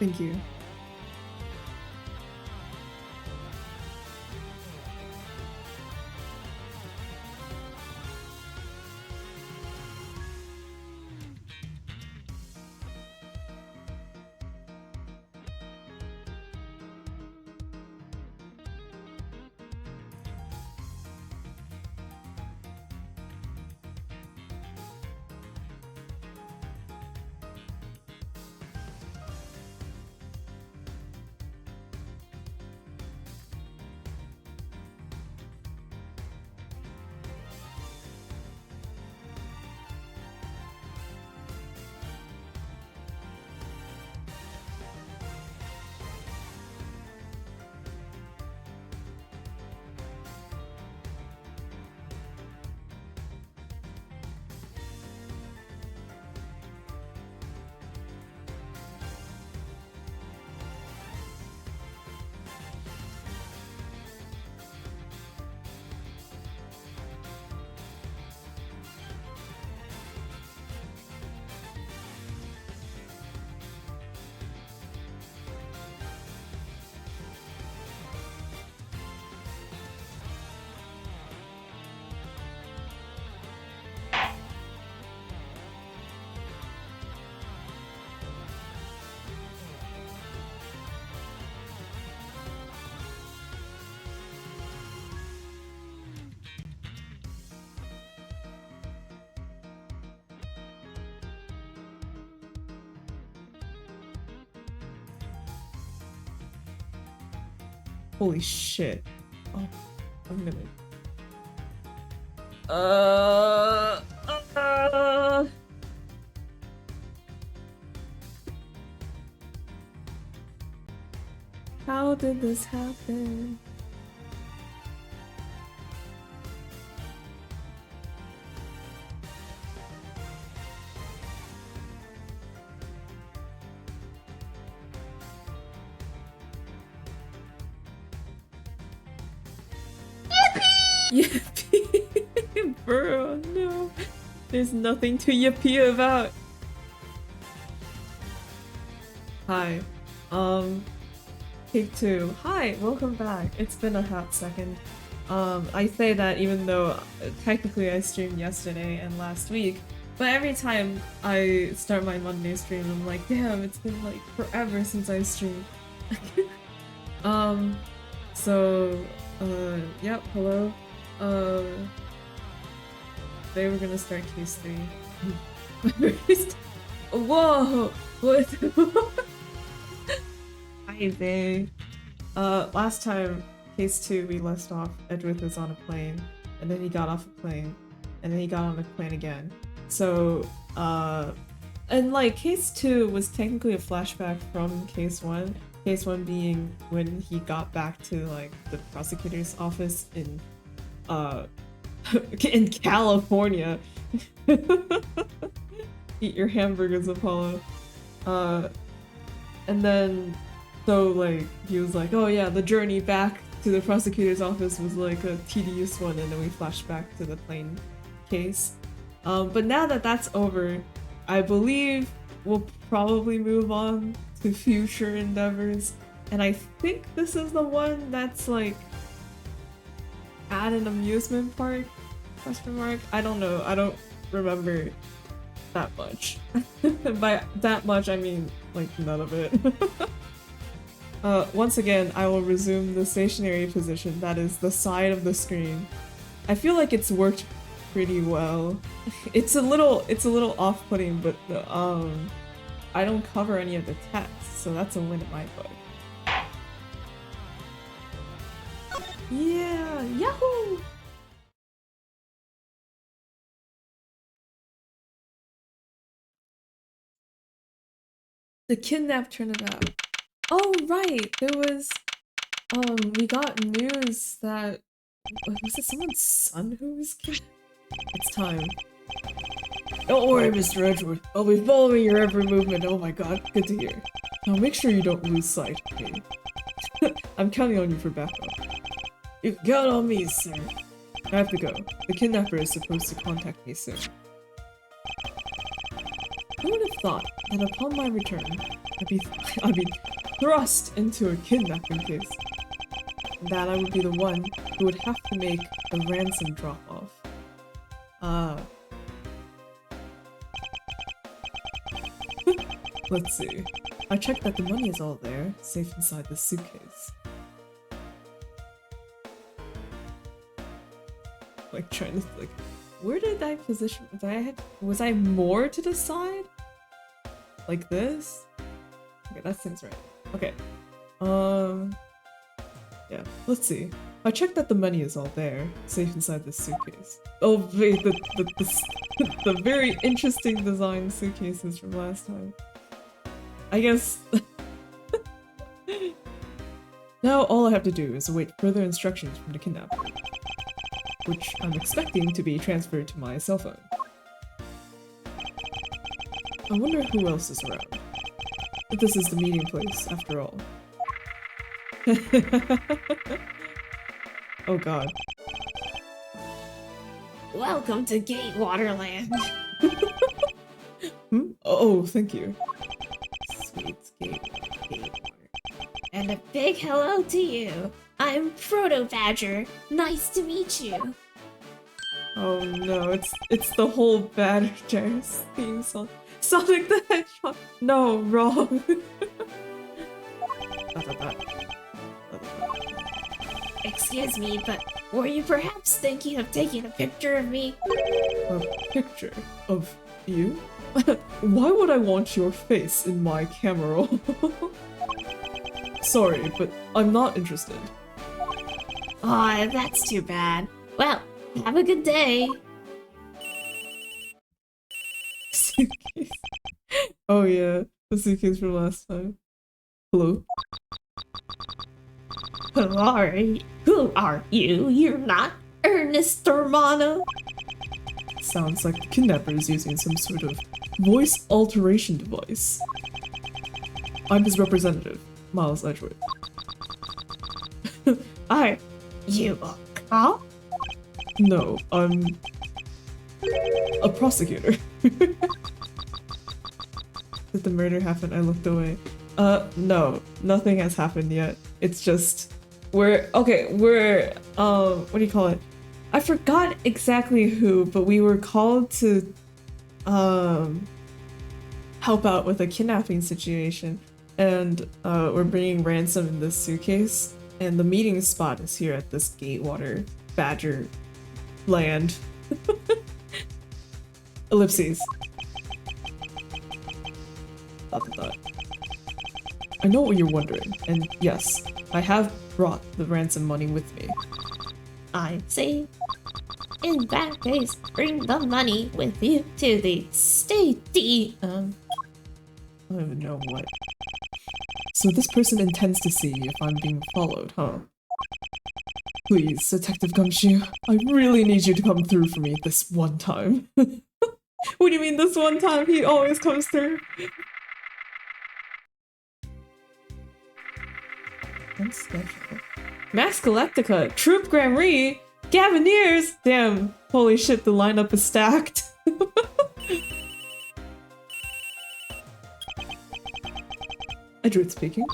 Thank you. Holy shit. Oh, I'm gonna... How did this happen? Yippee! Bro, no. There's nothing to yippee about. Hi. Take two. Hi, welcome back. It's been a hot second. I say that even though technically I streamed yesterday and last week, but every time I start my Monday stream, I'm like, damn, it's been like forever since I streamed. Yep, hello. Today we're gonna start case 3. Whoa! What? Hi, they. Last time, case 2, we left off, Edwith was on a plane, and then he got off a plane, and then he got on a plane again. So, and like, case 2 was technically a flashback from case 1. Case 1 being when he got back to, like, the prosecutor's office in California. Eat your hamburgers, Apollo. And then, so, like, he was like, oh yeah, the journey back to the prosecutor's office was, like, a tedious one, and then we flashed back to the plane case. But now that that's over, I believe we'll probably move on to future endeavors, and I think this is the one that's, like, at an amusement park? Question mark? I don't know. I don't remember that much. By that much, I mean, like, none of it. Once again, I will resume the stationary position. That is the side of the screen. I feel like it's worked pretty well. It's a little off-putting, but I don't cover any of the text, so that's a win in my book. Yeah! Yahoo! The kidnap turnabout. Oh, right! There was... we got news that... Was it someone's son who was kidnapped? It's time. Don't worry, Mr. Edgeworth. I'll be following your every movement. Oh my god, good to hear. Now make sure you don't lose sight, okay? I'm counting on you for backup. You can count on me, sir. I have to go. The kidnapper is supposed to contact me soon. Who would have thought that upon my return, I'd be thrust into a kidnapping case. And that I would be the one who would have to make the ransom drop-off. Let's see. I checked that the money is all there, safe inside the suitcase. Like trying to like, where did I position? Was I more to the side? Like this? Okay, that seems right. Okay. Yeah, let's see. I checked that the money is all there, safe inside this suitcase. Oh wait, the very interesting design suitcases from last time. I guess... Now all I have to do is await further instructions from the kidnapper, which I'm expecting to be transferred to my cell phone. I wonder who else is around. But this is the meeting place, after all. Oh god. Welcome to Gatewaterland. Hmm? Oh, thank you. Sweet Gatewater. And a big hello to you. I'm Proto Badger. Nice to meet you. Oh no, it's the whole Badger's theme song. Sonic the Hedgehog! No, wrong! Excuse me, but were you perhaps thinking of taking a picture of me? A picture of you? Why would I want your face in my camera roll? Sorry, but I'm not interested. Aw, that's too bad. Well, have a good day. Suitcase. Oh yeah, the suitcase from last time. Hello? Who are you? You're not Ernest Romano? Sounds like the kidnapper is using some sort of voice alteration device. I'm his representative, Miles Edgeworth. Are you a cop? No, I'm a prosecutor. Did the murder happen? I looked away. No, nothing has happened yet. It's just, we're, what do you call it? I forgot exactly who, but we were called to, help out with a kidnapping situation. And, we're bringing ransom in this suitcase. And the meeting spot is here at this Gatewater Badger land. Ellipses. Dot. I know what you're wondering, and yes, I have brought the ransom money with me. I see. In that case, bring the money with you to the state. I don't even know what. So this person intends to see if I'm being followed, huh? Please, Detective Gumshoe, I really need you to come through for me this one time. What do you mean this one time? He always comes through. That's special. Max Galactica, Troop Grammarly, Gavineers! Damn, holy shit, the lineup is stacked. Edgeworth speaking.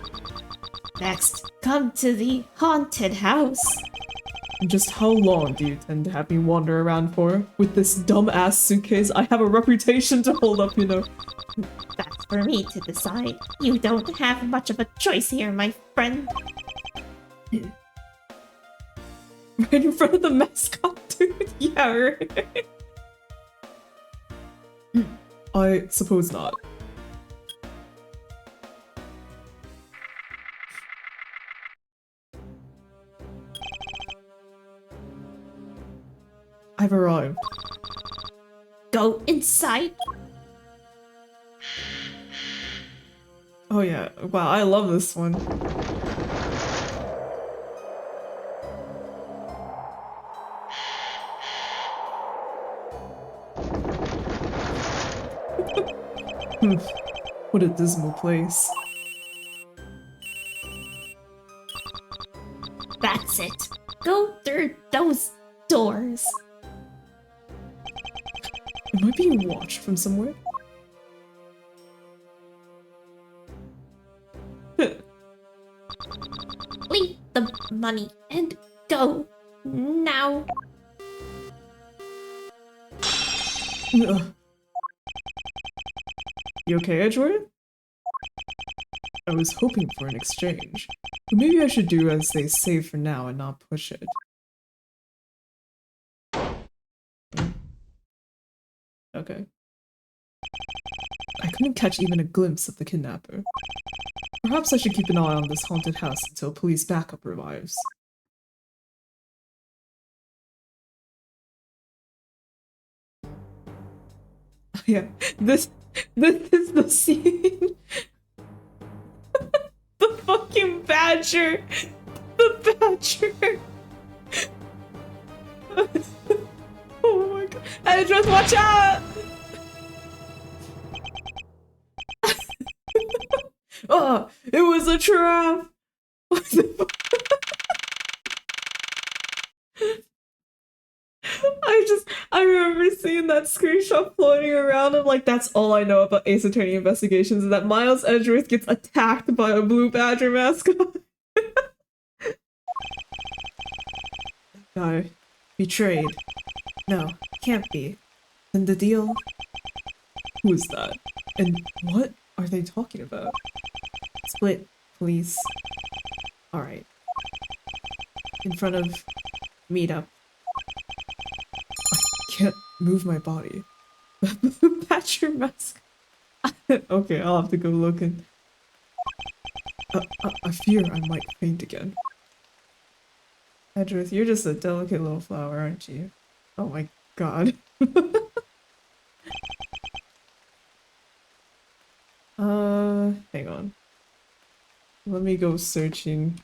Next, come to the haunted house. Just how long do you tend to have me wander around for? With this dumb-ass suitcase, I have a reputation to hold up, you know. That's for me to decide. You don't have much of a choice here, my friend. Right in front of the mascot, dude? Yeah, right. I suppose not. I've arrived. Go inside. Oh yeah, wow, I love this one. What a dismal place. That's it. Go through those doors. Am I being watched from somewhere? the money and go. Now. Ugh. You okay, Edgeworth? I was hoping for an exchange. But maybe I should do as they say for now and not push it. Okay. I couldn't catch even a glimpse of the kidnapper. Perhaps I should keep an eye on this haunted house until police backup arrives. Yeah, this is the scene. The fucking badger! The badger! Oh my god. Edgeworth, watch out! Oh, it was a trap! What the fuck? I remember seeing that screenshot floating around and like, that's all I know about Ace Attorney Investigations is that Miles Edgeworth gets attacked by a blue badger mascot. No. Betrayed. No, can't be. Then the deal? Who is that? And what are they talking about? Split, please. Alright. In front of meetup. I can't move my body. Patch your mask. Okay, I'll have to go looking. I fear I might faint again. Edgeworth, you're just a delicate little flower, aren't you? Oh my god. Hang on. Let me go searching.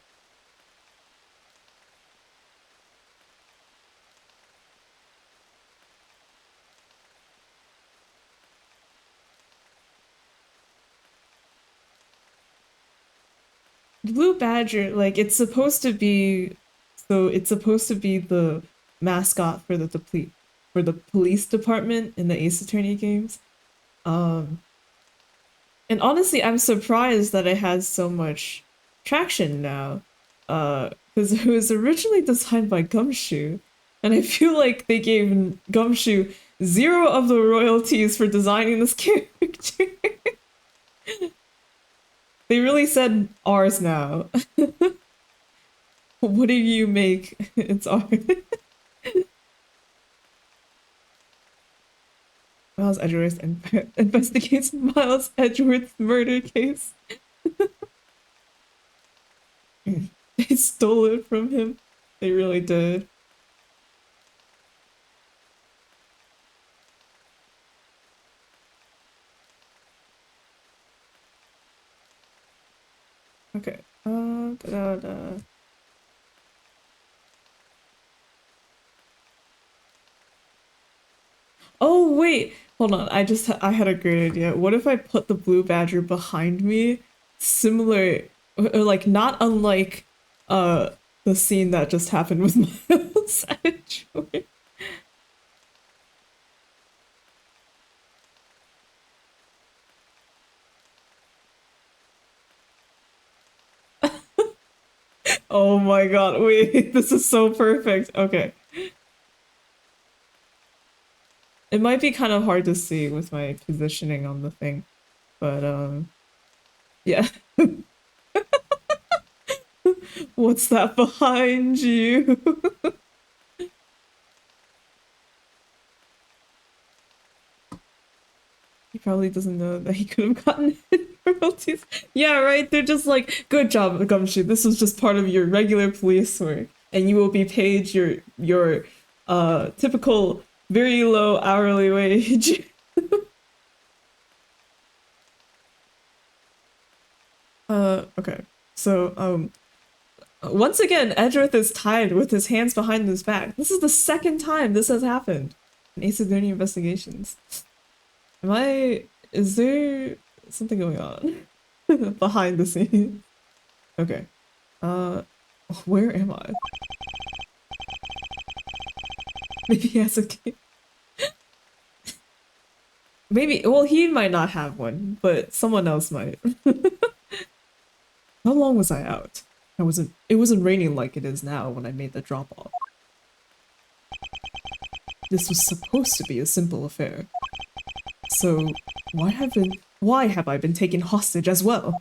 Blue Badger, like, it's supposed to be, so it's supposed to be the mascot for the police department in the Ace Attorney games. And honestly, I'm surprised that it has so much traction now. Because it was originally designed by Gumshoe, and I feel like they gave Gumshoe zero of the royalties for designing this character. They really said ours now. What do you make? It's ours. Miles Edgeworth investigates Miles Edgeworth's murder case. They stole it from him. They really did. Okay. Da-da-da. Oh wait, hold on. I had a great idea. What if I put the blue badger behind me, similar or like not unlike the scene that just happened with Miles Edgeworth. Oh my god, wait, this is so perfect. Okay. It might be kind of hard to see with my positioning on the thing, but yeah. What's that behind you? He probably doesn't know that he could have gotten royalties. Yeah, right? They're just like, good job, Gumshoe. This was just part of your regular police work, and you will be paid your typical very low hourly wage. Okay. So, once again, Edgeworth is tied with his hands behind his back. This is the second time this has happened in Ace Attorney Investigations. Is there something going on behind the scenes? Okay. Where am I? Maybe he has a key. Maybe, well, he might not have one, but someone else might. How long was I out? It wasn't raining like it is now when I made the drop-off. This was supposed to be a simple affair. So, why have I been taken hostage as well?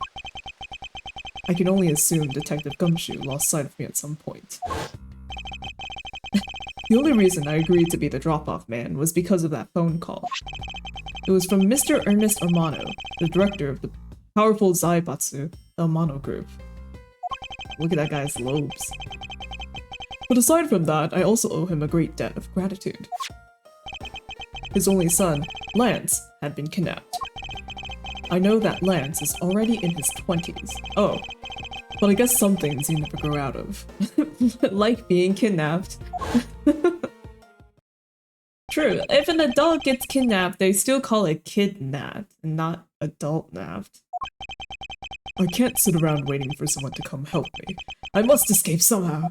I can only assume Detective Gumshoe lost sight of me at some point. The only reason I agreed to be the drop-off man was because of that phone call. It was from Mr. Ernest Amano, the director of the powerful Zaibatsu, the Amano group. Look at that guy's lobes. But aside from that, I also owe him a great debt of gratitude. His only son, Lance, had been kidnapped. I know that Lance is already in his 20s. Oh, but I guess some things you never grow out of. Like being kidnapped. True, if an adult gets kidnapped, they still call it kidnapped, and not adult-napped. I can't sit around waiting for someone to come help me. I must escape somehow.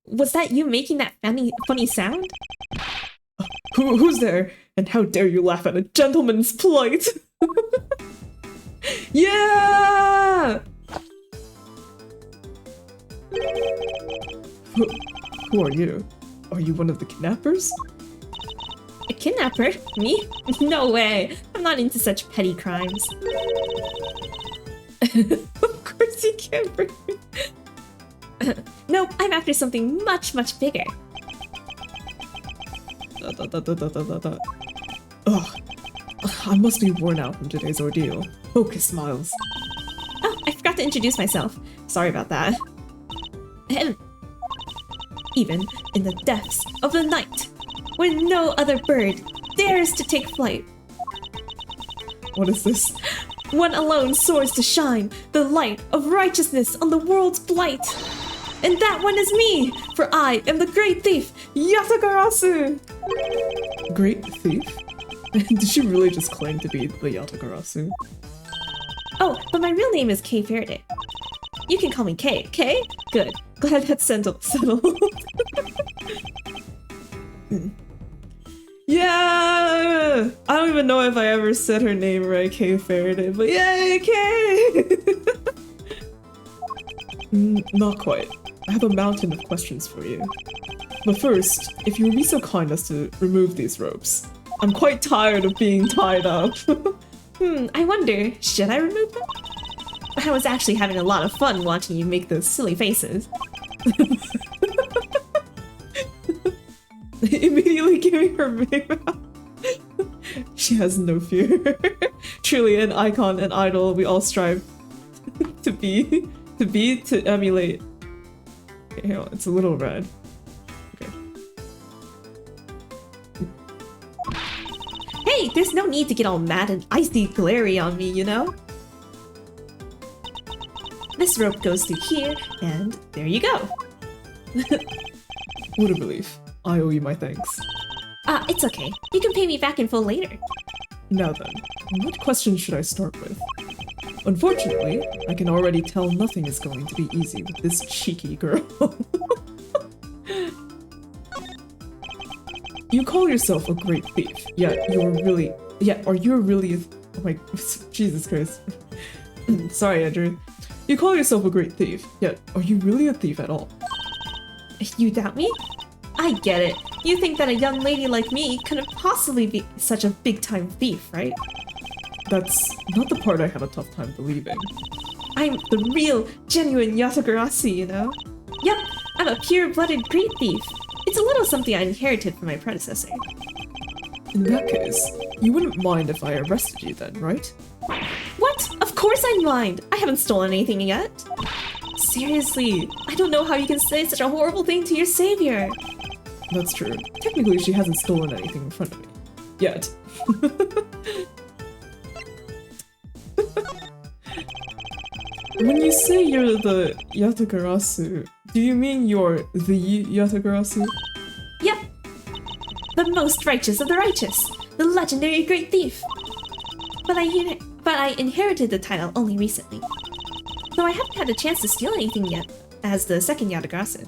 Was that you making that funny sound? Who's there? And how dare you laugh at a gentleman's plight? Yeah! Who are you? Are you one of the kidnappers? A kidnapper? Me? No way. I'm not into such petty crimes. Of course you can't bring me. Nope, I'm after something much, much bigger. Ugh. I must be worn out from today's ordeal. Focus, Miles. Oh, I forgot to introduce myself. Sorry about that. Even in the depths of the night, when no other bird dares to take flight. What is this? One alone soars to shine the light of righteousness on the world's blight. And that one is me, for I am the great thief, Yatagarasu! Great thief? Did she really just claim to be the Yatagarasu? Oh, but my real name is Kay Faraday. You can call me Kay, okay? Good. Glad that's settled. Yeah! I don't even know if I ever said her name right, Kay Faraday, but yay, Kay! Not quite. I have a mountain of questions for you. But first, if you would be so kind as to remove these ropes. I'm quite tired of being tied up. I wonder, should I remove them? I was actually having a lot of fun watching you make those silly faces. Immediately giving her big mouth. She has no fear. Truly an icon, an idol we all strive to emulate. Okay, hang on, it's a little red. Okay. Hey, there's no need to get all mad and icy glary on me, you know? This rope goes through here, and there you go. What a relief. I owe you my thanks. It's okay. You can pay me back in full later. Now then, what question should I start with? Unfortunately, I can already tell nothing is going to be easy with this cheeky girl. You call yourself a great thief, yet are you really oh my, Jesus Christ. Sorry, Andrew. You call yourself a great thief, yet are you really a thief at all? You doubt me? I get it. You think that a young lady like me couldn't possibly be such a big-time thief, right? That's not the part I have a tough time believing. I'm the real, genuine Yatagarasu, you know? Yep, I'm a pure-blooded great thief. It's a little something I inherited from my predecessor. In that case, you wouldn't mind if I arrested you then, right? What? Of course I mind! I haven't stolen anything yet. Seriously, I don't know how you can say such a horrible thing to your savior. That's true. Technically, she hasn't stolen anything in front of me. Yet. When you say you're the Yatagarasu, do you mean you're the Yatagarasu? Yep. The most righteous of the righteous. The legendary great thief. But I inherited the title only recently. So I haven't had a chance to steal anything yet, as the second Yatagarasu.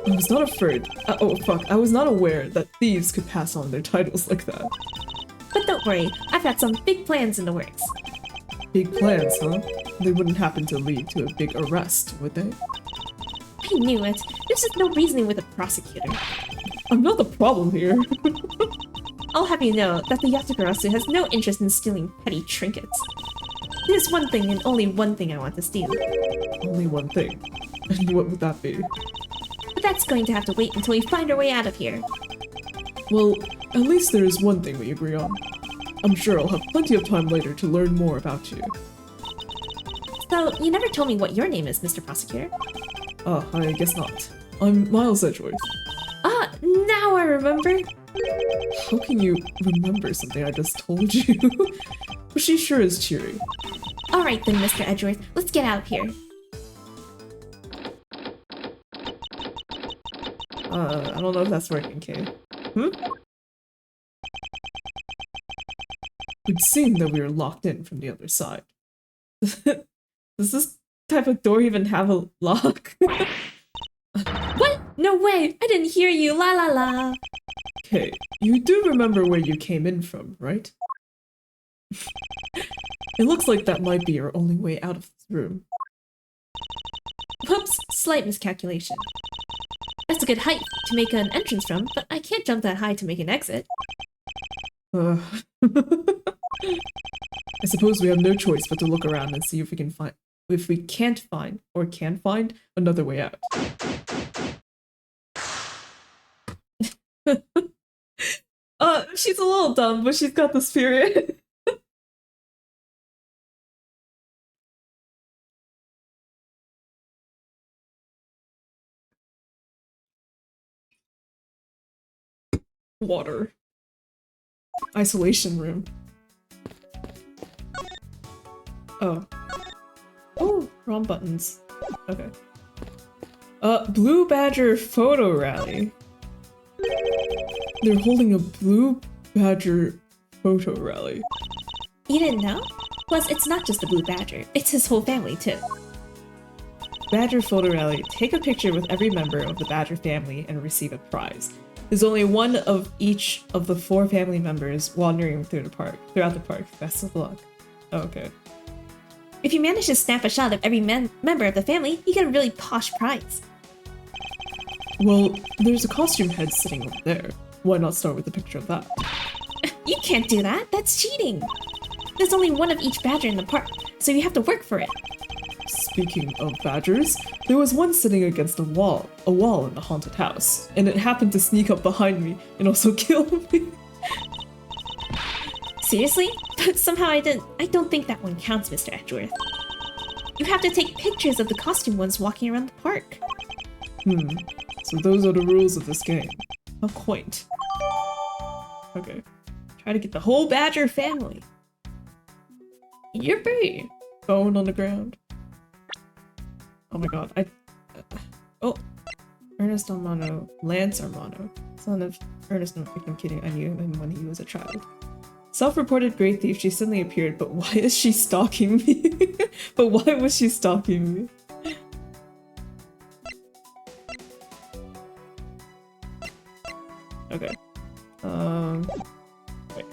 I was not afraid. Oh fuck, I was not aware that thieves could pass on their titles like that. But don't worry, I've got some big plans in the works. Big plans, huh? They wouldn't happen to lead to a big arrest, would they? I knew it. There's just no reasoning with a prosecutor. I'm not the problem here. I'll have you know that the Yatagarasu has no interest in stealing petty trinkets. There's one thing and only one thing I want to steal. Only one thing. And what would that be? But that's going to have to wait until we find our way out of here. Well, at least there is one thing we agree on. I'm sure I'll have plenty of time later to learn more about you. So, you never told me what your name is, Mr. Prosecutor. I guess not. I'm Miles Edgeworth. Ah, now I remember! How can you remember something I just told you? But she sure is cheery. Alright then, Mr. Edgeworth, let's get out of here. I don't know if that's working, Kay. It seemed that we were locked in from the other side. Does this type of door even have a lock? What? No way! I didn't hear you, la la la! Okay, you do remember where you came in from, right? It looks like that might be our only way out of this room. Whoops, slight miscalculation. That's a good height to make an entrance from, but I can't jump that high to make an exit. I suppose we have no choice but to look around and see if we can find— if we can't find, or can find, another way out. She's a little dumb, but she's got the spirit. Water. Isolation room. Oh. Oh, wrong buttons. Okay. Blue Badger photo rally. They're holding a Blue Badger photo rally. You didn't know? Plus, it's not just the Blue Badger, it's his whole family too. Badger photo rally. Take a picture with every member of the Badger family and receive a prize. There's only one of each of the 4 family members wandering throughout the park. Best of luck. Oh, okay. If you manage to snap a shot of every member of the family, you get a really posh prize. Well, there's a costume head sitting over there. Why not start with a picture of that? You can't do that, that's cheating! There's only one of each badger in the park, so you have to work for it. Speaking of badgers, there was one sitting against a wall in the haunted house, and it happened to sneak up behind me and also kill me. Seriously? But somehow I don't think that one counts, Mr. Edgeworth. You have to take pictures of the costume ones walking around the park. So those are the rules of this game. How quaint. Okay. Try to get the whole Badger family. Yippee! Phone on the ground. Oh my god, oh! Ernest Armano, Lance Armano, son of Ernest, no, I'm kidding, I knew him when he was a child. Self-reported great thief, she suddenly appeared, but why is she stalking me? But why was she stalking me? Okay. Wait.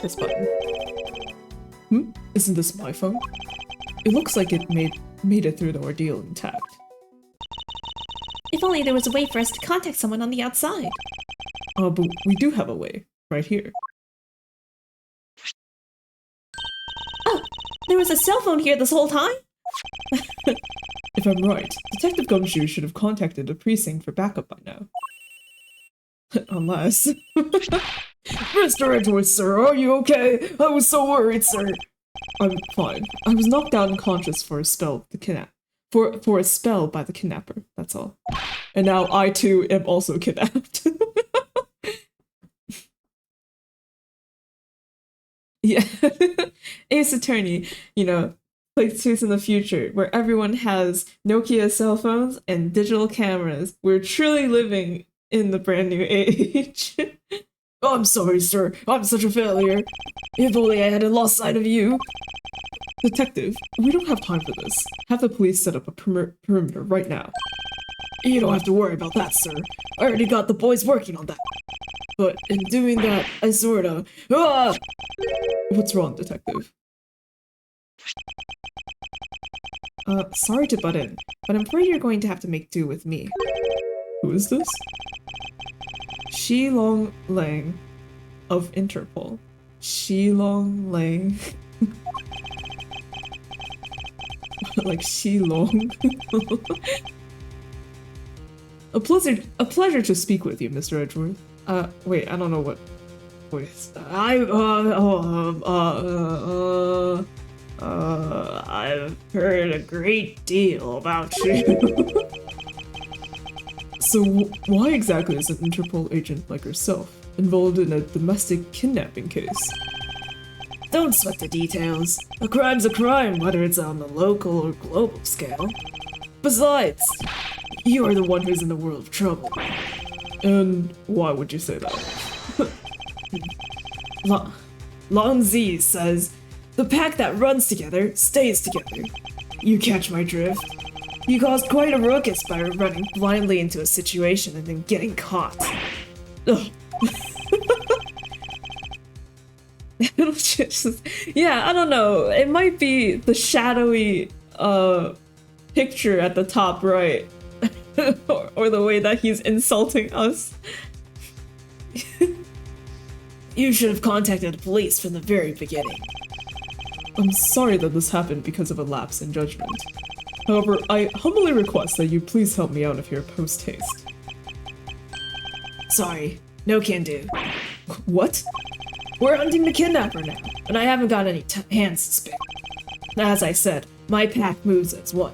This button. Isn't this my phone? It looks like it made it through the ordeal intact. If only there was a way for us to contact someone on the outside. But we do have a way. Right here. Oh! There was a cell phone here this whole time? If I'm right, Detective Gumshoe should have contacted the precinct for backup by now. Unless... Mr. Edgeworth, sir, are you okay? I was so worried, sir. I'm fine. I was knocked out unconscious for a spell for a spell by the kidnapper, that's all. And now I too am also kidnapped. Yeah. Ace Attorney, you know, places in the future where everyone has Nokia cell phones and digital cameras. We're truly living in the brand new age. Oh, I'm sorry, sir. I'm such a failure. If only I hadn't lost sight of you. Detective, we don't have time for this. Have the police set up a perimeter right now. You don't have to worry about that, sir. I already got the boys working on that. But in doing that, I sorta... Ah! What's wrong, detective? Sorry to butt in, but I'm afraid you're going to have to make do with me. Who is this? Shilong Lang of Interpol. Shilong Lang. Like Shilong. A pleasure to speak with you, Mr. Edgeworth. Wait, I don't know what voice. I've heard a great deal about you. So, why exactly is an Interpol agent like yourself involved in a domestic kidnapping case? Don't sweat the details. A crime's a crime, whether it's on the local or global scale. Besides, you are the one who's in the world of trouble. And why would you say that? Long Z says, the pack that runs together stays together. You catch my drift? You caused quite a ruckus by running blindly into a situation and then getting caught. Ugh. Yeah, I don't know. It might be the shadowy picture at the top right. or the way that he's insulting us. You should have contacted the police from the very beginning. I'm sorry that this happened because of a lapse in judgment. However, I humbly request that you please help me out of here post-haste. Sorry, no can do. What? We're hunting the kidnapper now, and I haven't got any hands to spare. As I said, my pack moves as one.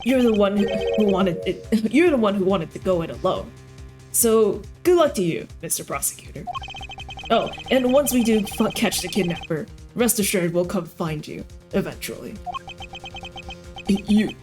You're the one who wanted it. You're the one who wanted to go it alone. So good luck to you, Mr. Prosecutor. Oh, and once we do catch the kidnapper, rest assured we'll come find you eventually. You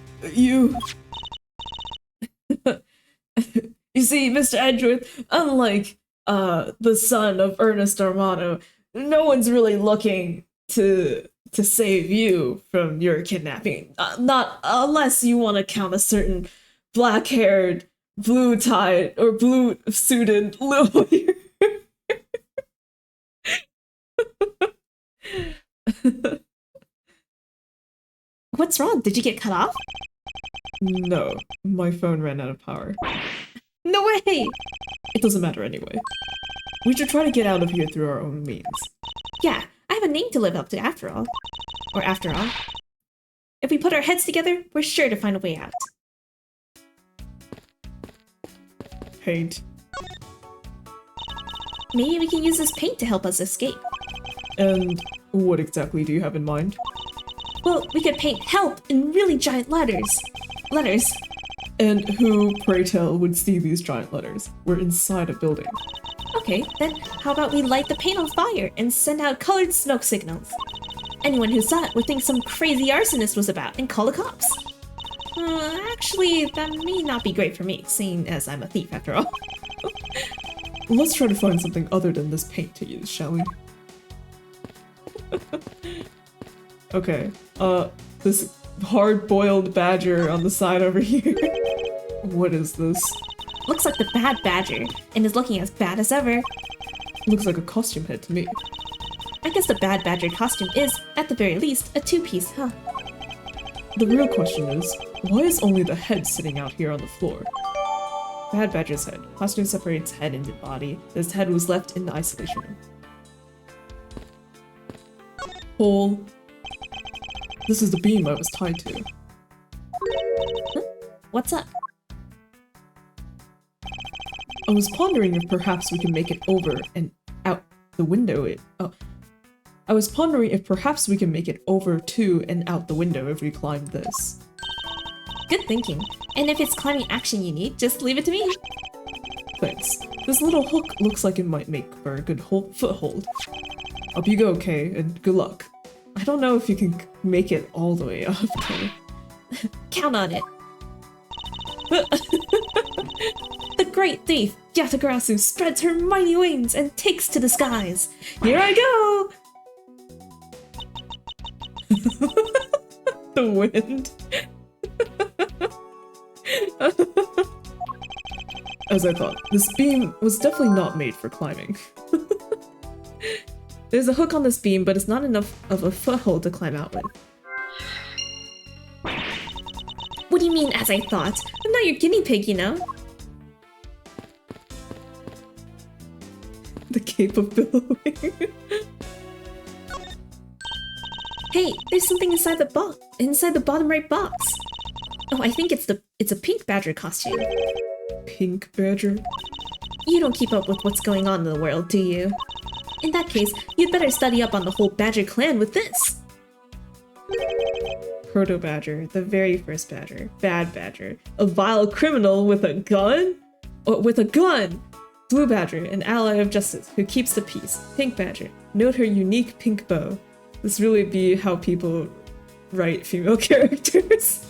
see, Mr. Edgeworth, unlike the son of Ernest Armano, no one's really looking to save you from your kidnapping. Not unless you want to count a certain black-haired, blue-tied, or blue-suited lawyer. What's wrong? Did you get cut off? No, my phone ran out of power. No way! It doesn't matter anyway. We should try to get out of here through our own means. Yeah, I have a name to live up to after all. Or after all. If we put our heads together, we're sure to find a way out. Paint. Maybe we can use this paint to help us escape. And what exactly do you have in mind? Well, we could paint HELP in really giant letters. And who, pray tell, would see these giant letters? We're inside a building. Okay, then how about we light the paint on fire and send out colored smoke signals? Anyone who saw it would think some crazy arsonist was about and call the cops. Actually, that may not be great for me, seeing as I'm a thief after all. Let's try to find something other than this paint to use, shall we? Okay, this hard-boiled badger on the side over here. What is this? Looks like the bad badger, and is looking as bad as ever. Looks like a costume head to me. I guess the bad badger costume is, at the very least, a two-piece, huh? The real question is, why is only the head sitting out here on the floor? Bad badger's head. Costume separates head and body. This head was left in the isolation room. Hole. This is the beam I was tied to. Huh? What's up? I was pondering if perhaps we can make it over and out the window. I was pondering if perhaps we can make it over to and out the window if we climb this. Good thinking. And if it's climbing action you need, just leave it to me. Thanks. This little hook looks like it might make for a good foothold. Hope you go okay, and good luck. I don't know if you can make it all the way up, though. Count on it. The great thief, Yatagarasu, spreads her mighty wings and takes to the skies. Here I go! The wind. As I thought, this beam was definitely not made for climbing. There's a hook on this beam, but it's not enough of a foothold to climb out with. What do you mean, as I thought? I'm not your guinea pig, you know? The cape of billowing. Hey, there's something inside the box. Inside the bottom right box. Oh, I think it's a pink badger costume. Pink badger? You don't keep up with what's going on in the world, do you? In that case, you'd better study up on the whole badger clan with this. Proto badger, the very first badger. Bad badger. A vile criminal with a gun? Oh, with a gun! Blue badger, an ally of justice who keeps the peace. Pink badger, note her unique pink bow. This really be how people write female characters.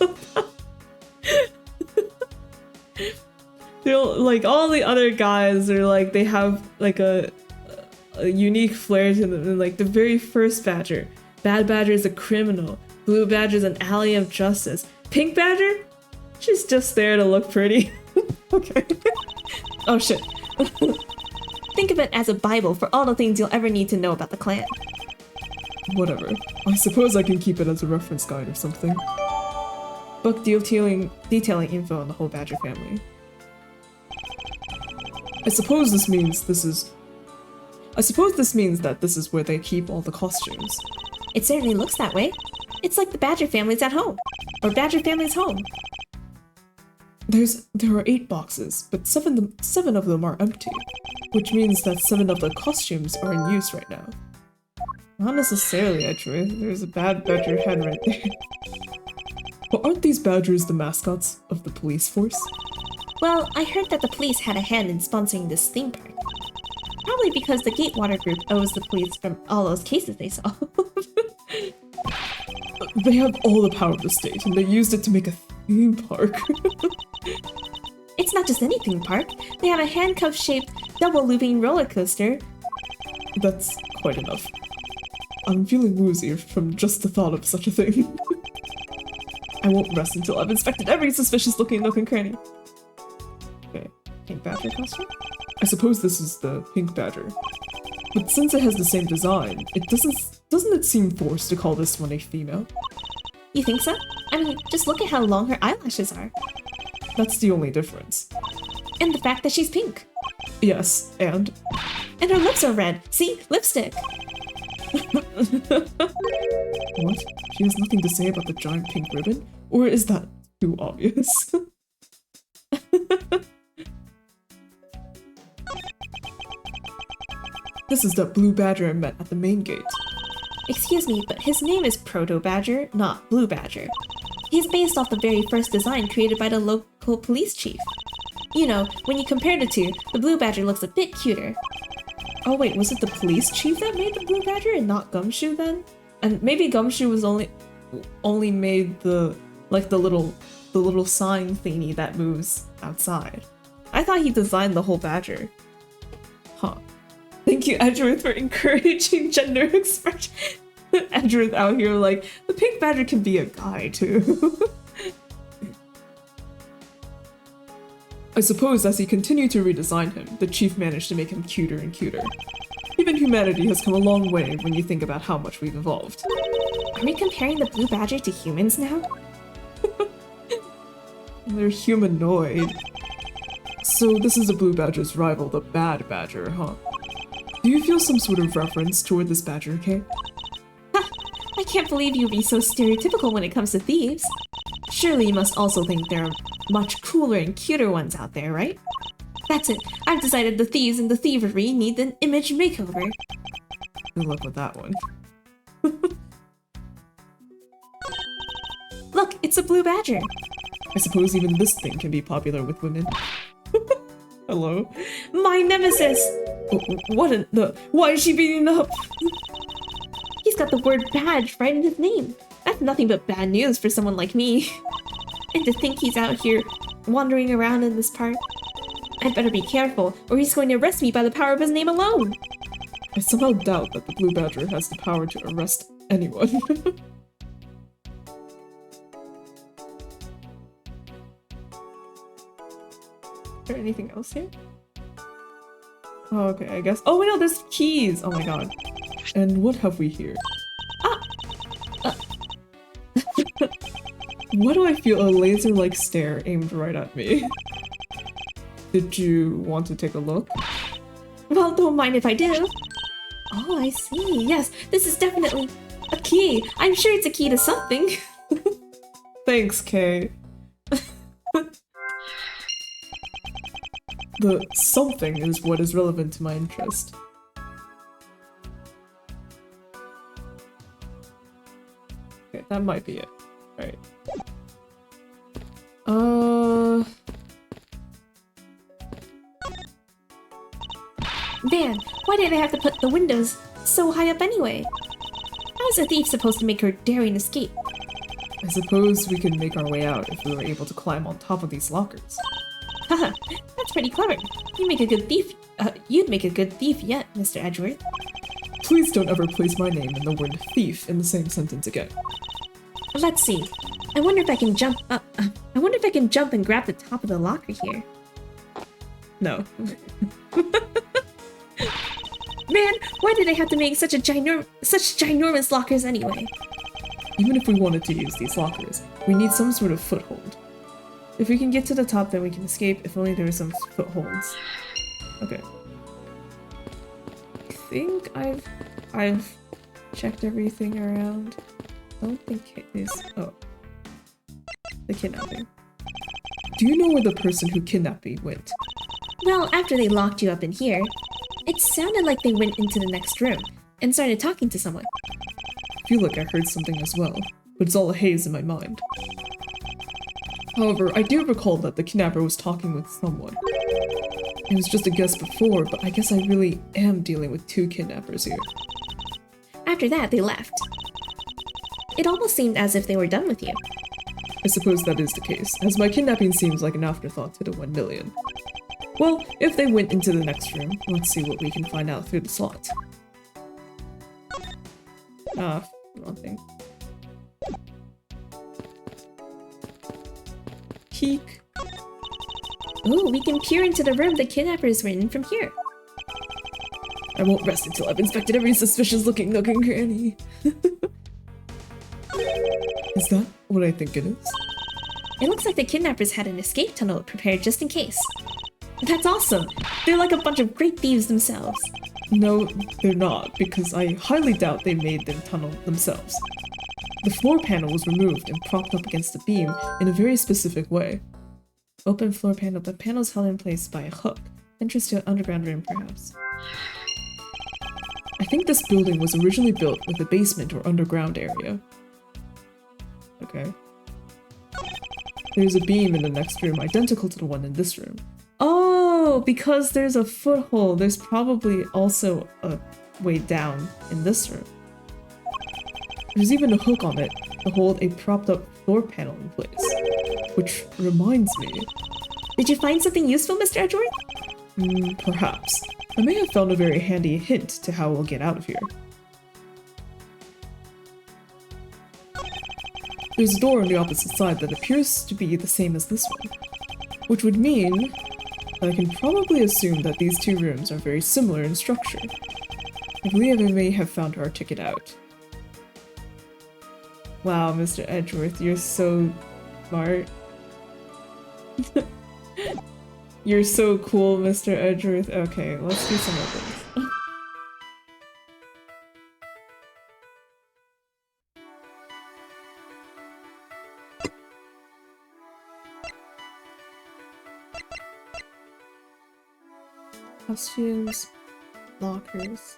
They're like all the other guys are like they have like a unique flair to them. And, like the very first badger, bad badger is a criminal. Blue badger is an ally of justice. Pink badger, she's just there to look pretty. Okay. Oh shit. Think of it as a bible for all the things you'll ever need to know about the clan. Whatever. I suppose I can keep it as a reference guide or something. Book detailing info on the whole badger family. I suppose this means that this is where they keep all the costumes. It certainly looks that way. It's like the badger family's at home. Or badger family's home. There are 8 boxes, but 7 of them are empty, which means that 7 of the costumes are in use right now. Not necessarily, actually. There's a bad badger head right there. But aren't these badgers the mascots of the police force? Well, I heard that the police had a hand in sponsoring this theme park. Probably because the Gatewater group owes the police from all those cases they saw. They have all the power of the state, and they used it to make a theme park. It's not just any theme park. They have a handcuff-shaped, double-looping roller coaster. That's quite enough. I'm feeling woozy from just the thought of such a thing. I won't rest until I've inspected every suspicious-looking nook and cranny. Okay, pink badger costume? I suppose this is the pink badger. But since it has the same design, doesn't it seem forced to call this one a female? You think so? I mean, just look at how long her eyelashes are. That's the only difference. And the fact that she's pink. Yes, and? And her lips are red. See? Lipstick. What? She has nothing to say about the giant pink ribbon? Or is that too obvious? This is that blue badger I met at the main gate. Excuse me, but his name is Proto Badger, not Blue Badger. He's based off the very first design created by the local police chief. You know, when you compare the two, the Blue Badger looks a bit cuter. Oh wait, was it the police chief that made the blue badger and not Gumshoe then? And maybe Gumshoe was only made the little sign thingy that moves outside. I thought he designed the whole badger. Huh. Thank you, Edgeworth, for encouraging gender expression. Edgeworth out here like, the pink badger can be a guy too. I suppose as he continued to redesign him, the chief managed to make him cuter and cuter. Even humanity has come a long way when you think about how much we've evolved. Are we comparing the Blue Badger to humans now? They're humanoid. So this is the blue badger's rival, the bad badger, huh? Do you feel some sort of reference toward this badger, Kay? Ha! I can't believe you'd be so stereotypical when it comes to thieves. Surely you must also think there are much cooler and cuter ones out there, right? That's it. I've decided the thieves and the thievery need an image makeover. Good luck with that one. Look, it's a blue badger. I suppose even this thing can be popular with women. Hello? My nemesis! What in the— why is she beating up? He's got the word badge right in his name. That's nothing but bad news for someone like me. And to think he's out here wandering around in this park. I'd better be careful, or he's going to arrest me by the power of his name alone. I somehow doubt that the blue badger has the power to arrest anyone. there anything else here? Oh, okay, I guess. Oh, wait, no, there's keys! Oh my god. And what have we here? Ah! Why do I feel a laser-like stare aimed right at me? Did you want to take a look? Well, don't mind if I do. Oh, I see. Yes, this is definitely a key. I'm sure it's a key to something. Thanks, Kay. The something is what is relevant to my interest. Okay, that might be it. Right. Man, why did they have to put the windows so high up anyway? How is a thief supposed to make her daring escape? I suppose we could make our way out if we were able to climb on top of these lockers. Haha, that's pretty clever. You make a good thief. You'd make a good thief yet, Mr. Edgeworth. Please don't ever place my name and the word thief in the same sentence again. Let's see. I wonder if I can jump up. I wonder if I can jump and grab the top of the locker here. No. Man, why did they have to make such ginormous lockers anyway? Even if we wanted to use these lockers, we need some sort of foothold. If we can get to the top, then we can escape, if only there were some footholds. Okay. I think I've checked everything around. I don't think there's... Oh. The kidnapping. Do you know where the person who kidnapped me went? Well, after they locked you up in here, it sounded like they went into the next room and started talking to someone. I feel like I heard something as well, but it's all a haze in my mind. However, I do recall that the kidnapper was talking with someone. It was just a guess before, but I guess I really am dealing with two kidnappers here. After that, they left. It almost seemed as if they were done with you. I suppose that is the case, as my kidnapping seems like an afterthought to the 1 million. Well, if they went into the next room, let's see what we can find out through the slot. Ah, nothing. Peek. Ooh, we can peer into the room the kidnappers were in from here. I won't rest until I've inspected every suspicious-looking nook and cranny. Is that what I think it is? It looks like the kidnappers had an escape tunnel prepared just in case. That's awesome! They're like a bunch of great thieves themselves. No, they're not, because I highly doubt they made the tunnel themselves. The floor panel was removed and propped up against the beam in a very specific way. Open floor panel, the panel is held in place by a hook. Entrance to an underground room, perhaps. I think this building was originally built with a basement or underground area. Okay. There's a beam in the next room identical to the one in this room. Oh, because there's a foothold, there's probably also a way down in this room. There's even a hook on it to hold a propped up floor panel in place. Which reminds me... Did you find something useful, Mr. Edgeworth? Perhaps. I may have found a very handy hint to how we'll get out of here. There's a door on the opposite side that appears to be the same as this one. Which would mean that I can probably assume that these two rooms are very similar in structure. I believe I may have found our ticket out. Wow, Mr. Edgeworth, you're so smart. You're so cool, Mr. Edgeworth. Okay, let's do some of this. Costumes, lockers.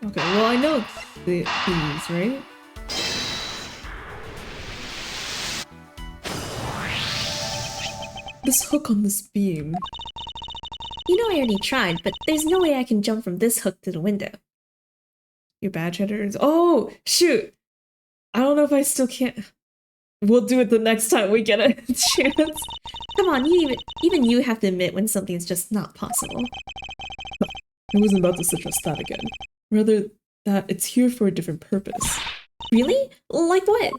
Okay, well I know these, right? This hook on this beam. You know I already tried, but there's no way I can jump from this hook to the window. Your badge headers. Oh, shoot! I don't know if I still can't. We'll do it the next time we get a chance. Come on, even you have to admit when something's just not possible. I wasn't about to suggest that again. Rather, that it's here for a different purpose. Really? Like what?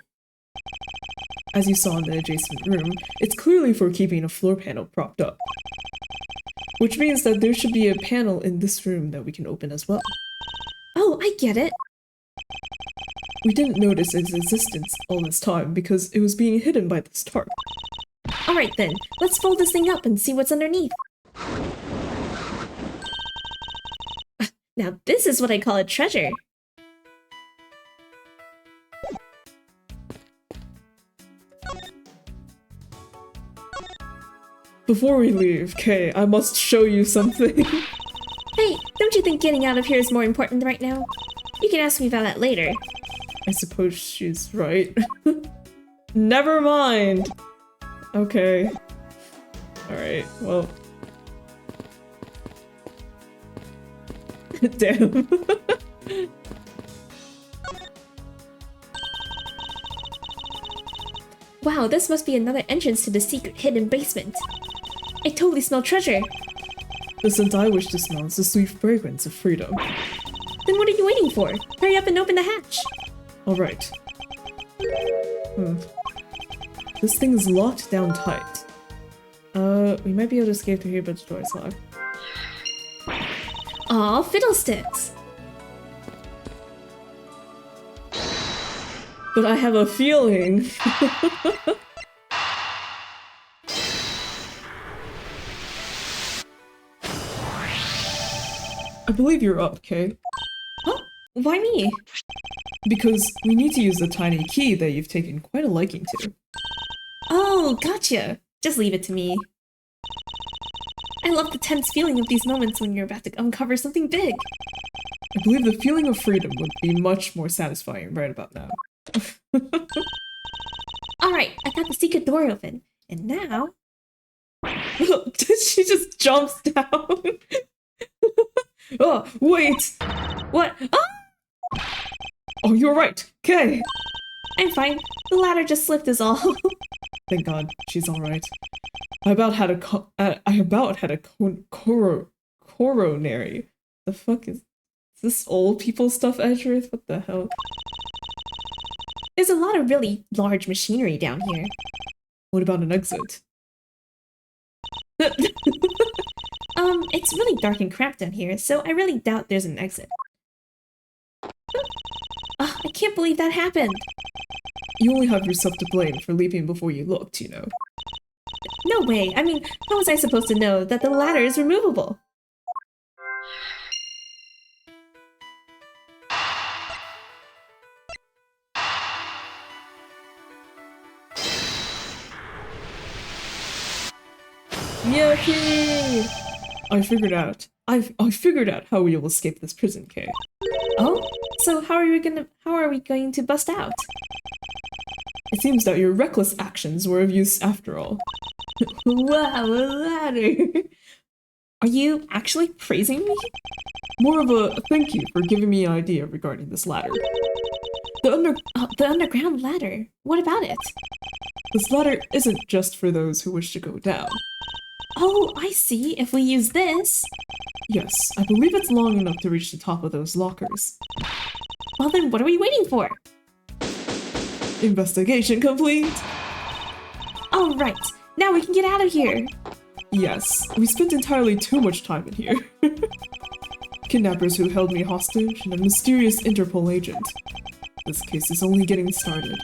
As you saw in the adjacent room, it's clearly for keeping a floor panel propped up. Which means that there should be a panel in this room that we can open as well. Oh, I get it. We didn't notice its existence all this time because it was being hidden by this tarp. Alright then, let's fold this thing up and see what's underneath. Now this is what I call a treasure. Before we leave, Kay, I must show you something. Hey, don't you think getting out of here is more important right now? You can ask me about that later. I suppose she's right. Never mind! Okay. Alright, well. Damn. Wow, this must be another entrance to the secret hidden basement. I totally smell treasure. The scent I wish to smell is the sweet fragrance of freedom. Then what are you waiting for? Hurry up and open the hatch. Alright. This thing is locked down tight. We might be able to escape through here, but the door is locked. Aw, fiddlesticks. But I have a feeling. I believe you're up, Kay. Huh? Why me? Because we need to use the tiny key that you've taken quite a liking to. Oh, gotcha. Just leave it to me. I love the tense feeling of these moments when you're about to uncover something big. I believe the feeling of freedom would be much more satisfying right about now. Alright, I got the secret door open. And now... She just jumps down. Oh, wait! What? Oh! Oh, you're right. Okay. I'm fine. The ladder just slipped is all. Thank God, she's all right. I about had a coronary. The fuck is this old people stuff, Edgeworth? What the hell? There's a lot of really large machinery down here. What about an exit? It's really dark and cramped down here, so I really doubt there's an exit. Oh, I can't believe that happened. You only have yourself to blame for leaping before you looked, you know. No way. I mean, how was I supposed to know that the ladder is removable? Yucky! I figured out how we will escape this prison, Kay. Oh? So how are we going to bust out? It seems that your reckless actions were of use after all. Wow, a ladder! Are you actually praising me? More of a thank you for giving me an idea regarding this ladder. The underground ladder. What about it? This ladder isn't just for those who wish to go down. Oh, I see. If we use this... Yes, I believe it's long enough to reach the top of those lockers. Well then, what are we waiting for? Investigation complete! Alright, now we can get out of here! Yes, we spent entirely too much time in here. Kidnappers who held me hostage and a mysterious Interpol agent. This case is only getting started,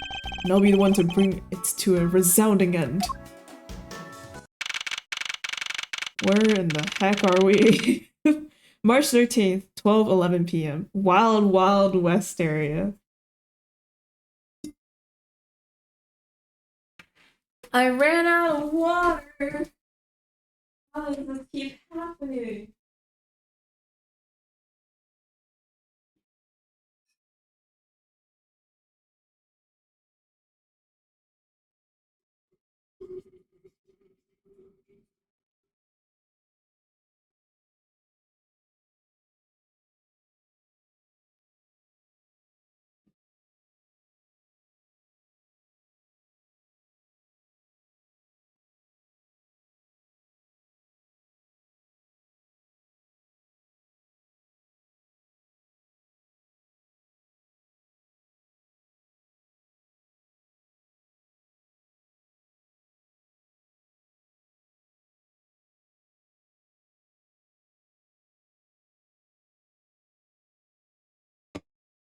and I'll be the one to bring it to a resounding end. Where in the heck are we? March 13th, 12:11 p.m. Wild Wild West area. I ran out of water! How does this keep happening?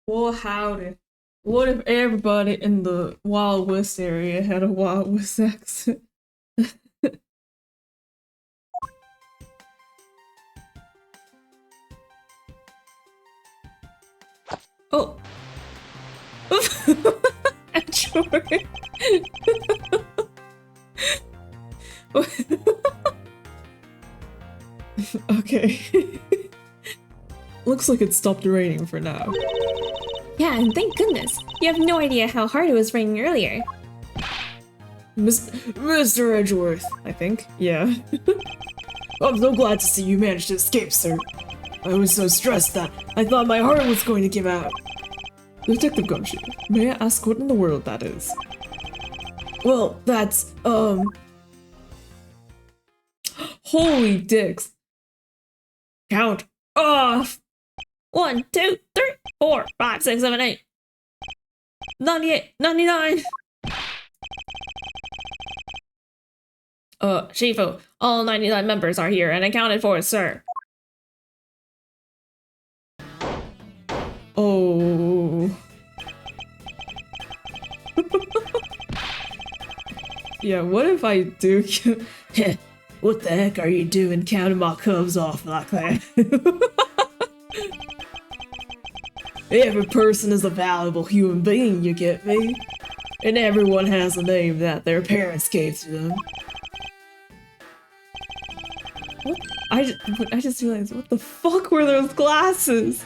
Well, howdy. What if everybody in the Wild West area had a Wild West accent? Oh. Actually. Okay. Looks like it stopped raining for now. Yeah, and thank goodness. You have no idea how hard it was raining earlier. Mr. Edgeworth, I think. Yeah. I'm so glad to see you managed to escape, sir. I was so stressed that I thought my heart was going to give out. Detective Gumshoe, may I ask what in the world that is? Well, that's, Holy dicks. Count off! 1, 2, 3, 4, 5, 6, 7, 8. 98, 99. Shifu, all 99 members are here and accounted for, sir. Oh. Yeah, what if I do? What the heck are you doing counting my cubs off like that? Every person is a valuable human being, you get me? And everyone has a name that their parents gave to them. What? I just realized, what the fuck were those glasses?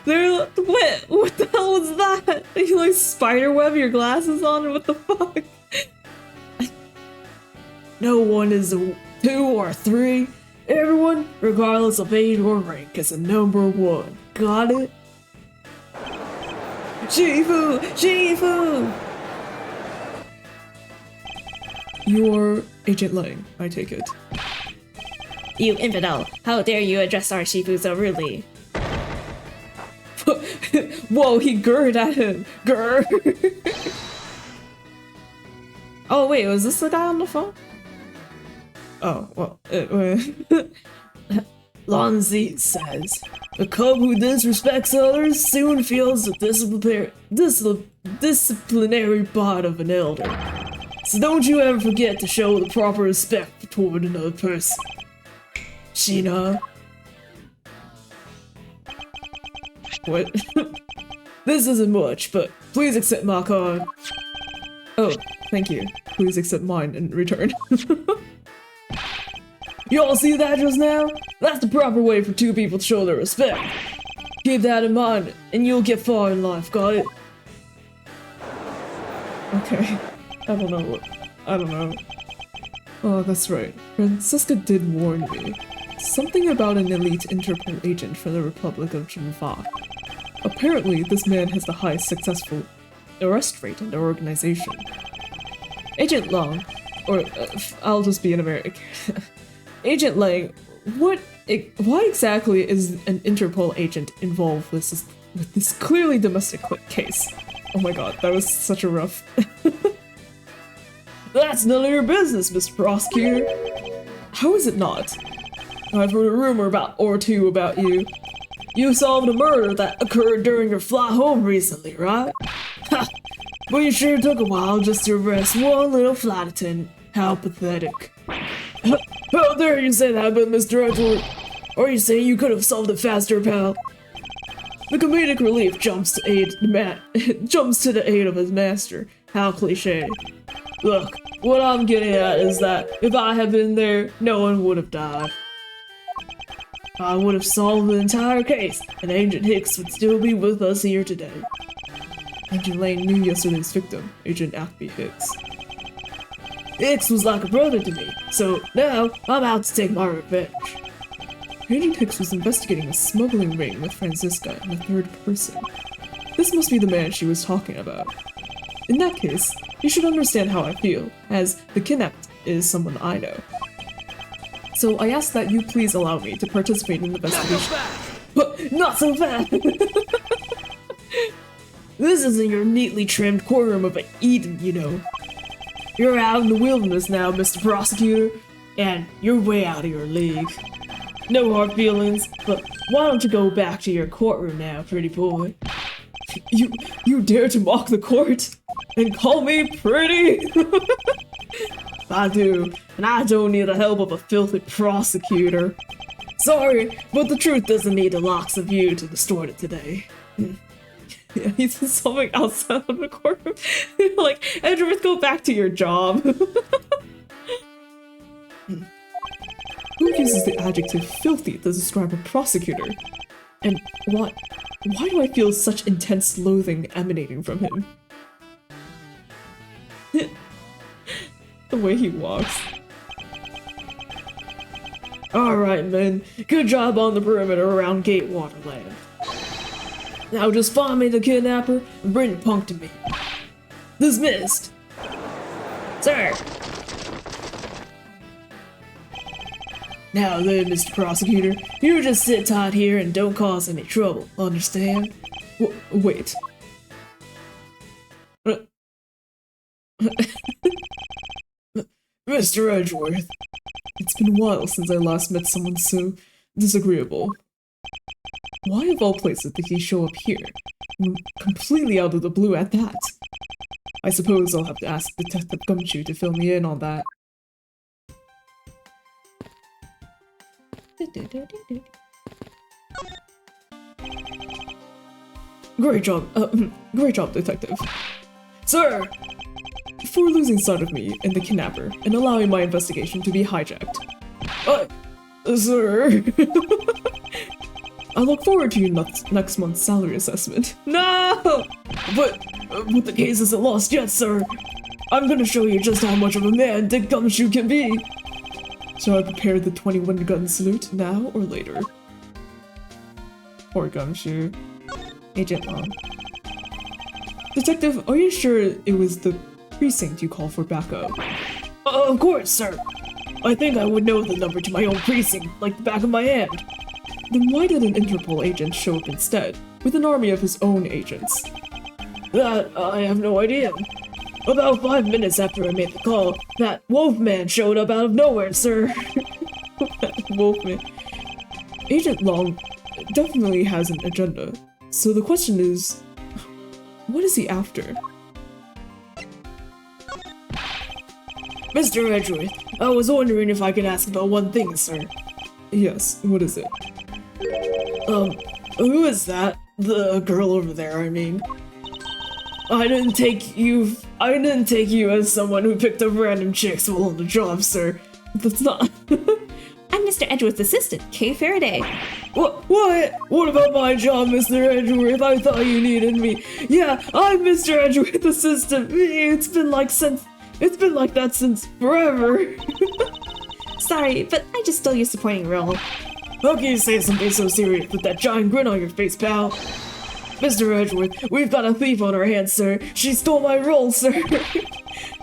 They're, what the hell was that? You like spiderweb your glasses on? What the fuck? No one is a 2 or 3. Everyone, regardless of age or rank, is a number 1. Got it? Shifu! Shifu! You're Agent Lang, I take it. You infidel, how dare you address our Shifu so rudely? Whoa, he gurred at him. Grr. Oh wait, was this the guy on the phone? Oh, well, Lonzi says, a cub who disrespects others soon feels the disciplinary part of an elder. So don't you ever forget to show the proper respect toward another person. Sheena. What? This isn't much, but please accept my card. Oh, thank you. Please accept mine in return. Y'all see that just now? That's the proper way for 2 people to show their respect. Keep that in mind, and you'll get far in life, got it? Okay. I don't know. Oh, that's right. Francisca did warn me. Something about an elite Interpol agent from the Republic of Geneva. Apparently, this man has the highest successful arrest rate in the organization. Agent Long, or I'll just be an American. Agent Lang, why exactly is an Interpol agent involved with this clearly domestic case? Oh my god, that was such a rough... That's none of your business, Mr. Prosecutor. How is it not? I've heard a rumor or two about you. You solved a murder that occurred during your flight home recently, right? Ha! But you sure took a while just to arrest one little flight attendant. How pathetic. How dare you say that about Mr. Edgeworth? Are you saying you could have solved it faster, pal? The comedic relief jumps to the aid of his master. How cliche. Look, what I'm getting at is that if I had been there, no one would have died. I would have solved the entire case, and Agent Hicks would still be with us here today. Agent Lane knew yesterday's victim, Agent Acme Hicks. Hicks was like a brother to me, so now I'm out to take my revenge. Agent Hicks was investigating a smuggling ring with Francisca in the 3rd person. This must be the man she was talking about. In that case, you should understand how I feel, as the kidnapped is someone I know. So I ask that you please allow me to participate in the investigation. But not so fast! This isn't your neatly trimmed courtroom of Eden, you know. You're out in the wilderness now, Mr. Prosecutor, and you're way out of your league. No hard feelings, but why don't you go back to your courtroom now, pretty boy? You dare to mock the court? And call me pretty? I do, and I don't need the help of a filthy prosecutor. Sorry, but the truth doesn't need the locks of you to distort it today. Yeah, he's solving outside of the courtroom. Like, Edgeworth, go back to your job. Who uses the adjective filthy to describe a prosecutor? And why do I feel such intense loathing emanating from him? The way he walks. Alright, men. Good job on the perimeter around Gatewater Land. Now just find me the kidnapper and bring the punk to me. Dismissed! Sir! Now then, Mr. Prosecutor, you just sit tight here and don't cause any trouble, understand? Wait. Mr. Edgeworth, it's been a while since I last met someone so disagreeable. Why of all places did he show up here? Completely out of the blue at that. I suppose I'll have to ask Detective Gumshoe to fill me in on that. Great job, Detective. Sir! For losing sight of me and the kidnapper, and allowing my investigation to be hijacked. Sir! I look forward to your next month's salary assessment. No! But the case isn't lost yet, sir. I'm gonna show you just how much of a man Dick Gumshoe can be. Shall I prepare the 21-gun salute now or later? Poor Gumshoe. Agent Long. Detective, are you sure it was the precinct you called for backup? Of course, sir. I think I would know the number to my own precinct like the back of my hand. Then why did an Interpol agent show up instead, with an army of his own agents? That, I have no idea. About 5 minutes after I made the call, that Wolfman showed up out of nowhere, sir. Wolfman. Agent Long definitely has an agenda. So the question is, what is he after? Mr. Edgeworth, I was wondering if I could ask about one thing, sir. Yes, what is it? Who is that? The girl over there, I mean. I didn't take you as someone who picked up random chicks while on the job, sir. That's not. I'm Mr. Edgeworth's assistant, Kay Faraday. What? What about my job, Mr. Edgeworth? I thought you needed me. Yeah, I'm Mr. Edgeworth's assistant. It's been like that since forever. Sorry, but I just stole your supporting role. How can you say something so serious with that giant grin on your face, pal? Mr. Edgeworth, we've got a thief on our hands, sir. She stole my role, sir.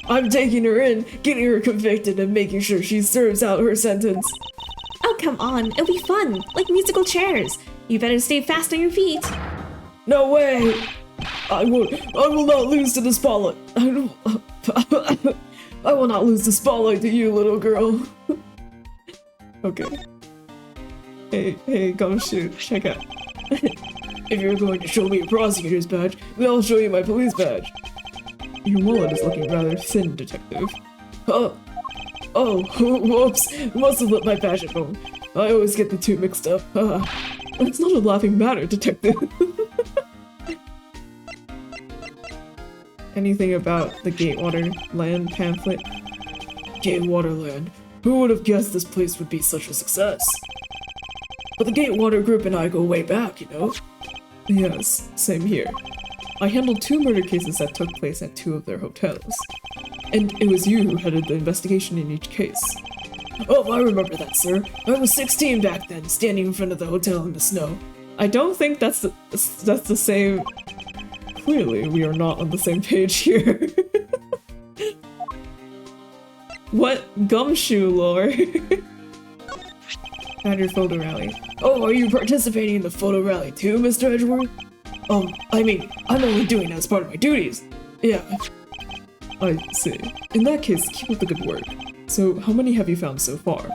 I'm taking her in, getting her convicted, and making sure she serves out her sentence. Oh, come on. It'll be fun. Like musical chairs. You better stay fast on your feet. No way! I will not lose to the spotlight. I will not lose the spotlight to you, little girl. Okay. Hey, Gumshoe, check out. If you're going to show me a prosecutor's badge, then I'll show you my police badge. Your wallet is looking rather thin, Detective. Oh, whoops. Must have left my badge at home. I always get the two mixed up. It's not a laughing matter, Detective. Anything about the Gatewater Land pamphlet? Gatewater Land. Who would have guessed this place would be such a success? But the Gatewater group and I go way back, you know? Yes, same here. I handled 2 murder cases that took place at 2 of their hotels. And it was you who headed the investigation in each case. Oh, I remember that, sir. I was 16 back then, standing in front of the hotel in the snow. I don't think that's the same... Clearly, we are not on the same page here. What gumshoe lore? At your photo rally. Oh, are you participating in the photo rally too, Mr. Edgeworth? I mean, I'm only doing it as part of my duties. Yeah. I see. In that case, keep up the good work. So, how many have you found so far?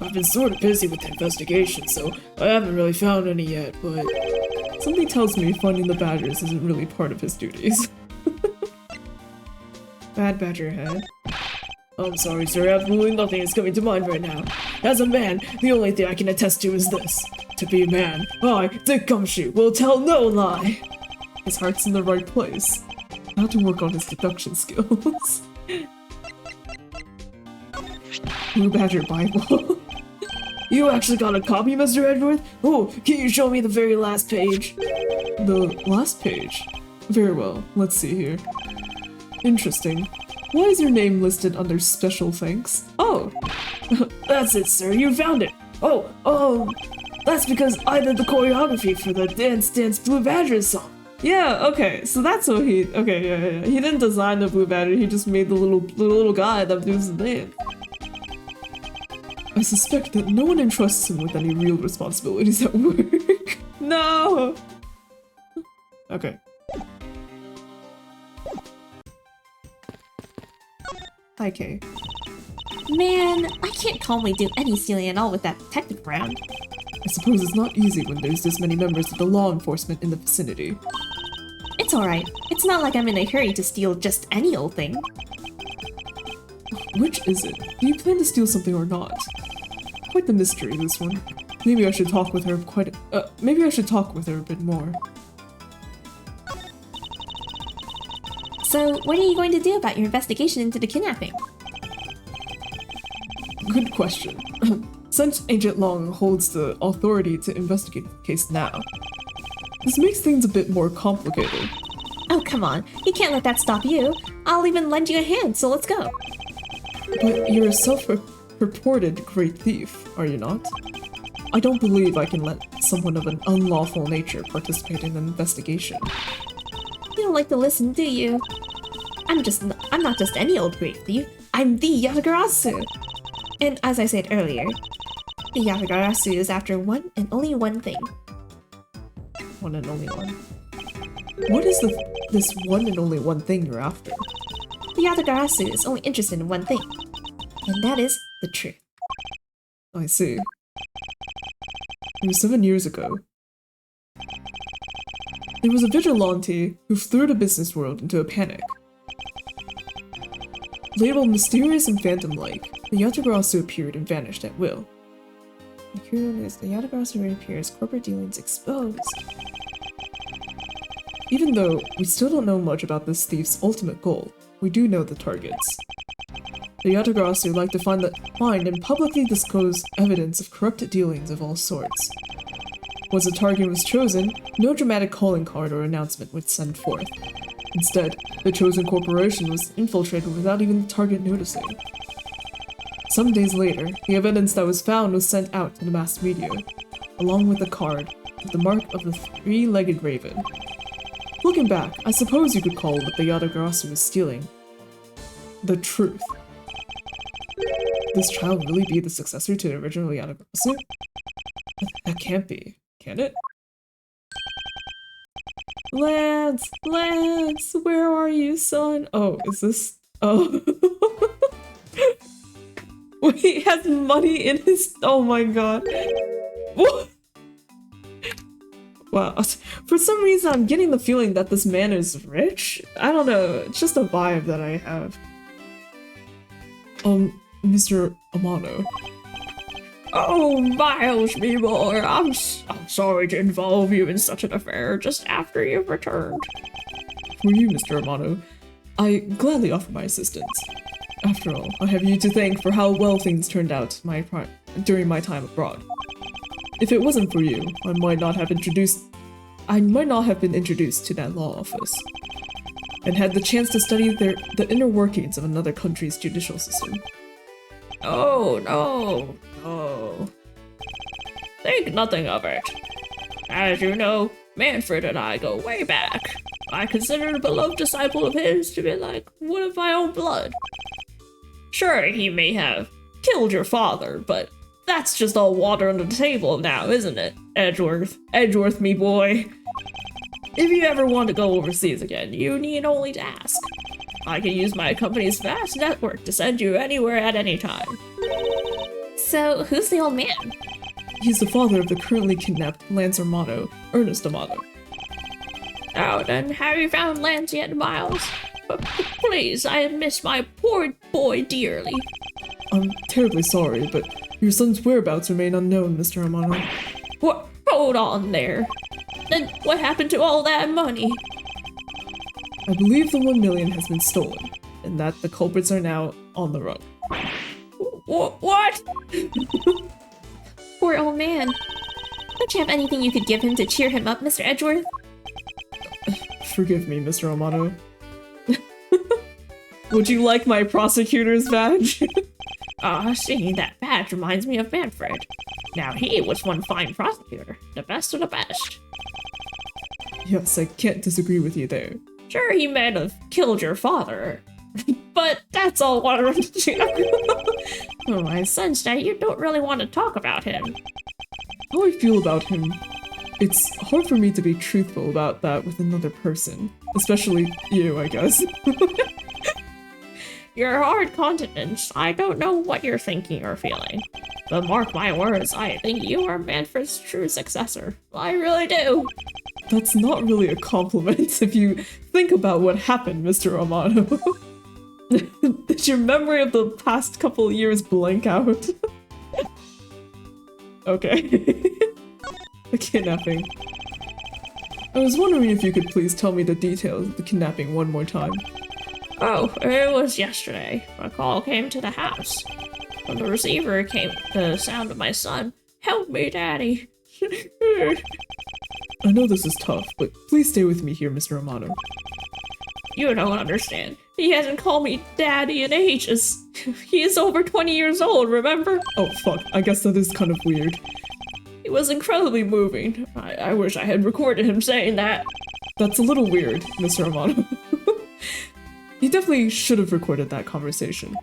I've been sort of busy with the investigation, so I haven't really found any yet, but Something tells me finding the badgers isn't really part of his duties. Bad badger head. I'm sorry, sir. Absolutely nothing is coming to mind right now. As a man, the only thing I can attest to is this. To be a man, I, the gumshoe, will tell no lie. His heart's in the right place. How to work on his deduction skills. Blue Badger Bible. You actually got a copy, Mr. Edgeworth? Oh, can you show me the very last page? The last page? Very well, let's see here. Interesting. Why is your name listed under special thanks? Oh! That's it, sir, you found it! Oh, that's because I did the choreography for the Dance Dance Blue Badger song. Yeah, okay, so that's what he... Okay, yeah. He didn't design the Blue Badger, he just made the little guy that does the dance. I suspect that no one entrusts him with any real responsibilities at work. No! Okay. Hi, Kay. Man, I can't calmly do any stealing at all with that detective around. I suppose it's not easy when there's this many members of the law enforcement in the vicinity. It's alright. It's not like I'm in a hurry to steal just any old thing. Which is it? Do you plan to steal something or not? Quite the mystery, this one. Maybe I should talk with her maybe I should talk with her a bit more. So, what are you going to do about your investigation into the kidnapping? Good question. Since Agent Long holds the authority to investigate the case now, this makes things a bit more complicated. Oh, come on. You can't let that stop you. I'll even lend you a hand, so let's go. But you're a self-reported great thief, are you not? I don't believe I can let someone of an unlawful nature participate in an investigation. You don't like to listen, do you? I'm not just any old great thief. I'm the Yatagarasu! And as I said earlier, the Yatagarasu is after one and only one thing. One and only one. What is this one and only one thing you're after? The Yatagarasu is only interested in one thing, and that is the truth. I see. It was 7 years ago. There was a vigilante who threw the business world into a panic. Labeled mysterious and phantom-like, the Yatagarasu appeared and vanished at will. The curious, the Yatagarasu reappears, corporate dealings exposed. Even though we still don't know much about this thief's ultimate goal, we do know the targets. The Yatagarasu like to find and publicly disclose evidence of corrupted dealings of all sorts. Once a target was chosen, no dramatic calling card or announcement would send forth. Instead, the chosen corporation was infiltrated without even the target noticing. Some days later, the evidence that was found was sent out to the mass media, along with a card with the mark of the three-legged raven. Looking back, I suppose you could call what the Yatagarasu was stealing the truth. This child really be the successor to the original Yatagarasu? That can't be, can it? Lance! Lance! Where are you, son? Oh, is this... Oh. Wait, he has money in his... Oh my god. What? Wow. For some reason, I'm getting the feeling that this man is rich? I don't know. It's just a vibe that I have. Mr. Amano. Oh, Miles, me boy, I'm sorry to involve you in such an affair just after you've returned. For you, Mr. Amano, I gladly offer my assistance. After all, I have you to thank for how well things turned out during my time abroad. If it wasn't for you, I might not have been introduced to that law office, and had the chance to study the inner workings of another country's judicial system. Oh, no. Think nothing of it. As you know, Manfred and I go way back. I consider a beloved disciple of his to be like one of my own blood. Sure, he may have killed your father, but that's just all water under the table now, isn't it, Edgeworth? Edgeworth, me boy. If you ever want to go overseas again, you need only to ask. I can use my company's vast network to send you anywhere at any time. So, who's the old man? He's the father of the currently kidnapped Lance Amano, Ernest Amano. Now then, have you found Lance yet, Miles? Please, I miss my poor boy dearly. I'm terribly sorry, but your son's whereabouts remain unknown, Mr. Amano. What? Hold on there. Then what happened to all that money? I believe the 1 million has been stolen, and that the culprits are now on the run. What? Poor old man. Don't you have anything you could give him to cheer him up, Mr. Edgeworth? Forgive me, Mr. Amano. Would you like my prosecutor's badge? Seeing that badge reminds me of Manfred. Now he was one fine prosecutor, the best of the best. Yes, I can't disagree with you there. Sure, he may have killed your father, but that's all water under the Oh, I sense that you don't really want to talk about him. How I feel about him, it's hard for me to be truthful about that with another person. Especially you, I guess. You're hard continence. I don't know what you're thinking or feeling. But mark my words, I think you are Manfred's true successor. I really do. That's not really a compliment if you think about what happened, Mr. Romano. Did your memory of the past couple years blank out? Okay. The kidnapping. I was wondering if you could please tell me the details of the kidnapping one more time. Oh, it was yesterday. A call came to the house. When the receiver came, the sound of my son, "Help me, Daddy." I know this is tough, but please stay with me here, Mr. Romano. You don't understand. He hasn't called me Daddy in ages. He is over 20 years old, remember? Oh fuck, I guess that is kind of weird. It was incredibly moving. I wish I had recorded him saying that. That's a little weird, Mr. Romano. You definitely should have recorded that conversation.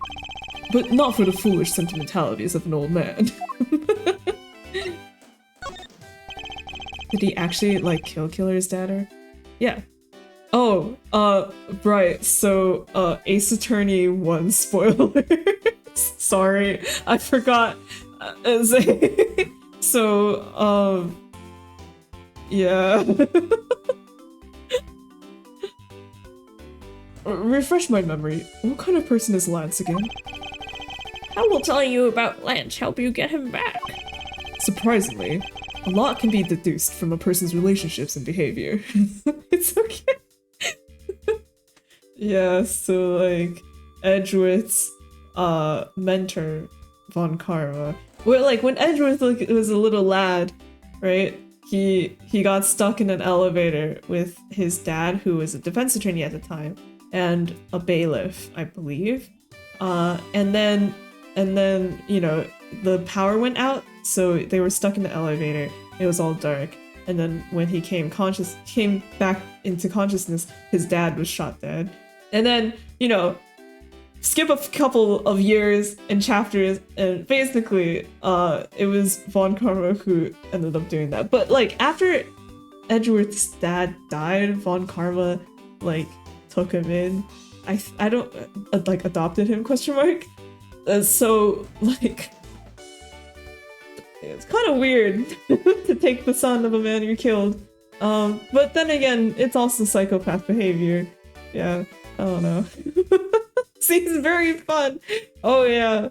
But not for the foolish sentimentalities of an old man. Did he actually, like, kill Killer's dad? Yeah. Oh, right, so, Ace Attorney 1 spoilers. Sorry, I forgot. So, yeah. Refresh my memory. What kind of person is Lance again? I will tell you about Lance, help you get him back. Surprisingly, a lot can be deduced from a person's relationships and behavior. It's okay. Yeah, so like Edgeworth's mentor, Von Karma. Well, like when Edgeworth was a little lad, right? He got stuck in an elevator with his dad, who was a defense attorney at the time, and a bailiff, I believe. And then you know, the power went out, so they were stuck in the elevator. It was all dark. And then when he came back into consciousness, his dad was shot dead. And then, you know, skip a couple of years and chapters, and basically, it was Von Karma who ended up doing that. But like after Edgeworth's dad died, Von Karma like took him in. I don't like adopted him ? So like it's kind of weird to take the son of a man you killed. But then again, it's also psychopath behavior. Yeah, I don't know. Seems very fun. Oh yeah.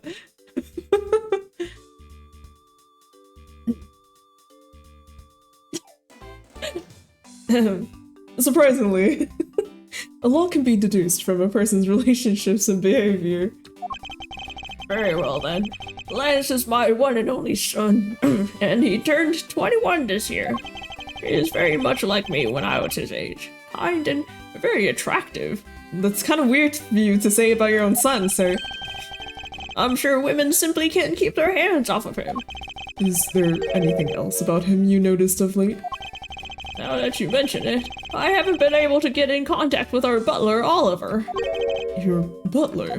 Surprisingly, a lot can be deduced from a person's relationships and behavior. Very well then. Lance is my one and only son, and he turned 21 this year. He is very much like me when I was his age. Kind and very attractive. That's kind of weird for you to say about your own son, sir. I'm sure women simply can't keep their hands off of him. Is there anything else about him you noticed of late? Now that you mention it, I haven't been able to get in contact with our butler, Oliver. Your butler?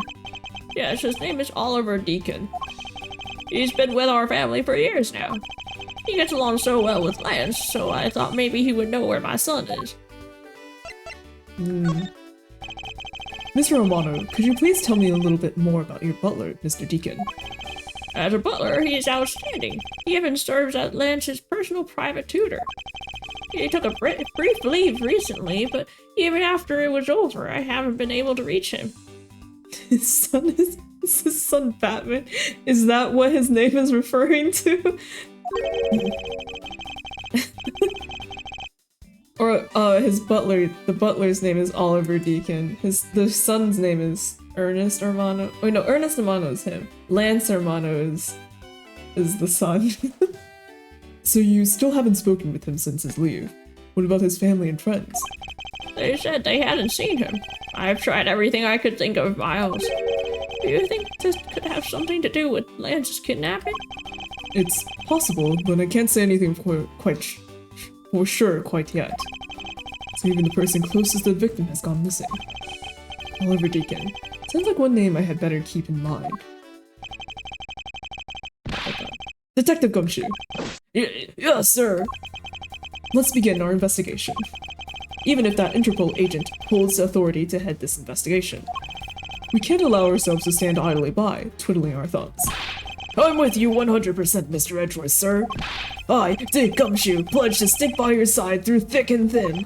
Yes, his name is Oliver Deacon. He's been with our family for years now. He gets along so well with Lance, so I thought maybe he would know where my son is. Mr. Romano, could you please tell me a little bit more about your butler, Mr. Deacon? As a butler, he is outstanding. He even serves as Lance's personal private tutor. He took a brief leave recently, but even after it was over, I haven't been able to reach him. His son is his son Batman? Is that what his name is referring to? Or his butler, the butler's name is Oliver Deacon. The son's name is Ernest Hermano. Wait, no, Ernest Hermano is him. Lance Hermano is the son. So you still haven't spoken with him since his leave. What about his family and friends? They said they hadn't seen him. I've tried everything I could think of, Miles. Do you think this could have something to do with Lance's kidnapping? It's possible, but I can't say anything for sure quite yet. So even the person closest to the victim has gone missing. Oliver Deacon. Sounds like one name I had better keep in mind. Detective Gumshoe. Yes, sir. Let's begin our investigation. Even if that Interpol agent holds the authority to head this investigation, we can't allow ourselves to stand idly by, twiddling our thumbs. I'm with you 100%, Mr. Edgeworth, sir. I, Dick Gumshoe, pledge to stick by your side through thick and thin.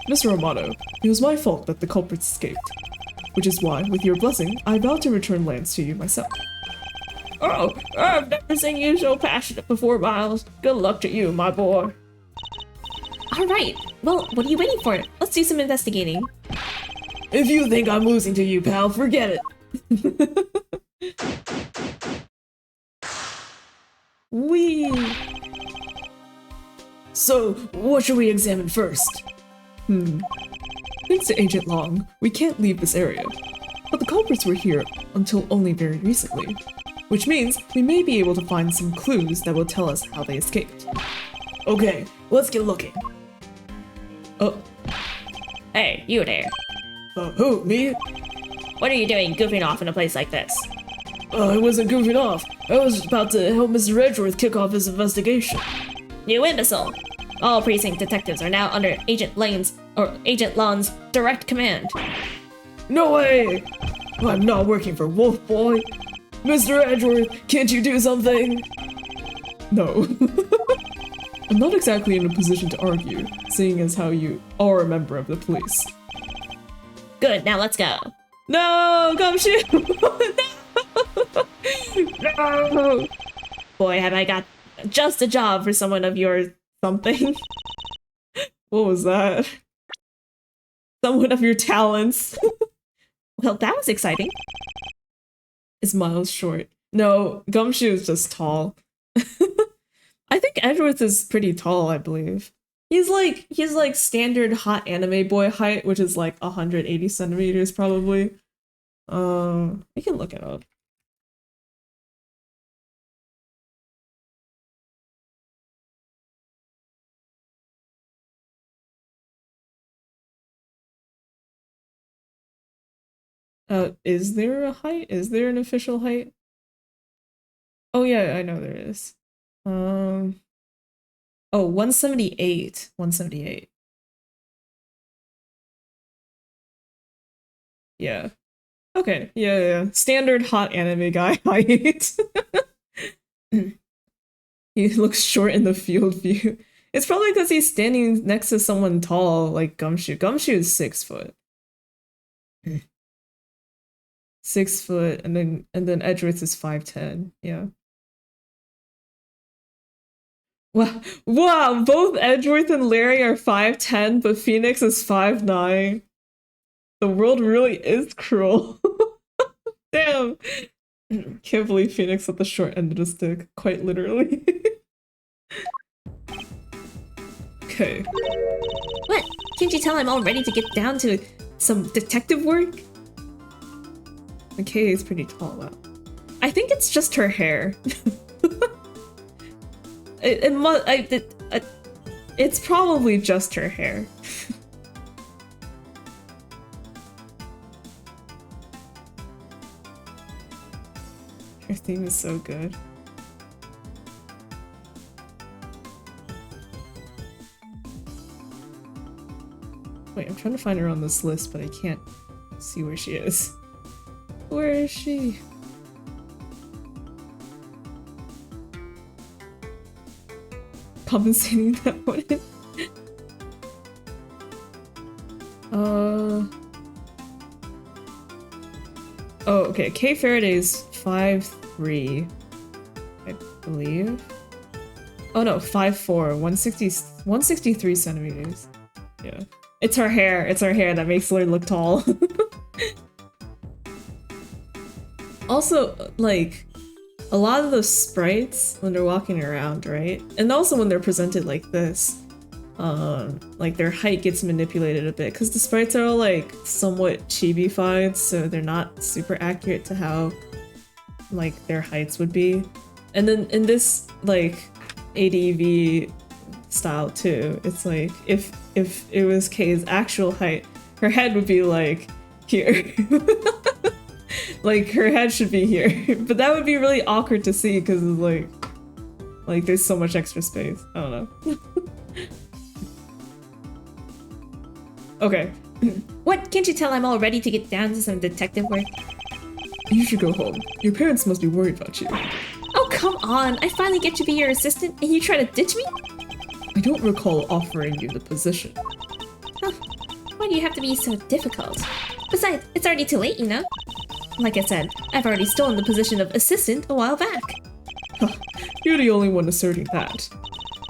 Mr. Romano, it was my fault that the culprits escaped, which is why, with your blessing, I vow to return Lance to you myself. Oh, I've never seen you so passionate before, Miles. Good luck to you, my boy. Alright, well, what are you waiting for? Let's do some investigating. If you think I'm losing to you, pal, forget it. Wee. So, what should we examine first? Thanks to Agent Long, we can't leave this area. But the culprits were here until only very recently, which means we may be able to find some clues that will tell us how they escaped. Okay, let's get looking. Oh. Hey, you there. Who, me? What are you doing goofing off in a place like this? I wasn't goofing off. I was about to help Mr. Edgeworth kick off his investigation. You imbecile! All precinct detectives are now under Agent Long's direct command. No way! I'm not working for Wolf Boy. Mr. Edgeworth, can't you do something? No. I'm not exactly in a position to argue, seeing as how you are a member of the police. Good, now let's go. No, Gumshoe! No! Boy, have I got just a job for someone of your something. What was that? Someone of your talents. Well, that was exciting. Is Miles short? No, Gumshoe is just tall. I think Edgeworth is pretty tall, I believe. He's like standard hot anime boy height, which is like 180 centimeters probably. We can look it up. Is there a height? Is there an official height? Oh yeah, I know there is. Oh, 178. 178. Yeah. Okay, yeah. Standard hot anime guy height. He looks short in the field view. It's probably because he's standing next to someone tall like Gumshoe. Gumshoe is 6 foot. 6 foot, and then Edgeworth is 5'10". Yeah. Wow, both Edgeworth and Larry are 5'10", but Phoenix is 5'9". The world really is cruel. Damn. Can't believe Phoenix at the short end of the stick, quite literally. Okay. What? Can't you tell I'm all ready to get down to some detective work? McKay is pretty tall though. I think it's just her hair. It's probably just her hair. Her theme is so good. Wait, I'm trying to find her on this list, but I can't see where she is. Where is she? Compensating that one. Oh, okay. K Faraday's 5'3", I believe. Oh no, 5'4", 163 centimeters. Yeah. It's her hair. It's her hair that makes her look tall. Also, like, a lot of those sprites when they're walking around, right? And also when they're presented like this, like their height gets manipulated a bit because the sprites are all like somewhat chibi-fied, so they're not super accurate to how like their heights would be. And then in this like ADV style too, it's like if it was Kay's actual height, her head would be like here. Like her head should be here. But that would be really awkward to see because it's like there's so much extra space. I don't know. Okay. What? Can't you tell I'm all ready to get down to some detective work? You should go home. Your parents must be worried about you. Oh, come on! I finally get to be your assistant and you try to ditch me? I don't recall offering you the position. Huh. Why do you have to be so difficult? Besides, it's already too late, you know? Like I said, I've already stolen the position of assistant a while back. You're the only one asserting that.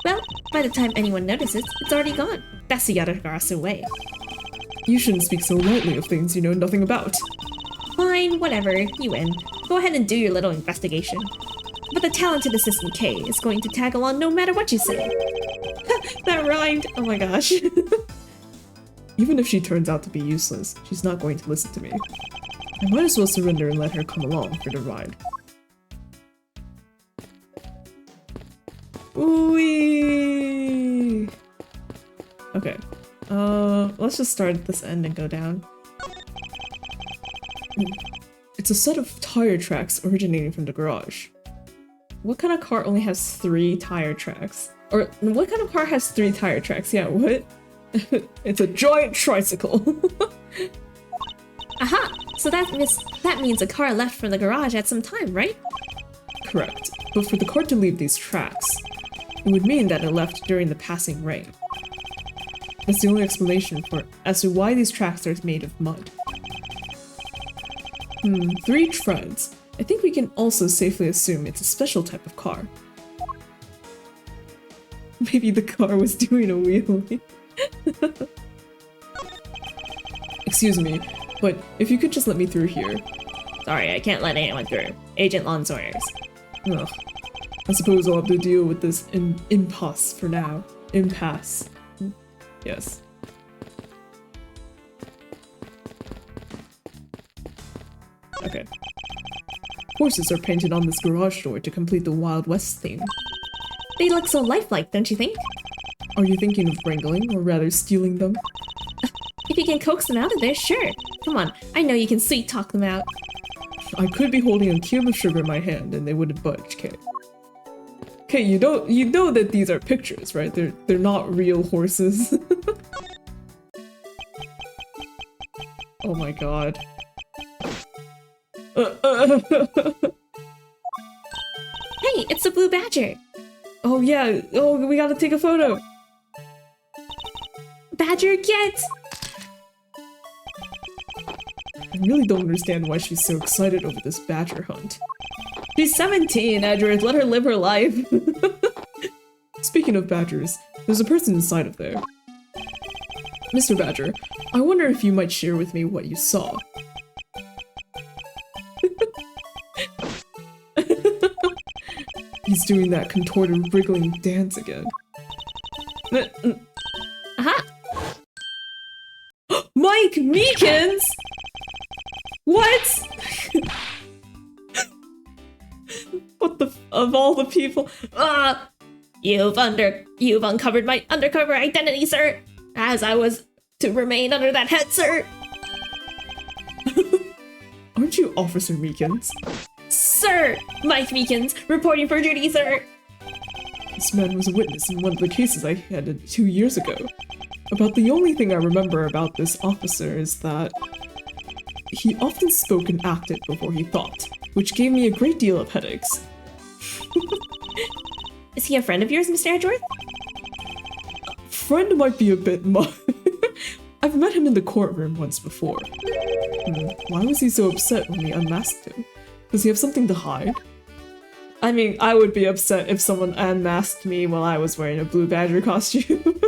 Well, by the time anyone notices, it's already gone. That's the Yatagarasu way. You shouldn't speak so lightly of things you know nothing about. Fine, whatever, you win. Go ahead and do your little investigation. But the talented assistant K is going to tag along no matter what you say. That rhymed! Oh my gosh. Even if she turns out to be useless, she's not going to listen to me. I might as well surrender and let her come along for the ride. Ooh-wee! Okay. Let's just start at this end and go down. It's a set of tire tracks originating from the garage. What kind of car only has 3 tire tracks? Or what kind of car has 3 tire tracks? Yeah, what? It's a giant tricycle. Aha! So that means a car left from the garage at some time, right? Correct. But for the car to leave these tracks, it would mean that it left during the passing rain. That's the only explanation as to why these tracks are made of mud. 3 treads. I think we can also safely assume it's a special type of car. Maybe the car was doing a wheelie. Excuse me, but if you could just let me through here. Sorry, I can't let anyone through. Agent Lon's orders. Ugh. I suppose I'll have to deal with this impasse for now. Impasse. Yes. Okay. Horses are painted on this garage door to complete the Wild West theme. They look so lifelike, don't you think? Are you thinking of wrangling, or rather stealing them? If you can coax them out of there, sure. Come on, I know you can sweet talk them out. I could be holding a cube of sugar in my hand and they wouldn't budge, Kay. Kay, you know that these are pictures, right? They're not real horses. Oh my god. Hey, it's the blue badger! Oh yeah, oh, we gotta take a photo! Badger, get! I really don't understand why she's so excited over this badger hunt. She's 17, Edgeworth, let her live her life! Speaking of badgers, there's a person inside of there. Mr. Badger, I wonder if you might share with me what you saw. He's doing that contorted, wriggling dance again. Aha! Mike Meekins! What? What the of all the people? Ah! You've uncovered my undercover identity, sir! As I was to remain under that head, sir! Aren't you Officer Meekins? Sir! Mike Meekins, reporting for duty, sir! This man was a witness in one of the cases I had 2 years ago. About the only thing I remember about this officer is that he often spoke and acted before he thought, which gave me a great deal of headaches. Is he a friend of yours, Mr. Edgeworth? Friend might be a bit much. I've I've met him in the courtroom once before. Why was he so upset when we unmasked him? Does he have something to hide? I mean, I would be upset if someone unmasked me while I was wearing a Blue Badger costume.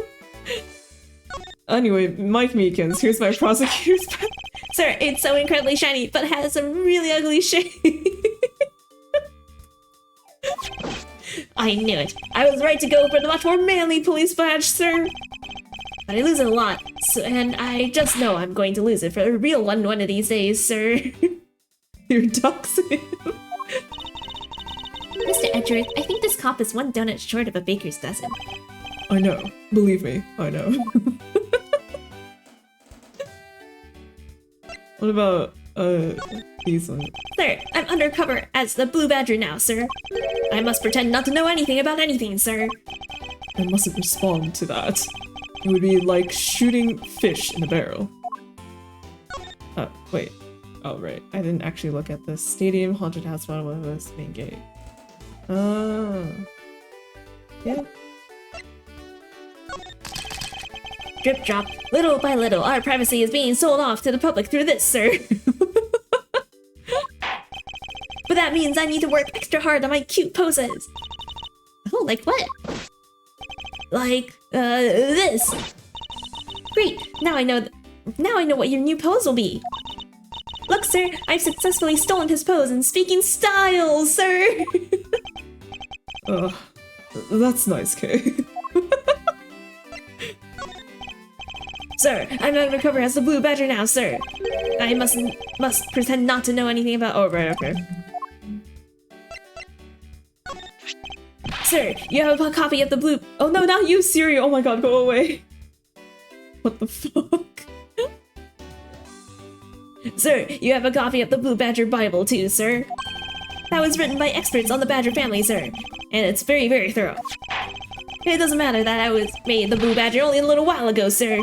Anyway, Mike Meekins, here's my prosecutor's badge. Sir, it's so incredibly shiny, but has a really ugly shade. I knew it. I was right to go for the much more manly police badge, sir. But I lose it a lot, and I just know I'm going to lose it for a real one of these days, sir. You're doxing him. Mr. Edgeworth, I think this cop is one donut short of a baker's dozen. I know. Believe me, I know. What about, these ones? Sir, I'm undercover as the Blue Badger now, sir. I must pretend not to know anything about anything, sir. I mustn't respond to that. It would be like shooting fish in a barrel. Wait. Oh, right. I didn't actually look at this. Stadium, haunted house, bottom of this main gate. Yeah. Drip drop. Little by little, our privacy is being sold off to the public through this, sir. But that means I need to work extra hard on my cute poses. Oh, like what? Like, this. Great, now I know what your new pose will be. Look, sir, I've successfully stolen his pose in speaking style, sir. That's nice, Kay. Sir, I'm undercover as the Blue Badger now, sir. I must pretend not to know anything about— oh, right, okay. Sir, you have a copy of the blue— oh no, not you, Siri! Oh my god, go away! What the fuck? Sir, you have a copy of the Blue Badger Bible too, sir. That was written by experts on the Badger family, sir. And it's very, very thorough. It doesn't matter that I was made the Blue Badger only a little while ago, sir.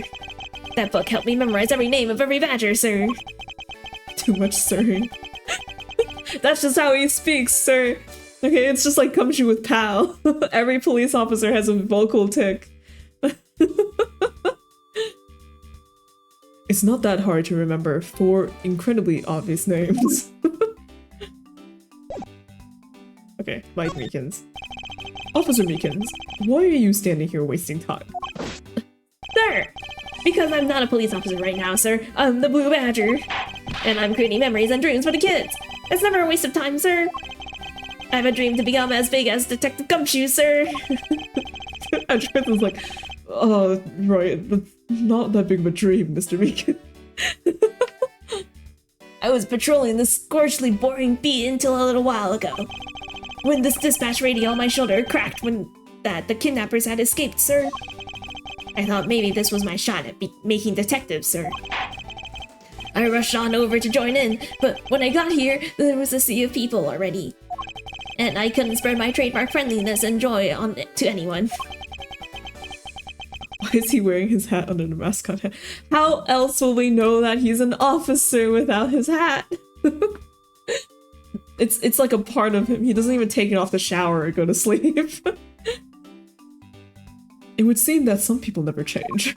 That book helped me memorize every name of every badger, sir. Too much, sir. That's just how he speaks, sir. Okay, it's just like comes you with pal. Every police officer has a vocal tick. It's not that hard to remember 4 incredibly obvious names. Okay, Mike Meekins. Officer Meekins, why are you standing here wasting time? Sir! Because I'm not a police officer right now, sir. I'm the Blue Badger. And I'm creating memories and dreams for the kids. It's never a waste of time, sir. I have a dream to become as big as Detective Gumshoe, sir. Edgeworth was like, oh, right, that's not that big of a dream, Mr. Meekins. I was patrolling this scorchly boring beat until a little while ago, when this dispatch radio on my shoulder cracked when the kidnappers had escaped, sir. I thought maybe this was my shot at making detectives, sir. I rushed on over to join in, but when I got here, there was a sea of people already. And I couldn't spread my trademark friendliness and joy to anyone. Why is he wearing his hat under the mascot hat? How else will we know that he's an officer without his hat? It's like a part of him. He doesn't even take it off the shower or go to sleep. It would seem that some people never change.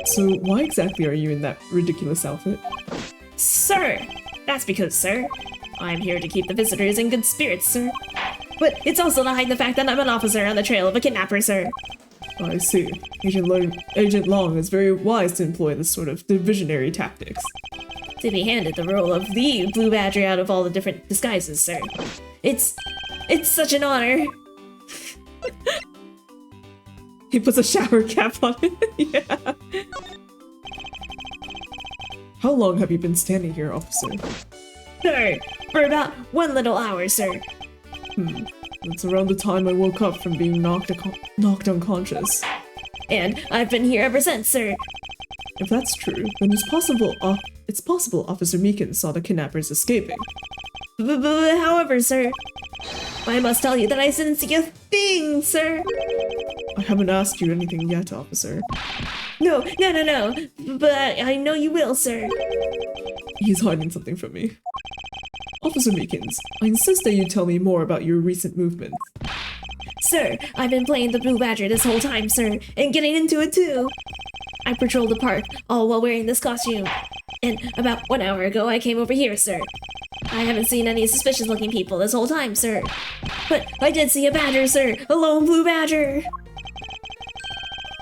So why exactly are you in that ridiculous outfit? Sir! That's because, sir, I'm here to keep the visitors in good spirits, sir. But it's also to hide the fact that I'm an officer on the trail of a kidnapper, sir. I see. Agent Long is very wise to employ this sort of divisionary tactics. To be handed the role of the Blue Badger out of all the different disguises, sir. It's such an honor. He puts a shower cap on it. Yeah. How long have you been standing here, officer? Sir, for about 1 little hour, sir. That's around the time I woke up from being knocked unconscious. And I've been here ever since, sir. If that's true, then it's possible Officer Meekins saw the kidnappers escaping. However, sir, I must tell you that I didn't see a thing, sir. I haven't asked you anything yet, officer. No. But I know you will, sir. He's hiding something from me. Officer Meekins, I insist that you tell me more about your recent movements. Sir, I've been playing the Blue Badger this whole time, sir, and getting into it too. I patrolled the park, all while wearing this costume. And about 1 hour ago, I came over here, sir. I haven't seen any suspicious-looking people this whole time, sir. But I did see a badger, sir! A lone blue badger!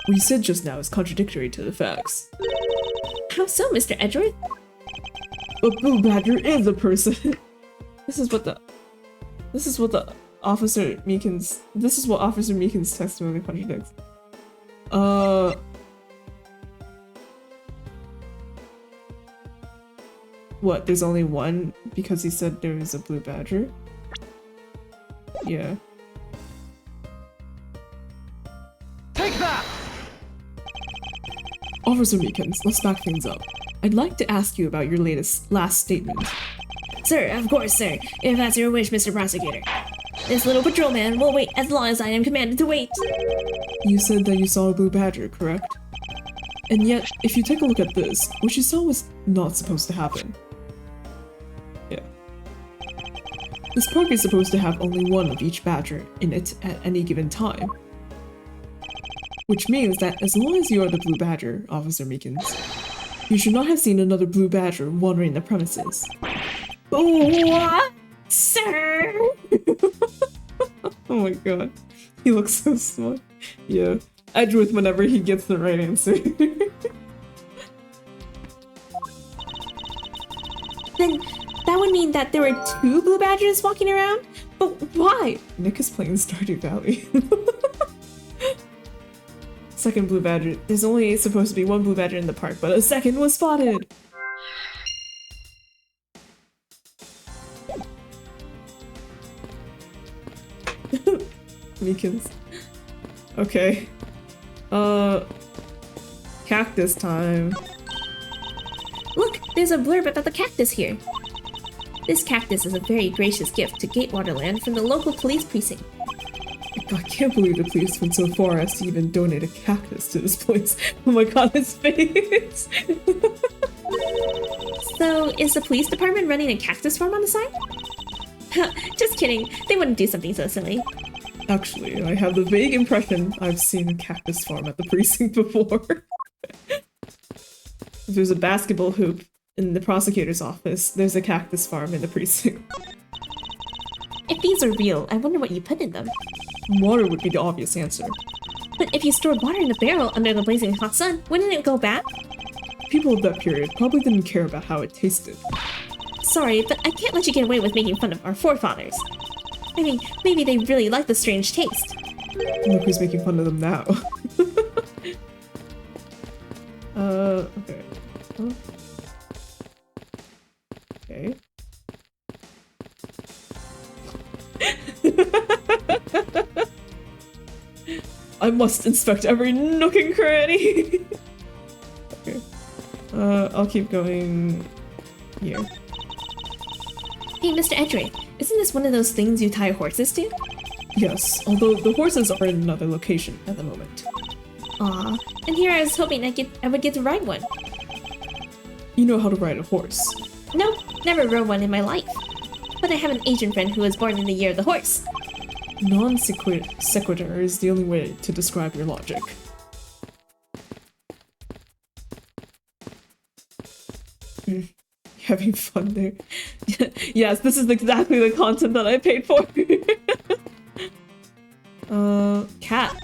What you said just now is contradictory to the facts. How so, Mr. Edgeworth? A blue badger is a person. This is what Officer Meekin's testimony contradicts. What, there's only one because he said there was a blue badger? Yeah. Take that! Officer Meekins, let's back things up. I'd like to ask you about your last statement. Sir, of course, sir. If that's your wish, Mr. Prosecutor. This little patrolman will wait as long as I am commanded to wait. You said that you saw a blue badger, correct? And yet, if you take a look at this, what you saw was not supposed to happen. Yeah. This park is supposed to have only one of each badger in it at any given time. Which means that as long as you are the blue badger, Officer Meekins, you should not have seen another blue badger wandering the premises. What? Sir? Oh my god. He looks so smart. Yeah. Edgeworth whenever he gets the right answer. Then that would mean that there were 2 blue badgers walking around? But why? Nick is playing Stardew Valley. Second blue badger. There's only supposed to be 1 blue badger in the park, but a second was spotted! Meekins. Okay. Cactus time. Look, there's a blurb about the cactus here. This cactus is a very gracious gift to Gatewaterland from the local police precinct. I can't believe the police went so far as to even donate a cactus to this place. Oh my god, his face! So, is the police department running a cactus farm on the side? Just kidding, they wouldn't do something so silly. Actually, I have the vague impression I've seen a cactus farm at the precinct before. If there's a basketball hoop in the prosecutor's office, there's a cactus farm in the precinct. If these are real, I wonder what you put in them. Water would be the obvious answer. But if you stored water in a barrel under the blazing hot sun, wouldn't it go bad? People of that period probably didn't care about how it tasted. Sorry, but I can't let you get away with making fun of our forefathers. I mean, maybe they really like the strange taste. Look who's making fun of them now. Okay. Huh? Okay. I must inspect every nook and cranny! Okay. I'll keep going here. Hey, Mr. Edgeworth, isn't this one of those things you tie horses to? Yes, although the horses are in another location at the moment. Aw, and here I was hoping I would get to ride one. You know how to ride a horse. No, never rode one in my life. But I have an Asian friend who was born in the year of the horse. Non sequitur is the only way to describe your logic. Having fun there. Yes, this is exactly the content that I paid for. Cat.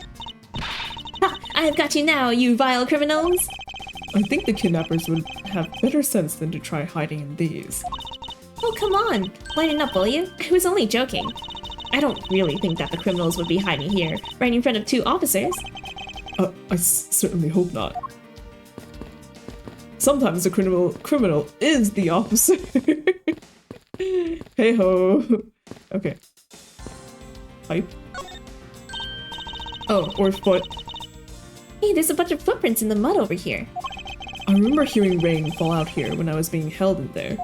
Ha! I have got you now, you vile criminals! I think the kidnappers would have better sense than to try hiding in these. Oh, come on! Lighten up, will you? I was only joking. I don't really think that the criminals would be hiding here, right in front of 2 officers. I certainly hope not. Sometimes the criminal is the officer. Hey ho. Okay. Pipe. Oh, or foot. Hey, there's a bunch of footprints in the mud over here. I remember hearing rain fall out here when I was being held in there.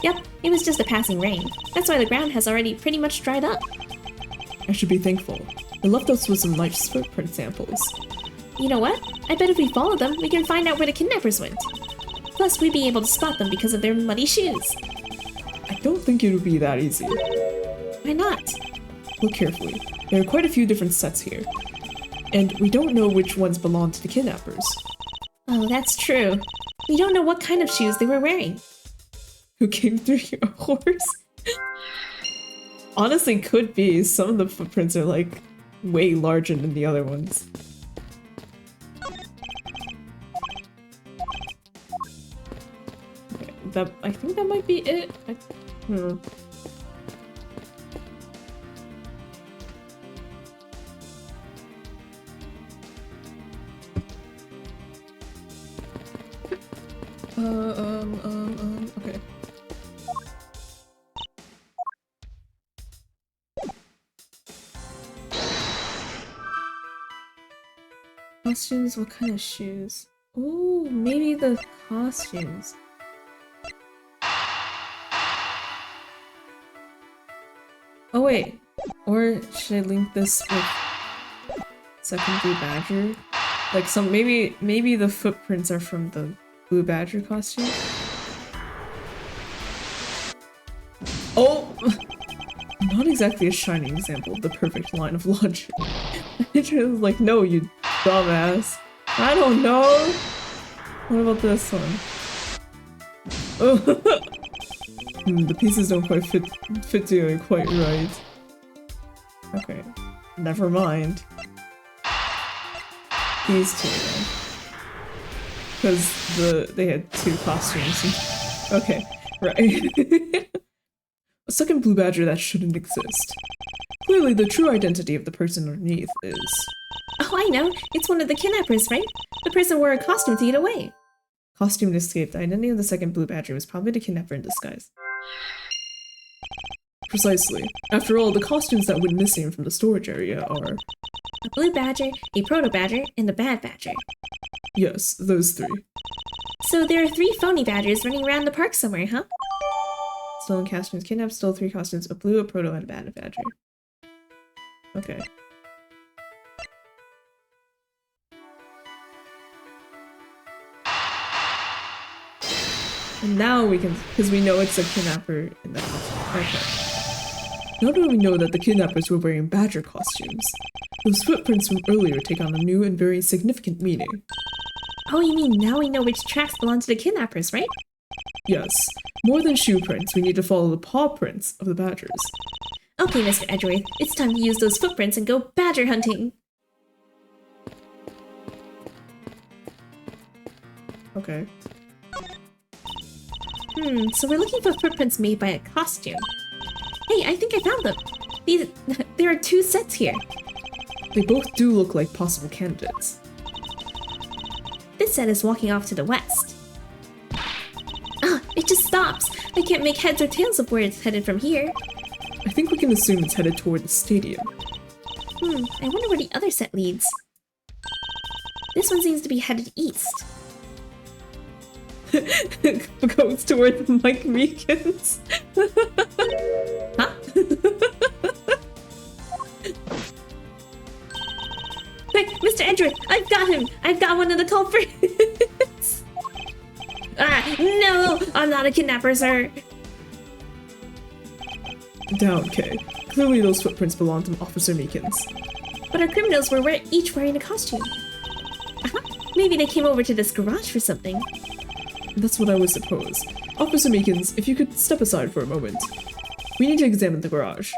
Yep, it was just a passing rain. That's why the ground has already pretty much dried up. I should be thankful. It left us with some nice footprint samples. You know what? I bet if we follow them, we can find out where the kidnappers went. Plus, we'd be able to spot them because of their muddy shoes. I don't think it would be that easy. Why not? Look carefully. There are quite a few different sets here, and we don't know which ones belong to the kidnappers. Oh, that's true. We don't know what kind of shoes they were wearing. Who came through your horse? Honestly, could be. Some of the footprints are like way larger than the other ones. Okay, I think that might be it. I don't know. Okay. Costumes? What kind of shoes? Ooh, maybe the costumes. Oh wait, or should I link this with second Blue Badger? Like maybe the footprints are from the Blue Badger costume? Oh! Not exactly a shining example of the perfect line of logic. It was like, no, you dumbass. I don't know! What about this one? The pieces don't quite fit together quite right. Okay. Never mind. These two then. Because they had two costumes. Okay, right. A second Blue Badger that shouldn't exist. Clearly the true identity of the person underneath is... Oh, I know. It's one of the kidnappers, right? The person wore a costume to get away. Costume escaped. The identity of the second Blue Badger was probably the kidnapper in disguise. Precisely. After all, the costumes that went missing from the storage area are... A Blue Badger, a Proto Badger, and a Bad Badger. Yes, those three. So there are 3 phony badgers running around the park somewhere, huh? Stolen costumes, kidnapped, stole 3 costumes, a blue, a proto, and a bad badger. Okay. And now we can, because we know it's a kidnapper in the costume. Okay. Now that we know that the kidnappers were wearing badger costumes, those footprints from earlier take on a new and very significant meaning. Oh, you mean now we know which tracks belong to the kidnappers, right? Yes. More than shoe prints, we need to follow the paw prints of the badgers. Okay, Mr. Edgeworth, it's time to use those footprints and go badger hunting. Okay. So we're looking for footprints made by a costume. Hey, I think I found them. There are 2 sets here. They both do look like possible candidates. This set is walking off to the west. Ah, it just stops. I can't make heads or tails of where it's headed from here. I think we can assume it's headed toward the stadium. I wonder where the other set leads. This one seems to be headed east. Goes toward the Mike Meekins. Huh? Quick, Mr. Edgeworth, I've got him! I've got one of the culprits! Ah, no! I'm not a kidnapper, sir! Down, Kay. Clearly those footprints belong to Officer Meekins. But our criminals were each wearing a costume. Maybe they came over to this garage for something. That's what I would suppose. Officer Meekins, if you could step aside for a moment. We need to examine the garage.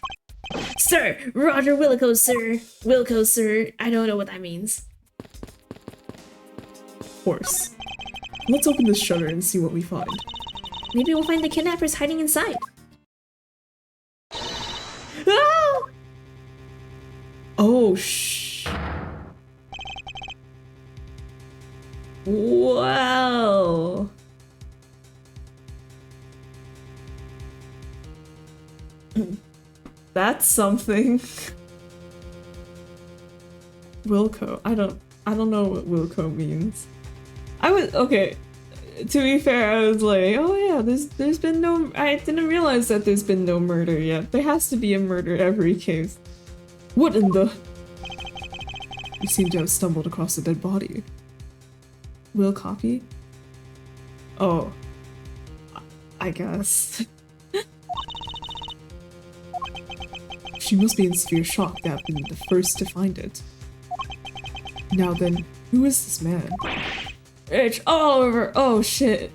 Sir! Roger Wilco, sir! Wilco, sir. I don't know what that means. Horse. Let's open this shutter and see what we find. Maybe we'll find the kidnappers hiding inside. Ah! Oh, shh. Wow. That's something. Wilco. I don't know what Wilco means. Okay. To be fair, I was like, oh yeah, there's been no, I didn't realize that there's been no murder yet. There has to be a murder every case. What in the? You seem to have stumbled across a dead body. Will copy? Oh. I guess. She must be in severe shock to have been the first to find it. Now then, who is this man? It's Oliver! Oh shit!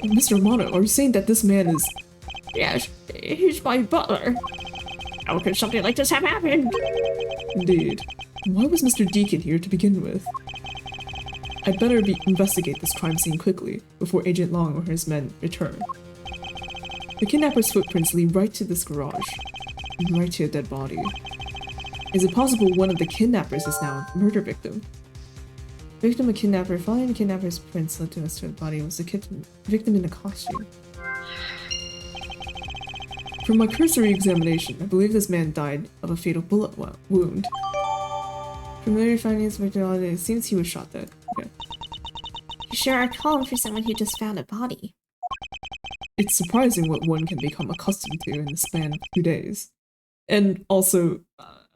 Mr. Romano, are you saying that this man is... Yes, he's my butler. How could something like this have happened? Indeed. Why was Mr. Deacon here to begin with? I'd better investigate this crime scene quickly, before Agent Long or his men return. The kidnapper's footprints lead right to this garage, and right to a dead body. Is it possible one of the kidnappers is now a murder victim? Victim, a kidnapper. Following the kidnapper's prints led to us to a body was the victim in a costume. From my cursory examination, I believe this man died of a fatal bullet wound. From later findings, it seems he was shot dead. Okay. You sure are calm for someone who just found a body. It's surprising what one can become accustomed to in the span of 2 days. And also,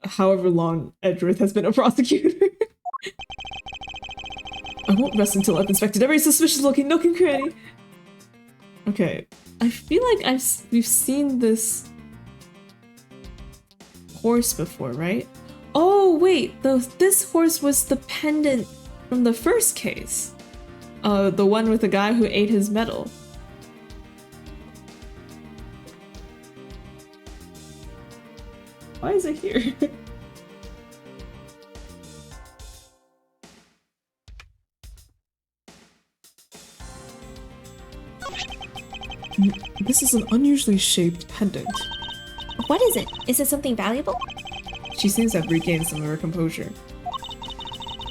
however long Edgeworth has been a prosecutor. I won't rest until I've inspected every suspicious-looking nook and cranny. Okay, I feel like we've seen this horse before, right? Oh wait, this horse was the pendant from the first case. The one with the guy who ate his medal. Why is it here? This is an unusually shaped pendant. What is it? Is it something valuable? She seems to have regained some of her composure.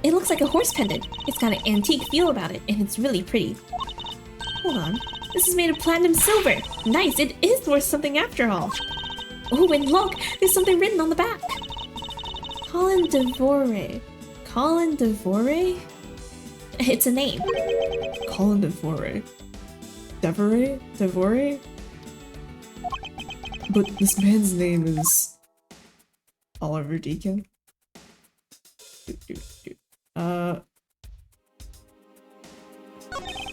It looks like a horse pendant. It's got an antique feel about it, and it's really pretty. Hold on. This is made of platinum silver. Nice, it is worth something after all. Oh, and look! There's something written on the back. Colin Devore. Colin Devore? It's a name. Colin Devore. Devore? Devore? But this man's name is... Oliver Deacon?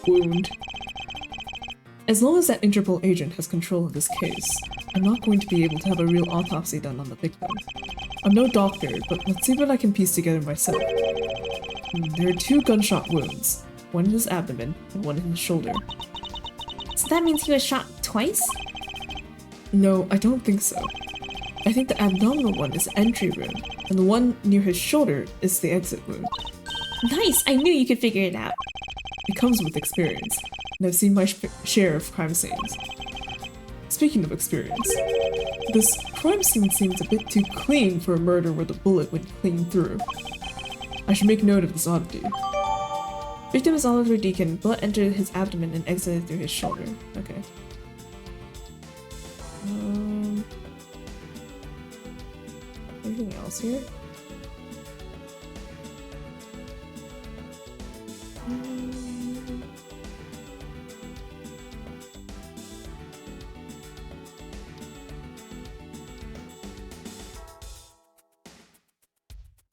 Wound. As long as that Interpol agent has control of this case, I'm not going to be able to have a real autopsy done on the victim. I'm no doctor, but let's see what I can piece together myself. There are 2 gunshot wounds, one in his abdomen and one in his shoulder. So that means he was shot twice? No, I don't think so. I think the abdominal one is the entry wound, and the one near his shoulder is the exit wound. Nice! I knew you could figure it out. It comes with experience, and I've seen my share of crime scenes. Speaking of experience, this crime scene seems a bit too clean for a murder where the bullet went clean through. I should make note of this oddity. Victim is Oliver Deacon. Bullet entered his abdomen and exited through his shoulder. Okay. Anything else here?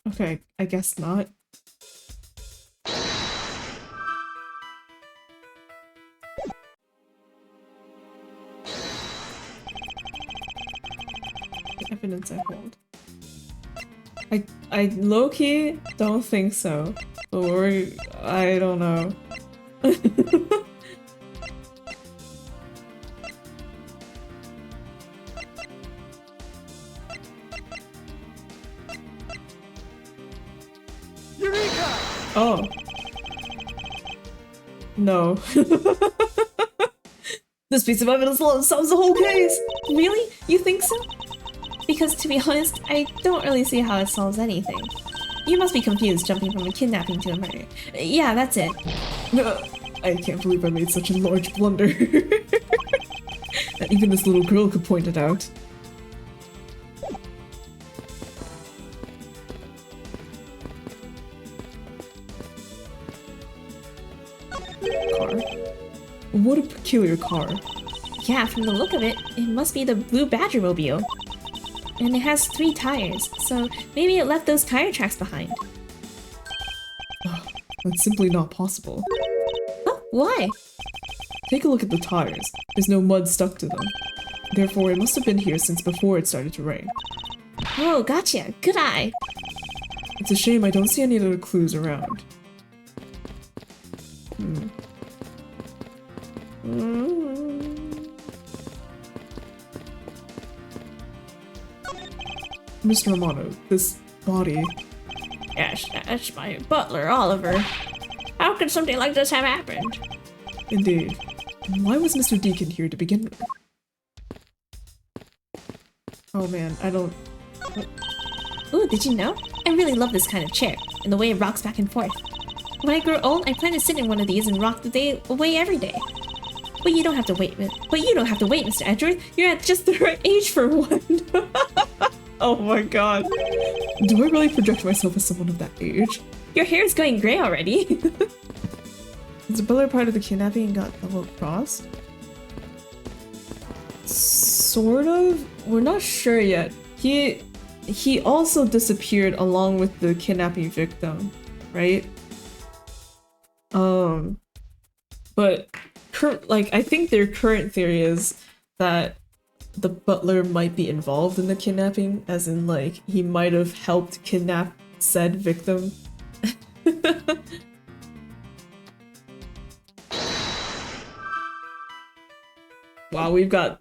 Okay, I guess not. The evidence I hold. I low-key don't think so. Or I don't know. Eureka! Oh. No. This piece of evidence alone solves the whole case! Really? You think so? Because to be honest, I don't really see how it solves anything. You must be confused jumping from a kidnapping to a murder. Yeah, that's it. I can't believe I made such a large blunder. That even this little girl could point it out. Car. What a peculiar car. Yeah, from the look of it, it must be the Blue Badger mobile. And it has 3 tires, so maybe it left those tire tracks behind. That's simply not possible. Oh, why? Take a look at the tires. There's no mud stuck to them. Therefore, it must have been here since before it started to rain. Oh, gotcha. Good eye. It's a shame I don't see any other clues around. Mr. Romano, this body... Yes, that's my butler, Oliver. How could something like this have happened? Indeed. Why was Mr. Deacon here to begin with? Oh man, I don't... Ooh, did you know? I really love this kind of chair, and the way it rocks back and forth. When I grow old, I plan to sit in one of these and rock the day away every day. But you don't have to wait, Mr. Edgeworth. You're at just the right age for one. Oh my god. Do I really project myself as someone of that age? Your hair's going gray already. Is the butler part of the kidnapping and got double crossed? Sort of? We're not sure yet. He also disappeared along with the kidnapping victim, right? But I think their current theory is that the butler might be involved in the kidnapping, as in like he might have helped kidnap said victim. Wow, we've got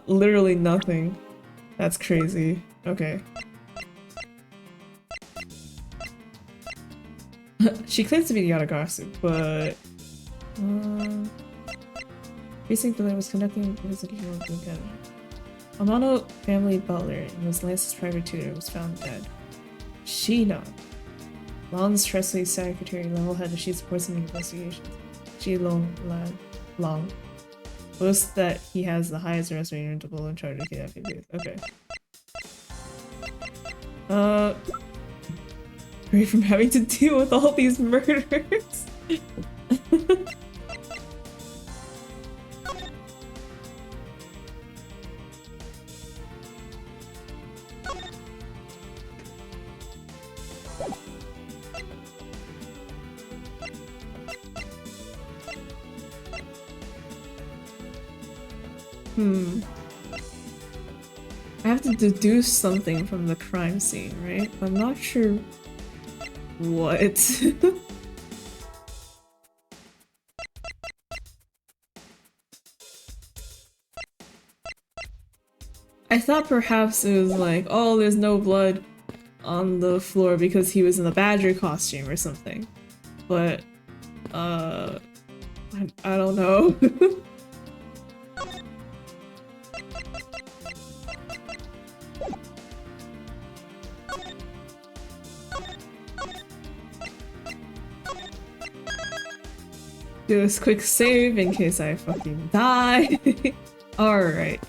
literally nothing. That's crazy. Okay. She claims to be the Yatagarasu, but precinct builder was conducting investigation of the academy. Amano family butler and was Lance's private tutor was found dead. Sheena. Lon's trustworthy secretary level-headed, she supports in the investigation. She Long boasts that he has the highest arrest rating in double in charge of kidnapping case. Okay. Free from having to deal with all these murders. I have to deduce something from the crime scene, right? I'm not sure what. I thought perhaps it was like, oh, there's no blood on the floor because he was in a badger costume or something. But, I don't know. Do this quick save in case I fucking die. Alright.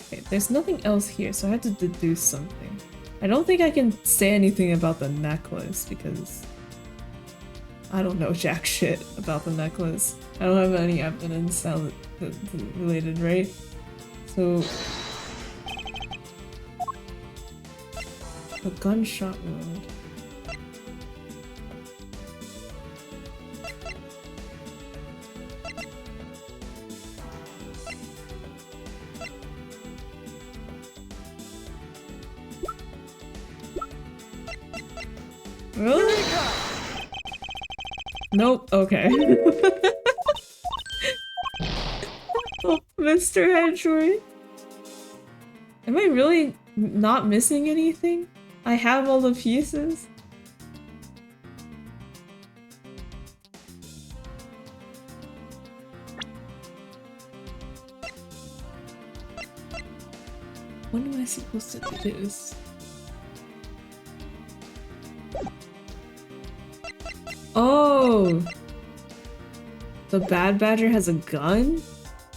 Okay, there's nothing else here, so I have to deduce something. I don't think I can say anything about the necklace because I don't know jack shit about the necklace. I don't have any evidence related, right? So a gunshot wound. Really? Nope, okay. Oh, Mr. Hedgeroy. Am I really not missing anything? I have all the pieces. When am I supposed to do this? Oh! The bad badger has a gun?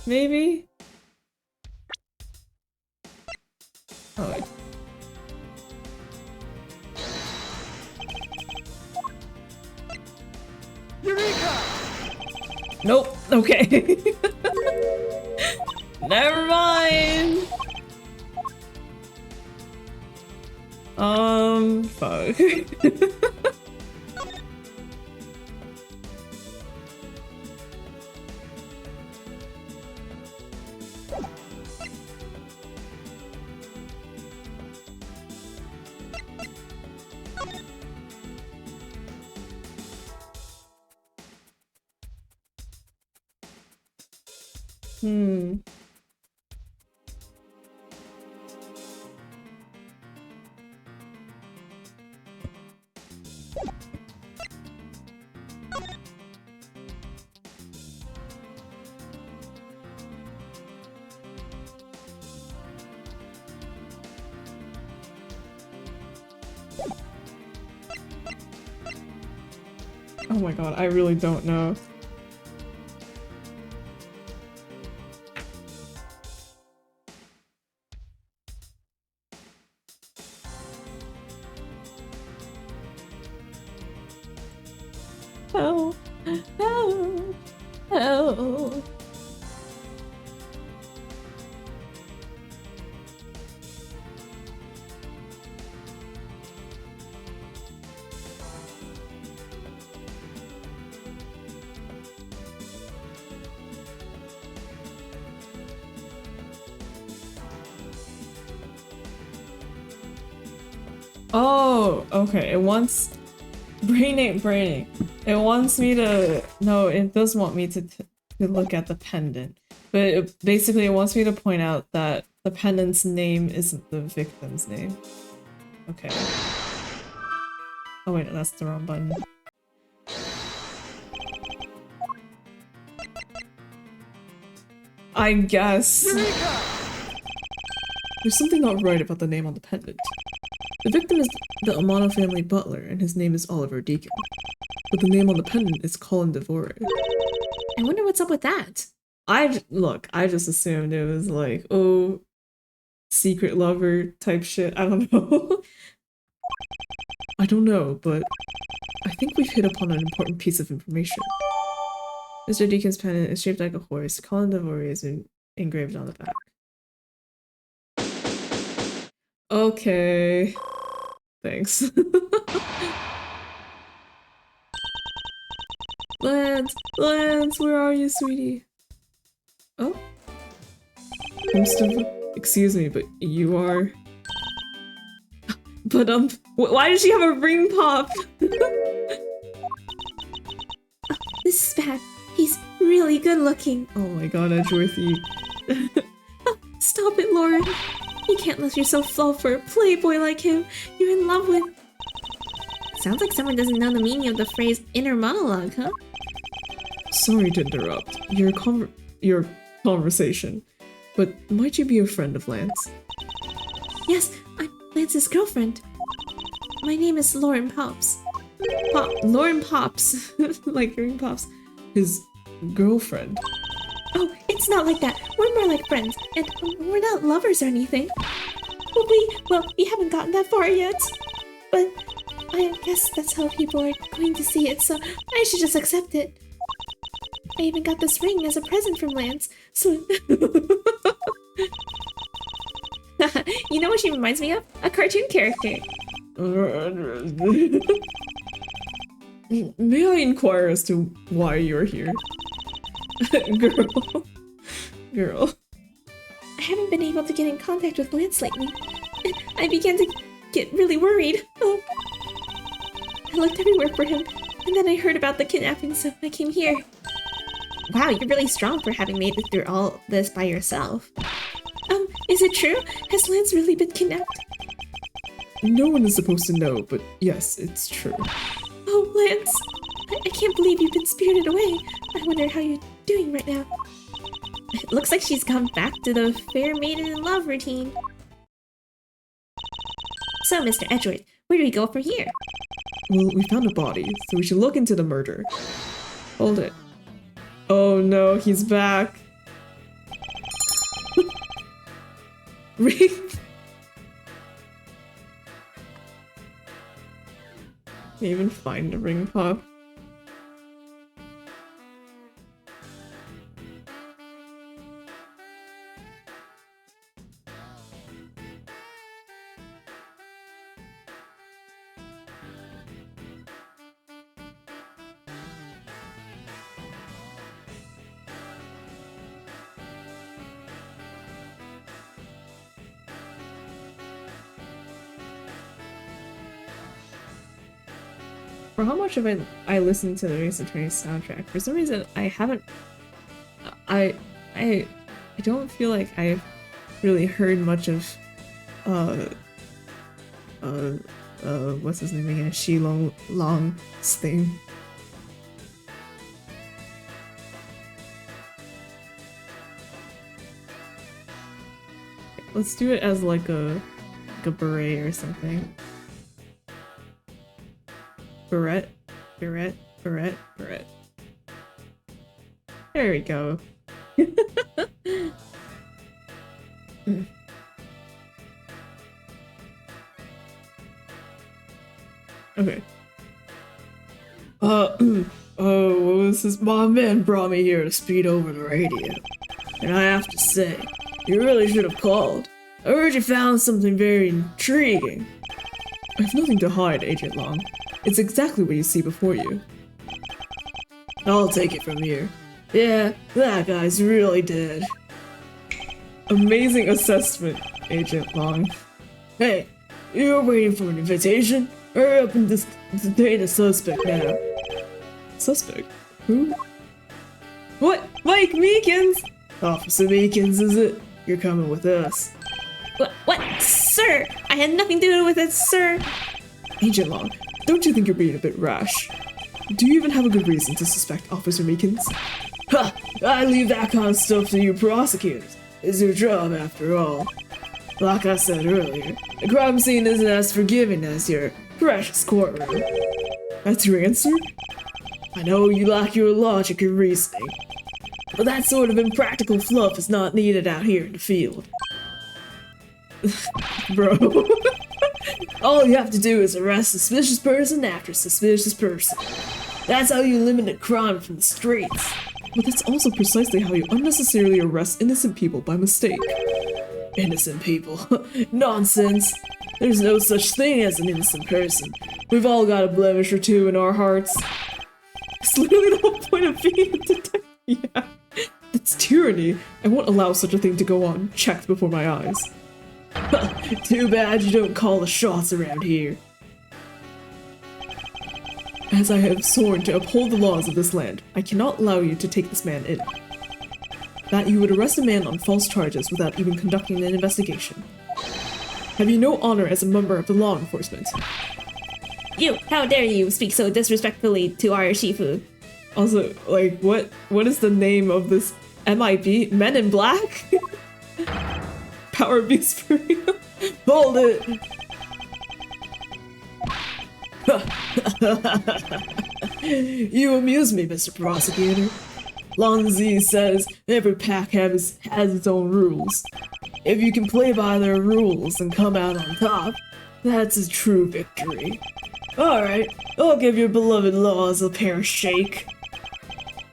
Maybe? Oh wait. Eureka! Nope. Okay. Never mind. Fuck. Hmm. Oh my god, I really don't know. Oh, oh, oh. Oh, okay. It wants braining. It wants me to no, it does want me to look at the pendant. But basically it wants me to point out that the pendant's name isn't the victim's name. Okay. Oh wait, no, that's the wrong button. I guess. There's something not right about the name on the pendant. The victim is the Amano family butler, and his name is Oliver Deacon. But the name on the pendant is Colin Devore. I wonder what's up with that. Look, I just assumed it was like, oh, secret lover type shit. I don't know. I don't know, but I think we've hit upon an important piece of information. Mr. Deacon's pendant is shaped like a horse. Colin Devore is engraved on the back. Okay. Thanks. Lance, where are you, sweetie? Oh? Excuse me, but you are... But, why does she have a ring pop? This is bad. He's really good looking. Oh my god, Edgeworth, you... Stop it, Lauren. You can't let yourself fall for a playboy like him. You're in love with... Sounds like someone doesn't know the meaning of the phrase inner monologue, huh? Sorry to interrupt your conversation, but might you be a friend of Lance? Yes, I'm Lance's girlfriend. My name is Lauren Pops. Lauren Pops, like ring pops. His girlfriend. Oh, it's not like that. We're more like friends, and we're not lovers or anything. Well, we haven't gotten that far yet. But I guess that's how people are going to see it, so I should just accept it. I even got this ring as a present from Lance, so... You know what she reminds me of? A cartoon character. May I inquire as to why you're here? Girl. I haven't been able to get in contact with Lance lately, and I began to get really worried. Oh. I looked everywhere for him, and then I heard about the kidnapping, so I came here. Wow, you're really strong for having made it through all this by yourself. Is it true? Has Lance really been kidnapped? No one is supposed to know, but yes, it's true. Oh, Lance! I can't believe you've been spirited away. I wonder how you're doing right now. It looks like she's gone back to the fair maiden in love routine. So, Mr. Edgeworth, where do we go from here? Well, we found a body, so we should look into the murder. Hold it. Oh no, he's back. Ring. Can you even find a ring pop? For how much of I listened to the Ace Attorney soundtrack, for some reason I haven't. I I don't feel like I've really heard much of what's his name again? Long's thing. Let's do it as like a beret or something. Beret. There we go. Okay. Oh, this is my man brought me here to speed over the radio. And I have to say, you really should have called. I heard you found something very intriguing. I have nothing to hide, Agent Long. It's exactly what you see before you. I'll take it from here. Yeah, that guy's really dead. Amazing assessment, Agent Long. Hey, you're waiting for an invitation? Hurry up and detain the suspect now. Suspect? Who? What? Mike Meekins? Officer Meekins, is it? You're coming with us. What? Sir! I had nothing to do with it, sir! Agent Long, don't you think you're being a bit rash? Do you even have a good reason to suspect Officer Meekins? Ha! I leave that kind of stuff to you prosecutors. It's your job after all. Like I said earlier, the crime scene isn't as forgiving as your precious courtroom. That's your answer? I know you lack your logic and reasoning, but that sort of impractical fluff is not needed out here in the field. Bro. All you have to do is arrest suspicious person after suspicious person. That's how you eliminate crime from the streets. But that's also precisely how you unnecessarily arrest innocent people by mistake. Innocent people? Nonsense! There's no such thing as an innocent person. We've all got a blemish or two in our hearts. It's literally the whole point of being a detective. Yeah. That's tyranny. I won't allow such a thing to go on, checked before my eyes. Too bad you don't call the shots around here. As I have sworn to uphold the laws of this land, I cannot allow you to take this man in. That you would arrest a man on false charges without even conducting an investigation. Have you no honor as a member of the law enforcement? You! How dare you speak so disrespectfully to our Shifu? Also, like, what is the name of this MIB? Men in Black? Power abuse for real? Hold it! You amuse me, Mr. Prosecutor. Long Z says every pack has its own rules. If you can play by their rules and come out on top, that's a true victory. Alright, I'll give your beloved laws a fair shake.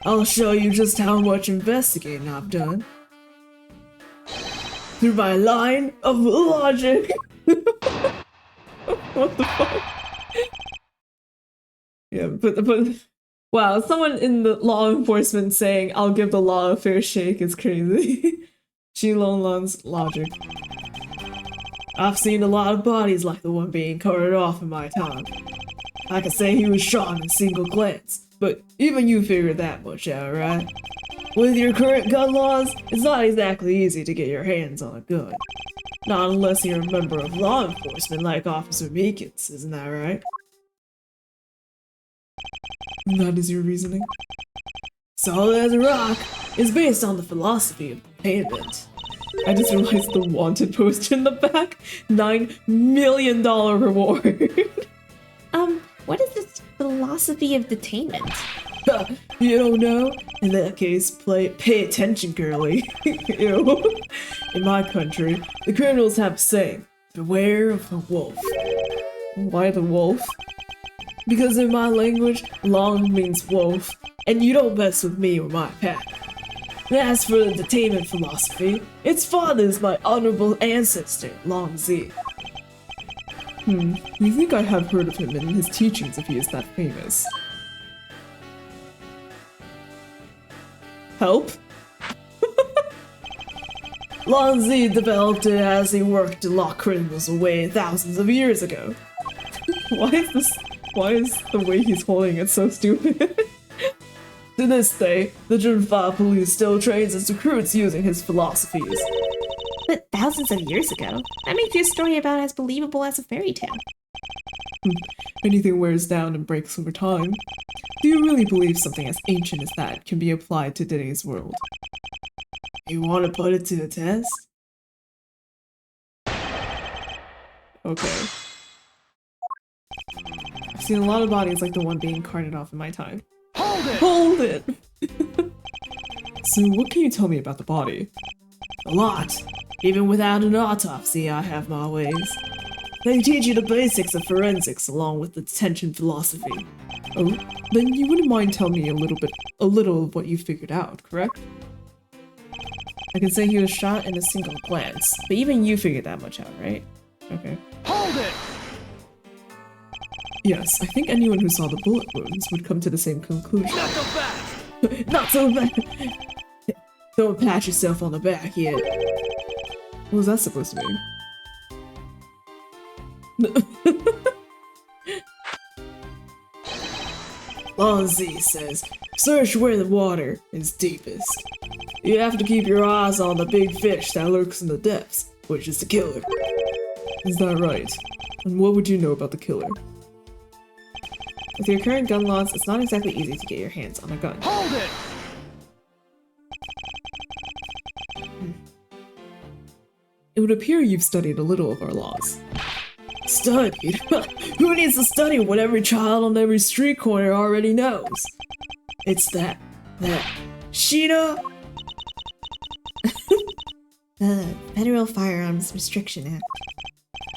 I'll show you just how much investigating I've done. Through my line of logic. What the fuck? Yeah, but wow, someone in the law enforcement saying I'll give the law a fair shake is crazy. Shilonlan's logic. I've seen a lot of bodies like the one being carted off in my time. I could say he was shot in a single glance, but even you figured that much out, right? With your current gun laws, it's not exactly easy to get your hands on a gun. Not unless you're a member of law enforcement like Officer Meekins, isn't that right? That is your reasoning? Solid as a rock is based on the philosophy of payment. I just realized the wanted poster in the back. $9 million reward. What is this philosophy of detainment? You don't know? In that case, pay attention, girly. Ew. In my country, the criminals have a saying, beware of the wolf. Why the wolf? Because in my language, long means wolf, and you don't mess with me or my pack. As for the detainment philosophy, its father is my honorable ancestor, Long Z. You think I have heard of him and his teachings if he is that famous? Help? Long Z developed it as he worked to lock criminals away thousands of years ago. Why is the way he's holding it so stupid? To this day, the Junfa police still trains its recruits using his philosophies. But thousands of years ago, that makes your story about as believable as a fairy tale. Anything wears down and breaks over time. Do you really believe something as ancient as that can be applied to today's world? You want to put it to the test? Okay. I've seen a lot of bodies like the one being carted off in my time. Hold it! Hold it! So what can you tell me about the body? A lot. Even without an autopsy, I have my ways. They teach you the basics of forensics along with the detention philosophy. Oh, then you wouldn't mind telling me a little of what you figured out, correct? I can say he was shot in a single glance, but even you figured that much out, right? Okay. Hold it! Yes, I think anyone who saw the bullet wounds would come to the same conclusion. Not so fast! Not so bad! Don't pat yourself on the back yet. What was that supposed to mean? Lonzi says, search where the water is deepest. You have to keep your eyes on the big fish that lurks in the depths, which is the killer. Is that right? And what would you know about the killer? With your current gun laws, it's not exactly easy to get your hands on a gun. Hold it! It would appear you've studied a little of our laws. Studied? Who needs to study what every child on every street corner already knows? It's that Sheena? Federal Firearms Restriction Act.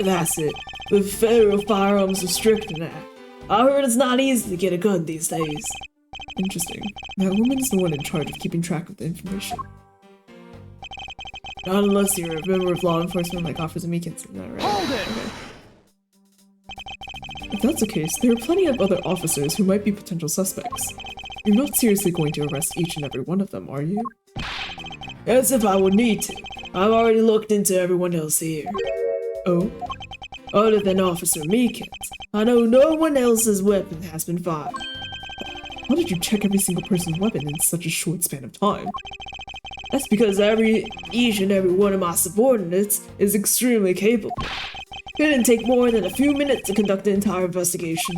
That's it. The Federal Firearms Restriction Act. I heard it's not easy to get a gun these days. Interesting. That woman's the one in charge of keeping track of the information. Not unless you're a member of law enforcement like Officer Meekins, isn't that right? Hold it! Okay. If that's the case, there are plenty of other officers who might be potential suspects. You're not seriously going to arrest each and every one of them, are you? As if I would need to. I've already looked into everyone else here. Oh? Other than Officer Meekins, I know no one else's weapon has been fired. How did you check every single person's weapon in such a short span of time? That's because each and every one of my subordinates is extremely capable. It didn't take more than a few minutes to conduct the entire investigation.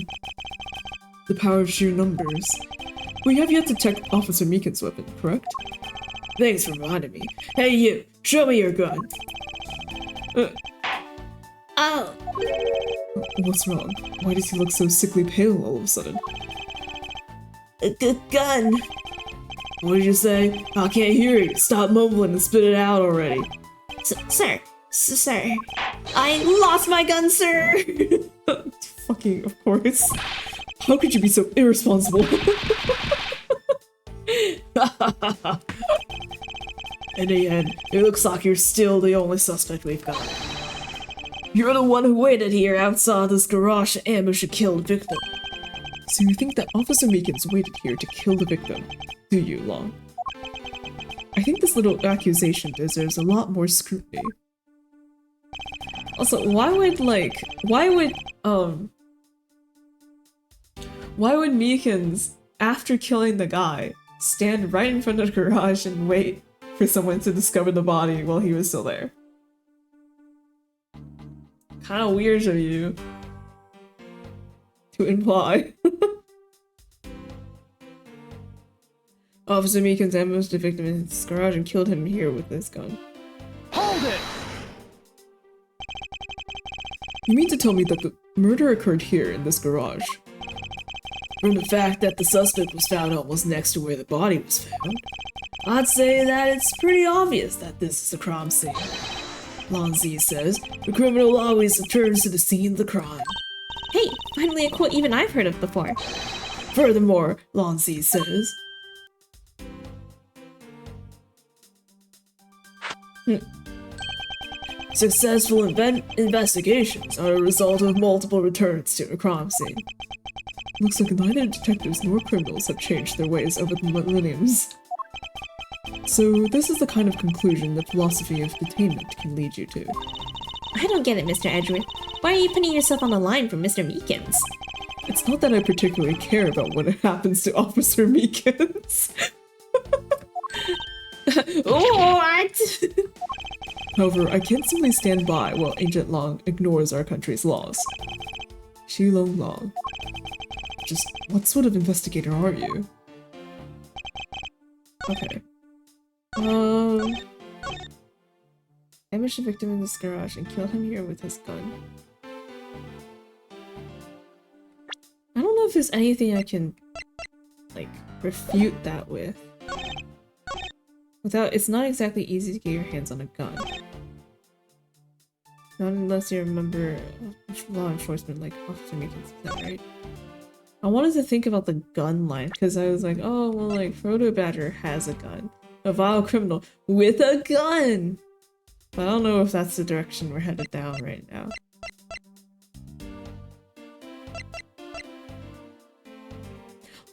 The power of sheer numbers. We have yet to check Officer Meekins' weapon, correct? Thanks for reminding me. Hey you, show me your gun. Oh! What's wrong? Why does he look so sickly pale all of a sudden? A good gun! What did you say? I can't hear you. Stop mumbling and spit it out already. Sir, I lost my gun, sir! Fucking, of course. How could you be so irresponsible? In the end, it looks like you're still the only suspect we've got. You're the one who waited here outside this garage to ambush a killed victim. So you think that Officer Meekins waited here to kill the victim, do you, Long? I think this little accusation deserves a lot more scrutiny. Also, why would Meekins, after killing the guy, stand right in front of the garage and wait for someone to discover the body while he was still there? Kinda weird of you to imply. Officer Meekins ambushed the victim in his garage and killed him here with this gun. Hold it! You mean to tell me that the murder occurred here in this garage? From the fact that the suspect was found almost next to where the body was found, I'd say that it's pretty obvious that this is a crime scene. Lonzi says, the criminal always returns to the scene of the crime. Hey, finally a quote even I've heard of before. Furthermore, Lonzi says, successful investigations are a result of multiple returns to a crime scene. Looks like neither detectives nor criminals have changed their ways over the millenniums. So this is the kind of conclusion the philosophy of detainment can lead you to. I don't get it, Mr. Edgeworth. Why are you putting yourself on the line for Mr. Meekins? It's not that I particularly care about what happens to Officer Meekins. What? However, I can't simply stand by while Agent Long ignores our country's laws. Shilong Long. Just what sort of investigator are you? Okay. Ambush the victim in this garage and kill him here with his gun. I don't know if there's anything I can, like, refute that with. Without, it's not exactly easy to get your hands on a gun. Not unless you're a member of law enforcement like Officer Meekins, is that right? I wanted to think about the gun line, because I was like, oh, well, like, Proto Badger has a gun. A vile criminal with a gun! But I don't know if that's the direction we're headed down right now.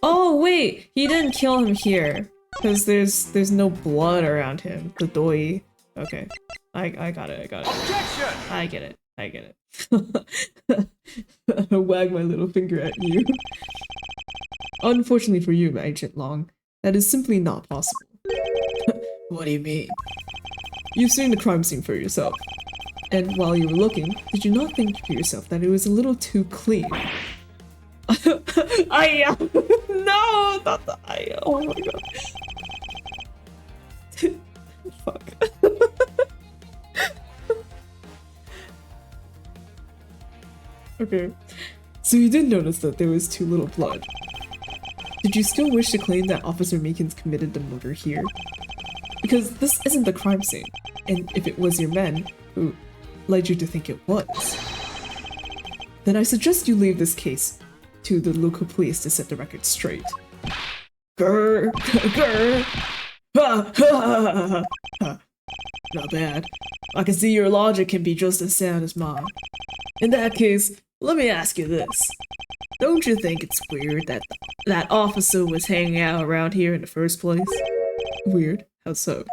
Oh, wait! He didn't kill him here. Because there's no blood around him. The doi. Okay. I got it, I got it. Objection! I get it. I get it. Wag my little finger at you. Unfortunately for you, Agent Long, that is simply not possible. What do you mean? You've seen the crime scene for yourself. And while you were looking, did you not think to yourself that it was a little too clean? No, not the oh my god. Fuck. Okay. So you did notice that there was too little blood. Did you still wish to claim that Officer Meekins committed the murder here? Because this isn't the crime scene, and if it was your men who led you to think it was, then I suggest you leave this case to the local police to set the record straight. Grr, grr, ha, ha, ha, ha. Not bad. I can see your logic can be just as sound as mine. In that case, let me ask you this. Don't you think it's weird that that officer was hanging out around here in the first place? Weird? How so?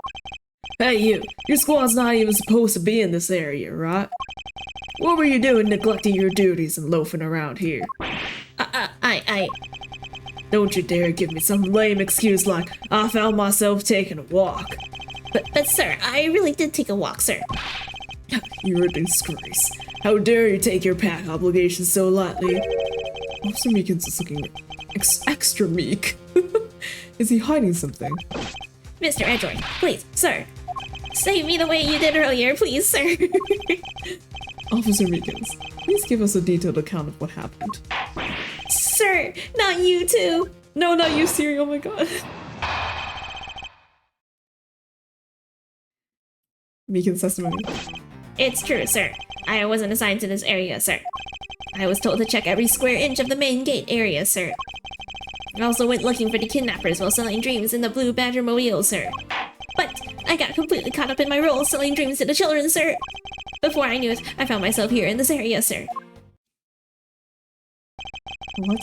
Hey you! Your squad's not even supposed to be in this area, right? What were you doing neglecting your duties and loafing around here? I... Don't you dare give me some lame excuse like, I found myself taking a walk. But sir, I really did take a walk, sir. You're a disgrace. How dare you take your pack obligations so lightly? Officer Meekins is looking extra meek. Is he hiding something? Mr. Edroy, please, sir. Save me the way you did earlier, please, sir. Officer Meekins, please give us a detailed account of what happened. Sir, not you too. No, not you, Siri, oh my god. Meekins' testimony. It's true, sir. I wasn't assigned to this area, sir. I was told to check every square inch of the main gate area, sir. I also went looking for the kidnappers while selling dreams in the Blue Badger Mobile, sir. But I got completely caught up in my role selling dreams to the children, sir. Before I knew it, I found myself here in this area, sir. What?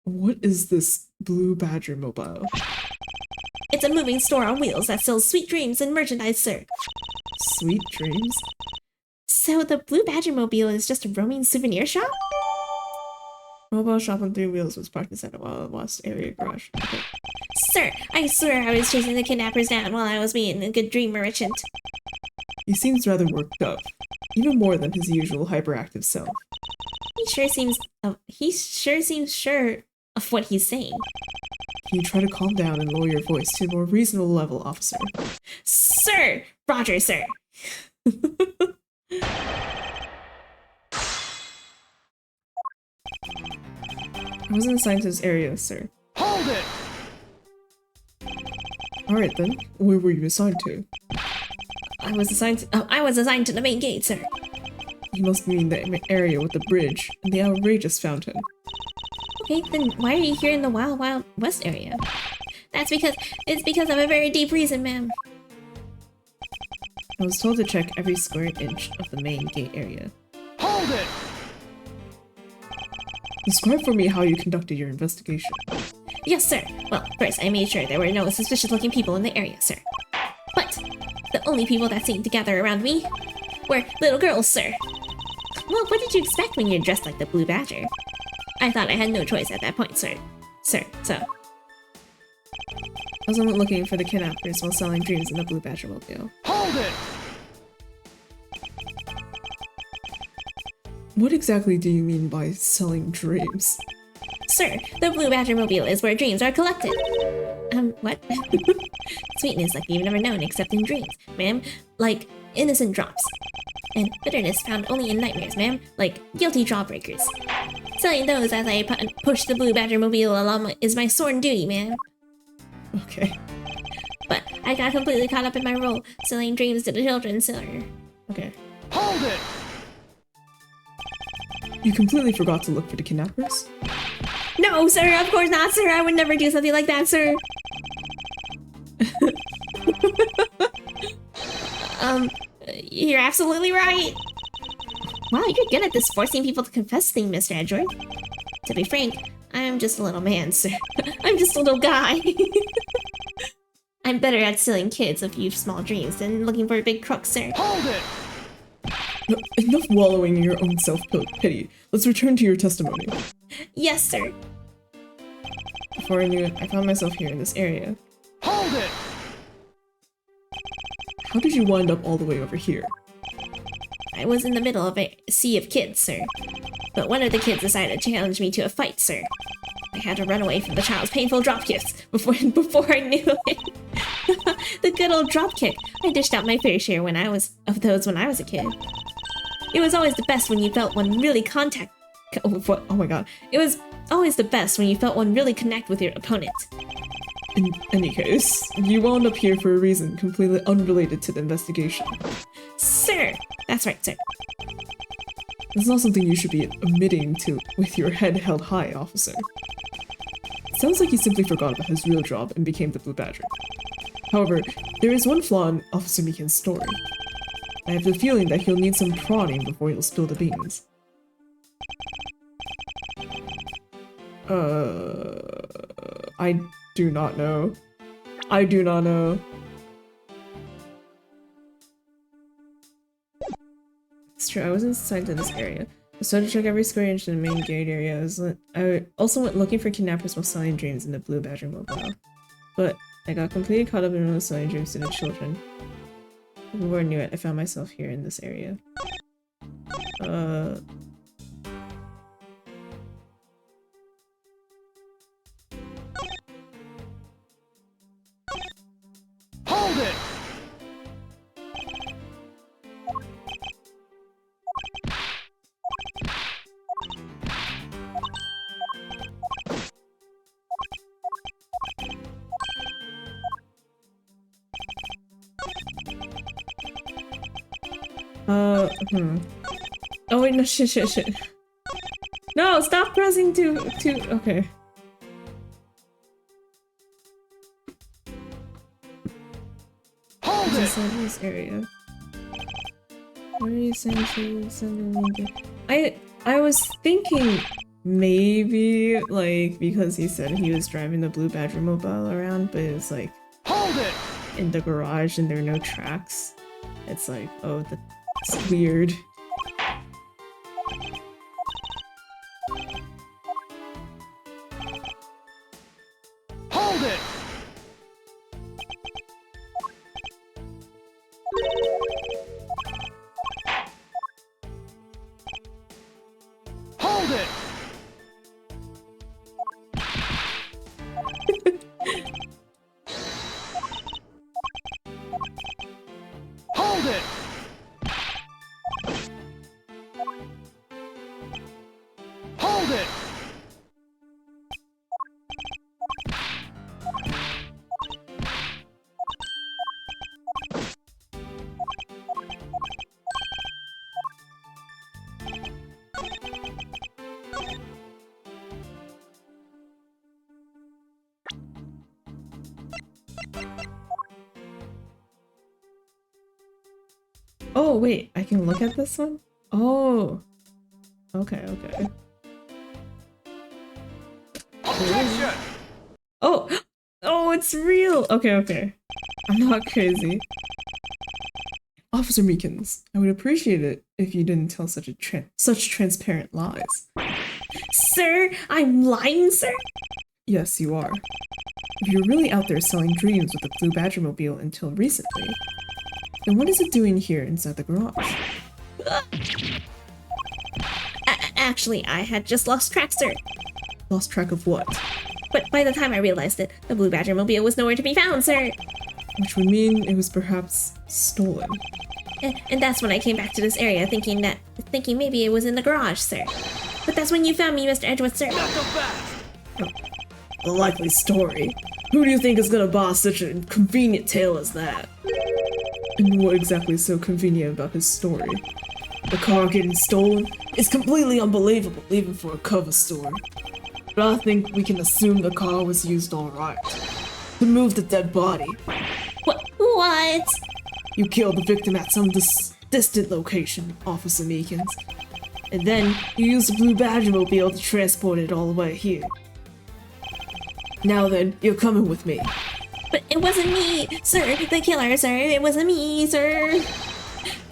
What is this Blue Badger Mobile? It's a moving store on wheels that sells sweet dreams and merchandise, sir. Sweet dreams? So the Blue Badger Mobile is just a roaming souvenir shop? Mobile shop on 3 wheels was parked inside a Wild West area garage. Okay. Sir, I swear I was chasing the kidnappers down while I was being a good dream merchant. He seems rather worked up, even more than his usual hyperactive self. He sure seems sure of what he's saying. Can you try to calm down and lower your voice to a more reasonable level, officer? Sir! Roger, sir! I wasn't assigned to this area, sir. Hold it! Alright then, where were you assigned to? I was assigned to the main gate, sir. You must mean the area with the bridge and the outrageous fountain. Okay, then why are you here in the Wild Wild West area? It's because of a very deep reason, ma'am. I was told to check every square inch of the main gate area. Hold it! Describe for me how you conducted your investigation. Yes, sir. Well, first I made sure there were no suspicious-looking people in the area, sir. But the only people that seemed to gather around me were little girls, sir. Well, what did you expect when you're dressed like the Blue Badger? I thought I had no choice at that point, sir. So... I was looking for the kidnappers while selling dreams in the Blue Badger mobile. Hold it! What exactly do you mean by selling dreams? Sir, the Blue Badger mobile is where dreams are collected. What? Sweetness like you've never known except in dreams, ma'am. Like innocent drops. And bitterness found only in nightmares, ma'am. Like guilty jawbreakers. Selling those as I push the Blue Badger mobile along is my sworn duty, ma'am. Okay. But I got completely caught up in my role, selling dreams to the children, sir. Okay. Hold it! You completely forgot to look for the kidnappers? No, sir, of course not, sir. I would never do something like that, sir. You're absolutely right. Wow, you're good at this forcing people to confess thing, Mr. Edgeworth. To be frank, I'm just a little man, sir. I'm just a little guy. I'm better at stealing kids a few small dreams than looking for a big crook, sir. Hold it! No, enough wallowing in your own self-pity. Let's return to your testimony. Yes, sir. Before I knew it, I found myself here in this area. Hold it! How did you wind up all the way over here? I was in the middle of a sea of kids, sir. But one of the kids decided to challenge me to a fight, sir. I had to run away from the child's painful dropkicks before I knew it. The good old dropkick. I dished out my fair share of those when I was a kid. It was always the best when you felt one really Oh my god. It was always the best when you felt one really connect with your opponent. In any case, you wound up here for a reason completely unrelated to the investigation. Sir! That's right, sir. It's not something you should be admitting to with your head held high, officer. It sounds like he simply forgot about his real job and became the Blue Badger. However, there is one flaw in Officer Meekin's story. I have the feeling that he'll need some prodding before he'll spill the beans. I do not know. I do not know. It's true, I wasn't assigned to this area. I started to check every square inch in the main gate area. I also went looking for kidnappers while selling dreams in the Blue Badger mobile. But I got completely caught up in those selling dreams to the children. Before I knew it, I found myself here in this area. Hold it! Oh wait, no, shit. No, stop pressing to, okay. Hold it! Just in this area. What are you saying to send a link? I was thinking maybe, like, because he said he was driving the Blue Badger mobile around, but it's like Hold it! in the garage and there are no tracks. It's like, oh, that's weird. Hold it! Hold it! Hold it! Hold it! Oh wait, I can look at this one? Oh. Okay. Objection! Oh! Oh, it's real! Okay. I'm not crazy. Officer Meekins, I would appreciate it if you didn't tell such transparent lies. Sir, I'm lying, sir? Yes, you are. If you're really out there selling dreams with the Blue Badger Mobile until recently, then what is it doing here inside the garage? Actually, I had just lost track, sir. Lost track of what? But by the time I realized it, the Blue Badger Mobile was nowhere to be found, sir. Which would mean it was perhaps stolen. And that's when I came back to this area, thinking maybe it was in the garage, sir. But that's when you found me, Mr. Edgeworth, sir. Not so fast. The likely story. Who do you think is gonna buy such a convenient tale as that? And what exactly is so convenient about his story? The car getting stolen is completely unbelievable, even for a cover story. But I think we can assume the car was used alright. To move the dead body. What? You killed the victim at some distant location, Officer Meekins. And then you used the Blue Badger Mobile to transport it all the way here. Now then, you're coming with me. But it wasn't me, sir. The killer, sir. It wasn't me, sir.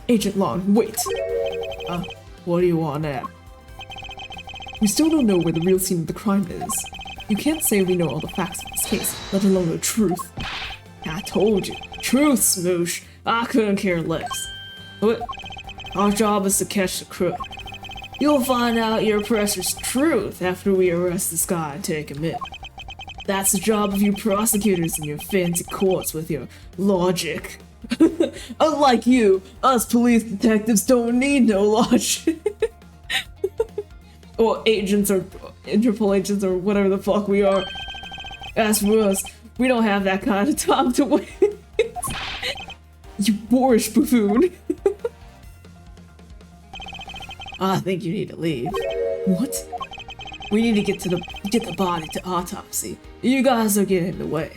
Agent Long, wait. What do you want now? We still don't know where the real scene of the crime is. You can't say we know all the facts of this case, let alone the truth. I told you. Truth, Smoosh. I couldn't care less. But our job is to catch the crook. You'll find out your oppressor's truth after we arrest this guy and take him in. That's the job of you prosecutors in your fancy courts with your logic. Unlike you, us police detectives don't need no logic. Or agents or Interpol agents or whatever the fuck we are. As for us, we don't have that kind of time to wait. You boorish buffoon. I think you need to leave. What? We need to get the body to autopsy. You guys are getting in the way.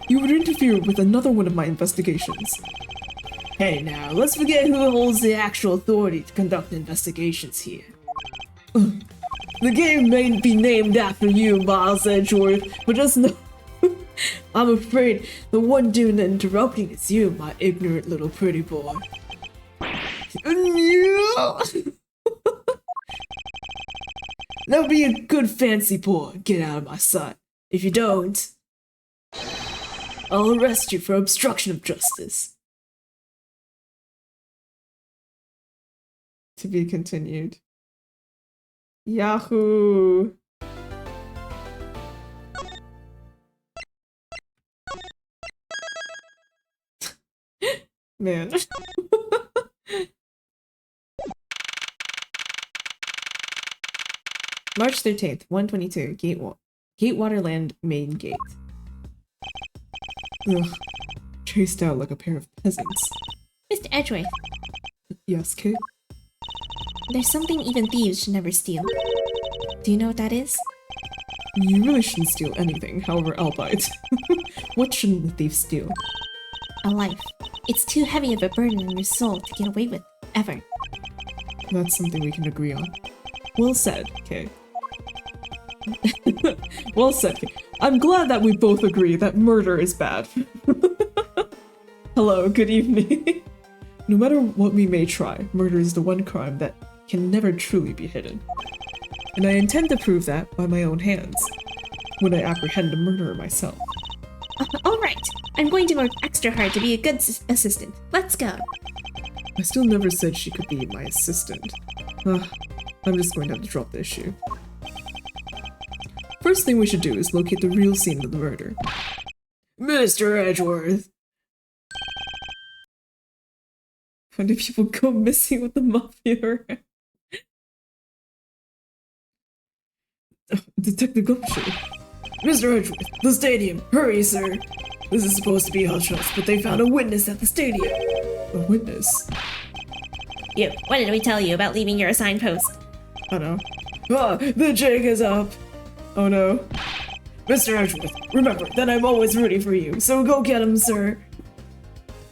You would interfere with another one of my investigations. Hey now, let's forget who holds the actual authority to conduct investigations here. The game may be named after you, Miles Edgeworth, but just know I'm afraid the one doing the interrupting is you, my ignorant little pretty boy. Now be a good fancy boy and get out of my sight. If you don't, I'll arrest you for obstruction of justice. To be continued. Yahoo! Man. March 13th, 122, Gatewaterland main gate. Ugh. Chased out like a pair of peasants. Mr. Edgeworth, Yes, kid? there's something even thieves should never steal. Do you know what that is? You really shouldn't steal anything, however albeit. What shouldn't the thief steal? A life. It's too heavy of a burden on your soul to get away with, ever. That's something we can agree on. Well said, Kay. Well said, Kay. I'm glad that we both agree that murder is bad. Hello, good evening. No matter what we may try, murder is the one crime that can never truly be hidden. And I intend to prove that by my own hands, when I apprehend a murderer myself. Alright, I'm going to work extra hard to be a good assistant. Let's go. I still never said she could be my assistant. I'm just going to have to drop the issue. First thing we should do is locate the real scene of the murder. Mr. Edgeworth! When do people go missing with the mafia? Detective Gumshoe. Mr. Edgeworth, the stadium! Hurry, sir! This is supposed to be hush-hush, but they found a witness at the stadium. A witness? You, what did we tell you about leaving your assigned post? I know. Ah, the jig is up! Oh no. Mr. Edgeworth, remember that I'm always rooting for you, so go get him, sir!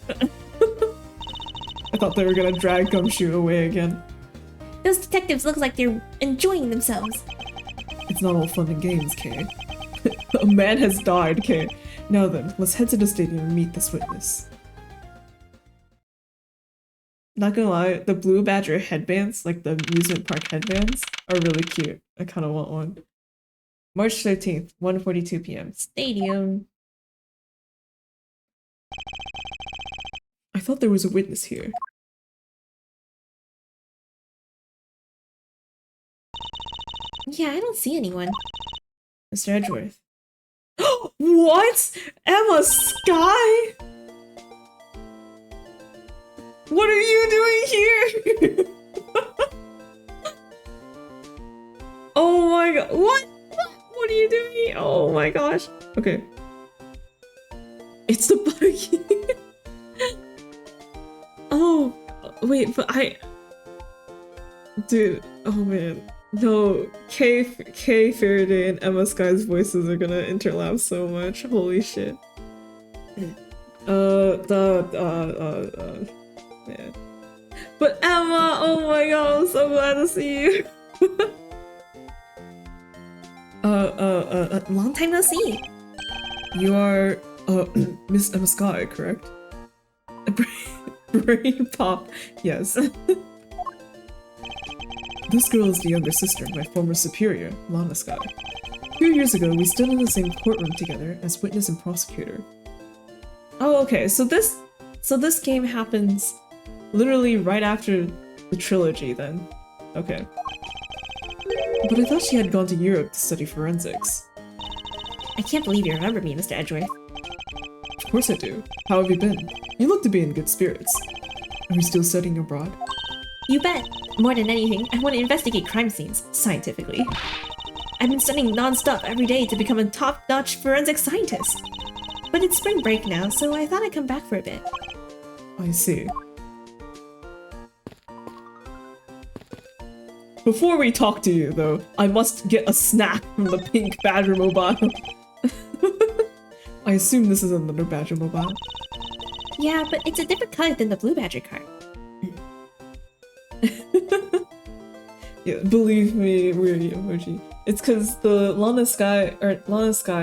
I thought they were gonna drag Gumshoe away again. Those detectives look like they're enjoying themselves. It's not all fun and games, Kay. A man has died, Kay. Now then, let's head to the stadium and meet this witness. not gonna lie, the Blue Badger headbands, like the amusement park headbands, are really cute. I kind of want one. March 13th, 1:42 p.m. Stadium. I thought there was a witness here. Yeah, I don't see anyone. Mr. Edgeworth. What? Emma Sky? What are you doing here? Oh my god. What? What are you doing? Oh my gosh. Okay. It's the buggy. Oh, wait, but Dude, oh man. No, Kay Faraday and Emma Sky's voices are gonna interlap so much. Holy shit. Man. But Emma, oh my god, I'm so glad to see you. Long time no see. You are, Miss Emma Sky, correct? Brain pop, yes. This girl is the younger sister of my former superior, Lana Sky. 2 years ago, we stood in the same courtroom together as witness and prosecutor. Oh, okay, so this game happens literally right after the trilogy then. Okay. But I thought she had gone to Europe to study forensics. I can't believe you remember me, Mr. Edgeworth. Of course I do. How have you been? You look to be in good spirits. Are you still studying abroad? You bet. More than anything, I want to investigate crime scenes, scientifically. I've been studying non-stop every day to become a top-notch forensic scientist. But it's spring break now, so I thought I'd come back for a bit. I see. Before we talk to you, though, I must get a snack from the pink Badger Mobile. I assume this is another Badger Mobile. Yeah, but it's a different color than the blue Badger car. Yeah, believe me, weird emoji. It's because the Lana Sky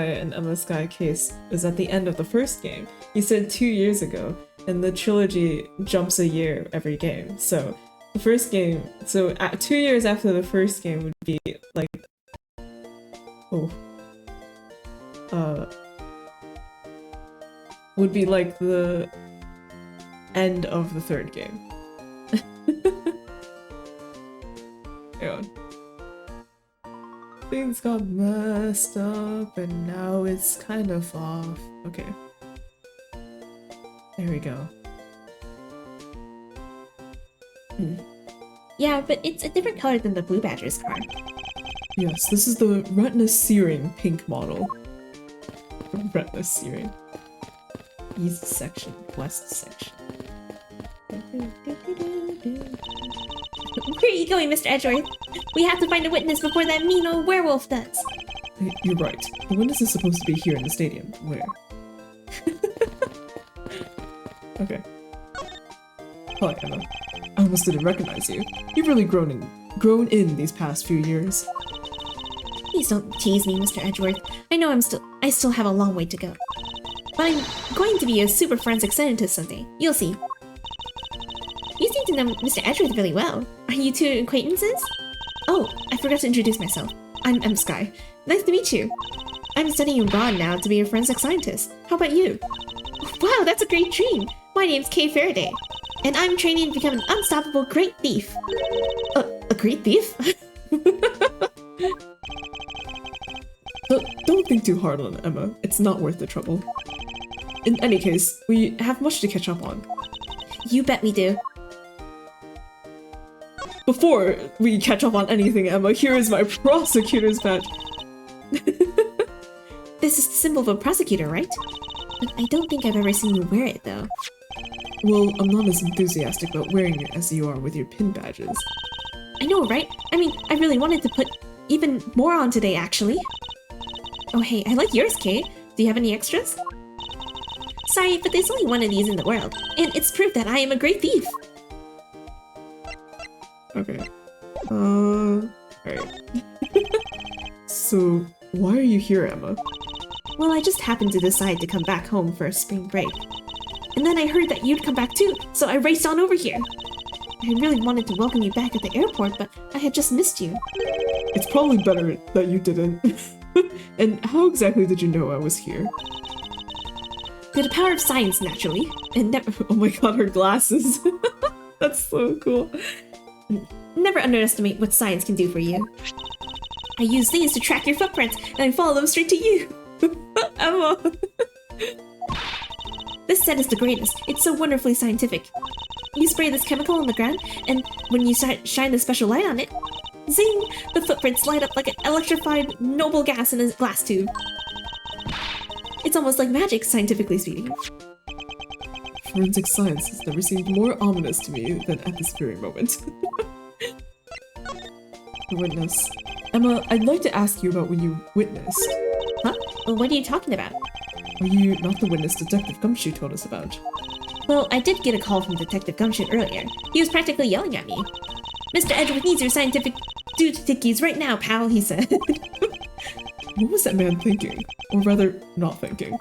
and Emma Sky case is at the end of the first game. You said 2 years ago, and the trilogy jumps a year every game. So the first game, so 2 years after the first game would be like, would be like the end of the third game. Hang on. Things got messed up and now it's kind of off. Okay. There we go. Yeah, but it's a different color than the blue Badger's car. Yes, this is the retina searing pink model. Retina searing. East section, west section. Where are you going, Mr. Edgeworth? We have to find a witness before that mean old werewolf does. You're right. The witness is supposed to be here in the stadium. Where? Okay. Hi, Emma. I almost didn't recognize you. You've really grown in these past few years. Please don't tease me, Mr. Edgeworth. I know I still have a long way to go. But I'm going to be a super forensic scientist someday. You'll see. You seem to know Mr. Edgeworth really well. Are you two acquaintances? Oh, I forgot to introduce myself. I'm M. Sky. Nice to meet you. I'm studying abroad now to be a forensic scientist. How about you? Wow, that's a great dream. My name's Kay Faraday, and I'm training to become an unstoppable great thief. A great thief? Don't think too hard on Emma. It's not worth the trouble. In any case, we have much to catch up on. You bet we do. Before we catch up on anything, Emma, here is my prosecutor's badge. This is the symbol of a prosecutor, right? But I don't think I've ever seen you wear it, though. Well, I'm not as enthusiastic about wearing it as you are with your pin badges. I know, right? I mean, I really wanted to put even more on today, actually. Oh hey, I like yours, Kay. Do you have any extras? Sorry, but there's only one of these in the world, and it's proof that I am a great thief. Okay. Alright. So, why are you here, Emma? Well, I just happened to decide to come back home for a spring break. And then I heard that you'd come back too, so I raced on over here. I really wanted to welcome you back at the airport, but I had just missed you. It's probably better that you didn't. And how exactly did you know I was here? Through the power of science, naturally. And Oh my god, her glasses. That's so cool. never underestimate what science can do for you. I use these to track your footprints, and I follow them straight to you. Emma. This set is the greatest. It's so wonderfully scientific. You spray this chemical on the ground, and when you shine the special light on it, zing! The footprints light up like an electrified noble gas in a glass tube. It's almost like magic, scientifically speaking. Forensic science has never seemed more ominous to me than at this very moment. The witness. Emma, I'd like to ask you about what you witnessed. Huh? Well, what are you talking about? Are you not the witness Detective Gumshoe told us about? Well, I did get a call from Detective Gumshoe earlier. He was practically yelling at me. Mr. Edgeworth needs your scientific dootickies right now, pal, he said. What was that man thinking? Or rather, not thinking?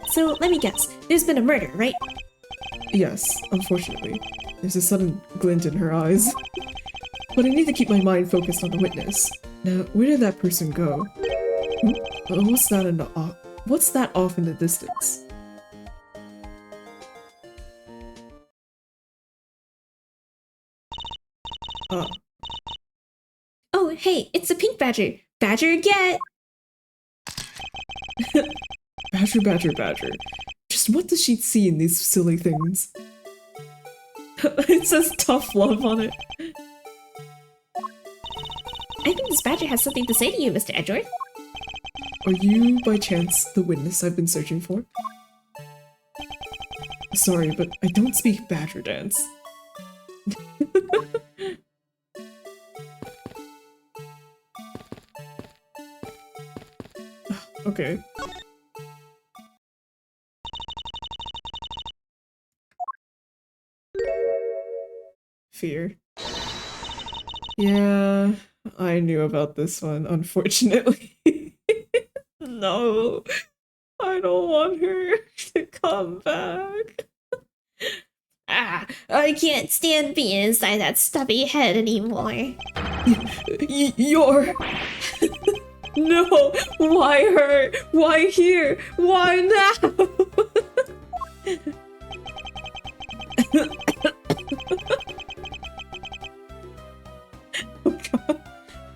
So, let me guess. There's been a murder, right? Yes, unfortunately. There's a sudden glint in her eyes. But I need to keep my mind focused on the witness. Now, where did that person go? What's that off in the distance? Oh, hey, it's a pink badger. Badger get! Badger, badger, badger. Just what does she see in these silly things? It says tough love on it. I think this badger has something to say to you, Mr. Edgeworth. Are you, by chance, the witness I've been searching for? Sorry, but I don't speak badger dance. Okay. Fear. Yeah, I knew about this one, unfortunately. No, I don't want her to come back. I can't stand being inside that stubby head anymore. You're... No! Why her? Why here? Why now? Oh god.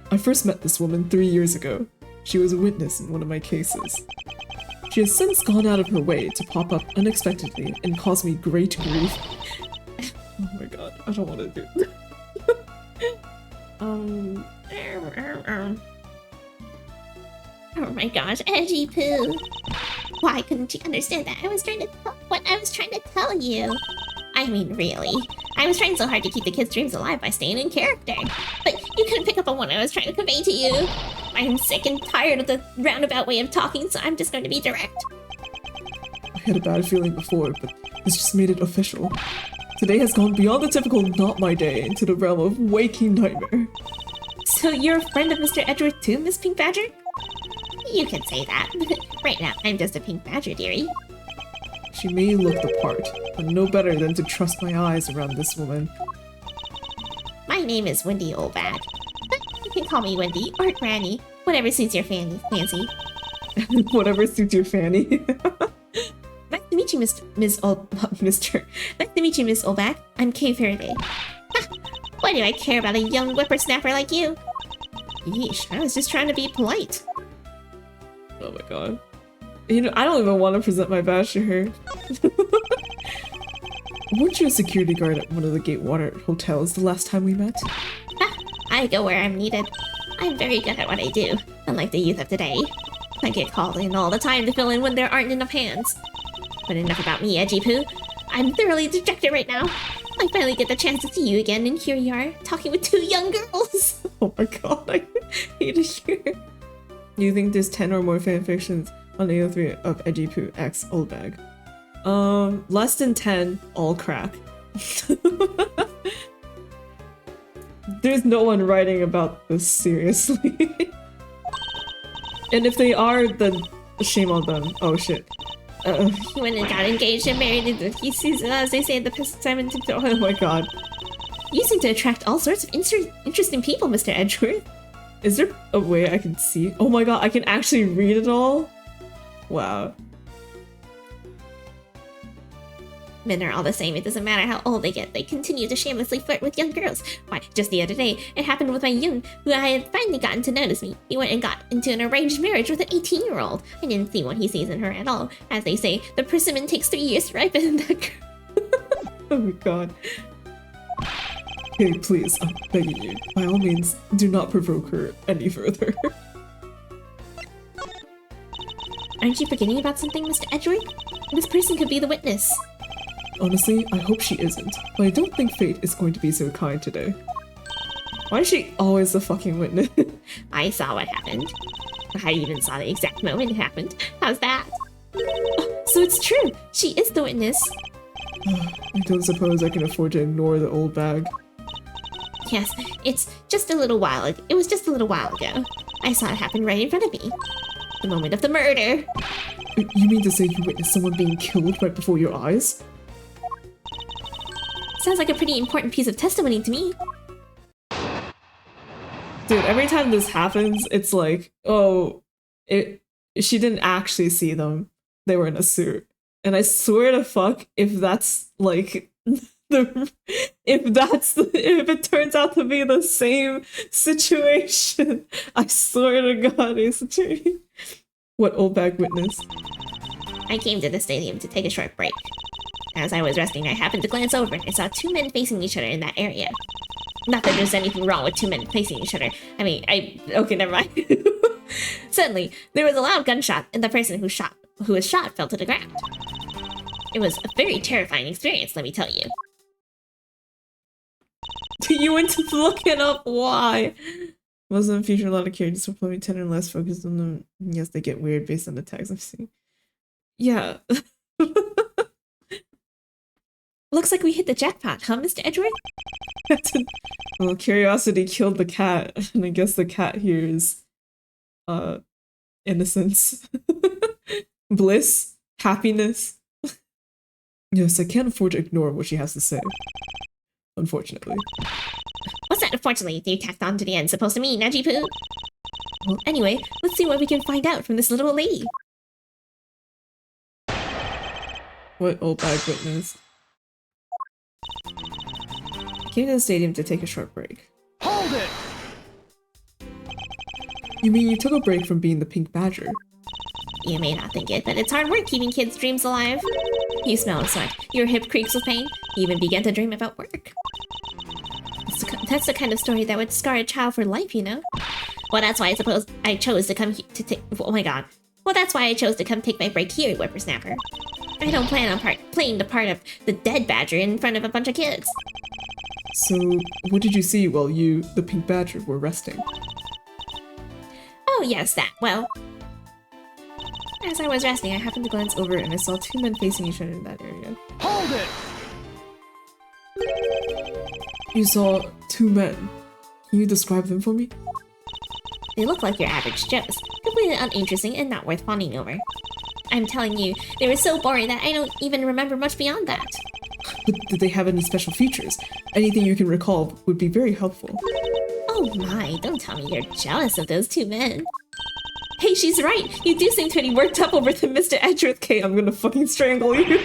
I first met this woman 3 years ago. She was a witness in one of my cases. She has since gone out of her way to pop up unexpectedly and cause me great grief. Oh my god, I don't want to do this. Oh my gosh, Edgy Poo. Why couldn't you understand that? What I was trying to tell you. I mean, really. I was trying so hard to keep the kids' dreams alive by staying in character. But you couldn't pick up on what I was trying to convey to you. I'm sick and tired of the roundabout way of talking, so I'm just going to be direct. I had a bad feeling before, but this just made it official. Today has gone beyond the typical not my day into the realm of waking nightmare. So you're a friend of Mr. Edgeworth too, Miss Pink Badger? You can say that. Right now, I'm just a pink badger, dearie. She may look the part, but no better than to trust my eyes around this woman. My name is Wendy Oldbag. But you can call me Wendy or Granny, whatever suits your fancy. Whatever suits your fanny. Nice to meet you, Mr. Nice to meet you, Miss Oldbag. I'm Kay Faraday. Ha! Why do I care about a young whippersnapper like you? Yeesh, I was just trying to be polite. Oh my god. You know, I don't even want to present my badge to her. Weren't you a security guard at one of the Gatewater hotels the last time we met? Ha! I go where I'm needed. I'm very good at what I do, unlike the youth of today. I get called in all the time to fill in when there aren't enough hands. But enough about me, Edgy Poo. I'm thoroughly dejected right now. I finally get the chance to see you again, and here you are, talking with two young girls. Oh my god, I hate it here. Do you think there's 10 or more fanfictions on AO3 of Edgy Poo X Oldbag? Less than 10, all crack. There's no one writing about this seriously. And if they are, then shame on them. Oh shit. He went and got engaged and married in the he sees, as they say, the past time into Oh my god. You seem to attract all sorts of interesting people, Mr. Edgeworth. Is there a way I can see? Oh my god, I can actually read it all? Wow. Men are all the same. It doesn't matter how old they get. They continue to shamelessly flirt with young girls. Why, just the other day, it happened with my Yoon, who I had finally gotten to notice me. He went and got into an arranged marriage with an 18-year-old. I didn't see what he sees in her at all. As they say, the persimmon takes 3 years to ripen. That girl. Oh my god. Hey, please, I'm begging you. By all means, do not provoke her any further. Aren't you forgetting about something, Mr. Edgeworth? This person could be the witness. Honestly, I hope she isn't, but I don't think fate is going to be so kind today. Why is she always the fucking witness? I saw what happened. I even saw the exact moment it happened. How's that? Oh, so it's true. She is the witness. I don't suppose I can afford to ignore the old bag. Yes, it's just a little while ago. It was just a little while ago. I saw it happen right in front of me. The moment of the murder. You mean to say you witnessed someone being killed right before your eyes? Sounds like a pretty important piece of testimony to me. Dude, every time this happens, it's like, oh, she didn't actually see them. They were in a suit. And I swear to fuck, if that's like if it turns out to be the same situation, I swear to God, it's true. What old bag witness? I came to the stadium to take a short break. As I was resting, I happened to glance over and I saw 2 men facing each other in that area. Not that there's anything wrong with 2 men facing each other. Okay, never mind. Suddenly, there was a loud gunshot, and the person who was shot fell to the ground. It was a very terrifying experience, let me tell you. You went to look it up, why? Wasn't feature a lot of characters for playing 10 or less focused on them. Yes, they get weird based on the tags I've seen. Yeah. Looks like we hit the jackpot, huh, Mr. Edgeworth? Well, curiosity killed the cat, and I guess the cat here is, innocence. Bliss. Happiness. Yes, I can't afford to ignore what she has to say. Unfortunately. What's that unfortunately you tacked on to the end supposed to mean, Najipoo? Well, anyway, let's see what we can find out from this little lady. What old bag witness? I came to the stadium to take a short break. Hold it! You mean you took a break from being the pink badger? You may not think it, but it's hard work keeping kids' dreams alive. You smell of sweat, your hip creaks with pain, you even began to dream about work. That's the kind of story that would scar a child for life, you know? Well, that's why I chose to come to take. Oh my god. Well, that's why I chose to come take my break here, Whippersnapper. I don't plan on playing the part of the dead badger in front of a bunch of kids. So, what did you see while you, the pink badger, were resting? Oh, yes, that. Well, as I was resting, I happened to glance over and I saw 2 men facing each other in that area. Hold it! You saw 2 men. Can you describe them for me? They look like your average Joes, completely uninteresting and not worth fawning over. I'm telling you, they were so boring that I don't even remember much beyond that. But did they have any special features? Anything you can recall would be very helpful. Oh my, don't tell me you're jealous of those 2 men. Hey, she's right! You do seem pretty worked up over them, Mr. Edgeworth. Okay, I'm gonna fucking strangle you.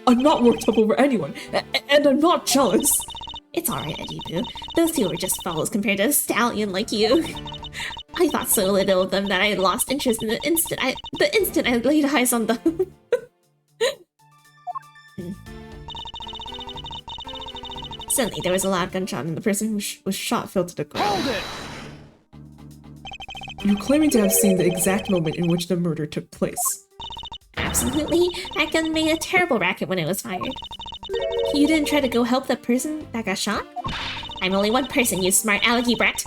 I'm not worked up over anyone, and I'm not jealous. It's alright, Najipoo. Those 2 were just fools compared to a stallion like you. I thought so little of them that I lost interest in the instant I laid eyes on them. Suddenly, there was a loud gunshot, and the person who was shot fell to the ground. Hold it! You're claiming to have seen the exact moment in which the murder took place. Absolutely. That gun made a terrible racket when it was fired. You didn't try to go help the person that got shot? I'm only one person, you smart alecky brat.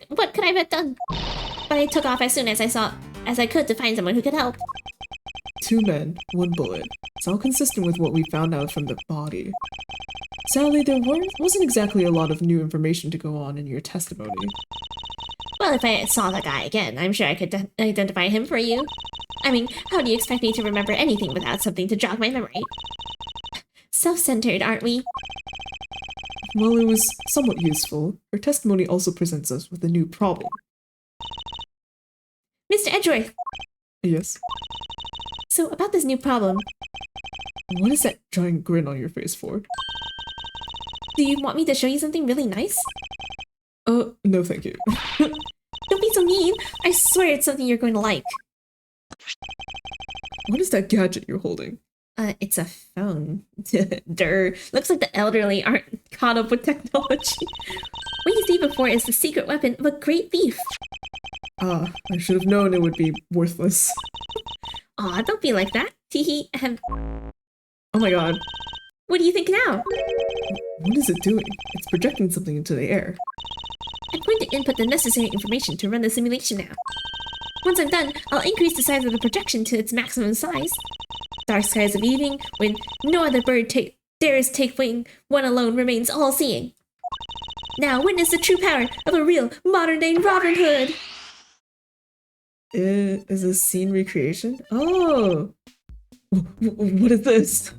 What could I have done? But I took off as soon as I could to find someone who could help. 2 men, 1 bullet. It's all consistent with what we found out from the body. Sadly, there wasn't exactly a lot of new information to go on in your testimony. Well, if I saw the guy again, I'm sure I could identify him for you. I mean, how do you expect me to remember anything without something to jog my memory? Self-centered, aren't we? While it was somewhat useful, her testimony also presents us with a new problem. Mr. Edgeworth, Yes? so about this new problem, What is that giant grin on your face for? do you want me to show you something really nice? No thank you. Don't be so mean. I swear it's something you're going to like. What is that gadget you're holding? It's a phone. Durr. Looks like the elderly aren't caught up with technology. What you see before is the secret weapon of a great thief. Ah, I should have known it would be worthless. Aw, don't be like that. Teehee. Oh my god. What do you think now? What is it doing? It's projecting something into the air. I'm going to input the necessary information to run the simulation now. Once I'm done, I'll increase the size of the projection to its maximum size. Dark skies of evening, when no other bird dares take wing, one alone remains all-seeing. Now witness the true power of a real modern-day Robin Hood! Is this scene recreation? Oh! What is this?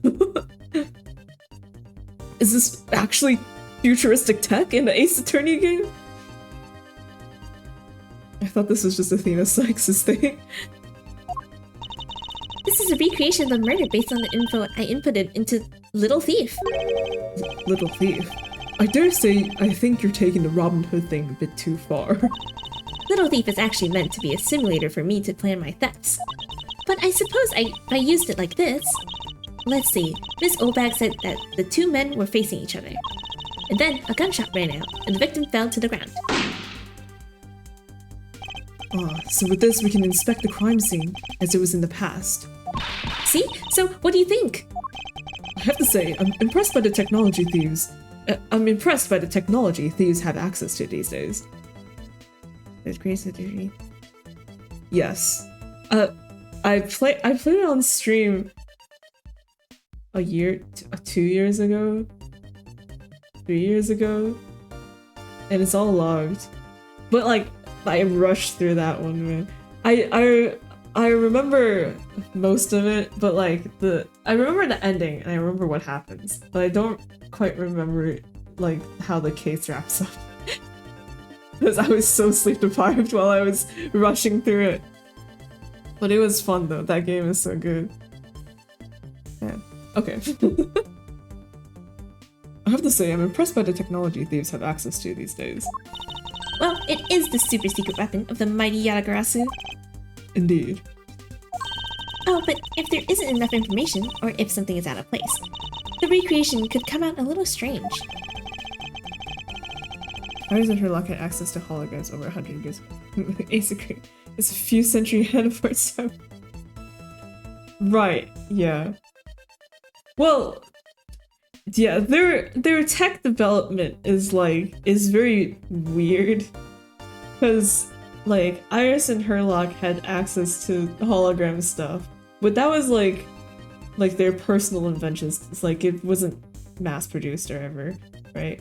Is this actually futuristic tech in the Ace Attorney game? I thought this was just Athena Sykes' thing. This is a recreation of the murder based on the info I inputted into Little Thief. Little Thief. I dare say, I think you're taking the Robin Hood thing a bit too far. Little Thief is actually meant to be a simulator for me to plan my thefts. But I suppose I used it like this. Let's see, Miss Obag said that the two men were facing each other. And then a gunshot rang out, and the victim fell to the ground. Ah, so with this we can inspect the crime scene as it was in the past. See? So, what do you think? I have to say, I'm impressed by the technology thieves. I'm impressed by the technology thieves have access to these days. There's creativity. Yes. I played it on stream a year, 2 years ago, 3 years ago, and it's all logged. But like, I rushed through that one, man. I remember most of it, but like I remember the ending and I remember what happens, but I don't quite remember like how the case wraps up. Because I was so sleep deprived while I was rushing through it. But it was fun though. That game is so good. Yeah. Okay. I have to say, I'm impressed by the technology thieves have access to these days. Well, it is the super secret weapon of the mighty Yatagarasu. Indeed. Oh, but if there isn't enough information, or if something is out of place, the recreation could come out a little strange. How does Sherlock have access to holograms over 100 years ago? Basically, it's a few centuries ahead of our time. Right, yeah. Well, yeah, their tech development is very weird. Because, like, Iris and Herlock had access to hologram stuff, but that was like their personal inventions. It's like it wasn't mass produced or ever, right?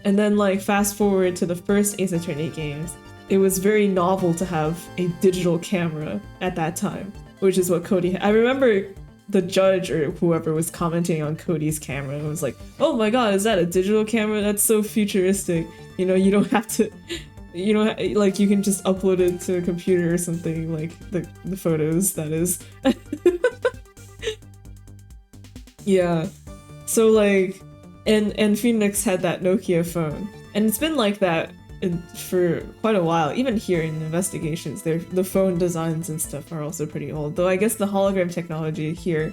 And then like fast forward to the first Ace Attorney games, it was very novel to have a digital camera at that time, which is what Cody had. I remember the judge or whoever was commenting on Cody's camera and was like, "Oh my god, is that a digital camera? That's so futuristic. You know, you don't have to, you know, like you can just upload it to a computer or something, like the photos, that is." Yeah. So like, and Phoenix had that Nokia phone, and it's been like that for quite a while. Even here in investigations, the phone designs and stuff are also pretty old. Though I guess the hologram technology here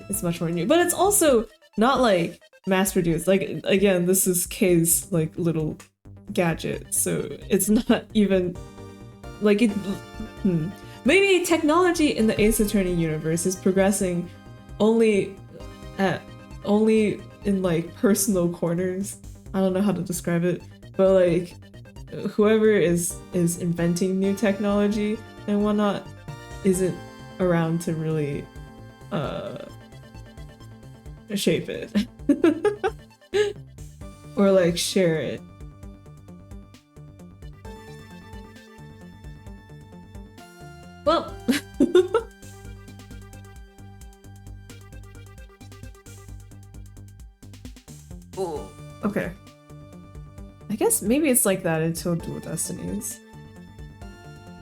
is much more new. But it's also not like mass produced. Like again, this is Kay's like little gadget, so it's not even like it. Maybe technology in the Ace Attorney universe is progressing only in like personal corners. I don't know how to describe it, but like whoever is inventing new technology and whatnot isn't around to really shape it or like share it. Well, okay. I guess maybe it's like that until Dual Destinies.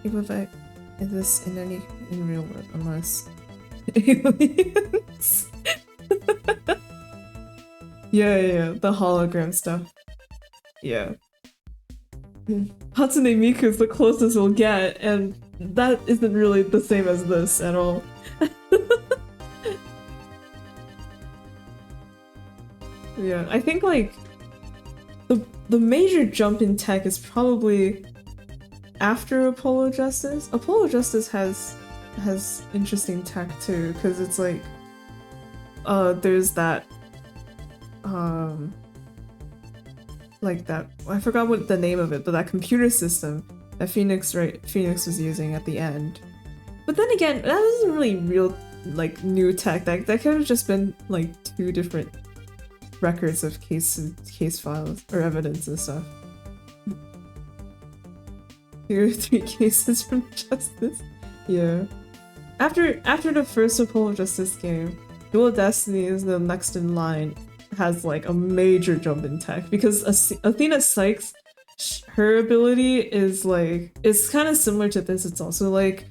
People affect this in real world unless aliens. Yeah, the hologram stuff. Yeah. Hatsune Miku is the closest we'll get, and that isn't really the same as this at all. Yeah, I think like the major jump in tech is probably after Apollo Justice. Apollo Justice has interesting tech too, because it's like there's that like that, I forgot what the name of it, but that computer system that Phoenix was using at the end. But then again, that wasn't really real like new tech. That could have just been like two different records of case files or evidence and stuff. Here are 3 cases from Justice. Yeah. After the first Apollo Justice game, Dual Destiny is the next in line. Has like a major jump in tech because Athena Sykes, her ability is like, it's kind of similar to this. It's also like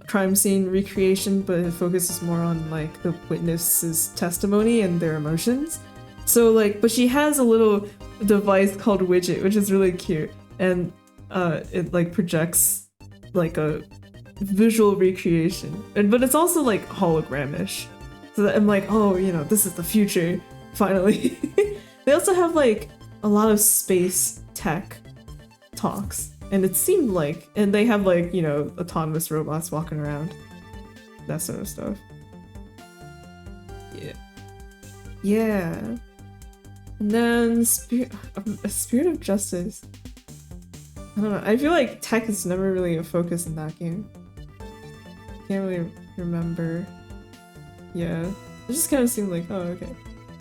crime scene recreation, but it focuses more on like the witness's testimony and their emotions. So like, but she has a little device called Widget, which is really cute, and it like projects like a visual recreation, but it's also like hologramish. So that I'm like, oh, you know, this is the future. Finally. They also have like a lot of space tech talks, and it seemed like, and they have like, you know, autonomous robots walking around, that sort of stuff. Yeah. And then Spirit of Justice. I don't know, I feel like tech is never really a focus in that game. Can't really remember. Yeah, it just kind of seemed like, oh, okay.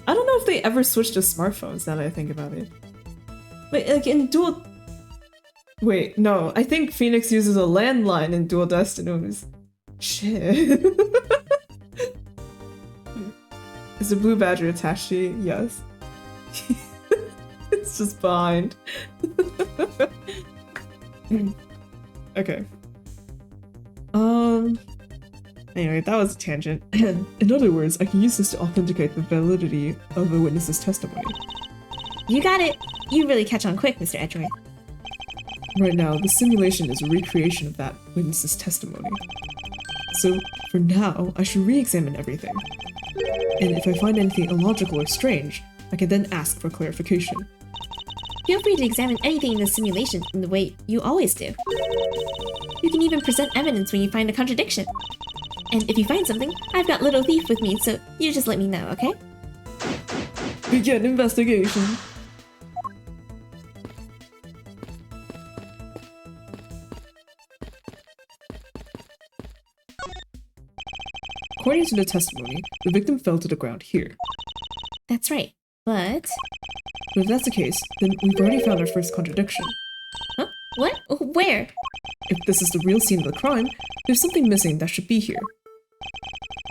I don't know if they ever switched to smartphones now that I think about it. But like in Dual... Wait, no, I think Phoenix uses a landline in Dual Destinies. Shit. Is the blue badger attached to you? Yes. It's just behind. Okay. Anyway, that was a tangent. In other words, I can use this to authenticate the validity of a witness's testimony. You got it! You really catch on quick, Mr. Edgeworth. Right now, the simulation is a recreation of that witness's testimony. So, for now, I should re-examine everything. And if I find anything illogical or strange, I can then ask for clarification. Feel free to examine anything in the simulation in the way you always do. You can even present evidence when you find a contradiction. And if you find something, I've got Little Thief with me, so you just let me know, okay? Begin investigation. According to the testimony, the victim fell to the ground here. That's right, but if that's the case, then we've already found our first contradiction. Huh? What? Where? If this is the real scene of the crime, there's something missing that should be here.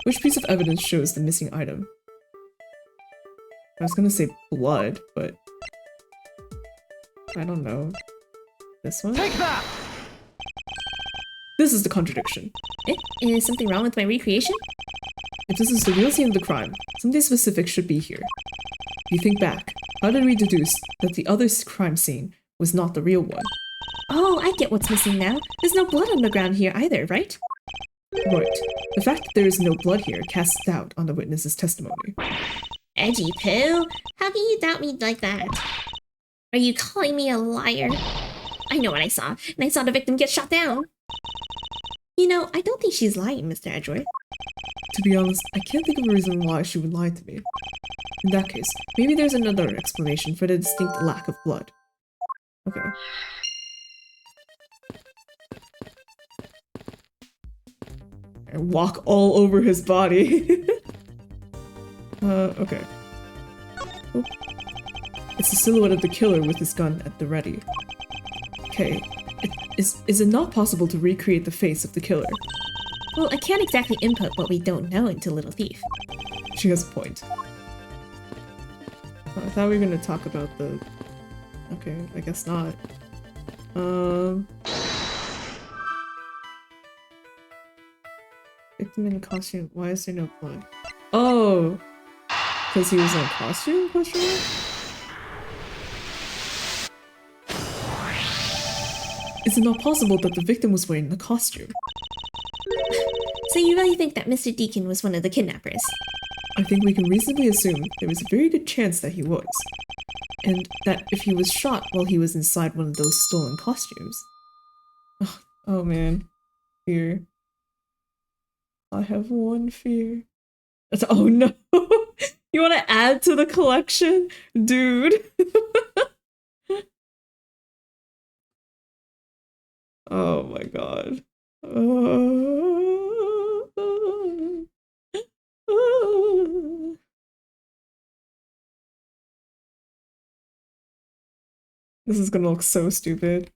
Which piece of evidence shows the missing item? I was gonna say blood, but I don't know. This one? Take that! This is the contradiction. Is something wrong with my recreation? If this is the real scene of the crime, something specific should be here. If you think back, how did we deduce that the other crime scene was not the real one? Oh, I get what's missing now. There's no blood on the ground here either, right? Right. The fact that there is no blood here casts doubt on the witness's testimony. Edgy poo, how can you doubt me like that? Are you calling me a liar? I know what I saw, and I saw the victim get shot down. You know, I don't think she's lying, Mr. Edgeworth. To be honest, I can't think of a reason why she would lie to me. In that case, maybe there's another explanation for the distinct lack of blood. Okay. And walk all over his body. Okay. Oh. It's the silhouette of the killer with his gun at the ready. Okay. Is it not possible to recreate the face of the killer? Well, I can't exactly input what we don't know into Little Thief. She has a point. I thought we were going to talk about Okay, I guess not. Victim in costume. Why is there no blood? Oh! Because he was in costume? Question mark? Is it not possible that the victim was wearing the costume? So you really think that Mr. Deacon was one of the kidnappers? I think we can reasonably assume there was a very good chance that he was. And that if he was shot while he was inside one of those stolen costumes. Oh man. Fear. I have one fear. Oh no! You want to add to the collection? Dude! Oh my god. This is gonna look so stupid.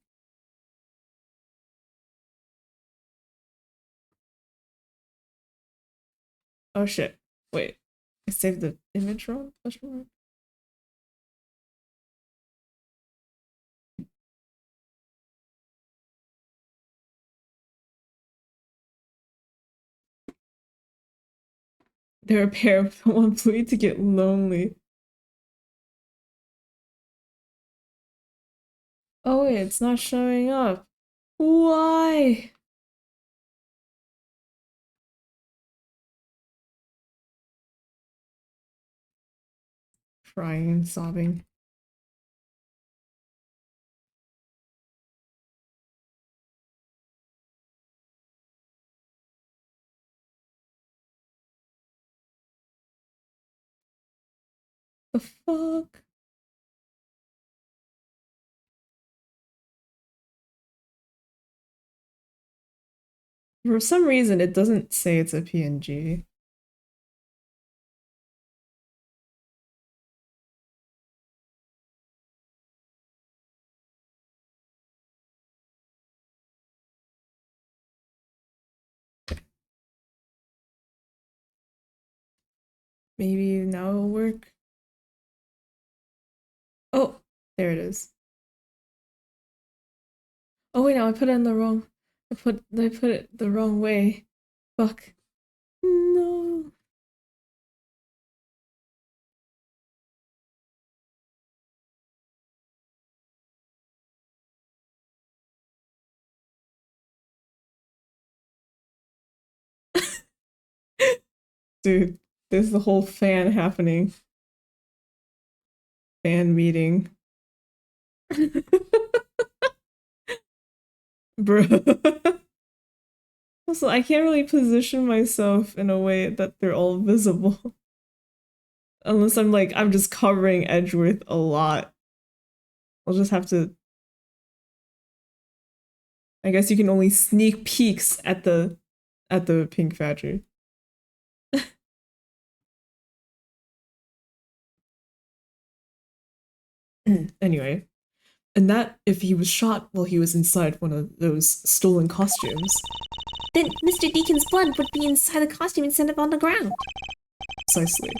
Oh shit. Wait. I saved the image wrong? Question mark? They're a pair with one plea to get lonely. Oh wait, it's not showing up. Why? Crying and sobbing. The fuck? For some reason, it doesn't say it's a PNG. Maybe now it'll work. Oh, there it is. Oh wait, no, I put it in the wrong. I put it the wrong way. Fuck. No. Dude, there's the whole fan happening. Fan meeting. Bro. Also, I can't really position myself in a way that they're all visible. Unless I'm just covering Edgeworth a lot. I'll just have to... I guess you can only sneak peeks at the pink factory. Anyway. And that if he was shot while he was inside one of those stolen costumes. Then Mr. Deacon's blood would be inside the costume instead of on the ground. Precisely.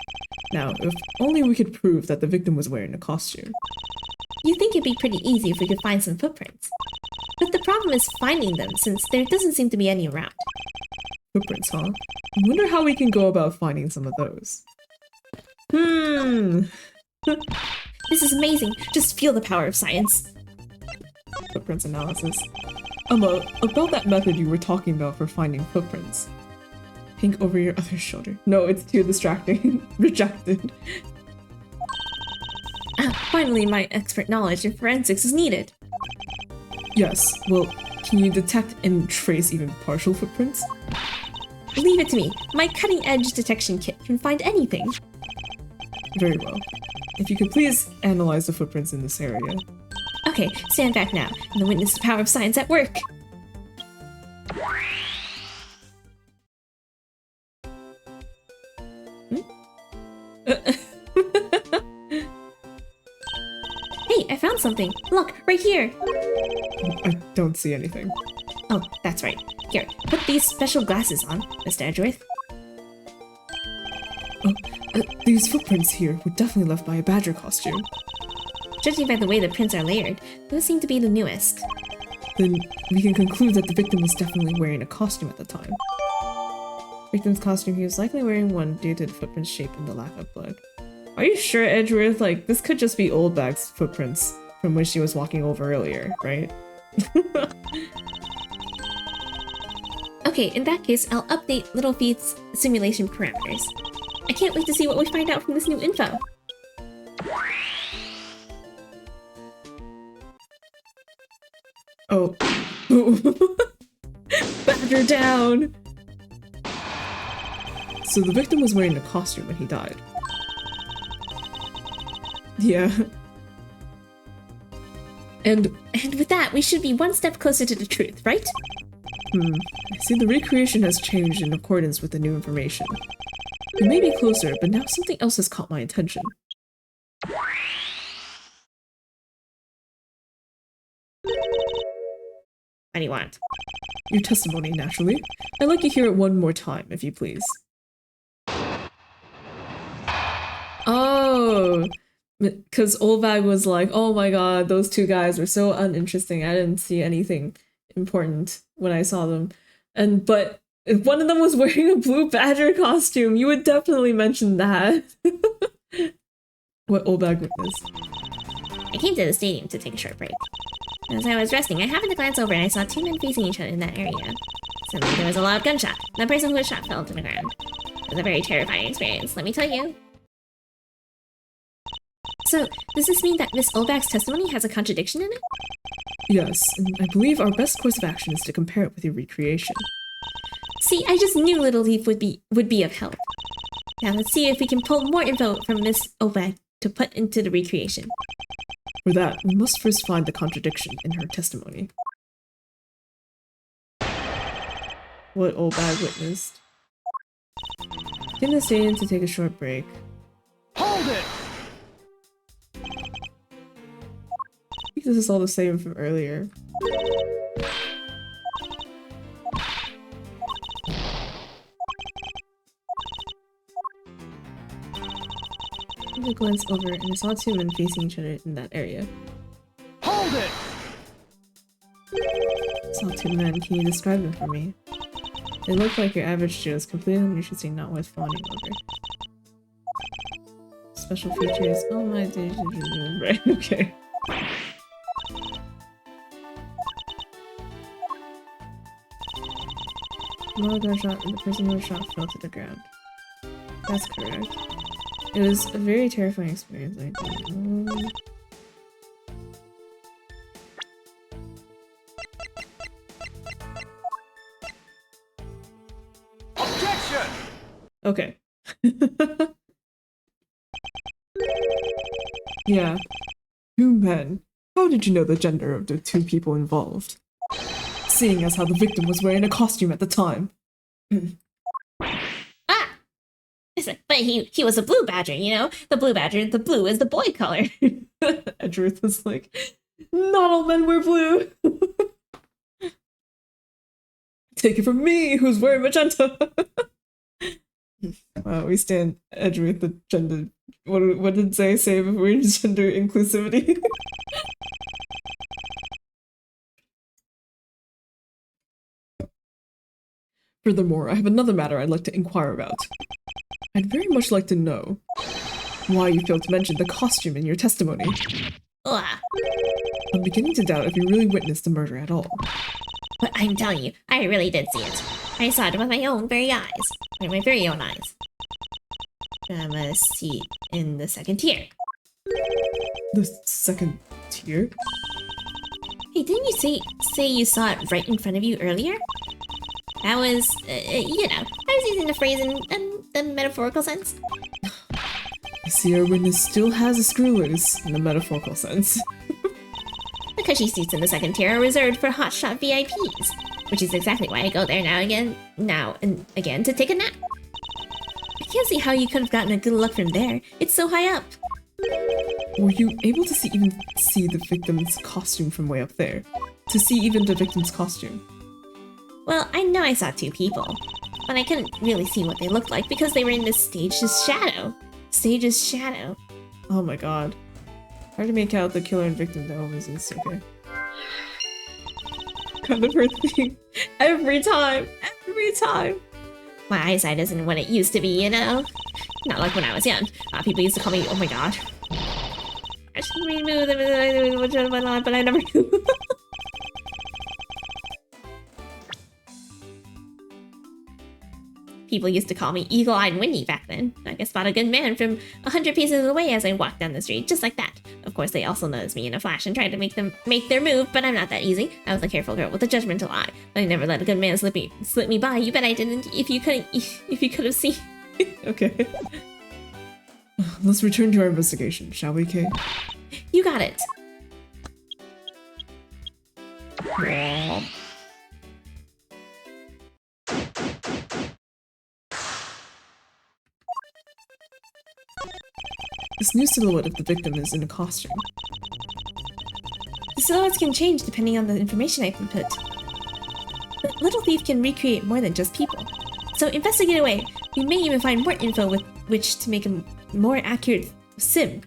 Now, if only we could prove that the victim was wearing a costume. You think it'd be pretty easy if we could find some footprints. But the problem is finding them, since there doesn't seem to be any around. Footprints, huh? I wonder how we can go about finding some of those. This is amazing. Just feel the power of science. Footprints analysis. About that method you were talking about for finding footprints. Pink over your other shoulder. No, it's too distracting. Rejected. Finally, my expert knowledge in forensics is needed. Yes, well, can you detect and trace even partial footprints? Leave it to me. My cutting-edge detection kit can find anything. Very well. If you could please analyze the footprints in this area. Okay, stand back now and witness the power of science at work. Hey, I found something. Look, right here. I don't see anything. Oh, that's right. Here, put these special glasses on, Mr. Edgeworth. These footprints here were definitely left by a badger costume. Judging by the way the prints are layered, those seem to be the newest. Then we can conclude that the victim was definitely wearing a costume at the time. Victim's costume, he was likely wearing one due to the footprint's shape and the lack of blood. Are you sure, Edgeworth? Like, this could just be Oldbag's footprints from when she was walking over earlier, right? Okay, in that case, I'll update Little Feet's simulation parameters. I can't wait to see what we find out from this new info. Oh. Badger down! So the victim was wearing a costume when he died. Yeah. And with that, we should be one step closer to the truth, right? I see the recreation has changed in accordance with the new information. We may be closer, but now something else has caught my attention. What do you want? Your testimony, naturally. I'd like to hear it one more time, if you please. Oh! Because Olbag was like, oh my god, those two guys were so uninteresting. I didn't see anything important when I saw them. But if one of them was wearing a blue badger costume, you would definitely mention that. What Olbag witnessed. I came to the stadium to take a short break. As I was resting, I happened to glance over and I saw two men facing each other in that area. Suddenly, there was a loud gunshot. The person who was shot fell to the ground. It was a very terrifying experience, let me tell you. So, does this mean that Miss Olbag's testimony has a contradiction in it? Yes, and I believe our best course of action is to compare it with your recreation. See, I just knew Little Leaf would be of help. Now let's see if we can pull more info from Miss Olbag to put into the recreation. For that, we must first find the contradiction in her testimony. What Olbag witnessed. In the stadium to take a short break. Hold it! I think this is all the same from earlier. I glanced over and I saw two men facing each other in that area. Hold it! I saw two men. Can you describe them for me? They look like your average Joes, completely uninteresting, not worth fawning over. Special features. Oh my days. Right, okay. Loud gunshot and the person who was shot fell to the ground. That's correct. It was a very terrifying experience. Objection! Okay. Yeah. Two men. How did you know the gender of the two people involved? Seeing as how the victim was wearing a costume at the time. Ah! But he was a blue badger, you know? The blue badger, the blue is the boy color. Edgeworth was like, not all men wear blue! Take it from me, who's wearing magenta! Wow, we stand Edgeworth the gender. What did Zay say before gender inclusivity? Furthermore, I have another matter I'd like to inquire about. I'd very much like to know why you failed to mention the costume in your testimony. Ugh. I'm beginning to doubt if you really witnessed the murder at all. But I'm telling you, I really did see it. I saw it with my own very eyes. With my very own eyes. From a seat in the second tier. The second tier? Hey, didn't you say you saw it right in front of you earlier? That was, you know, I was using the phrase in the metaphorical sense. I see our witness still has a screw loose in the metaphorical sense. The cushy seats in the second tier are reserved for hotshot VIPs, which is exactly why I go there now and again to take a nap. I can't see how you could have gotten a good look from there. It's so high up. Were you able to see the victim's costume from way up there? To see even the victim's costume? Well, I know I saw two people, but I couldn't really see what they looked like because they were in the stage's shadow. Stage's shadow. Oh my god. Hard to make out the killer and victim that always is, okay. Kind of her thing. Every time! Every time! My eyesight isn't what it used to be, you know? Not like when I was young. People used to call me, oh my god. I should remove them, but I never do. People used to call me Eagle-Eyed Winnie back then. I could spot a good man from 100 paces away as I walked down the street, just like that. Of course, they also noticed me in a flash and tried to make their move, but I'm not that easy. I was a careful girl with a judgmental eye. But I never let a good man slip me by. You bet I didn't. If you could have seen. Okay. Let's return to our investigation, shall we, Kay? You got it. This new silhouette of the victim is in a costume. The silhouettes can change depending on the information I input. But Little Thief can recreate more than just people. So investigate away. We may even find more info with which to make a more accurate sim.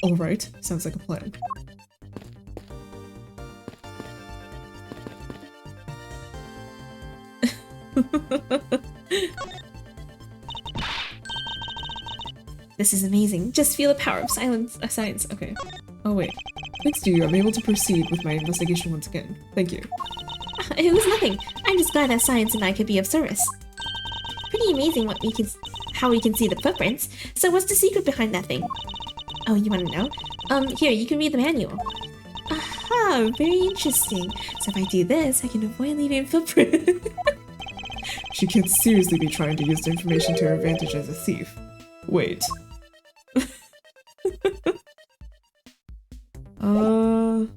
Alright, sounds like a plan. This is amazing. Just feel the power of science. Okay. Oh wait. Thanks to you, I'm able to proceed with my investigation once again. Thank you. It was nothing. I'm just glad that science and I could be of service. Pretty amazing how we can see the footprints. So what's the secret behind that thing? Oh, you want to know? Here, you can read the manual. Aha, very interesting. So if I do this, I can avoid leaving a footprint. She can't seriously be trying to use the information to her advantage as a thief. Wait. I don't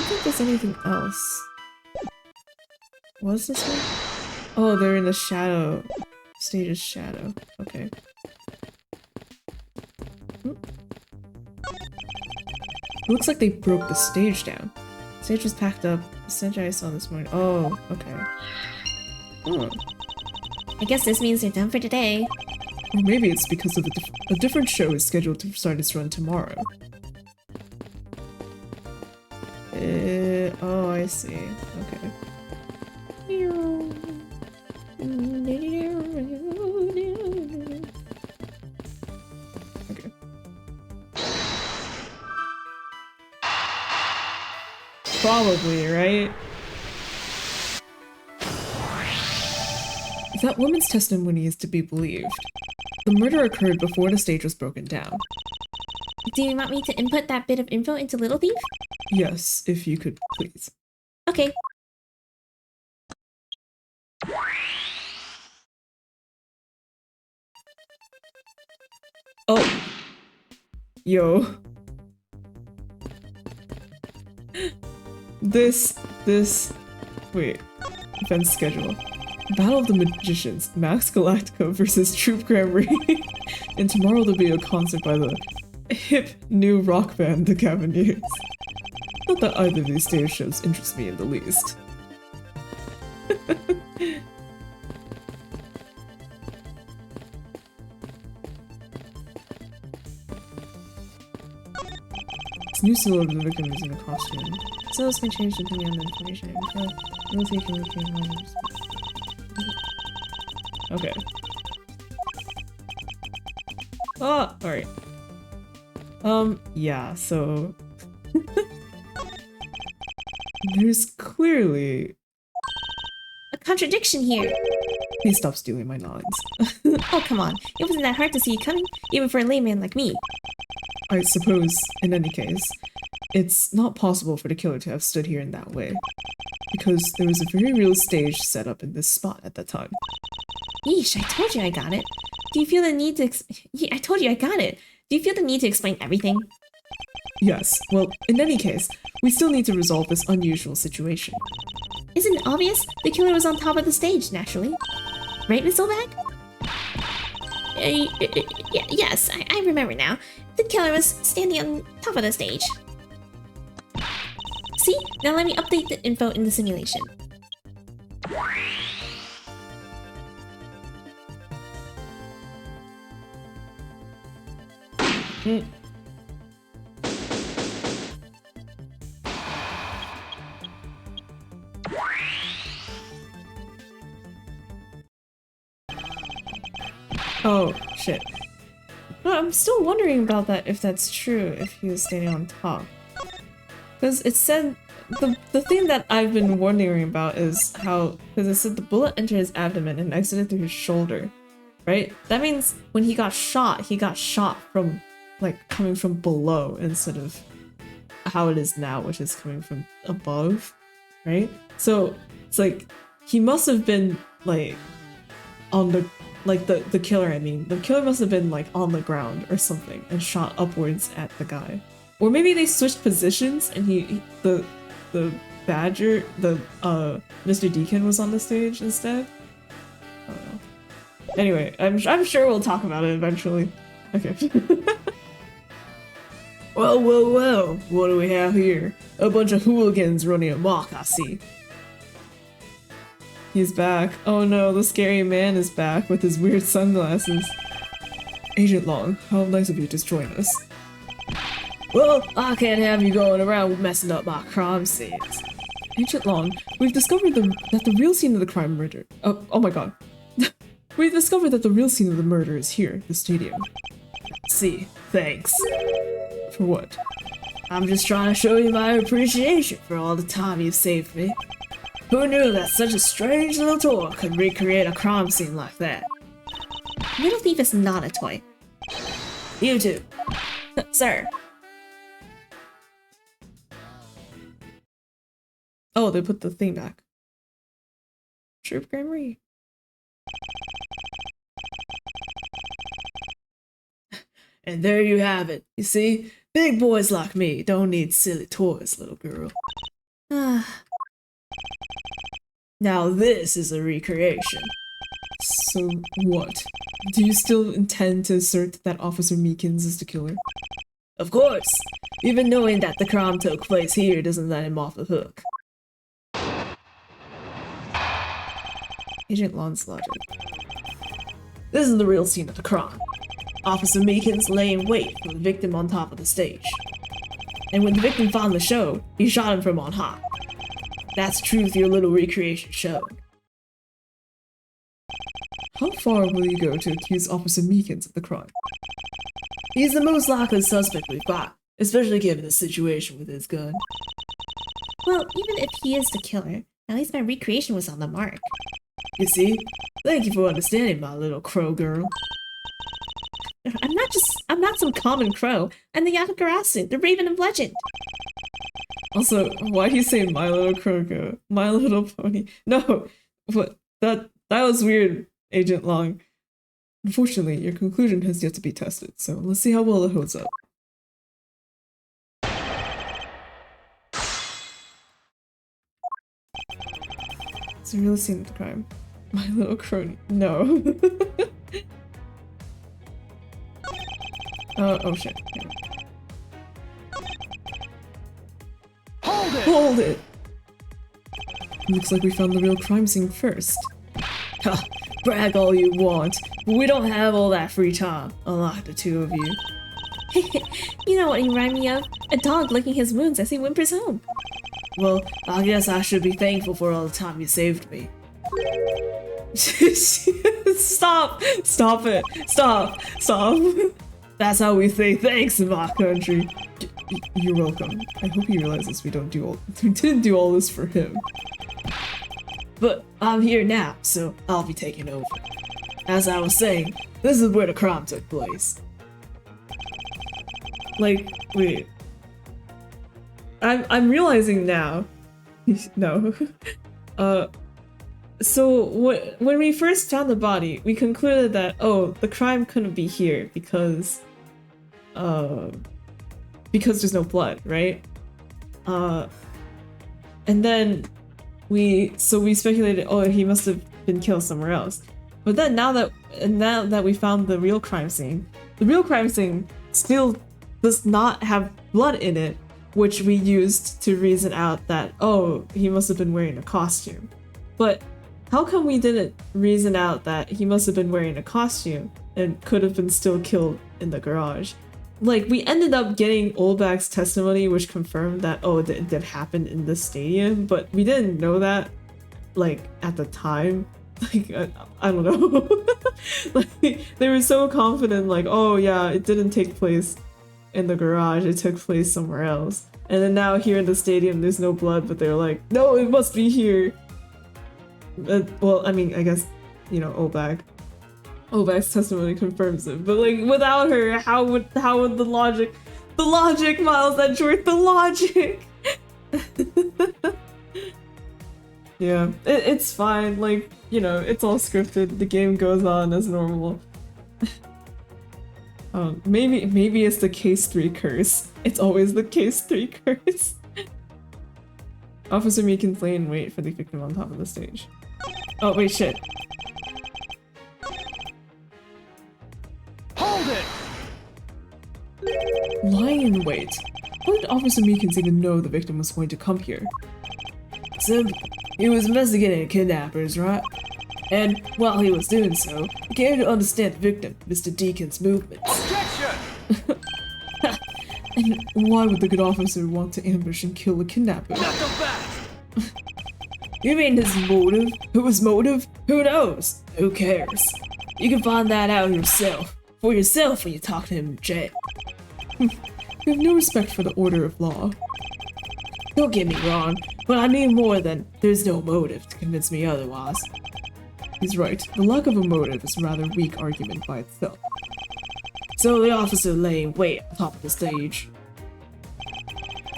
think there's anything else. What's this one? Oh, they're in the shadow. Stage's shadow. Okay. Looks like they broke the stage down. The stage was packed up. The stage I saw this morning. Oh, okay. Oh. I guess this means they're done for today. Or maybe it's because of a different show is scheduled to start its run tomorrow. Oh, I see. Okay. Okay. Probably, right? If that woman's testimony is to be believed, the murder occurred before the stage was broken down. Do you want me to input that bit of info into Little Thief? Yes, if you could, please. Okay. Oh! Yo. Wait. Event schedule. Battle of the Magicians, Max Galactica versus Troop Grammar. And tomorrow there'll be a concert by the hip new rock band, The Cavaliers. Not that either of these stage shows interest me in the least. This new silhouette of the victim is in a costume. Silhouettes can change depending on the information I can tell. Okay. Oh, alright. Yeah, so... There's clearly... a contradiction here. Please stop stealing my lines. Oh, come on. It wasn't that hard to see it coming, even for a layman like me. I suppose, in any case, it's not possible for the killer to have stood here in that way. Because there was a very real stage set up in this spot at that time. Yeesh, I told you I got it. Do you feel the need to I told you I got it. Do you feel the need to explain everything? Yes, well, in any case, we still need to resolve this unusual situation. Isn't it obvious? The killer was on top of the stage, naturally. Right, Miss Olbag? Yes, I remember now. The killer was standing on top of the stage. See? Now let me update the info in the simulation. Oh, shit. No, I'm still wondering about that, if that's true, if he was standing on top. Because it said, the thing that I've been wondering about is how, because it said the bullet entered his abdomen and exited through his shoulder, right? That means when he got shot from, like, coming from below instead of how it is now, which is coming from above, right? So it's like, he must have been, like, on the, like, the killer, I mean. The killer must have been, like, on the ground or something and shot upwards at the guy. Or maybe they switched positions and the badger, Mr. Deacon was on the stage instead? I don't know. Anyway, I'm sure we'll talk about it eventually. Okay. Well, what do we have here? A bunch of hooligans running amok, I see. He's back. Oh no, the scary man is back with his weird sunglasses. Agent Long, how nice of you to join us. Well, I can't have you going around messing up my crime scenes. Agent Long, we've discovered that the real scene of the crime murder. Oh my god. We've discovered that the real scene of the murder is here, the stadium. See, thanks. For what? I'm just trying to show you my appreciation for all the time you've saved me. Who knew that such a strange little toy could recreate a crime scene like that? Little Thief is not a toy. You too. Sir. Oh, they put the thing back. Troop Grammary. And there you have it. You see, big boys like me don't need silly toys, little girl. Now this is a recreation. So what? Do you still intend to assert that Officer Meekins is the killer? Of course! Even knowing that the crime took place here doesn't let him off the hook. Agent Lon's logic. This is the real scene of the crime. Officer Meekins lay in wait for the victim on top of the stage. And when the victim found the show, he shot him from on high. That's truth your little recreation showed. How far will you go to accuse Officer Meekins of the crime? He's the most likely suspect we've got, especially given the situation with his gun. Well, even if he is the killer, at least my recreation was on the mark. You see? Thank you for understanding, my little crow girl. I'm not some common crow. I'm the Yakagarasu, the Raven of Legend. Also, why do you say My Little Crow girl? My Little Pony? No! What? That was weird, Agent Long. Unfortunately, your conclusion has yet to be tested, so let's see how well it holds up. It's a real scene of the crime. My Little Crow. No. Oh shit. Hold it! Hold it! Looks like we found the real crime scene first. Ha! Brag all you want, but we don't have all that free time, unlike the two of you. You know what you remind me of? A dog licking his wounds as he whimpers home. Well, I guess I should be thankful for all the time you saved me. Stop! Stop it! Stop! Stop! That's how we say thanks in my country. You're welcome. I hope he realizes we didn't do all this for him. But I'm here now, so I'll be taking over. As I was saying, this is where the crime took place. Like, wait. I'm realizing now. No. So when we first found the body, we concluded that, oh, the crime couldn't be here because there's no blood, right? And then we speculated, oh, he must have been killed somewhere else. But then now that we found the real crime scene still does not have blood in it, which we used to reason out that, oh, he must have been wearing a costume. But how come we didn't reason out that he must have been wearing a costume and could have been still killed in the garage? Like, we ended up getting Olbak's testimony, which confirmed that, oh, it did happen in the stadium, but we didn't know that, like, at the time. Like, I don't know. Like, they were so confident, like, oh yeah, it didn't take place in the garage, it took place somewhere else. And then now here in the stadium, there's no blood, but they're like, no, it must be here. Well, I mean, I guess, you know, Obag's testimony confirms it. But like, without her, how would the logic, Miles Edgeworth, the logic. Yeah, it's fine. Like, you know, it's all scripted. The game goes on as normal. Maybe it's the case 3 curse. It's always the case 3 curse. Officer Meekin's lay in wait for the victim on top of the stage. Oh wait, shit. Hold it! Lying in wait. How did Officer Meekins even know the victim was going to come here? Simple. He was investigating kidnappers, right? And while he was doing so, he came to understand the victim, Mr. Deacon's movements. Objection! And why would the good officer want to ambush and kill a kidnapper? Not so fast! You mean his motive? Whose motive? Who knows? Who cares? You can find that out for yourself when you talk to him in jail. You have no respect for the order of law. Don't get me wrong, but I mean more than there's no motive to convince me otherwise. He's right, the lack of a motive is a rather weak argument by itself. So the officer lay in wait on top of the stage.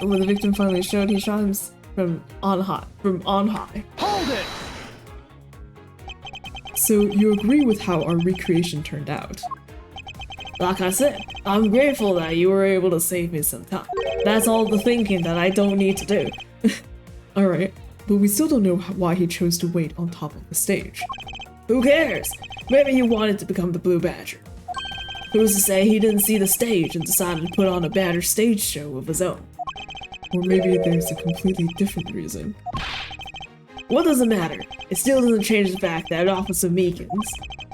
And when the victim finally showed, he shot him from on high. Hold it! So you agree with how our recreation turned out? Like I said, I'm grateful that you were able to save me some time. That's all the thinking that I don't need to do. Alright, but we still don't know why he chose to wait on top of the stage. Who cares? Maybe he wanted to become the Blue Badger. Who's to say he didn't see the stage and decided to put on a Badger stage show of his own? Or maybe there's a completely different reason. What does it matter? It still doesn't change the fact that Officer Meekins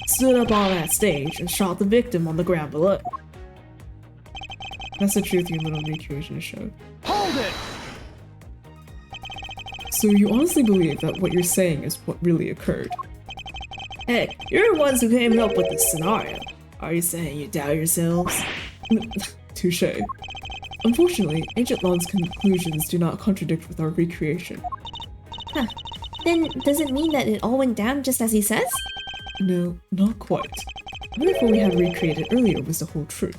stood up on that stage and shot the victim on the ground below. That's the truth your little recreation showed. Hold it! So you honestly believe that what you're saying is what really occurred? Hey, you're the ones who came up with this scenario. Are you saying you doubt yourselves? Touché. Unfortunately, Agent Lon's conclusions do not contradict with our recreation. Huh. Then does it mean that it all went down just as he says? No, not quite. What if what we had recreated earlier was the whole truth?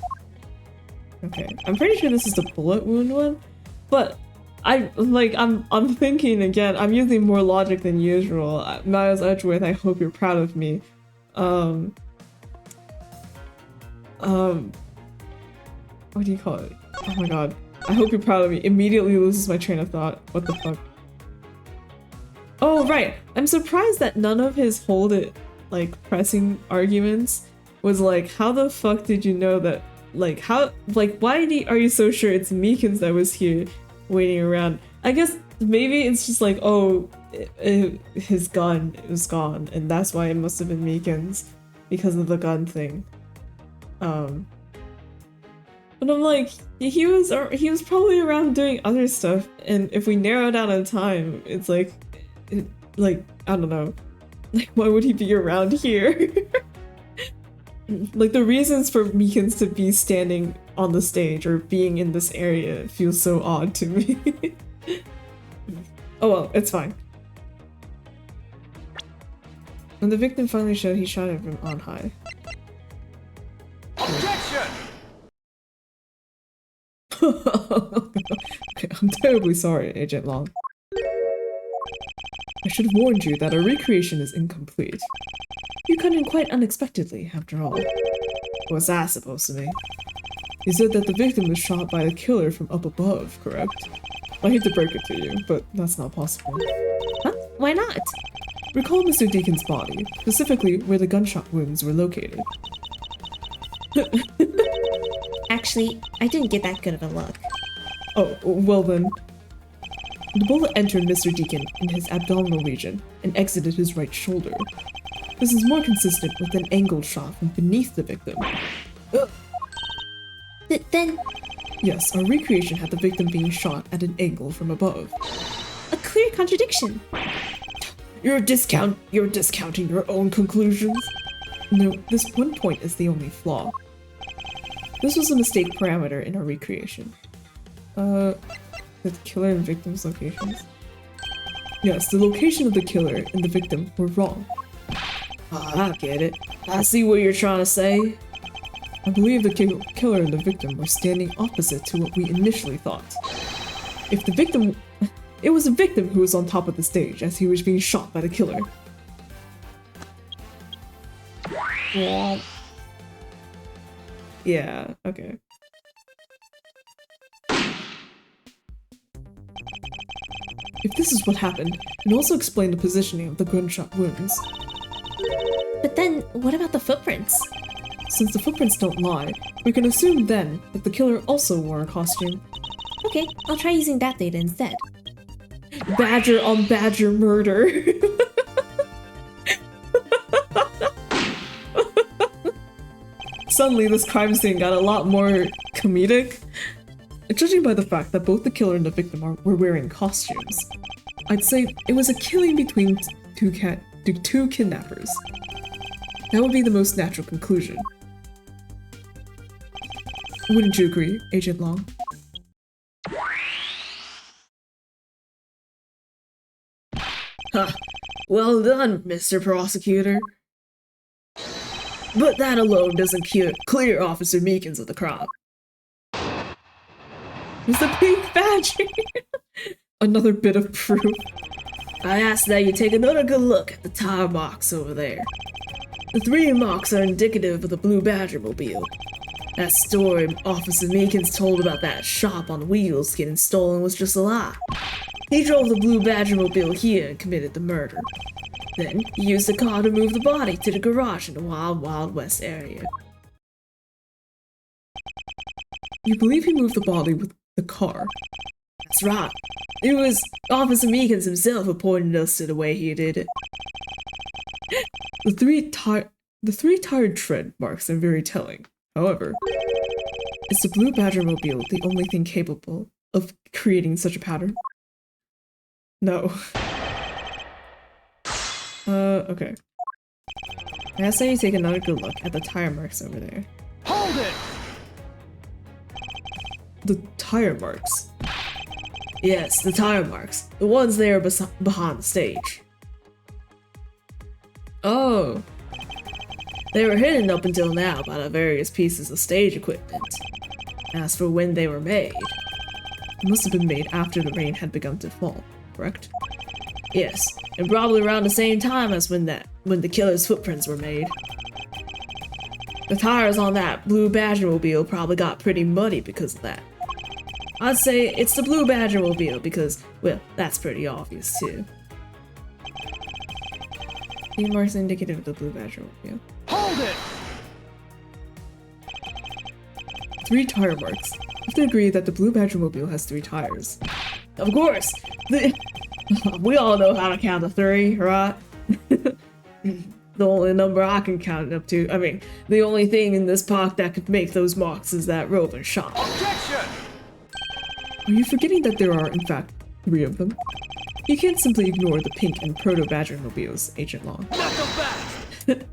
Okay, I'm pretty sure this is the bullet wound one, but I'm thinking again, I'm using more logic than usual. Miles Edgeworth, I hope you're proud of me. What do you call it? Oh my god. I hope you're proud of me. Immediately loses my train of thought. What the fuck? Oh, right. I'm surprised that none of his hold it, like, pressing arguments was like, how the fuck did you know that, like, how, like, are you so sure it's Meekins that was here waiting around? I guess maybe it's just like, oh, his gun was gone, and that's why it must have been Meekins, because of the gun thing. But I'm like, he was probably around doing other stuff, and if we narrow down on time, it's like, I don't know, like, why would he be around here? Like, the reasons for Meekins to be standing on the stage or being in this area feels so odd to me. Oh well, it's fine. When the victim finally showed, he shot him from on high. Objection! Okay, I'm terribly sorry, Agent Long. I should have warned you that our recreation is incomplete. You cut in quite unexpectedly, after all. What's that supposed to mean? You said that the victim was shot by the killer from up above, correct? I hate to break it to you, but that's not possible. Huh? Why not? Recall Mr. Deacon's body, specifically where the gunshot wounds were located. Actually, I didn't get that good of a look. Oh, well then. The bullet entered Mr. Deacon in his abdominal region and exited his right shoulder. This is more consistent with an angled shot from beneath the victim. Then... Yes, our recreation had the victim being shot at an angle from above. a clear contradiction. You're discounting your own conclusions. No, this one point is the only flaw. This was a mistake parameter in our recreation. The killer and victim's locations. Yes, the location of the killer and the victim were wrong. Ah, I get it. I see what you're trying to say. I believe the killer and the victim were standing opposite to what we initially thought. If the victim... It was the victim who was on top of the stage as he was being shot by the killer. Yeah, okay. If this is what happened, it also explained the positioning of the gunshot wounds. But then, what about the footprints? Since the footprints don't lie, we can assume then that the killer also wore a costume. Okay, I'll try using that data instead. Badger on badger murder. Suddenly, this crime scene got a lot more comedic. Judging by the fact that both the killer and the victim were wearing costumes, I'd say it was a killing between two kidnappers. That would be the most natural conclusion. Wouldn't you agree, Agent Long? Ha! Well done, Mr. Prosecutor. But that alone doesn't clear Officer Meekins of the crime. It's the pink badger! Another bit of proof. I ask that you take another good look at the tire marks over there. The 3 marks are indicative of the Blue Badger mobile. That story Officer Meekins told about that shop on wheels getting stolen was just a lie. He drove the Blue Badger mobile here and committed the murder. Then, he used the car to move the body to the garage in the Wild West area. You believe he moved the body with the car? That's right. It was Officer Meekins himself who pointed us to the way he did it. The three tired tread marks are very telling. However, is the Blue Badger mobile the only thing capable of creating such a pattern? No. Okay. I say you take another good look at the tire marks over there. Hold it! The tire marks? Yes, the tire marks. The ones there behind the stage. Oh. They were hidden up until now by the various pieces of stage equipment. As for when they were made, it must have been made after the rain had begun to fall, correct? Yes, and probably around the same time as when the killer's footprints were made. The tires on that Blue Badger mobile probably got pretty muddy because of that. I'd say it's the Blue Badger mobile because, well, that's pretty obvious too. The marks indicative of the Blue Badger mobile. Hold it! 3 tire marks. You have to agree that the Blue Badger mobile has 3 tires. Of course! We all know how to count to 3, right? The only number I can count it up to. I mean, the only thing in this park that could make those marks is that roving shop. Objection! Are you forgetting that there are, in fact, 3 of them? You can't simply ignore the pink and proto badger mobiles, Agent Long. Not so fast!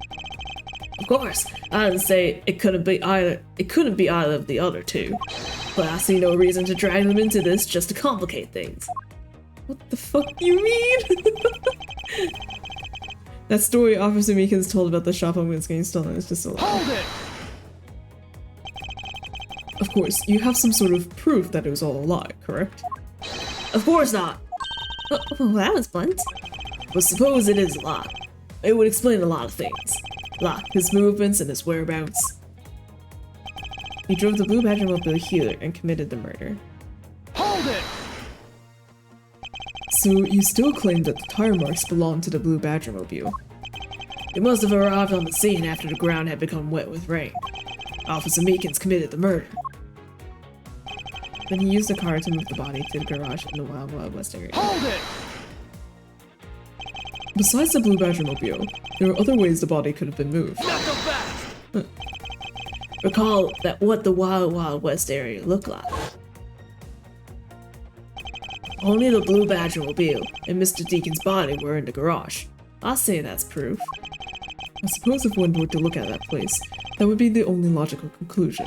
Of course, I didn't say it couldn't be either. It couldn't be either of the other 2, but I see no reason to drag them into this just to complicate things. What the fuck do you mean? That story Officer Meekins told about the shop on wheels getting stolen is just a lie. Hold it! Of course, you have some sort of proof that it was all a lie, correct? Of course not! Well, that was blunt. But suppose it is a lie. It would explain a lot of things. Like his movements and his whereabouts. He drove the Blue Badger mobile here and committed the murder. Hold it! So you still claim that the tire marks belong to the Blue Badger mobile? It must have arrived on the scene after the ground had become wet with rain. Officer Meekins committed the murder. Then he used the car to move the body to the garage in the Wild West area. Hold it! Besides the Blue Badger mobile, there are other ways the body could have been moved. Not so fast! Recall that what the Wild West area looked like. Only the blue Badgermobile and Mr. Deacon's body were in the garage. I'll say that's proof. I suppose if one were to look at that place, that would be the only logical conclusion.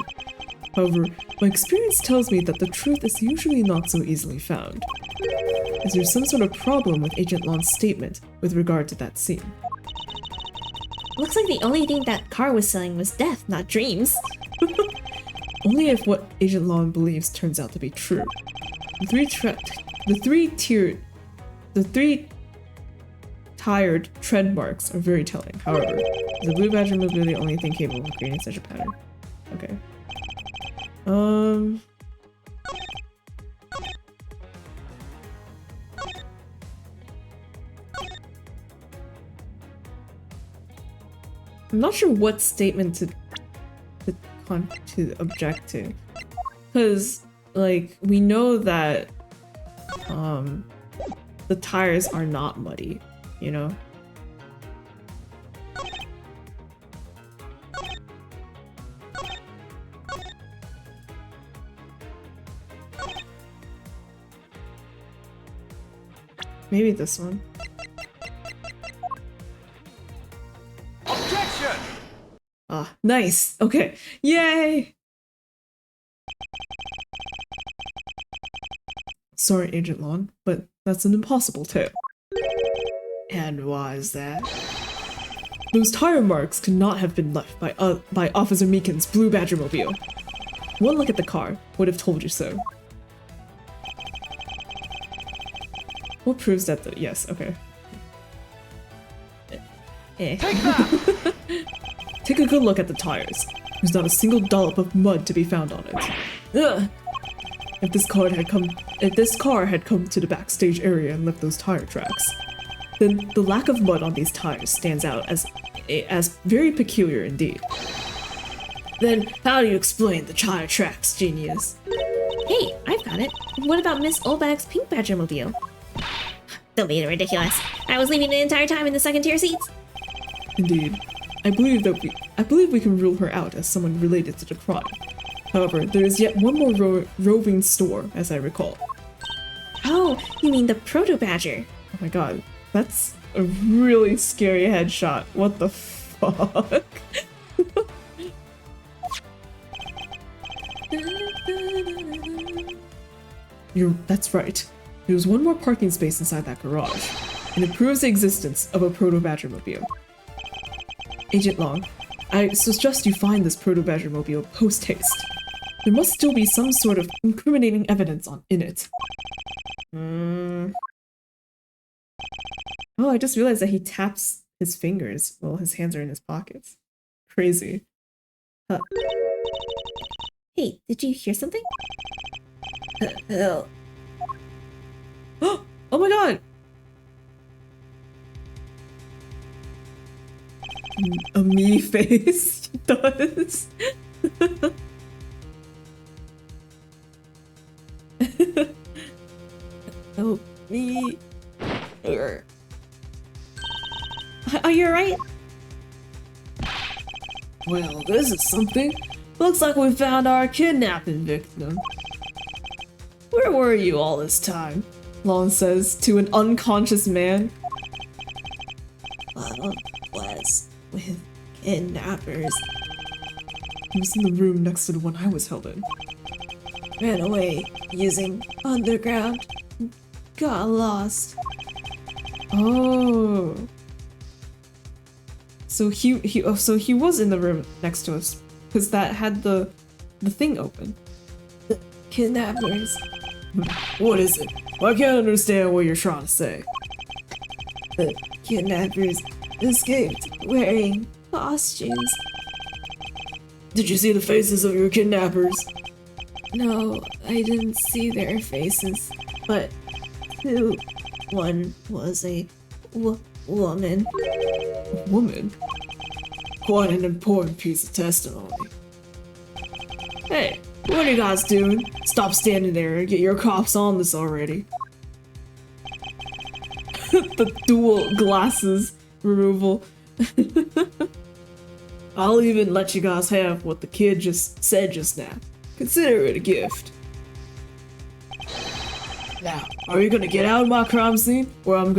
However, my experience tells me that the truth is usually not so easily found. Is there some sort of problem with Agent Lon's statement with regard to that scene? Looks like the only thing that car was selling was death, not dreams. Only if what Agent Lon believes turns out to be true. The three tired tread marks are very telling. However, is the blue Badgermobile the only thing capable of creating such a pattern? Okay. I'm not sure what statement to object to, because like we know that the tires are not muddy, you know. Maybe this one. Objection! Ah, nice. Okay. Yay! Sorry, Agent Lon, but that's an impossible tale. And why is that? Those tire marks could not have been left by Officer Meekin's blue Badgermobile. One look at the car would have told you so. What proves that though? Yes, okay. Take that! Take a good look at the tires. There's not a single dollop of mud to be found on it. Ugh. If this car had come to the backstage area and left those tire tracks, then the lack of mud on these tires stands out as very peculiar indeed. Then how do you explain the tire tracks, genius? Hey, I've got it. What about Miss Olbag's pink Badgermobile? Don't be ridiculous. I was leaving the entire time in the second tier seats. Indeed. I believe we can rule her out as someone related to the crime. However, there is yet one more roving store, as I recall. Oh, you mean the proto badger? Oh my god, that's a really scary headshot. What the fuck? That's right. There's one more parking space inside that garage, and it proves the existence of a proto Badgermobile. Agent Long, I suggest you find this proto Badgermobile post-haste. There must still be some sort of incriminating evidence in it. Oh, I just realized that he taps his fingers while his hands are in his pockets. Crazy. Huh. Hey, did you hear something? Hell. Oh my god! A me face does. Oh, me. Are you alright? Well, this is something. Looks like we found our kidnapping victim. Where were you all this time? Lon says to an unconscious man. Was with kidnappers. He was in the room next to the one I was held in. Ran away using underground. Got lost. Oh. So he was in the room next to us because that had the thing open. The kidnappers. What is it? I can't understand what you're trying to say. The kidnappers escaped wearing costumes. Did you see the faces of your kidnappers? No, I didn't see their faces, but one was a woman. A woman? Quite an important piece of testimony. Hey, what are you guys doing? Stop standing there and get your cops on this already. The dual glasses removal. I'll even let you guys have what the kid just said just now. Consider it a gift. Now, are you gonna get out of my crime scene, or am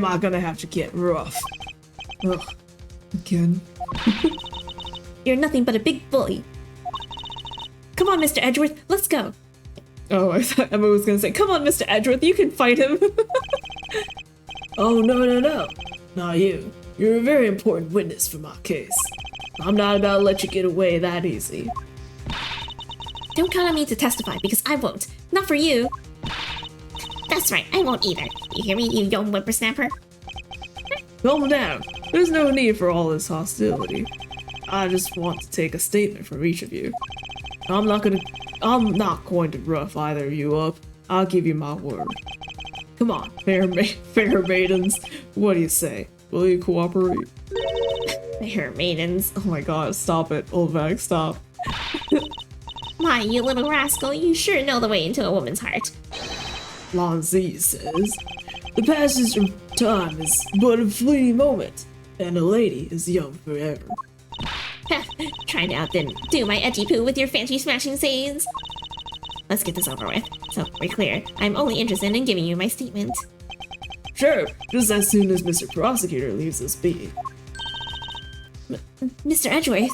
I gonna have to get rough? Ugh. Again. You're nothing but a big bully. Come on, Mr. Edgeworth, let's go. Oh, I thought Emma was gonna say, come on, Mr. Edgeworth, you can fight him. Oh, no. Not you. You're a very important witness for my case. I'm not about to let you get away that easy. Don't count on me to testify, because I won't. Not for you. That's right, I won't either. You hear me, you young whippersnapper? Calm down. There's no need for all this hostility. I just want to take a statement from each of you. I'm not going to rough either of you up. I'll give you my word. Come on, fair maidens. What do you say? Will you cooperate? Fair maidens. Oh my god, stop it. Old bag, stop. My, you little rascal, you sure know the way into a woman's heart. Lanzi says, the passage of time is but a fleeting moment, and a lady is young forever. Trying to outdo my edgy poo with your fancy smashing sayings. Let's get this over with. So, we're clear. I'm only interested in giving you my statement. Sure, just as soon as Mr. Prosecutor leaves us be. Mr. Edgeworth.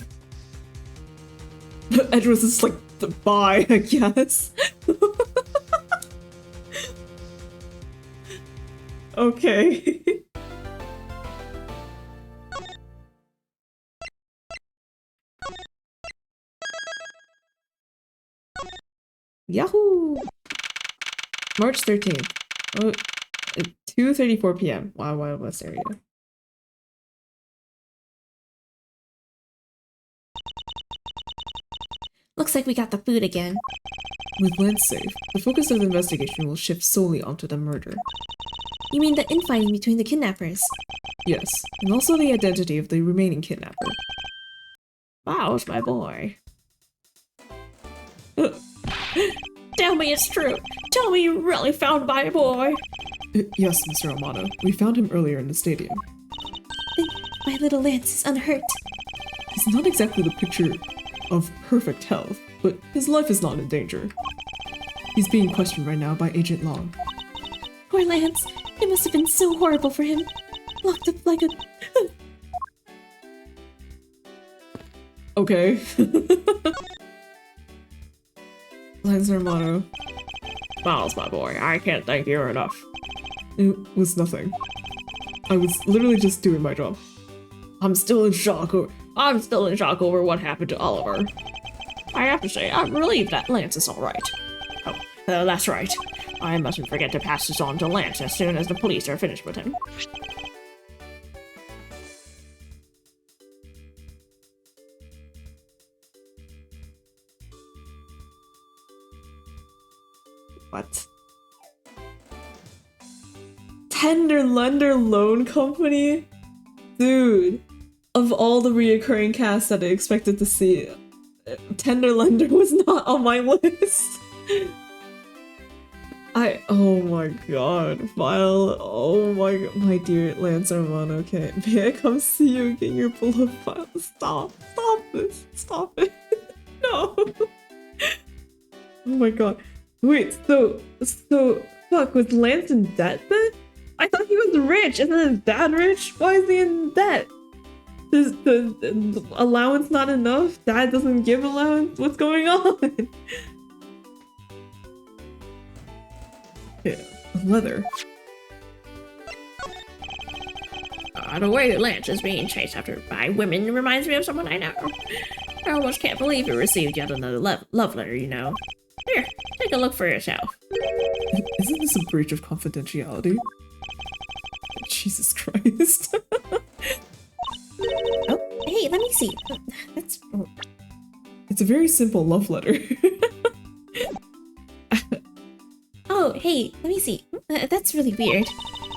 Edgeworth is like the bye, I guess. Okay. Yahoo! March 13th. Oh, 2:34 p.m. Wild Wild West area. Looks like we got the food again. With Lance safe, the focus of the investigation will shift solely onto the murder. You mean the infighting between the kidnappers? Yes, and also the identity of the remaining kidnapper. Wow, it's my boy. Tell me it's true. Tell me you really found my boy. Yes, Mr. Amano. We found him earlier in the stadium. Then my little Lance is unhurt. He's not exactly the picture of perfect health, but his life is not in danger. He's being questioned right now by Agent Long. Poor Lance. It must have been so horrible for him. Locked up like a... Okay. Lance Romano. Miles, my boy, I can't thank you enough. It was nothing. I was literally just doing my job. I'm still in shock over what happened to Oliver. I have to say, I'm relieved that Lance is alright. Oh, that's right. I mustn't forget to pass this on to Lance as soon as the police are finished with him. What? Tender Lender Loan Company? Dude, of all the reoccurring casts that I expected to see, Tender Lender was not on my list. Oh my god, Vile, oh my dear Lance Armano, okay, may I come see you and get your beloved Vile? Stop this, stop it, no. Oh my god, wait, so, fuck, was Lance in debt then? I thought he was rich, isn't his dad rich? Why is he in debt? Is the allowance not enough? Dad doesn't give allowance? What's going on? Yeah, leather. The way that Lance is being chased after by women reminds me of someone I know. I almost can't believe he received yet another love letter, you know. Here, take a look for yourself. Isn't this a breach of confidentiality? Jesus Christ. Oh, hey, let me see. That's... It's a very simple love letter. Oh, hey, let me see. That's really weird.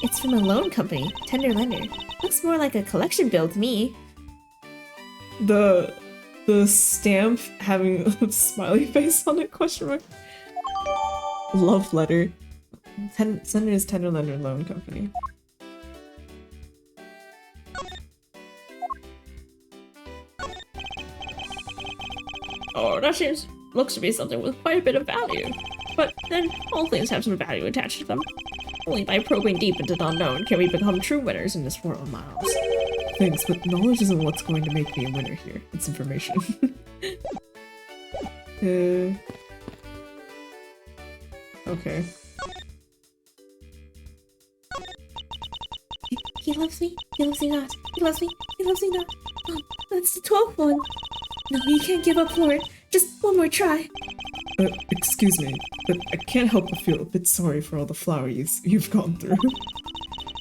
It's from a loan company, Tender Lender. Looks more like a collection bill to me. The stamp having a smiley face on it, question mark. Love letter. Sender is Tender Lender Loan Company. Oh, that looks to be something with quite a bit of value. But then all things have some value attached to them. Only by probing deep into the unknown can we become true winners in this world, Miles. Thanks, but knowledge isn't what's going to make me a winner here. It's information. Okay. He loves me. He loves me not. He loves me. He loves me not. Oh, that's the 12th one. No, you can't give up, Lauren. Just one more try. Excuse me, but I can't help but feel a bit sorry for all the floweries you've gone through.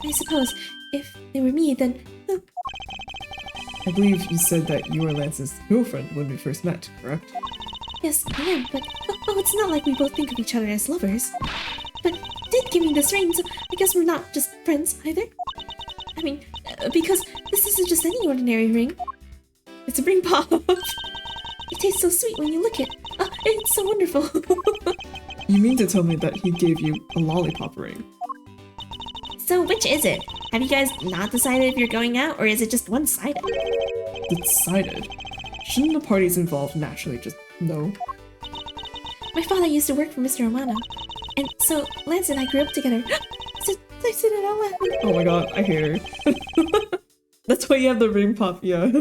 I suppose if they were me, then I believe you said that you were Lance's girlfriend when we first met, correct? yes, I am. But it's not like we both think of each other as lovers. But he did give me this ring, so I guess we're not just friends either. I mean, because this isn't just any ordinary ring. It's a ring pop. It tastes so sweet when you lick it. It's so wonderful. You mean to tell me that he gave you a lollipop ring? So which is it? Have you guys not decided if you're going out, or is it just one-sided? Decided? Shouldn't the parties involved naturally just know? My father used to work for Mr. Romano, and so Lance and I grew up together. So I said it out loud. Oh my god, I hate her. That's why you have the ring pop, yeah.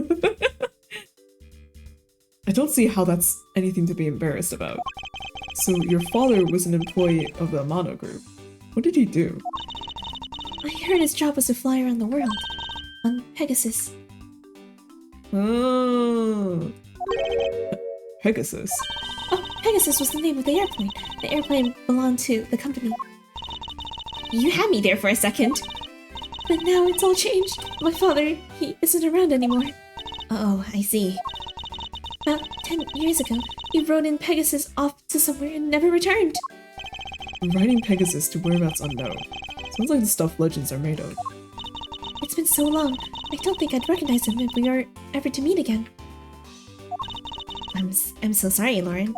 I don't see how that's anything to be embarrassed about. So your father was an employee of the Amano group. What did he do? I heard his job was to fly around the world. On Pegasus. Oh. Pegasus? Oh, Pegasus was the name of the airplane. The airplane belonged to the company. You had me there for a second. But now it's all changed. My father, he isn't around anymore. Oh, I see. About 10 years ago, he rode in Pegasus off to somewhere and never returned. Riding Pegasus to whereabouts unknown. Sounds like the stuff legends are made of. It's been so long, I don't think I'd recognize him if we are ever to meet again. I'm so sorry, Lauren.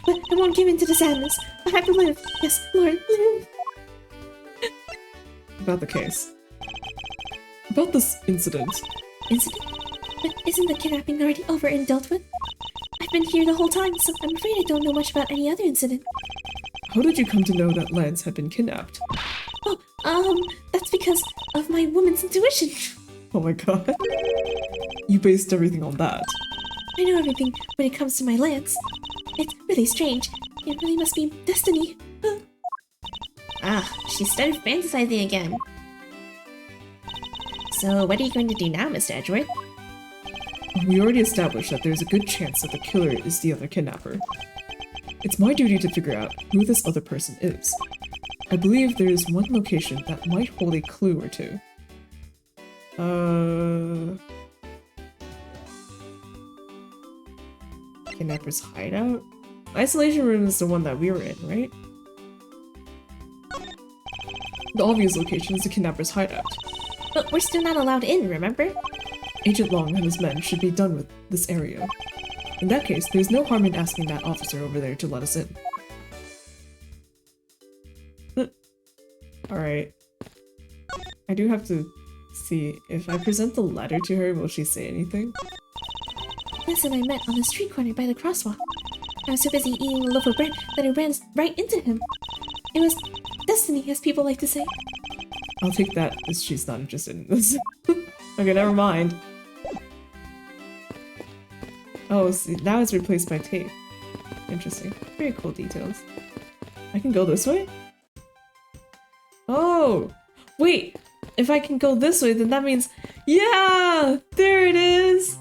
But I won't give in to the sadness. I have to live. Yes, Lauren, live. About the case. About this incident. Incident? But isn't the kidnapping already over and dealt with? I've been here the whole time, so I'm afraid I don't know much about any other incident. How did you come to know that Lance had been kidnapped? Oh, that's because of my woman's intuition. Oh my god. You based everything on that. I know everything when it comes to my Lance. It's really strange. It really must be destiny. She started fantasizing again. So what are you going to do now, Mr. Edgeworth? We already established that there's a good chance that the killer is the other kidnapper. It's my duty to figure out who this other person is. I believe there is one location that might hold a clue or two. Kidnapper's hideout? Isolation room is the one that we were in, right? The obvious location is the kidnapper's hideout. But we're still not allowed in, remember? Agent Long and his men should be done with this area. In that case, there's no harm in asking that officer over there to let us in. Alright. I do have to see, if I present the letter to her, will she say anything? Lance and I met on the street corner by the crosswalk. I was so busy eating a loaf of bread that I ran right into him. It was destiny, as people like to say. I'll take that as she's not interested in this. Okay, never mind. Oh, see, now it's replaced by tape. Interesting. Very cool details. I can go this way? Oh! Wait! If I can go this way, then that means... Yeah! There it is!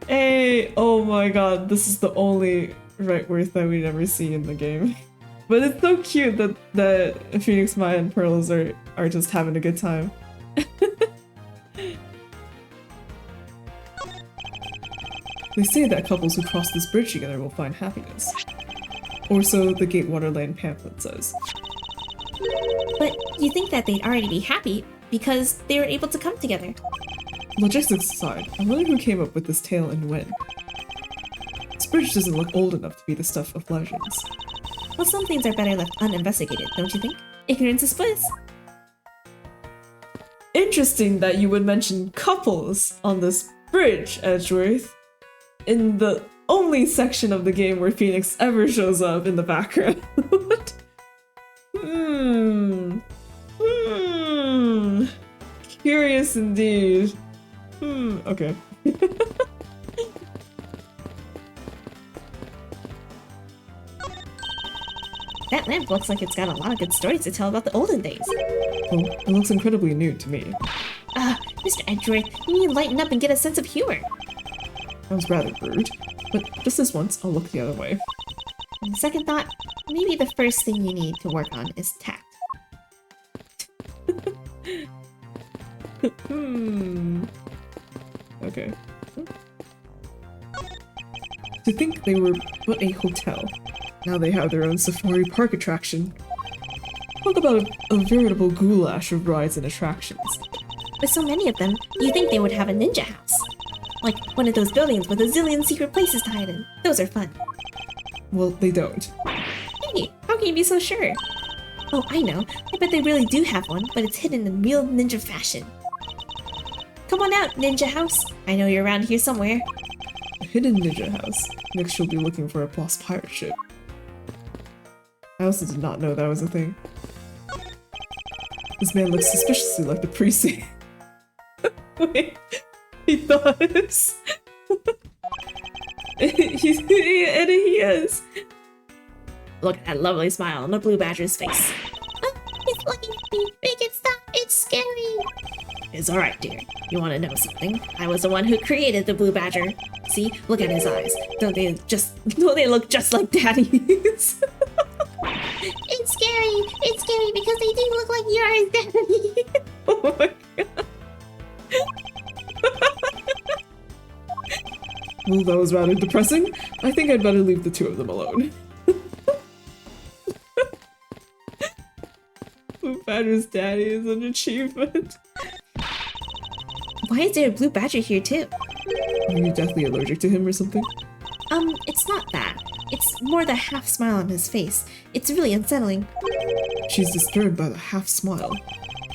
Hey! Oh my god, this is the only Rightworth that we never see in the game. But it's so cute that Phoenix, Maya, and Pearls are just having a good time. They say that couples who cross this bridge together will find happiness. Or so the Gatewater Land pamphlet says. But you think that they'd already be happy because they were able to come together. Logistics aside, I wonder who came up with this tale and when. This bridge doesn't look old enough to be the stuff of legends. Well, some things are better left uninvestigated, don't you think? Ignorance is bliss. Interesting that you would mention couples on this bridge, Edgeworth. In the only section of the game where Phoenix ever shows up in the background. Curious indeed. Okay. That lamp looks like it's got a lot of good stories to tell about the olden days. Well, it looks incredibly new to me. Mr. Edgeworth, you need to lighten up and get a sense of humor. That was rather rude, but just this once, I'll look the other way. On second thought, maybe the first thing you need to work on is tact. Okay. To think they were but a hotel. Now they have their own safari park attraction. Talk about a veritable goulash of rides and attractions. With so many of them, you think they would have a ninja house. Like one of those buildings with a zillion secret places to hide in. Those are fun. Well, they don't. Hey, how can you be so sure? Oh, I know. I bet they really do have one, but it's hidden in real ninja fashion. Come on out, ninja house. I know you're around here somewhere. A hidden ninja house. Next you'll be looking for a lost pirate ship. I also did not know that was a thing. This man looks suspiciously like the precinct. Wait, he does. And he is. Look at that lovely smile on the blue badger's face. Oh, it's looking at me. Make it stop. It's scary. It's alright, dear. You want to know something? I was the one who created the blue badger. See? Look at his eyes. Don't they look just like Daddy's? It's scary. It's scary because they do look like yours, Daddy. Oh my god. Well, that was rather depressing. I think I'd better leave the two of them alone. Blue Badger's daddy is an achievement. Why is there a blue badger here too? Are you deathly allergic to him or something? It's not that. It's more the half smile on his face. It's really unsettling. She's disturbed by the half smile.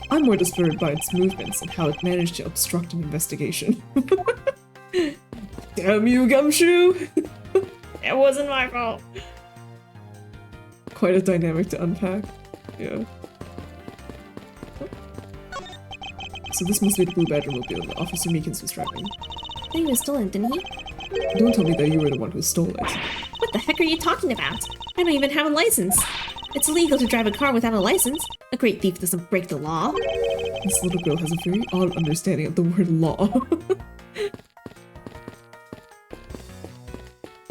I'm more disturbed by its movements and how it managed to obstruct an investigation. Damn you, Gumshoe! It wasn't my fault. Quite a dynamic to unpack. Yeah. So this must be the Blue Badger mobile that Officer Meekins was driving. He was stolen, didn't he? Don't tell me that you were the one who stole it. What the heck are you talking about? I don't even have a license. It's illegal to drive a car without a license. A great thief doesn't break the law. This little girl has a very odd understanding of the word law.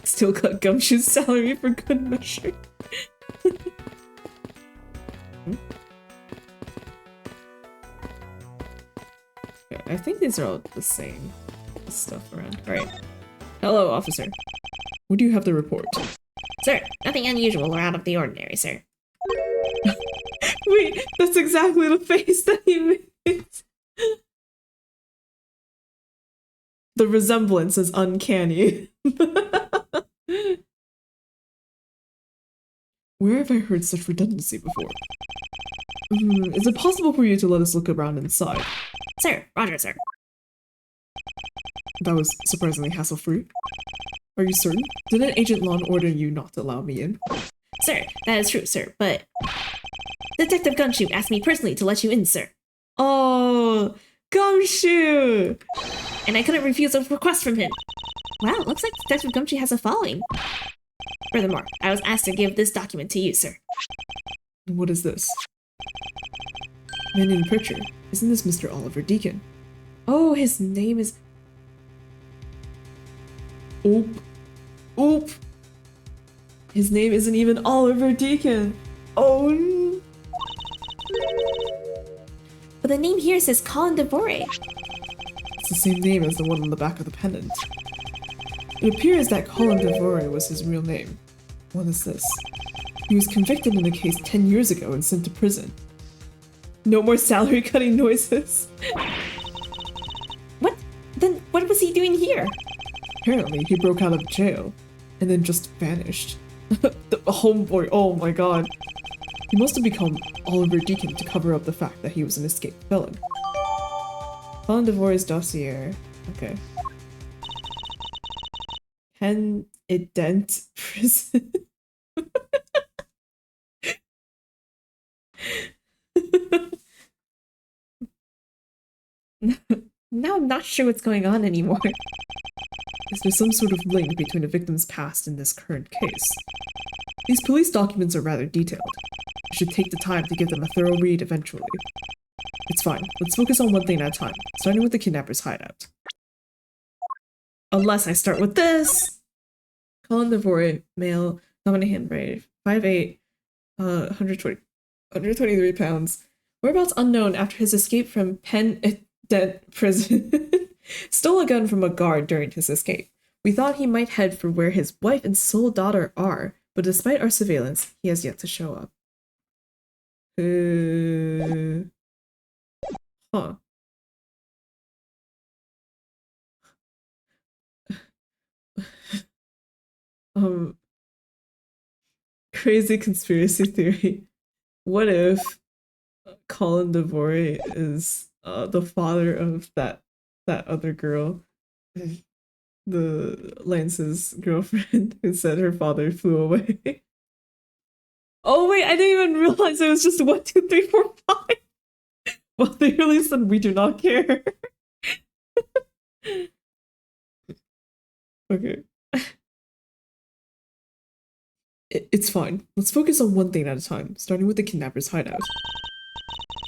Still cut Gumshoe's salary for good measure. Yeah, I think these are all the same stuff around. Alright. Hello, officer. What do you have to report? Sir, nothing unusual or out of the ordinary, sir. Wait, that's exactly the face that he made. The resemblance is uncanny. Where have I heard such redundancy before? Is it possible for you to let us look around inside? Sir, roger, sir. That was surprisingly hassle-free. Are you certain? Didn't Agent Lon order you not to allow me in? Sir, that is true, sir, but... Detective Gumshoe asked me personally to let you in, sir. Oh, Gumshoe! And I couldn't refuse a request from him. Wow, looks like Detective Gumshoe has a following. Furthermore, I was asked to give this document to you, sir. What is this? Man in the picture. Isn't this Mr. Oliver Deacon? Oh, his name is... Oop. Oop. His name isn't even Oliver Deacon. Oh no. But the name here says Colin Devore. It's the same name as the one on the back of the pendant. It appears that Colin Devore was his real name. What is this? He was convicted in a case 10 years ago and sent to prison. No more salary cutting noises. What? Then what was he doing here? Apparently, he broke out of jail and then just vanished. The homeboy, oh my god. He must have become Oliver Deacon to cover up the fact that he was an escaped felon. Colin Devore's dossier. Okay. Penitent prison. Now I'm not sure what's going on anymore. Is there some sort of link between the victim's past and this current case? These police documents are rather detailed. I should take the time to give them a thorough read eventually. It's fine. Let's focus on one thing at a time, starting with the kidnapper's hideout. Unless I start with this! Colin Devore, male, dominant handbrave, 5'8", 123 pounds. Whereabouts unknown after his escape from Penitent prison. Stole a gun from a guard during his escape. We thought he might head for where his wife and sole daughter are, but despite our surveillance, he has yet to show up. Huh. Crazy conspiracy theory. What if Colin Devore is the father of that other girl, the Lance's girlfriend, who said her father flew away? Oh wait, I didn't even realize it was just 1, 2, 3, 4, 5. Well, they really said we do not care. Okay. It's fine. Let's focus on one thing at a time, starting with the kidnapper's hideout.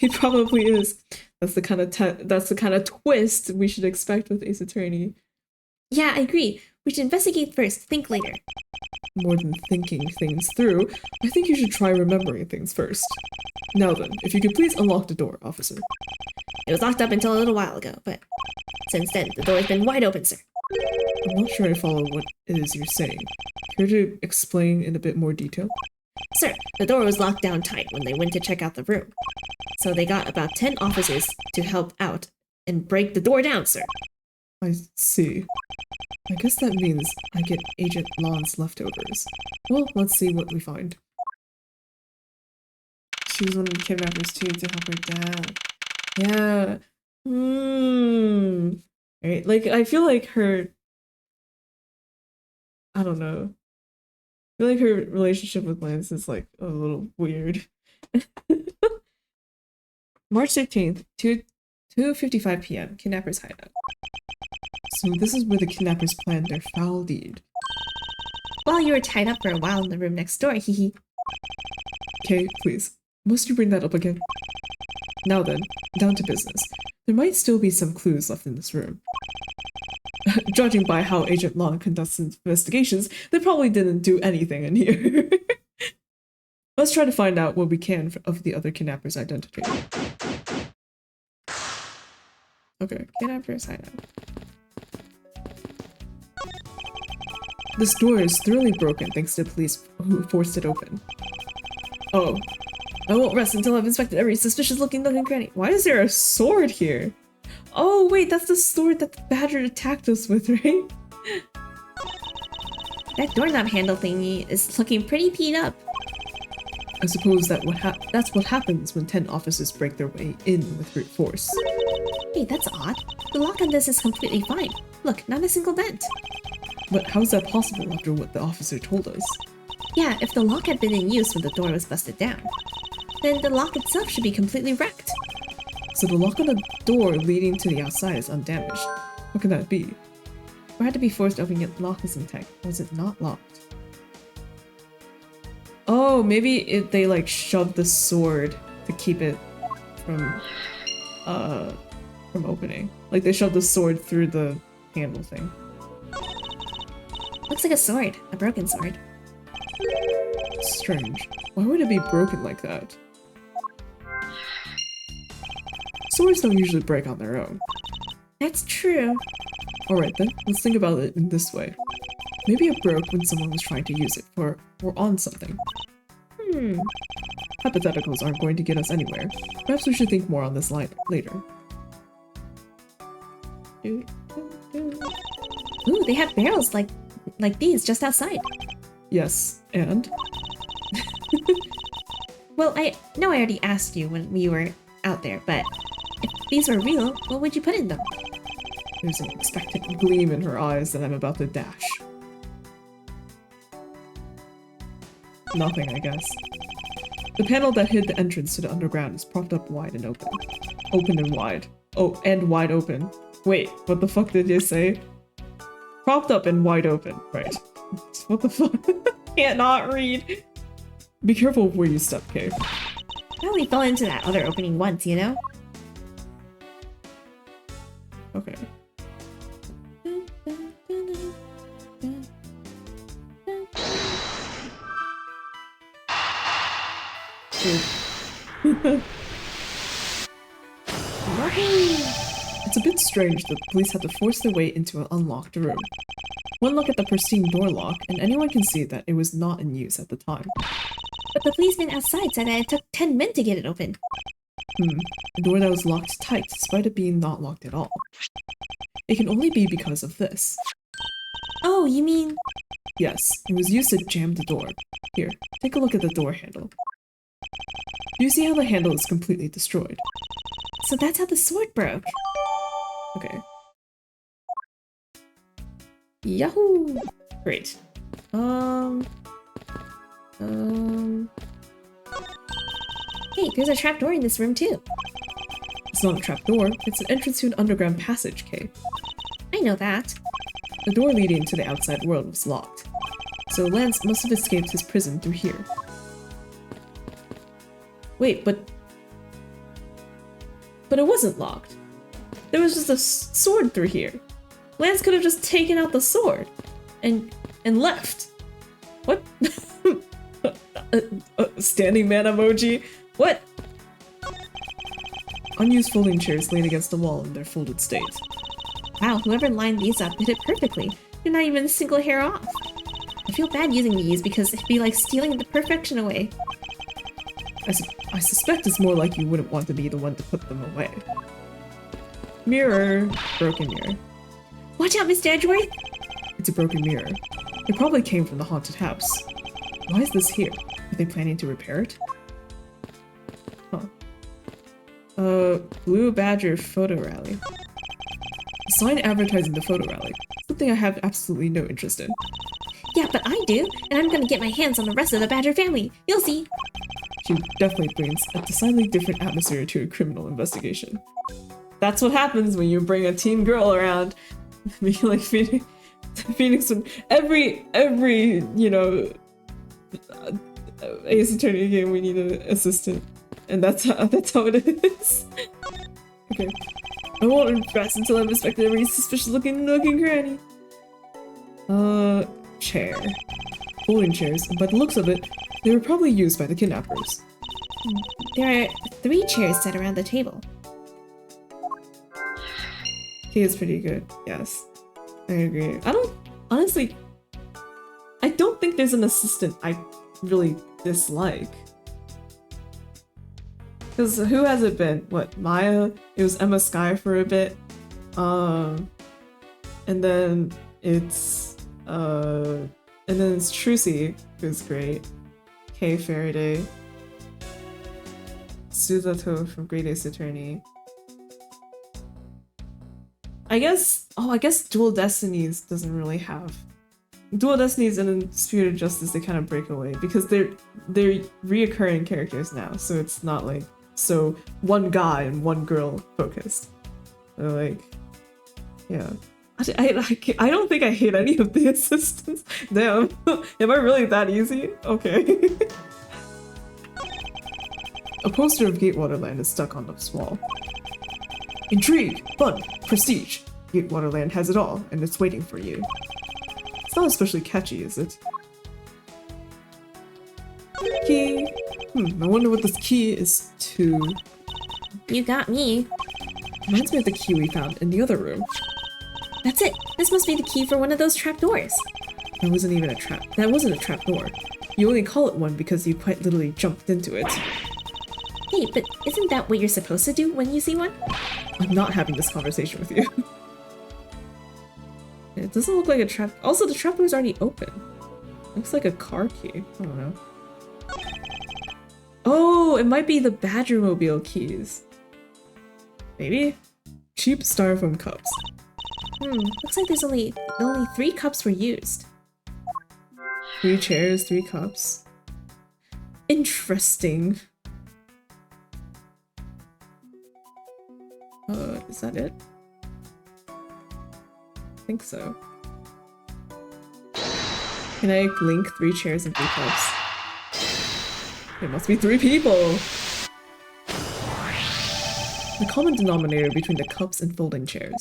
He probably is. That's the kind of twist we should expect with Ace Attorney. Yeah, I agree. We should investigate first, think later. More than thinking things through, I think you should try remembering things first. Now then, if you could please unlock the door, officer. It was locked up until a little while ago, but since then, the door has been wide open, sir. I'm not sure I follow what it is you're saying. Care to explain in a bit more detail? Sir, the door was locked down tight when they went to check out the room. So they got about 10 officers to help out and break the door down, sir. I see. I guess that means I get Agent Lon's leftovers. Well, let's see what we find. She was one of the kidnappers too, to help her dad. Yeah. Right, like, I feel like her... I don't know. I feel like her relationship with Lance is, like, a little weird. March 13th, 2:55 p.m. Kidnapper's hideout. So this is where the kidnappers planned their foul deed. While you were tied up for a while in the room next door, hee. Okay, please. Must you bring that up again? Now then, down to business. There might still be some clues left in this room. Judging by how Agent Lon conducts investigations, they probably didn't do anything in here. Let's try to find out what we can of the other kidnapper's identity. Okay, kidnapper's hideout. This door is thoroughly broken thanks to the police who forced it open. Oh, I won't rest until I've inspected every suspicious-looking nook and cranny. Why is there a sword here? Oh wait, that's the sword that the badger attacked us with, right? That doorknob handle thingy is looking pretty beat up. I suppose that's what happens when 10 officers break their way in with brute force. Hey, that's odd. The lock on this is completely fine. Look, not a single dent. But how's that possible after what the officer told us? Yeah, if the lock had been in use when the door was busted down, then the lock itself should be completely wrecked. So the lock on the door leading to the outside is undamaged. What could that be? Or had to be forced open yet the lock is intact. Was it not locked? Oh, maybe they like shoved the sword to keep it from opening. Like they shoved the sword through the handle thing. Looks like a sword. A broken sword. Strange. Why would it be broken like that? Swords don't usually break on their own. That's true. Alright then, let's think about it in this way. Maybe it broke when someone was trying to use it for or on something. Hypotheticals aren't going to get us anywhere. Perhaps we should think more on this line later. Ooh, they have barrels like these just outside. Yes, and? Well, I know I already asked you when we were out there, but if these were real, what would you put in them? There's an expectant gleam in her eyes that I'm about to dash. Nothing, I guess. The panel that hid the entrance to the underground is propped up wide and open. Open and wide. Oh, and wide open. Wait, what the fuck did you say? Propped up and wide open. Right. What the fuck? Can't not read. Be careful where you step, Kay. I only fell into that other opening once, you know? Okay. It's a bit strange that the police had to force their way into an unlocked room. One look at the pristine door lock, and anyone can see that it was not in use at the time. But the policeman outside said that it took 10 men to get it open. A door that was locked tight despite it being not locked at all. It can only be because of this. Oh, you mean... Yes, it was used to jam the door. Here, take a look at the door handle. Do you see how the handle is completely destroyed? So that's how the sword broke. Okay. Yahoo! Great. Hey, there's a trapdoor in this room too. It's not a trapdoor, it's an entrance to an underground passage, Kay. I know that. The door leading to the outside world was locked. So Lance must have escaped his prison through here. Wait, but it wasn't locked. There was just a sword through here. Lance could have just taken out the sword and left. What? Standing man emoji? What? Unused folding chairs laid against the wall in their folded state. Wow, whoever lined these up did it perfectly. They're not even a single hair off. I feel bad using these because it'd be like stealing the perfection away. I suspect it's more like you wouldn't want to be the one to put them away. Mirror. Broken mirror. Watch out, Mr. Edgeworth! It's a broken mirror. It probably came from the haunted house. Why is this here? Are they planning to repair it? Huh. Blue Badger photo rally. A sign advertising the photo rally. Something I have absolutely no interest in. Yeah, but I do, and I'm gonna get my hands on the rest of the Badger family. You'll see. She definitely brings a decidedly different atmosphere to a criminal investigation. That's what happens when you bring a teen girl around. Like Phoenix and every you know Ace Attorney game we need an assistant, and that's how it is. Okay, I won't rest until I've inspected every suspicious looking nook and cranny. Chair. Folding chairs, and by the looks of it, they were probably used by the kidnappers. There are 3 chairs set around the table. He is pretty good, yes. I agree. I don't think there's an assistant I really dislike. Because who has it been? What, Maya? It was Emma Skye for a bit. And then it's Trucy, who's great. Kay Faraday. Suzato from Great Ace Attorney. I guess Dual Destinies doesn't really have. Dual Destinies and in Spirited Justice, they kind of break away because they're reoccurring characters now, so it's not like so one guy and one girl focused. So like, yeah. I don't think I hate any of the assistants. Damn, am I really that easy? Okay. A poster of Gatewaterland is stuck on the wall. Intrigue, fun, prestige. Gatewaterland has it all, and it's waiting for you. It's not especially catchy, is it? Key. I wonder what this key is to. You got me. Reminds me of the key we found in the other room. That's it. This must be the key for one of those trapdoors. That wasn't even a trap. That wasn't a trap door. You only call it one because you quite literally jumped into it. Hey, but isn't that what you're supposed to do when you see one? I'm not having this conversation with you. It doesn't look like a trap. Also, the trap door's already open. Looks like a car key. I don't know. Oh, it might be the Badgermobile keys. Maybe? Cheap styrofoam cups. Looks like there's only 3 cups were used. 3 chairs, 3 cups. Interesting. Is that it? I think so. Can I link 3 chairs and 3 cups? There must be 3 people! The common denominator between the cups and folding chairs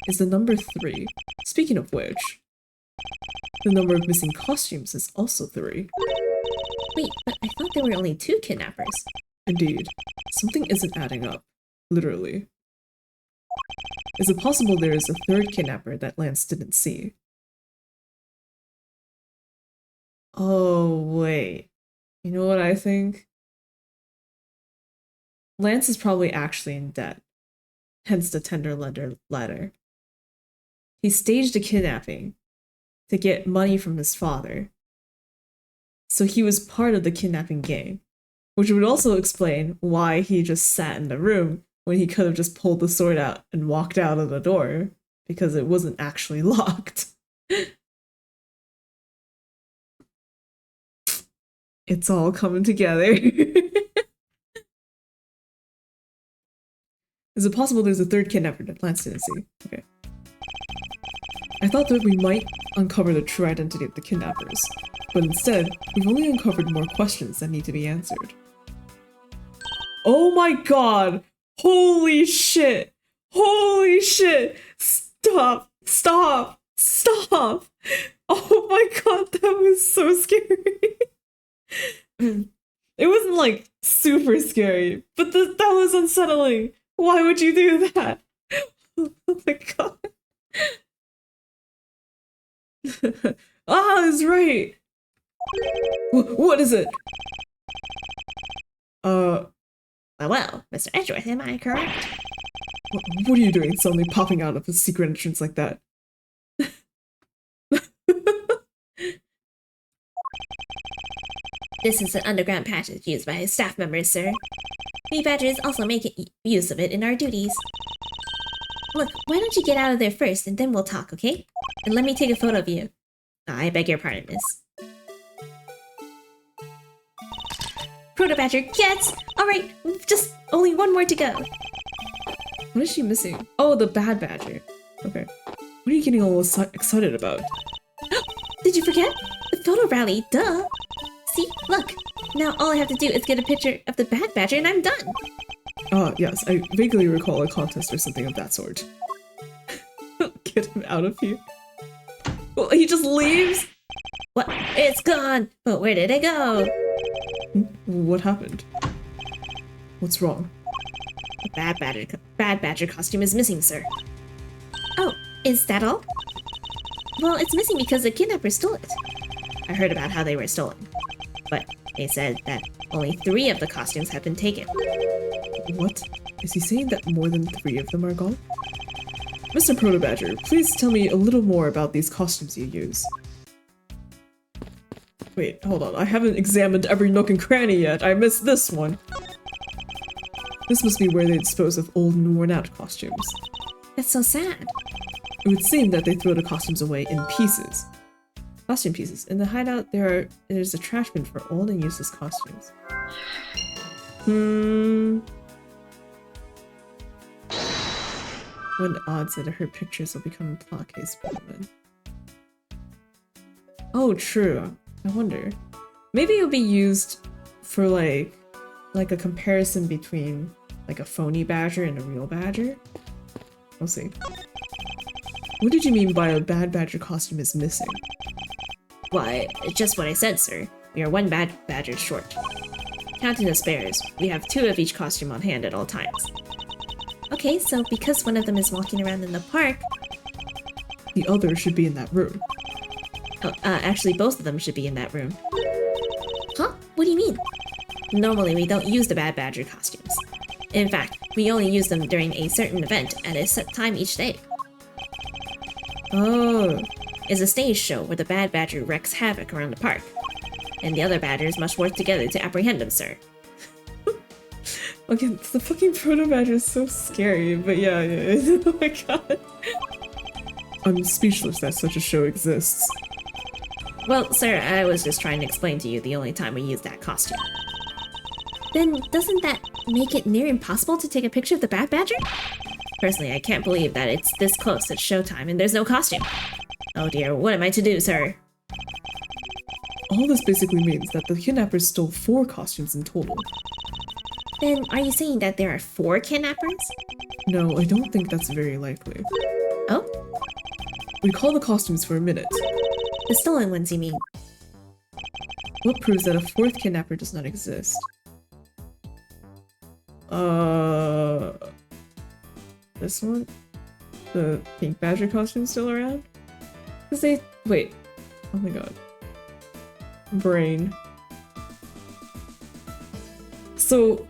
is the number 3. Speaking of which, the number of missing costumes is also 3. Wait, but I thought there were only 2 kidnappers. Indeed. Something isn't adding up. Literally. Is it possible there is a 3rd kidnapper that Lance didn't see? Oh, wait. You know what I think? Lance is probably actually in debt. Hence the tender letter. He staged a kidnapping to get money from his father. So he was part of the kidnapping gang. Which would also explain why he just sat in the room when he could have just pulled the sword out and walked out of the door. Because it wasn't actually locked. It's all coming together. Is it possible there's a 3rd kidnapper that Lance didn't see? Okay. I thought that we might uncover the true identity of the kidnappers, but instead, we've only uncovered more questions that need to be answered. Oh my god! Holy shit! Holy shit! Stop! Stop! Stop! Oh my god, that was so scary! It wasn't like super scary, but that was unsettling. Why would you do that? Oh my god. Ah, I was right. What is it? Well, Mr. Edgeworth, am I correct? What are you doing suddenly popping out of a secret entrance like that? This is an underground passage used by staff members, sir. We badgers also make use of it in our duties. Look, why don't you get out of there first and then we'll talk, okay? And let me take a photo of you. I beg your pardon, miss. Proto Badger gets! Alright, just only one more to go. What is she missing? Oh, the bad badger. Okay. What are you getting all excited about? Did you forget? The photo rally, duh! See, look! Now all I have to do is get a picture of the bad badger and I'm done! Yes, I vaguely recall a contest or something of that sort. Get him out of here. Well, he just leaves? What? It's gone! But where did it go? What happened? What's wrong? The bad badger costume is missing, sir. Oh, is that all? Well, it's missing because the kidnappers stole it. I heard about how they were stolen. But they said that only 3 of the costumes have been taken. What? Is he saying that more than 3 of them are gone? Mr. Proto Badger, please tell me a little more about these costumes you use. Wait, hold on. I haven't examined every nook and cranny yet. I missed this one. This must be where they dispose of old and worn out costumes. That's so sad. It would seem that they throw the costumes away in pieces. Costume pieces. In the hideout, there's a trash bin for old and useless costumes. What are the odds that her pictures will become a plot case for women? Oh, true. I wonder. Maybe it'll be used for like a comparison between like a phony badger and a real badger. We'll see. What did you mean by a bad badger costume is missing? Why, just what I said, sir. We are 1 bad badger short. Counting the spares, we have 2 of each costume on hand at all times. Okay, so because one of them is walking around in the park... The other should be in that room. Oh, actually both of them should be in that room. Huh? What do you mean? Normally we don't use the bad badger costumes. In fact, we only use them during a certain event at a set time each day. Oh. It's a stage show where the bad badger wreaks havoc around the park. And the other badgers must work together to apprehend him, sir. Okay, the fucking proto badger is so scary, but yeah. Oh my god. I'm speechless that such a show exists. Well, sir, I was just trying to explain to you the only time we used that costume. Then doesn't that make it near impossible to take a picture of the Bad Badger? Personally, I can't believe that it's this close at showtime and there's no costume. Oh dear, what am I to do, sir? All this basically means that the kidnappers stole 4 costumes in total. Then are you saying that there are 4 kidnappers? No, I don't think that's very likely. Oh? Recall the costumes for a minute. The stolen ones, you mean? What proves that a 4th kidnapper does not exist? This one? The pink badger costume still around? Cause they- wait. Oh my god. Brain. So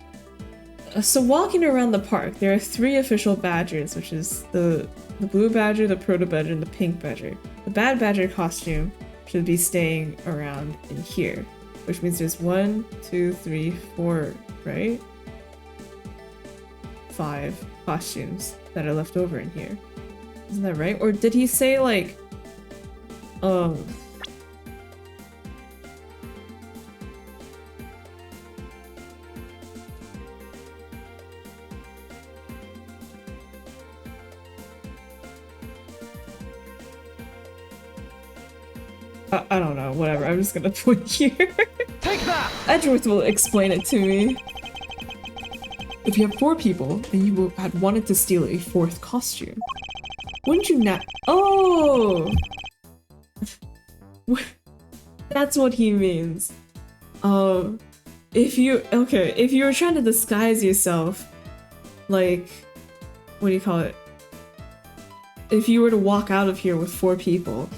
walking around the park, there are 3 official badgers, which is the blue badger, the proto badger, and the pink badger. The bad badger costume should be staying around in here, which means there's 1, 2, 3, 4, right? 5 costumes that are left over in here. Isn't that right? Or did he say like, I don't know, whatever, I'm just gonna point here. Take that! Edgeworth will explain it to me. If you have 4 people, and you had wanted to steal a 4th costume, wouldn't you not- Oh! That's what he means. If you were trying to disguise yourself, like, what do you call it? If you were to walk out of here with 4 people,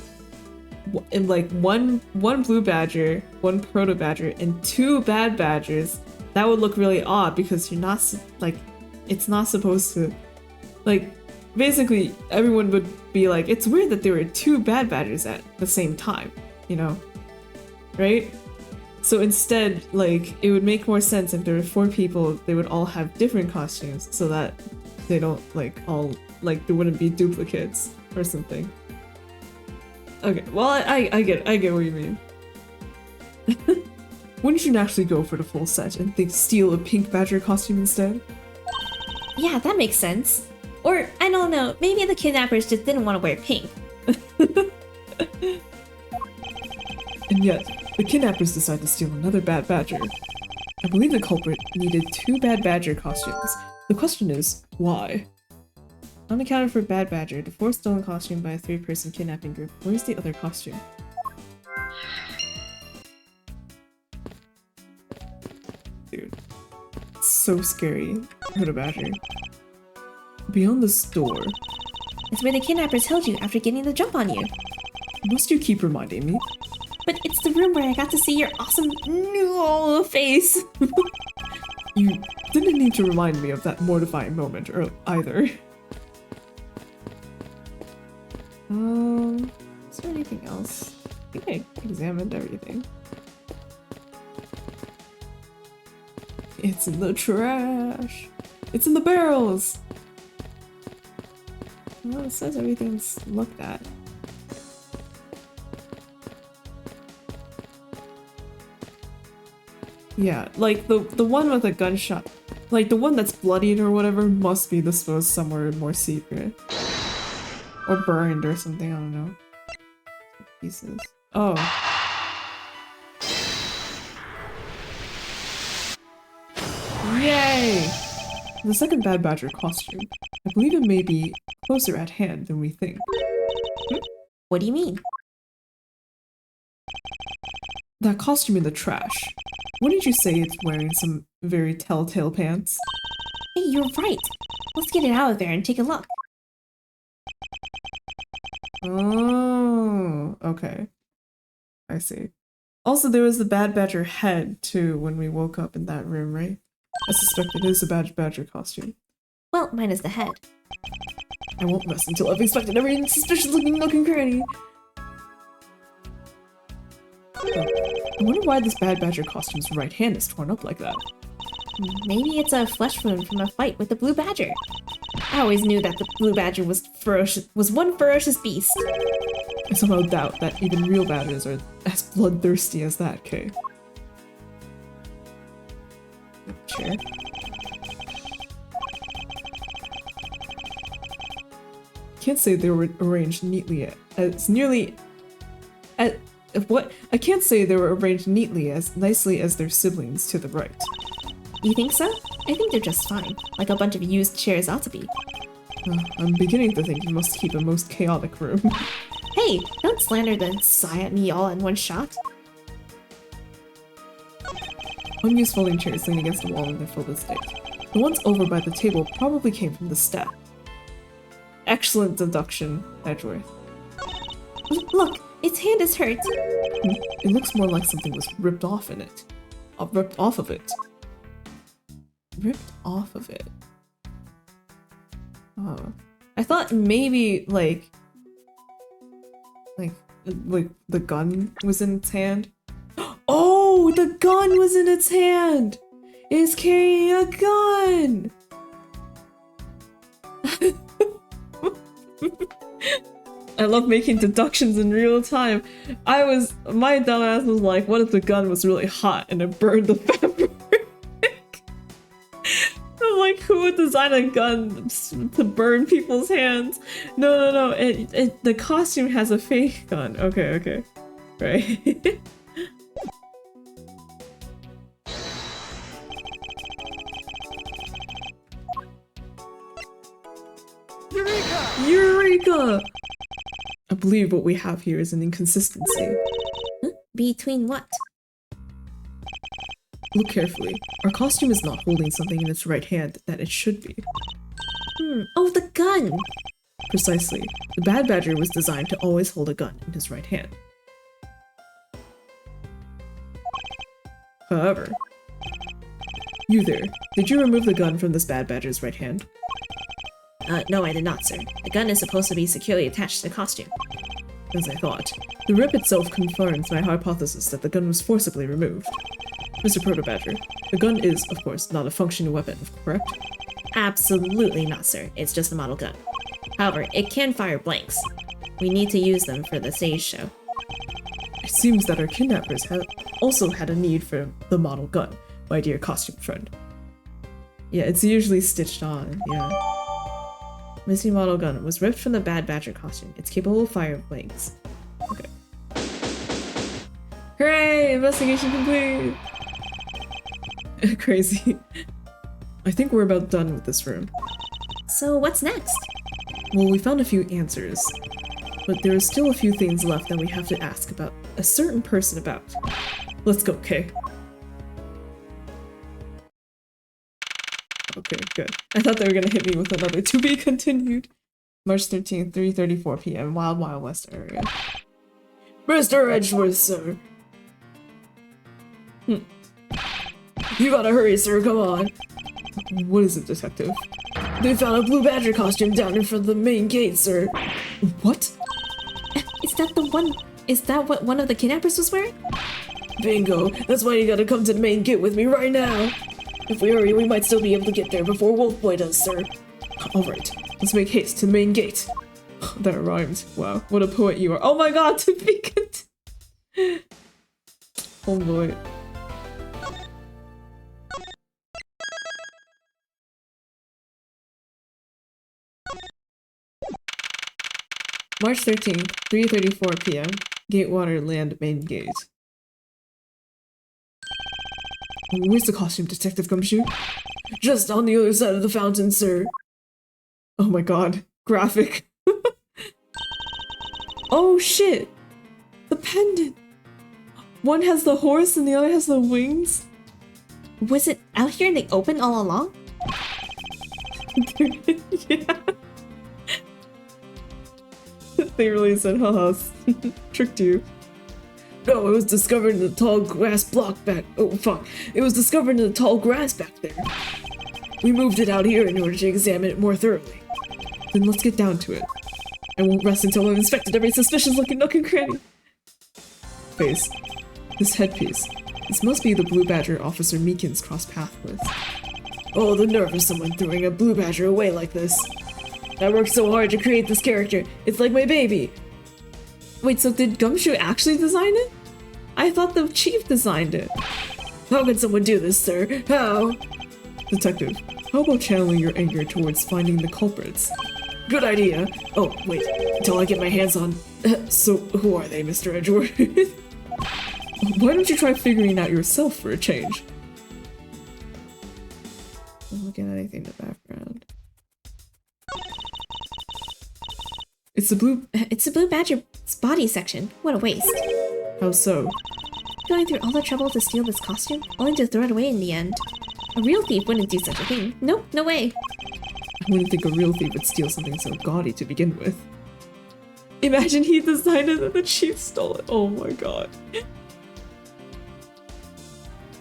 and like one blue badger, 1 proto badger, and 2 bad badgers, that would look really odd because you're not like, it's not supposed to, like, basically everyone would be like, it's weird that there were 2 bad badgers at the same time, you know, right? So instead, like, it would make more sense if there were 4 people, they would all have different costumes so that they don't like all, like, there wouldn't be duplicates or something. Okay, well, I get what you mean. Wouldn't you actually go for the full set and steal a pink badger costume instead? Yeah, that makes sense. Or, I don't know, maybe the kidnappers just didn't want to wear pink. And yet, the kidnappers decide to steal another bad badger. I believe the culprit needed 2 bad badger costumes. The question is, why? Unaccounted for bad badger, the 4th stolen costume by a 3-person kidnapping group. Where's the other costume? Dude. It's so scary. Proto badger. Beyond the store. It's where the kidnappers held you after getting the jump on you. Must you keep reminding me? But it's the room where I got to see your awesome new face. You didn't need to remind me of that mortifying moment either. Is there anything else? I think I examined everything. It's in the trash! It's in the barrels! Well, it says everything's looked at. Yeah, like the one with a gunshot, like the one that's bloodied or whatever must be disposed somewhere more secret. Or burned or something, I don't know. Pieces. Oh. Yay! The second Bad Badger costume. I believe it may be closer at hand than we think. What do you mean? That costume in the trash. Wouldn't you say it's wearing some very telltale pants? Hey, you're right. Let's get it out of there and take a look. Oh, okay. I see. Also, there was the Bad Badger head, too, when we woke up in that room, right? I suspect it is a Bad Badger costume. Well, mine is the head. I won't rest until I've inspected every suspicious-looking nook and cranny. Oh, I wonder why this Bad Badger costume's right hand is torn up like that. Maybe it's a flesh wound from a fight with the blue badger. I always knew that the blue badger was one ferocious beast. I somehow doubt that even real badgers are as bloodthirsty as that, Kay. Chair. Can't say they were arranged neatly as nearly as what? I can't say they were arranged neatly as nicely as their siblings to the right. You think so? I think they're just fine, like a bunch of used chairs ought to be. I'm beginning to think you must keep a most chaotic room. Hey, don't slander then sigh at me all in one shot. Unused folding chairs lean against the wall and they're filled with steak. The ones over by the table probably came from the step. Excellent deduction, Edgeworth. Look, its hand is hurt. It looks more like something was ripped off in it. Ripped off of it. Ripped off of it. Oh. I thought maybe, like the gun was in its hand. Oh, the gun was in its hand! It's carrying a gun! I love making deductions in real time. My dumbass was like, what if the gun was really hot and it burned the fabric? I'm like, who would design a gun to burn people's hands? No. The costume has a fake gun. Okay. Right. Eureka! I believe what we have here is an inconsistency. Huh? Between what? Look carefully. Our costume is not holding something in its right hand that it should be. Oh, the gun! Precisely. The Bad Badger was designed to always hold a gun in his right hand. However... You there. Did you remove the gun from this Bad Badger's right hand? No, I did not, sir. The gun is supposed to be securely attached to the costume. As I thought. The rip itself confirms my hypothesis that the gun was forcibly removed. Mr. Proto Badger, the gun is, of course, not a functioning weapon, correct? Absolutely not, sir. It's just a model gun. However, it can fire blanks. We need to use them for the stage show. It seems that our kidnappers have also had a need for the model gun, my dear costume friend. Yeah, it's usually stitched on, yeah. Missing model gun was ripped from the Bad Badger costume. It's capable of firing blanks. Okay. Hooray! Investigation complete! Crazy. I think we're about done with this room. So what's next? Well, we found a few answers, but there are still a few things left that we have to ask about a certain person about. Let's go, Kay. Okay, good. I thought they were gonna hit me with another to be continued. March 13th, 3:34 p.m. Wild West area. Mr. Edgeworth, sir. You gotta hurry, sir, come on. What is it, detective? They found a Blue Badger costume down in front of the main gate, sir. What? Is that what one of the kidnappers was wearing? Bingo. That's why you gotta come to the main gate with me right now. If we hurry, we might still be able to get there before Wolfboy does, sir. Alright, let's make haste to the main gate. That rhymed. Wow, what a poet you are. Oh my god, to be continued. Oh boy. March 13th, 3:34 p.m. Gatewater Land Main Gate. Where's the costume, Detective Gumshoe? Just on the other side of the fountain, sir. Oh my god. Graphic. Oh shit! The pendant! One has the horse and the other has the wings? Was it out here in the open all along? Yeah. They really said, haha, tricked you. No, it was discovered in the tall grass block back- oh fuck. It was discovered in the tall grass back there. We moved it out here in order to examine it more thoroughly. Then let's get down to it. I won't rest until I've inspected every suspicious looking nook and cranny. Face. This headpiece. This must be the Blue Badger Officer Meekins crossed path with. Oh, the nerve of someone throwing a Blue Badger away like this. I worked so hard to create this character. It's like my baby. Wait, so did Gumshoe actually design it? I thought the chief designed it. How can someone do this, sir? How? Detective, how about channeling your anger towards finding the culprits? Good idea. Oh, wait, until I get my hands on... So, who are they, Mr. Edgeworth? Why don't you try figuring out yourself for a change? I'm looking at anything in the background. It's the blue badger's body section. What a waste. How so? Going through all the trouble to steal this costume, only to throw it away in the end. A real thief wouldn't do such a thing. Nope, no way. I wouldn't think a real thief would steal something so gaudy to begin with. Imagine he designed it and the chief stole it. Oh my god.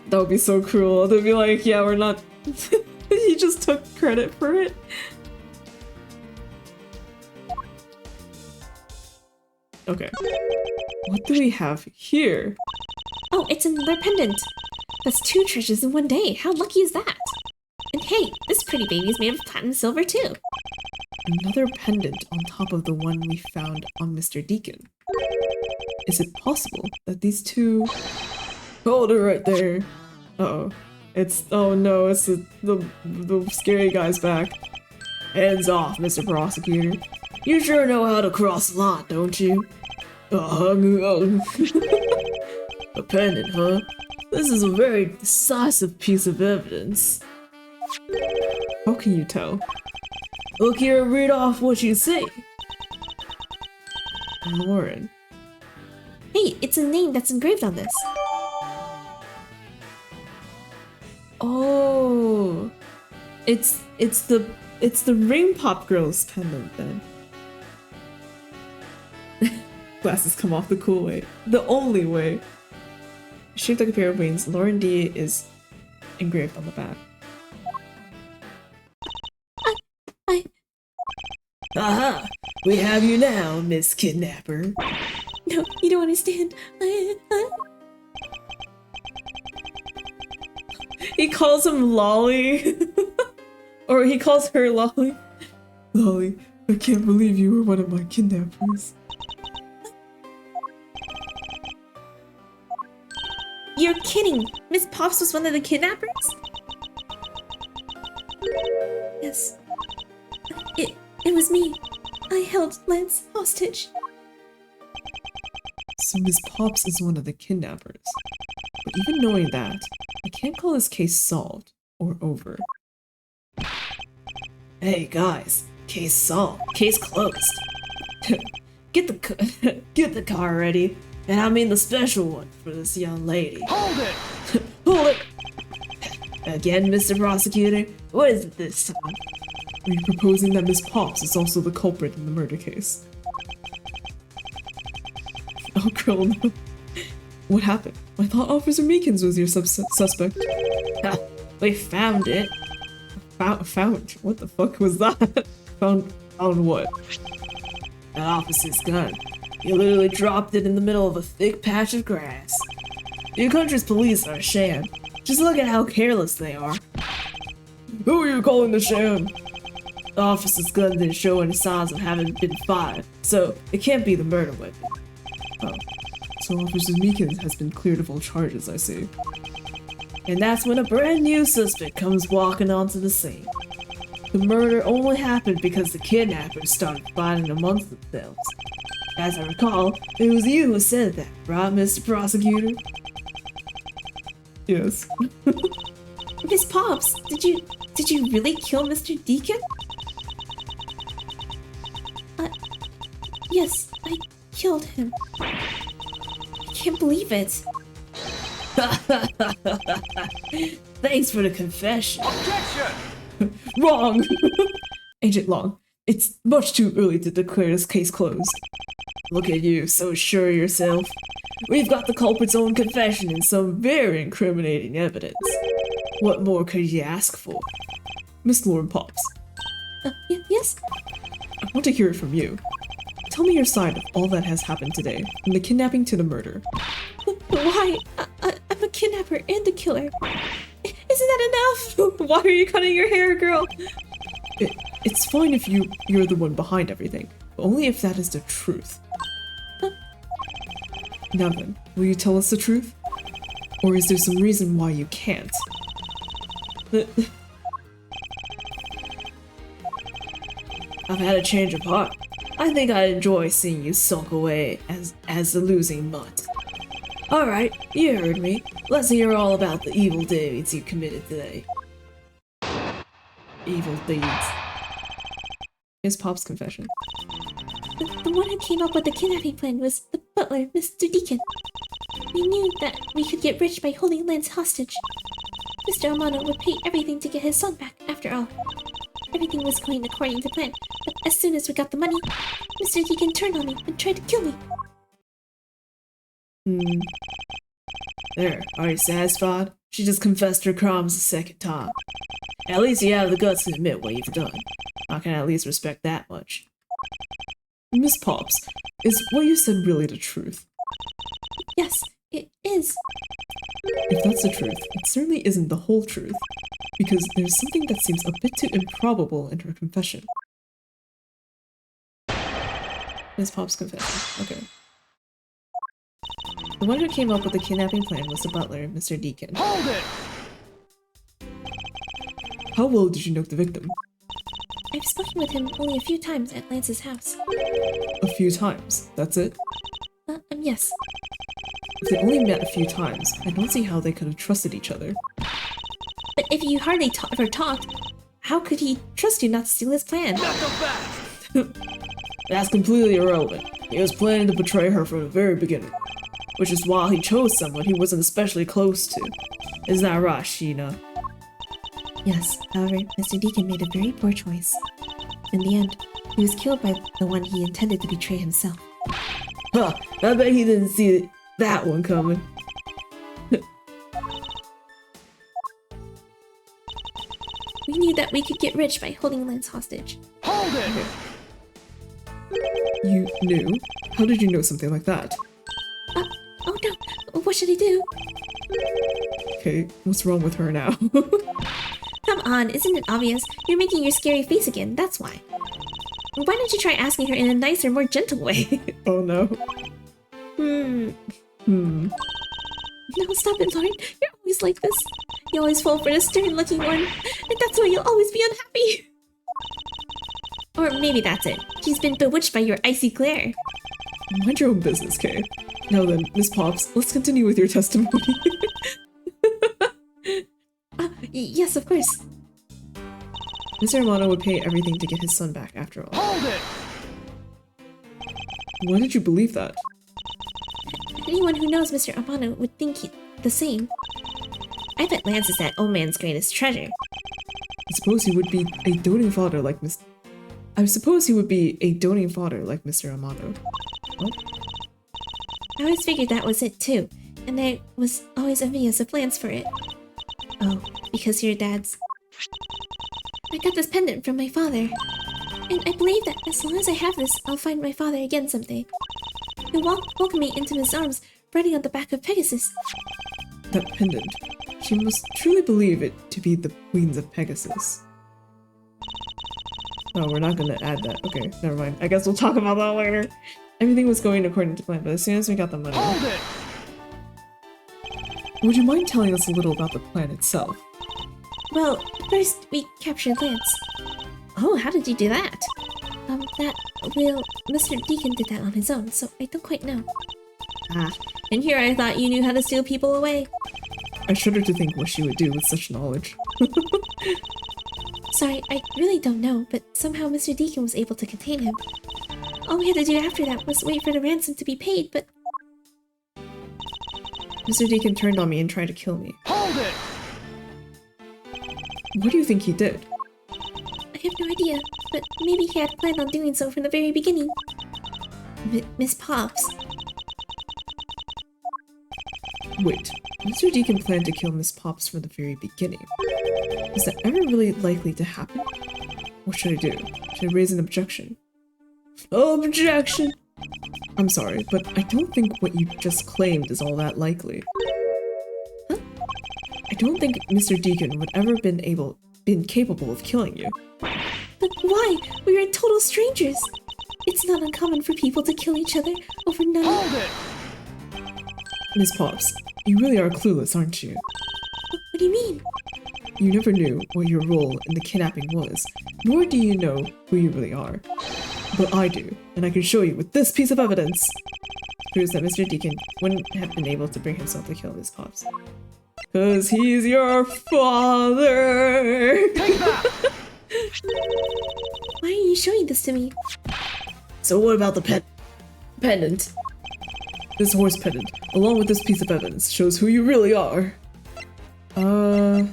That would be so cruel. They'd be like, yeah, we're not... He just took credit for it. Okay. What do we have here? Oh, it's another pendant. That's 2 treasures in one day. How lucky is that? And hey, this pretty baby is made of platinum silver too. Another pendant on top of the one we found on Mr. Deacon. Is it possible that these two... Hold it right there. Uh-oh. Oh no, it's the scary guy's back. Hands off, Mr. Prosecutor. You sure know how to cross the line, don't you? A pendant, huh? This is a very decisive piece of evidence. How can you tell? Look here and read off what you say. Lauren. Hey, it's a name that's engraved on this. Oh, it's the Ring Pop Girls pendant then. Glasses come off the cool way, the only way. Shaped like a pair of wings, Lauren D is engraved on the back. Aha! We have you now, Miss Kidnapper. No, you don't understand. He calls him Lolly. Or he calls her Lolly. Lolly, I can't believe you were one of my kidnappers. You're kidding! Miss Pops was one of the kidnappers? Yes. It was me. I held Lance hostage. So Miss Pops is one of the kidnappers. But even knowing that, I can't call this case solved or over. Hey guys, case solved, case closed. Get the car ready, and I mean the special one for this young lady. Hold it! Hold it! Again, Mr. Prosecutor, what is it this time? Are you proposing that Miss Pops is also the culprit in the murder case? Oh girl, no. What happened? I thought Officer Meekins was your suspect. Ha, we found it. Found? What the fuck was that? Found what? That officer's gun. He literally dropped it in the middle of a thick patch of grass. Your country's police are a sham. Just look at how careless they are. Who are you calling the sham? The officer's gun didn't show any signs of having been fired, so it can't be the murder weapon. Oh. So Officer Meekins has been cleared of all charges, I see. And that's when a brand new suspect comes walking onto the scene. The murder only happened because the kidnappers started fighting amongst themselves. As I recall, it was you who said that, right, Mr. Prosecutor? Yes. Miss Pops, did you really kill Mr. Deacon? Yes, I killed him. I can't believe it. Thanks for the confession. Objection! Wrong! Agent Long, it's much too early to declare this case closed. Look at you, so sure of yourself. We've got the culprit's own confession and some very incriminating evidence. What more could you ask for? Miss Lauren Pops. Yes? I want to hear it from you. Tell me your side of all that has happened today, from the kidnapping to the murder. Why? I'm a kidnapper and a killer. Isn't that enough? Why are you cutting your hair, girl? It's fine if you're the one behind everything, but only if that is the truth. Now then, will you tell us the truth? Or is there some reason why you can't? I've had a change of heart. I think I enjoy seeing you sulk away as the losing mutt. Alright, you heard me. Let's hear all about the evil deeds you committed today. Evil deeds. Here's Pop's confession. The one who came up with the kidnapping plan was the butler, Mr. Deacon. We knew that we could get rich by holding Lance hostage. Mr. Amano would pay everything to get his son back, after all. Everything was going according to plan, but as soon as we got the money, Mr. Deacon turned on me and tried to kill me. There, are you satisfied? She just confessed her crimes a second time. At least you have the guts to admit what you've done. I can at least respect that much. Miss Pops, is what you said really the truth? Yes, it is. If that's the truth, it certainly isn't the whole truth. Because there's something that seems a bit too improbable in her confession. Miss Pop's confession. Okay. The one who came up with the kidnapping plan was the butler, Mr. Deacon. Hold it! How well did you know the victim? I've spoken with him only a few times at Lance's house. A few times, that's it? Yes. If they only met a few times, I don't see how they could have trusted each other. But if you hardly ever talked, how could he trust you not to steal his plan? Not so fast! That's completely irrelevant. He was planning to betray her from the very beginning. Which is why he chose someone he wasn't especially close to. Isn't that right, Sheena? Yes, however, Mr. Deacon made a very poor choice. In the end, he was killed by the one he intended to betray himself. Huh, I bet he didn't see that one coming. We knew that we could get rich by holding Lance hostage. Hold it! You knew? How did you know something like that? Oh no, what should I do? Okay, what's wrong with her now? Come on, isn't it obvious? You're making your scary face again, that's why. Why don't you try asking her in a nicer, more gentle way? Oh no. No, stop it, Lauren. You're always like this. You always fall for the stern-looking one, and that's why you'll always be unhappy. Or maybe that's it. She's been bewitched by your icy glare. Mind your own business, Kay. Now then, Miss Pops, let's continue with your testimony. Yes, of course. Mr. Amano would pay everything to get his son back, after all. Hold it! Why did you believe that? Anyone who knows Mr. Amano would think the same. I bet Lance is that old man's greatest treasure. I suppose he would be a doting father like Mr. Amano. What? I always figured that was it too, and I was always envious of Lance for it. Oh, because your dad's... I got this pendant from my father, and I believe that as long as I have this, I'll find my father again someday. He'll welcome me into his arms, riding on the back of Pegasus. That pendant. She must truly believe it to be the Queens of Pegasus. Oh, we're not gonna add that. Okay, never mind. I guess we'll talk about that later. Everything was going according to plan, but as soon as we got the money... Hold it! Would you mind telling us a little about the plan itself? Well, first we captured Lance. Oh, how did you do that? Mr. Deacon did that on his own, so I don't quite know. Ah, and here I thought you knew how to steal people away. I shudder to think what she would do with such knowledge. Sorry, I really don't know, but somehow Mr. Deacon was able to contain him. All we had to do after that was wait for the ransom to be paid, but... Mr. Deacon turned on me and tried to kill me. Hold it! What do you think he did? I have no idea, but maybe he had planned on doing so from the very beginning. Miss Pops. Wait, Mr. Deacon planned to kill Miss Pops from the very beginning. Is that ever really likely to happen? What should I do? Should I raise an objection? Objection! I'm sorry, but I don't think what you just claimed is all that likely. Huh? I don't think Mr. Deacon would ever been capable of killing you. But why? We are total strangers. It's not uncommon for people to kill each other over money. Hold it! Miss Pops, you really are clueless, aren't you? What do you mean? You never knew what your role in the kidnapping was, nor do you know who you really are. But I do, and I can show you with this piece of evidence. Proves that Mr. Deacon wouldn't have been able to bring himself to kill Miss Pops. 'Cause he's your father! Take that! Why are you showing this to me? So what about the pendant? This horse pendant, along with this piece of evidence, shows who you really are. I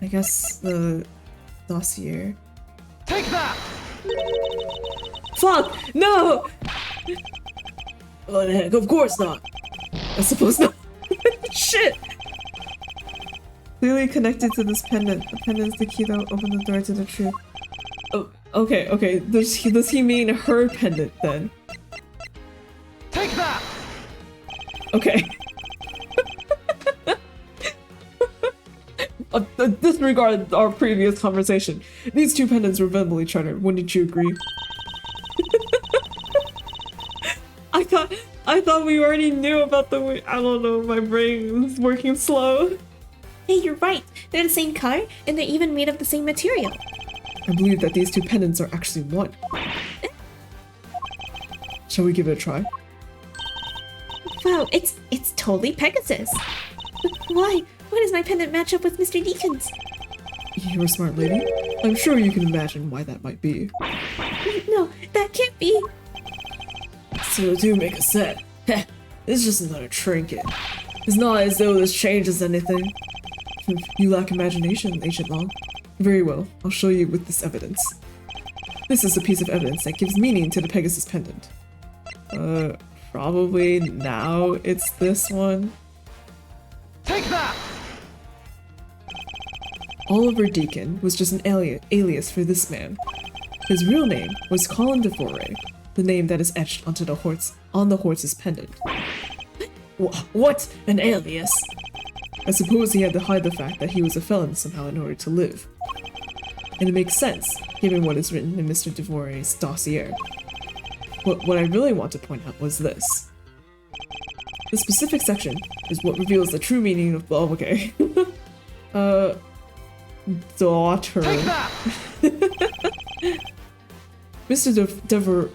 guess the dossier. Take that! Fuck! No! Oh, the heck, of course not! I suppose not. Shit! Clearly connected to this pendant. The pendant is the key that will open the door to the truth. Oh, okay. Does he mean her pendant then? Take that! Okay. Disregard our previous conversation. These two pendants resemble each other. Wouldn't you agree? I thought we already knew about the way. I don't know. My brain is working slow. Hey, you're right. They're the same color, and they're even made of the same material. I believe that these two pendants are actually one. Shall we give it a try? Wow, it's totally Pegasus. But why? Why does my pendant match up with Mr. Deacon's? You're a smart lady. I'm sure you can imagine why that might be. No, that can't be. So do make a set. Heh, it's just another trinket. It's not as though this changes anything. You lack imagination, Agent Long. Very well, I'll show you with this evidence. This is a piece of evidence that gives meaning to the Pegasus pendant. Probably now it's this one. Take that! Oliver Deacon was just an alias for this man. His real name was Colin DeVore, the name that is etched onto the horse's pendant. What? An alias? I suppose he had to hide the fact that he was a felon somehow in order to live. And it makes sense, given what is written in Mr. DeVore's dossier. What I really want to point out was this. The specific section is what reveals the true meaning of— oh, okay. Daughter. Take that! Mr. DeVore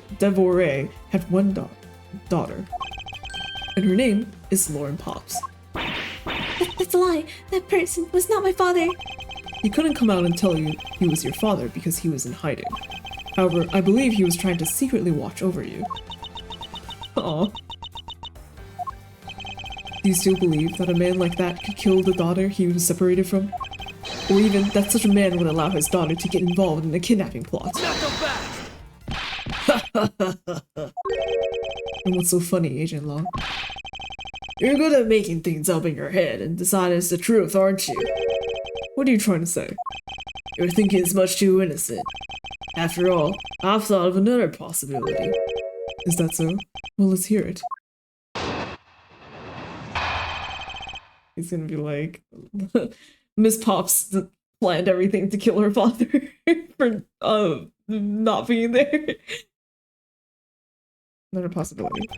had one daughter, and her name is Lauren Pops. That's a lie. That person was not my father. He couldn't come out and tell you he was your father because he was in hiding. However, I believe he was trying to secretly watch over you. Aw. Do you still believe that a man like that could kill the daughter he was separated from? Or even that such a man would allow his daughter to get involved in a kidnapping plot? Not so fast! And what's so funny, Agent Long? You're good at making things up in your head and decide it's the truth, aren't you? What are you trying to say? Your thinking is much too innocent. After all, I've thought of another possibility. Is that so? Well, let's hear it. He's gonna be like, Miss Pops planned everything to kill her father for not being there. Another possibility.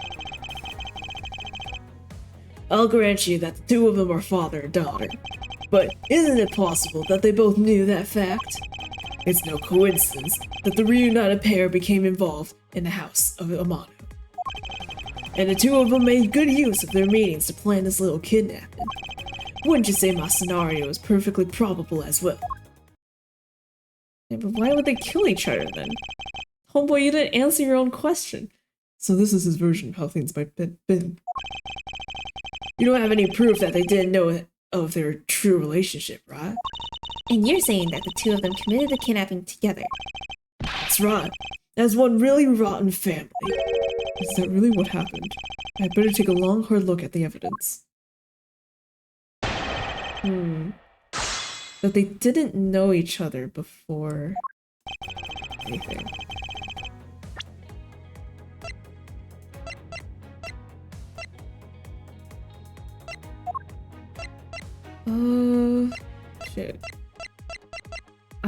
I'll grant you that the two of them are father and daughter, but isn't it possible that they both knew that fact? It's no coincidence that the reunited pair became involved in the house of Amano. And the two of them made good use of their meetings to plan this little kidnapping. Wouldn't you say my scenario is perfectly probable as well? Yeah, but why would they kill each other then? Homeboy, you didn't answer your own question. So this is his version of how things might have been. You don't have any proof that they didn't know of their true relationship, right? And you're saying that the two of them committed the kidnapping together. That's right. As one really rotten family. Is that really what happened? I'd better take a long, hard look at the evidence. That they didn't know each other before anything. Shit.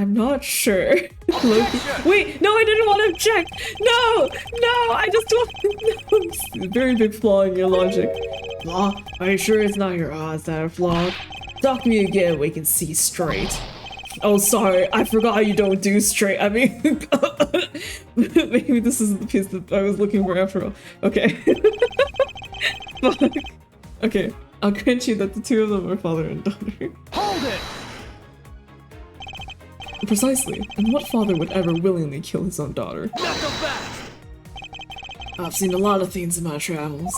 I'm not sure. Loki. Wait, no, I didn't want to object. No, I just don't. No, very big flaw in your logic. Flaw? Are you sure it's not your odds that are flawed? Talk to me again, we can see straight. Oh, sorry, I forgot you don't do straight. I mean, maybe this is the piece that I was looking for after all. Okay. Fuck. Okay, I'll grant you that the two of them are father and daughter. Hold it! Precisely, and what father would ever willingly kill his own daughter? Not so fast! I've seen a lot of things in my travels,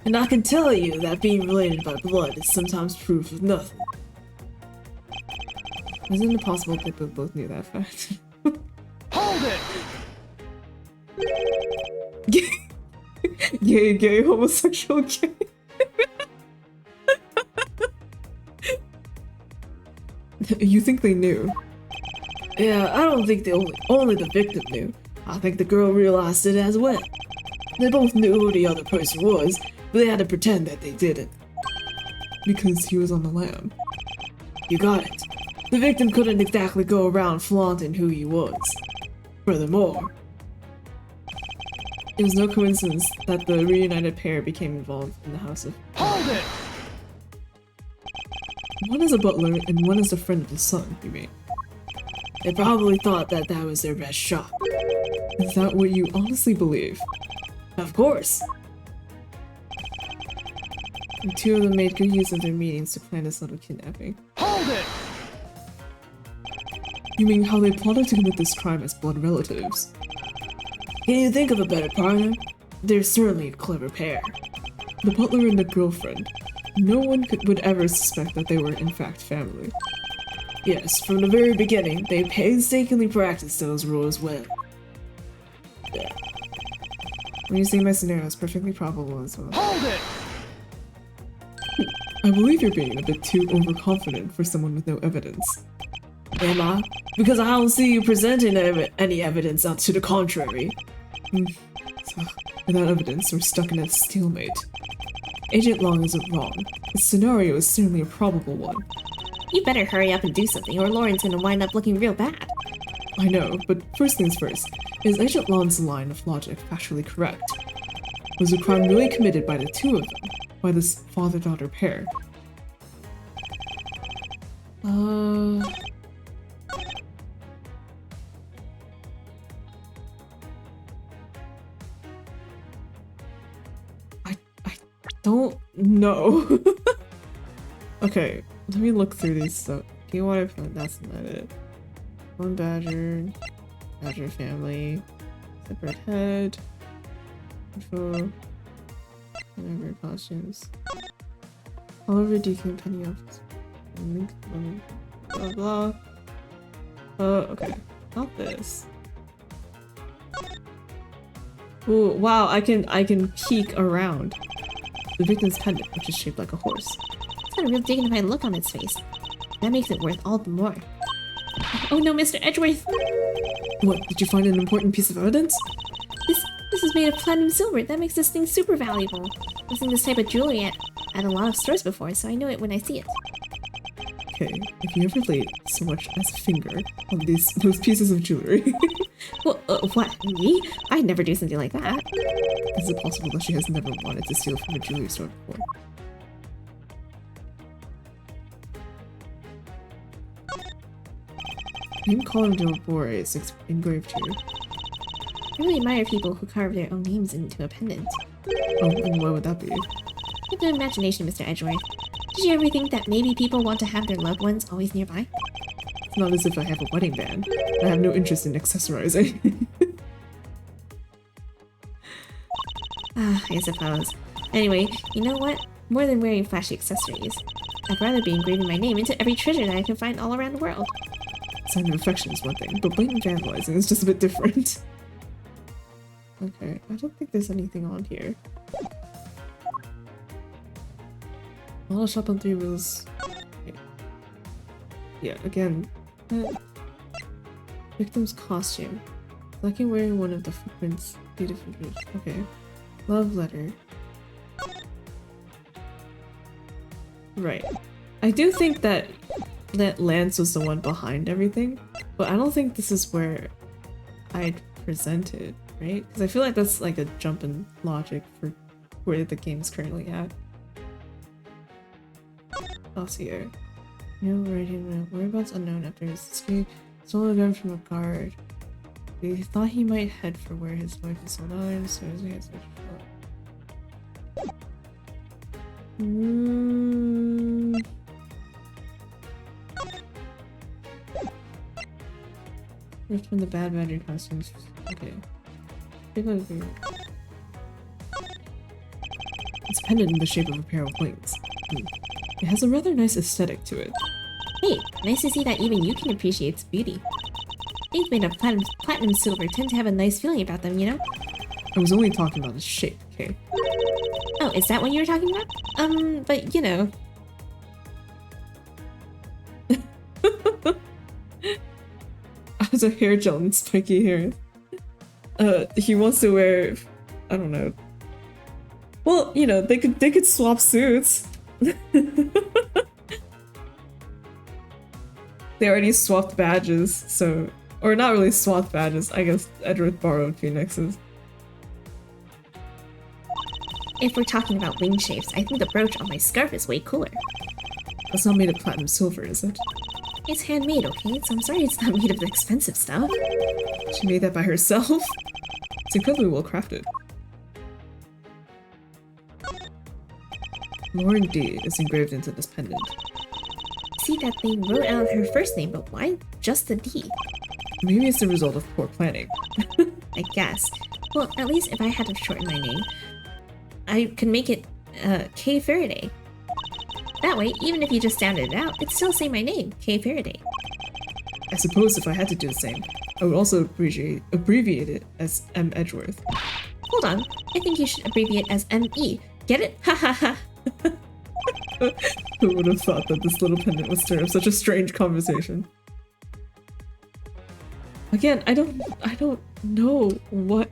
and I can tell you that being related by blood is sometimes proof of nothing. Isn't it possible that they both knew that fact? Hold it! Gay, homosexual, gay. You think they knew? Yeah, I don't think only the victim knew. I think the girl realized it as well. They both knew who the other person was, but they had to pretend that they didn't. Because he was on the lam. You got it. The victim couldn't exactly go around flaunting who he was. Furthermore, it was no coincidence that the reunited pair became involved in the house of... Hold it! One is a butler and one is a friend of the son, you mean? They probably thought that that was their best shot. Is that what you honestly believe? Of course! The two of them made good use of their meetings to plan this little kidnapping. Hold it! You mean how they plotted to commit this crime as blood relatives? Can you think of a better partner? They're certainly a clever pair. The butler and the girlfriend. No one would ever suspect that they were in fact family. Yes, from the very beginning, they painstakingly practiced those rules well. Yeah. When you say my scenario is perfectly probable as well. Hold it! I believe you're being a bit too overconfident for someone with no evidence. Am I? Because I don't see you presenting any evidence out to the contrary. So, without evidence, we're stuck in a stalemate. Agent Long isn't wrong. This scenario is certainly a probable one. You better hurry up and do something, or Lauren's gonna wind up looking real bad. I know, but first things first, is Agent Long's line of logic factually correct? Was the crime really committed by the two of them? By this father-daughter pair? I don't know. Okay, let me look through these stuff. Game water fund, that's not it. One badger, badger family, separate head, info, whatever costumes. All over DK penny office. Link, blah blah. Okay, not this. Ooh, wow, I can peek around. The victim's pendant, which is shaped like a horse. It's got a real dignified look on its face. That makes it worth all the more. Oh no, Mr. Edgeworth! What, did you find an important piece of evidence? This is made of platinum silver. That makes this thing super valuable. I've seen this type of jewelry at a lot of stores before, so I know it when I see it. Okay, if you ever laid so much as a finger on those pieces of jewelry. Well, what? Me? I'd never do something like that. Is it possible that she has never wanted to steal from a jewelry store before? Name column de Bore is engraved here. I really admire people who carve their own names into a pendant. Oh, and what would that be? You have the imagination, Mr. Edgeworth. Did you ever think that maybe people want to have their loved ones always nearby? It's not as if I have a wedding band. I have no interest in accessorizing. I suppose. Anyway, you know what? More than wearing flashy accessories, I'd rather be engraving my name into every treasure that I can find all around the world. Sign of affection is one thing, but blatant vandalizing is just a bit different. Okay, I don't think there's anything on here. Model shop on 3 wheels. Okay. Yeah, again. Victim's costume. Liking wearing one of the footprints. Okay. Love letter. Right. I do think that Lance was the one behind everything. But I don't think this is where I'd present it, right? Because I feel like that's like a jump in logic for where the game's currently at. Dossier. No writing whereabouts unknown after his escape. Stolen a gun from a guard. He thought he might head for where his wife is sold out, so as we had such Ripped from the Bad Badger costumes. Okay. It's pendant in the shape of a pair of wings. It has a rather nice aesthetic to it. Hey, nice to see that even you can appreciate its beauty. Things made of platinum silver tend to have a nice feeling about them, you know? I was only talking about its shape, okay? Oh, is that what you were talking about? But you know. As a hair gel and spiky hair. He wants to wear, I don't know. Well, you know, they could swap suits. They already swapped badges, so, or not really swapped badges. I guess Edward borrowed Phoenix's. If we're talking about wing shapes, I think the brooch on my scarf is way cooler. That's not made of platinum silver, is it? It's handmade, okay? So I'm sorry it's not made of the expensive stuff. She made that by herself? It's incredibly well crafted. Lauren D is engraved into this pendant. See that they wrote out her first name, but why just the D? Maybe it's the result of poor planning. I guess. Well, at least if I had to shorten my name, I could make it K Faraday. That way, even if you just sounded it out, it'd still say my name, K Faraday. I suppose if I had to do the same, I would also abbreviate it as M. Edgeworth. Hold on, I think you should abbreviate as ME. Get it? Ha ha ha! Who would have thought that this little pendant would stir up such a strange conversation? Again, I don't know what.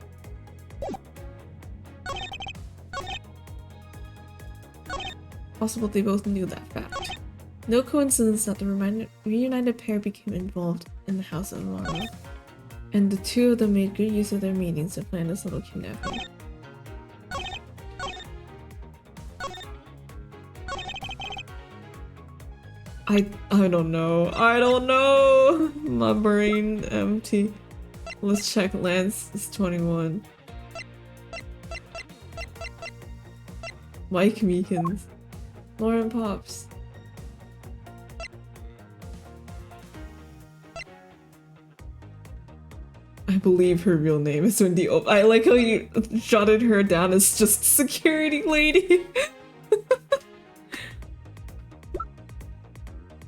Possible they both knew that fact. No coincidence that the reunited pair became involved in the House of Lana, and the two of them made good use of their meetings to plan this little kidnapping. I don't know. I don't know. My brain empty. Let's check. Lance is 21. Mike Meekins. Lauren Pops. I believe her real name is Wendy. Oh, I like how you jotted her down as just security lady.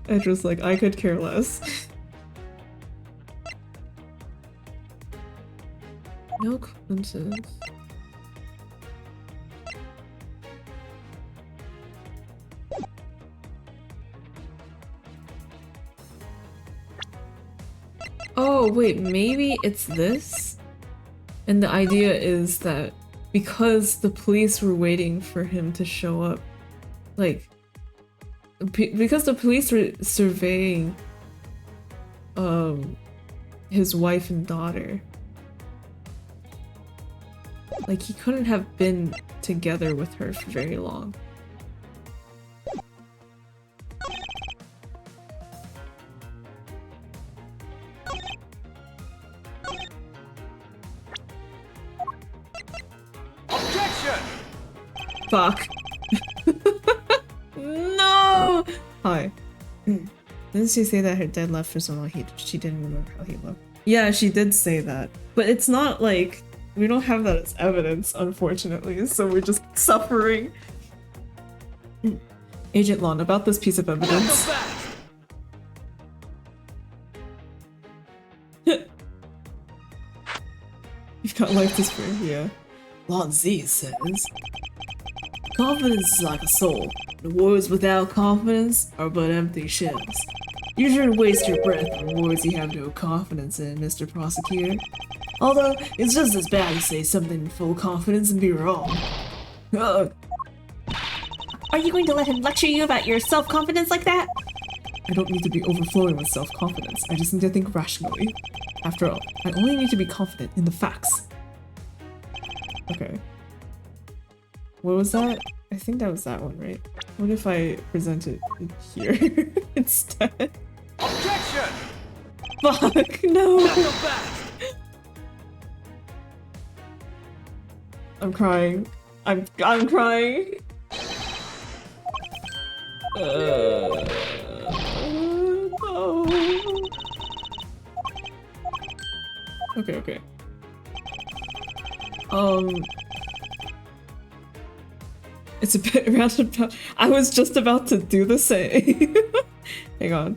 Edge was like, I could care less. No coincidence. Oh, wait, maybe it's this? And the idea is that because the police were waiting for him to show up, like, because the police were surveying his wife and daughter, like, he couldn't have been together with her for very long. Objection! Fuck. No! Hi. Didn't she say that her dad left for so long she didn't remember how he looked? Yeah, she did say that. But it's not like, we don't have that as evidence, unfortunately, so we're just suffering. Agent Lon, about this piece of evidence. You've got life to spare, yeah. Lon Z says, confidence is like a soul. The words without confidence are but empty shells. You shouldn't waste your breath on words you have no confidence in, Mr. Prosecutor. Although, it's just as bad to say something in full confidence and be wrong. Ugh. Are you going to let him lecture you about your self-confidence like that? I don't need to be overflowing with self-confidence. I just need to think rationally. After all, I only need to be confident in the facts. Okay. What was that? I think that was that one, right? What if I present it here instead? Objection! Fuck, no! Not so fast! I'm crying. I'm crying. No. Okay, okay. It's a bit roundabout. I was just about to do the same. Hang on.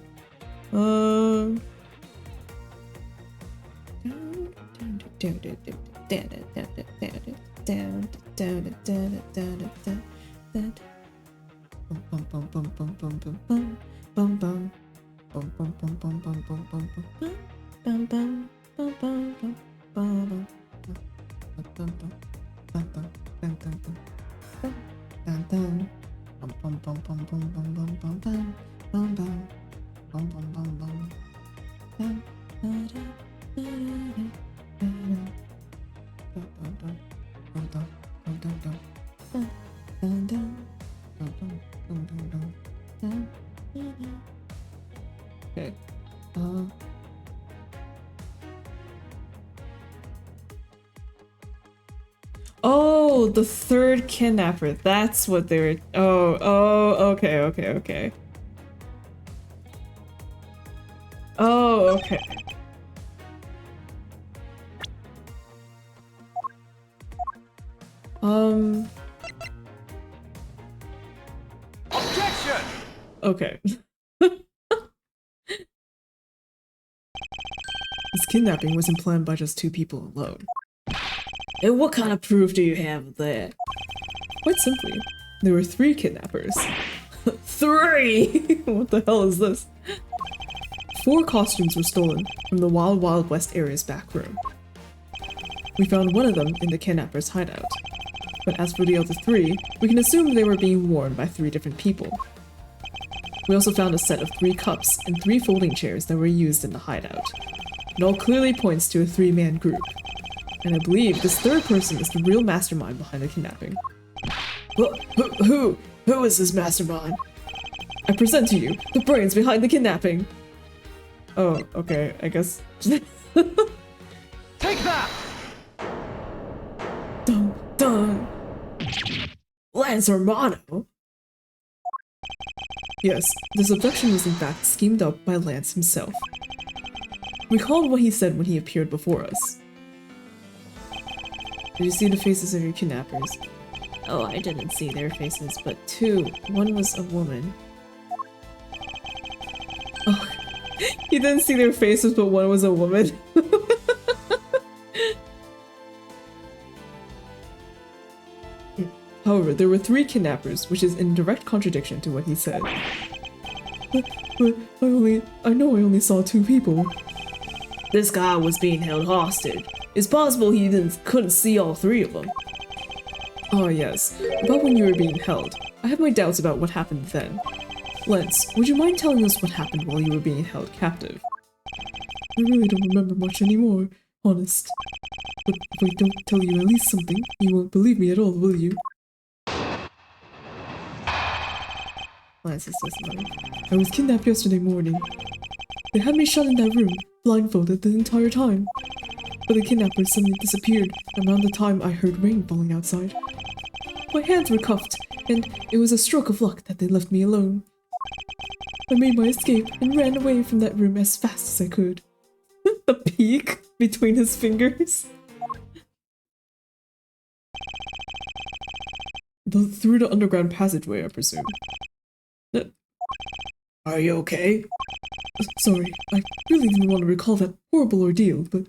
Okay. Oh, the third kidnapper. That's what they were. Okay, okay, okay. Oh, okay. Objection! Okay. This kidnapping wasn't planned by just two people alone. And what kind of proof do you have of that? Quite simply, there were 3 kidnappers. 3! What the hell is this? 4 costumes were stolen from the Wild Wild West area's back room. We found one of them in the kidnapper's hideout. But as for the other 3, we can assume they were being worn by 3 different people. We also found a set of 3 cups and 3 folding chairs that were used in the hideout. It all clearly points to a 3-man group. And I believe this third person is the real mastermind behind the kidnapping. Who is this mastermind? I present to you the brains behind the kidnapping. Oh, okay, I guess. Take that! Dun dun. Lance Romano. Yes, this abduction was in fact schemed up by Lance himself. Recall what he said when he appeared before us. Did you see the faces of your kidnappers? Oh, I didn't see their faces, but 2. One was a woman. Oh, he didn't see their faces, but one was a woman. However, there were 3 kidnappers, which is in direct contradiction to what he said. But I know I only saw 2 people. This guy was being held hostage. It's possible he couldn't see all 3 of them. Oh yes, about when you were being held. I have my doubts about what happened then. Lance, would you mind telling us what happened while you were being held captive? I really don't remember much anymore, honest. But if I don't tell you at least something, you won't believe me at all, will you? Lance's testimony. I was kidnapped yesterday morning. They had me shut in that room, blindfolded the entire time. But the kidnappers suddenly disappeared around the time I heard rain falling outside. My hands were cuffed, and it was a stroke of luck that they left me alone. I made my escape and ran away from that room as fast as I could. The peak between his fingers. Through the underground passageway, I presume. Are you okay? Sorry, I really didn't want to recall that horrible ordeal, but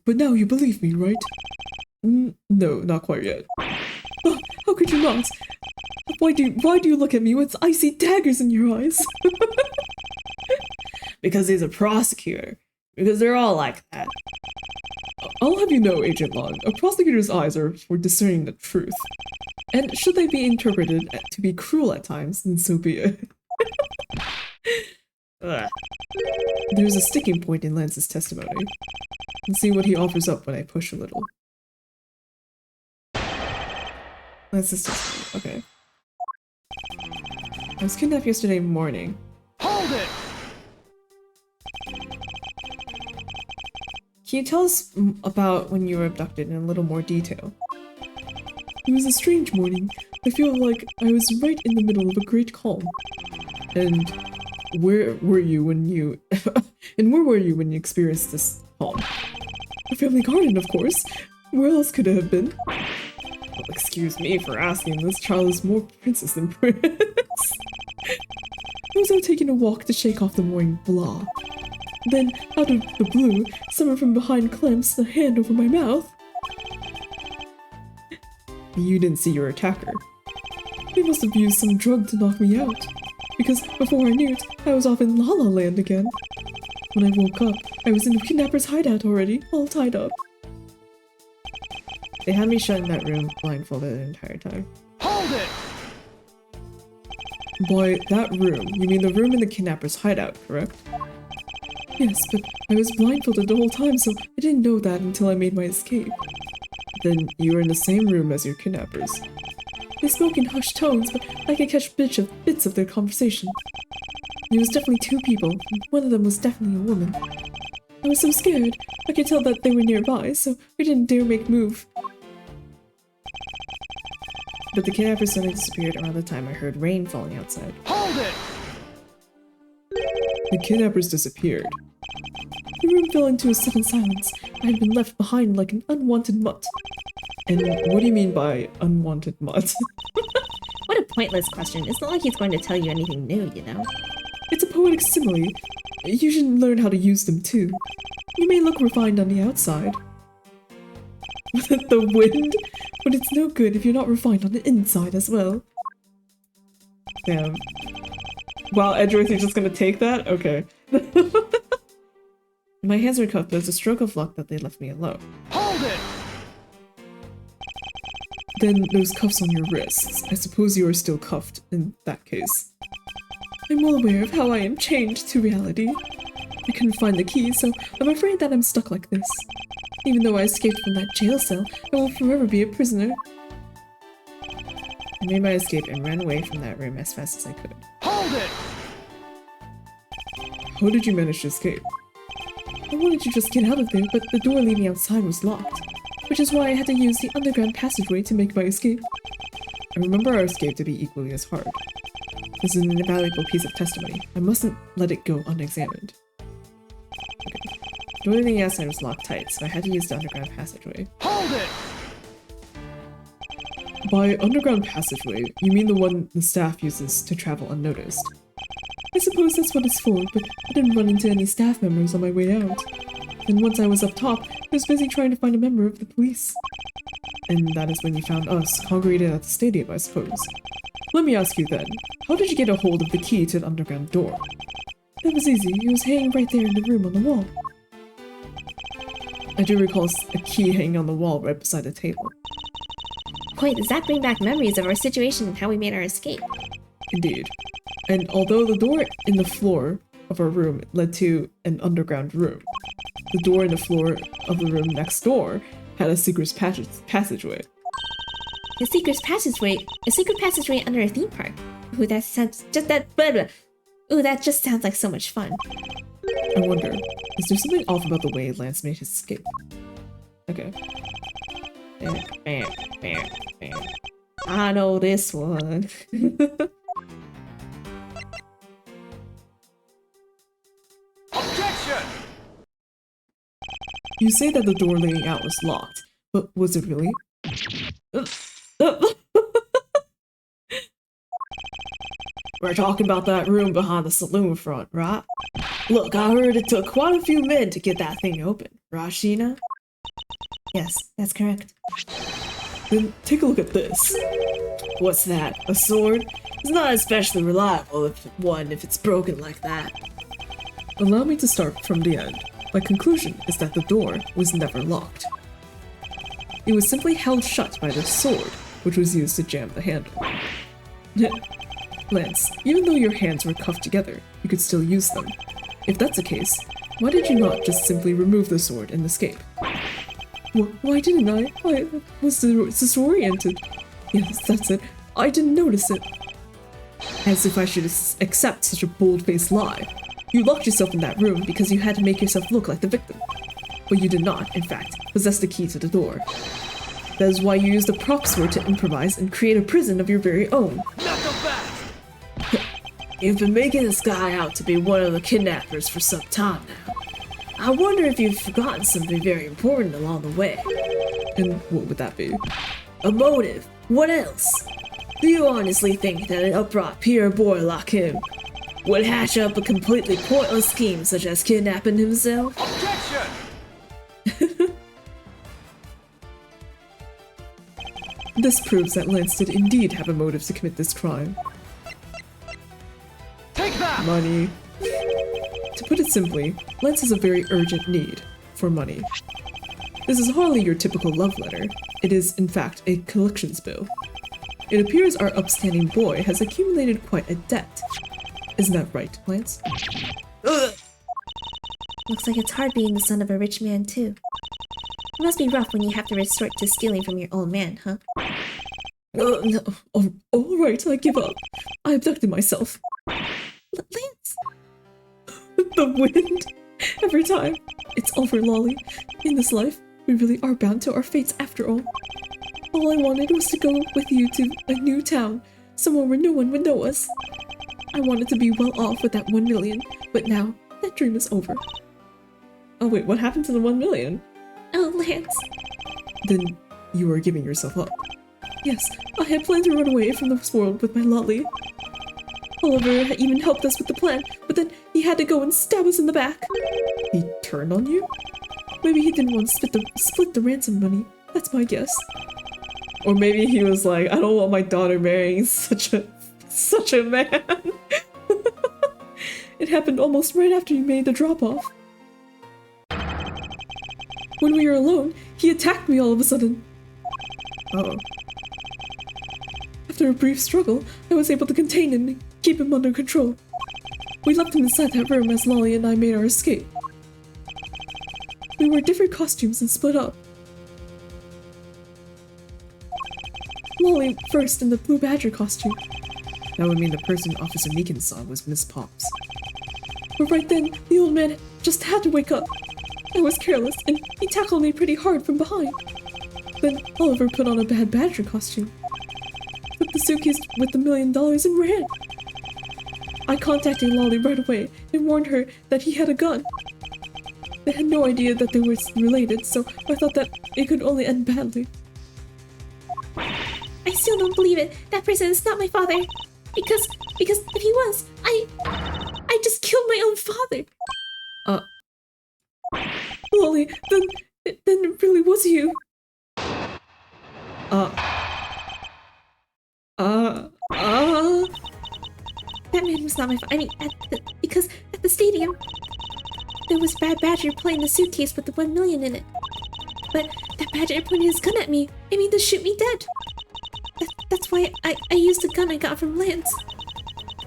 now you believe me, right? No, not quite yet. Oh, how could you not? Why do you look at me with icy daggers in your eyes? Because he's a prosecutor. Because they're all like that. I'll have you know, Agent Long, a prosecutor's eyes are for discerning the truth. And should they be interpreted to be cruel at times, then so be it. Ugh. There's a sticking point in Lance's testimony. Let's see what he offers up when I push a little. Lance's testimony, okay. I was kidnapped yesterday morning. Hold it! Can you tell us about when you were abducted in a little more detail? It was a strange morning. I feel like I was right in the middle of a great calm. And where were you when you... and where were you when you experienced this calm? The family garden, of course. Where else could it have been? Well, excuse me for asking. This child is more princess than prince. I was out taking a walk to shake off the morning blah. Then, out of the blue, someone from behind clamps a hand over my mouth. You didn't see your attacker. They must have used some drug to knock me out. Because before I knew it, I was off in La La Land again. When I woke up, I was in the kidnapper's hideout already, all tied up. They had me shut in that room, blindfolded the entire time. Hold it! By that room, you mean the room in the kidnapper's hideout, correct? Yes, but I was blindfolded the whole time, so I didn't know that until I made my escape. Then you were in the same room as your kidnappers. They spoke in hushed tones, but I could catch bits of their conversation. There was definitely two people, and one of them was definitely a woman. I was so scared, I could tell that they were nearby, so I didn't dare make a move. But the kidnapper suddenly disappeared around the time I heard rain falling outside. Hold it! The kidnappers disappeared. The room fell into a sudden silence. I had been left behind like an unwanted mutt. And what do you mean by unwanted mutt? What a pointless question. It's not like he's going to tell you anything new, you know? It's a poetic simile. You should learn how to use them too. You may look refined on the outside. The wind? But it's no good if you're not refined on the inside as well. Damn. Wow, Edgeworth, you're just gonna take that? Okay. My hands were cuffed, but it's a stroke of luck that they left me alone. Hold it! Then those cuffs on your wrists. I suppose you are still cuffed in that case. I'm well aware of how I am chained to reality. I couldn't find the key, so I'm afraid that I'm stuck like this. Even though I escaped from that jail cell, I will forever be a prisoner. I made my escape and ran away from that room as fast as I could. Hold it! How did you manage to escape? I wanted to just get out of there, but the door leading outside was locked, which is why I had to use the underground passageway to make my escape. I remember our escape to be equally as hard. This is an invaluable piece of testimony. I mustn't let it go unexamined. Okay. The door leading outside was locked tight, so I had to use the underground passageway. Hold it! By underground passageway, you mean the one the staff uses to travel unnoticed. I suppose that's what it's for, but I didn't run into any staff members on my way out. And once I was up top, I was busy trying to find a member of the police. And that is when you found us, congregated at the stadium, I suppose. Let me ask you then, how did you get a hold of the key to the underground door? That was easy, it was hanging right there in the room on the wall. I do recall a key hanging on the wall right beside the table. Boy, does that bring back memories of our situation and how we made our escape. Indeed. And although the door in the floor of our room led to an underground room, the door in the floor of the room next door had a secret passageway. A secret passageway under a theme park. Ooh, that sounds just that. Blah, blah. Ooh, that just sounds like so much fun. I wonder, is there something off about the way Lance made his escape? Okay. Bam, bam, bam, bam. I know this one. Objection! You say that the door leading out was locked, but was it really? We're talking about that room behind the saloon front, right? Look, I heard it took quite a few men to get that thing open, right, Sheena? Yes, that's correct. Then take a look at this. What's that, a sword? It's not especially reliable if it's broken like that. Allow me to start from the end. My conclusion is that the door was never locked. It was simply held shut by the sword, which was used to jam the handle. Lance, even though your hands were cuffed together, you could still use them. If that's the case, why did you not just simply remove the sword and escape? Why didn't I? I was disoriented. Yes, that's it. I didn't notice it. As if I should accept such a bold-faced lie. You locked yourself in that room because you had to make yourself look like the victim. But you did not, in fact, possess the key to the door. That is why you used the prop sword to improvise and create a prison of your very own. Not so fast! You've been making this guy out to be one of the kidnappers for some time now. I wonder if you've forgotten something very important along the way. And what would that be? A motive. What else? Do you honestly think that an upright pure boy like him would hatch up a completely pointless scheme such as kidnapping himself? Objection! This proves that Lance did indeed have a motive to commit this crime. Take that! Money. To put it simply, Lance has a very urgent need for money. This is hardly your typical love letter. It is, in fact, a collections bill. It appears our upstanding boy has accumulated quite a debt. Isn't that right, Lance? Ugh. Looks like it's hard being the son of a rich man, too. It must be rough when you have to resort to stealing from your old man, huh? No. Oh, all right, I give up. I abducted myself. Lance! The wind. Every time. It's over, Lolly. In this life, we really are bound to our fates after all. All I wanted was to go with you to a new town, somewhere where no one would know us. I wanted to be well off with that 1 million, but now that dream is over. Oh wait, what happened to the 1 million? Oh, Lance. Then you were giving yourself up. Yes, I had planned to run away from this world with my Lolly. Oliver had even helped us with the plan, but then he had to go and stab us in the back. He turned on you? Maybe he didn't want to split the ransom money. That's my guess. Or maybe he was like, I don't want my daughter marrying such a man. It happened almost right after you made the drop-off. When we were alone, he attacked me all of a sudden. Oh. After a brief struggle, I was able to contain him and keep him under control. We left him inside that room as Lolly and I made our escape. We wore different costumes and split up. Lolly first in the Blue Badger costume. That would mean the person Officer Meekin saw was Miss Pops. But right then, the old man just had to wake up. I was careless, and he tackled me pretty hard from behind. Then Oliver put on a bad Badger costume, took the suitcase with the $1 million and ran. I contacted Lolly right away and warned her that he had a gun. They had no idea that they were related, so I thought that it could only end badly. I still don't believe it. That person is not my father. Because if he was, I just killed my own father. Lolly, then it really was you. That man was not my father. I mean, because at the stadium, there was Bad Badger playing the suitcase with the 1 million in it. But that Badger pointed his gun at me. I mean, to shoot me dead. That's why I used the gun I got from Lance.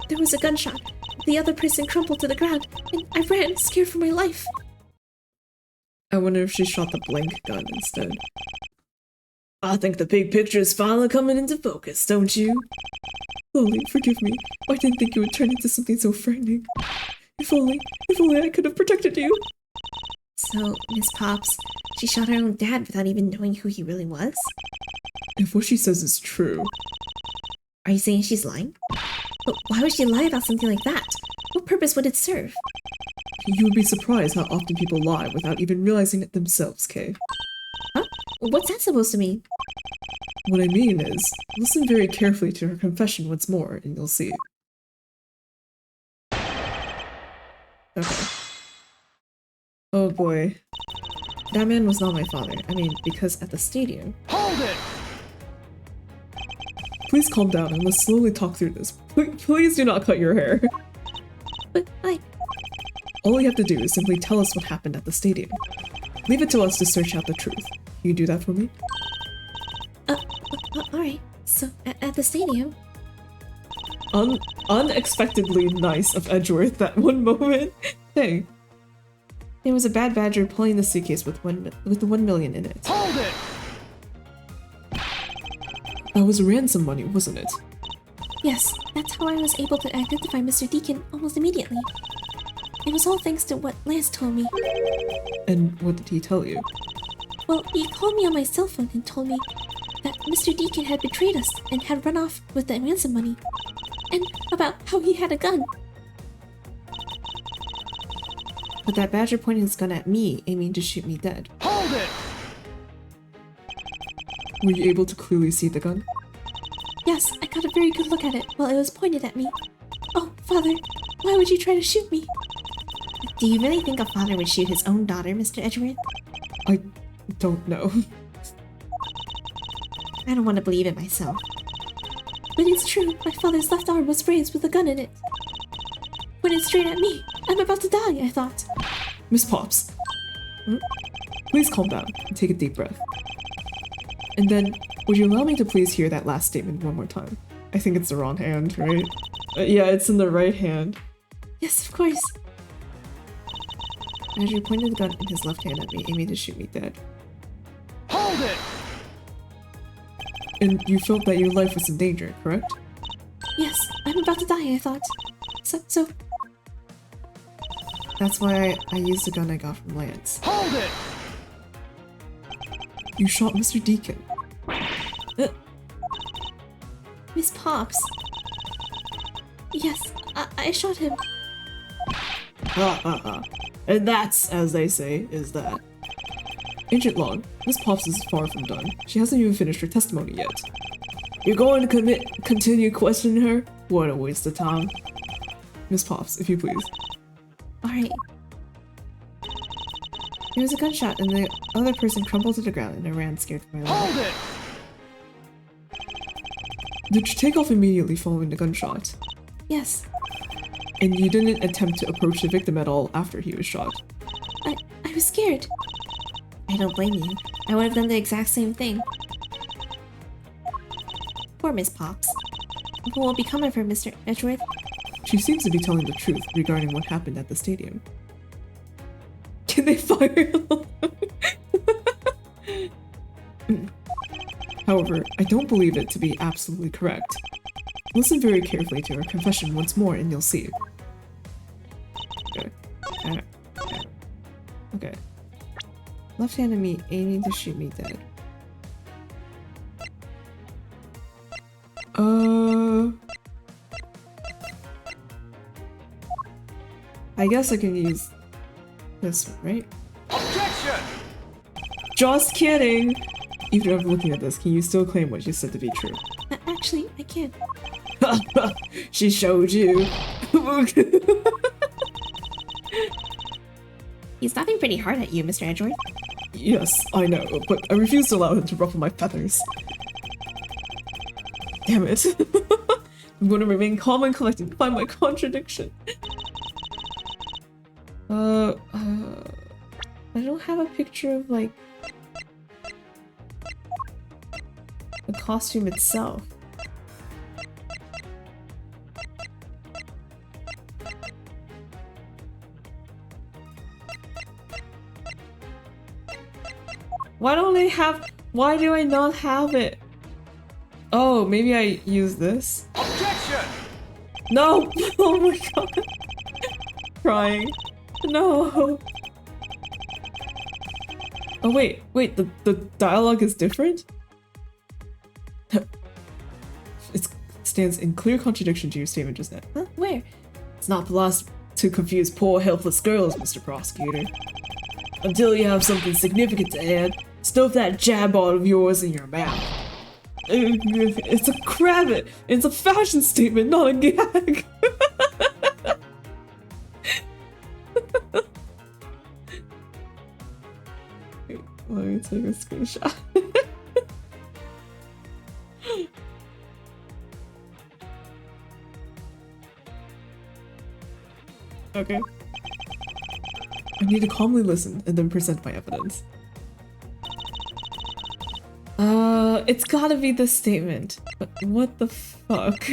There was a gunshot. The other person crumpled to the ground, and I ran, scared for my life. I wonder if she shot the blank gun instead. I think the big picture is finally coming into focus, don't you? Lolly, forgive me. I didn't think it would turn into something so frightening. If only I could have protected you. So, Miss Pops, she shot her own dad without even knowing who he really was? If what she says is true. Are you saying she's lying? But why would she lie about something like that? What purpose would it serve? You would be surprised how often people lie without even realizing it themselves, Kay. Huh? What's that supposed to mean? What I mean is, listen very carefully to her confession once more, and you'll see. Okay. Oh boy. That man was not my father. I mean, because at the stadium... Hold it! Please calm down and let's slowly talk through this. Please do not cut your hair. But All you have to do is simply tell us what happened at the stadium. Leave it to us to search out the truth. Can you do that for me? Alright. So, at the stadium, unexpectedly nice of Edgeworth that one moment. Hey. There was a bad badger pulling the suitcase with the 1 million in it. Hold it! That was ransom money, wasn't it? Yes, that's how I was able to identify Mr. Deacon almost immediately. It was all thanks to what Lance told me. And what did he tell you? Well, he called me on my cell phone and told me that Mr. Deacon had betrayed us and had run off with the ransom money. And about how he had a gun. But that badger pointed his gun at me, aiming to shoot me dead. Hold it! Were you able to clearly see the gun? Yes, I got a very good look at it while it was pointed at me. Oh, Father, why would you try to shoot me? Do you really think a father would shoot his own daughter, Mr. Edgeworth? I don't know. I don't want to believe it myself. But it's true, my father's left arm was raised with a gun in it. Pointed straight at me. I'm about to die, I thought. Miss Pops. Please calm down and take a deep breath. And then, would you allow me to please hear that last statement one more time? I think it's the wrong hand, right? Yeah, it's in the right hand. Yes, of course. Badger pointed the gun in his left hand at me, aiming to shoot me dead. Hold it! And you felt that your life was in danger, correct? Yes, I'm about to die, I thought. So... That's why I used the gun I got from Lance. Hold it! You shot Mr. Deacon. Miss Pops. Yes, I shot him. And that's, as they say, is that. Agent Long, Miss Pops is far from done. She hasn't even finished her testimony yet. You're going to continue questioning her? What a waste of time. Miss Pops, if you please. Alright. There was a gunshot and the other person crumpled to the ground and I ran scared for my life. Hold it! Did you take off immediately following the gunshot? Yes. And you didn't attempt to approach the victim at all after he was shot? I was scared. I don't blame you. I would have done the exact same thing. Poor Miss Pops. What will become of her, Mr. Edgeworth? She seems to be telling the truth regarding what happened at the stadium. Can they fire However, I don't believe it to be absolutely correct. Listen very carefully to her confession once more and you'll see. Okay. Okay. Left hand of me aiming to shoot me dead. I guess I can use this one, right? Objection! Just kidding! Even after looking at this, can you still claim what you said to be true? Actually, I can't. She showed you. He's laughing pretty hard at you, Mr. Edgeworth. Yes, I know, but I refuse to allow him to ruffle my feathers. Damn it. I'm going to remain calm and collected to find my contradiction. I don't have a picture of, like, the costume itself. Why do I not have it? Oh, maybe I use this? Objection! No! Oh my god. Crying. No. Oh wait, the dialogue is different? It stands in clear contradiction to your statement just now. Huh? Where? It's not the last to confuse poor helpless girls, Mr. Prosecutor. Until you have something significant to add, stuff that jab ball of yours in your mouth. It's a cravat! It's a fashion statement, not a gag! Wait, let me take a screenshot. Okay. I need to calmly listen and then present my evidence. It's gotta be this statement. But what the fuck?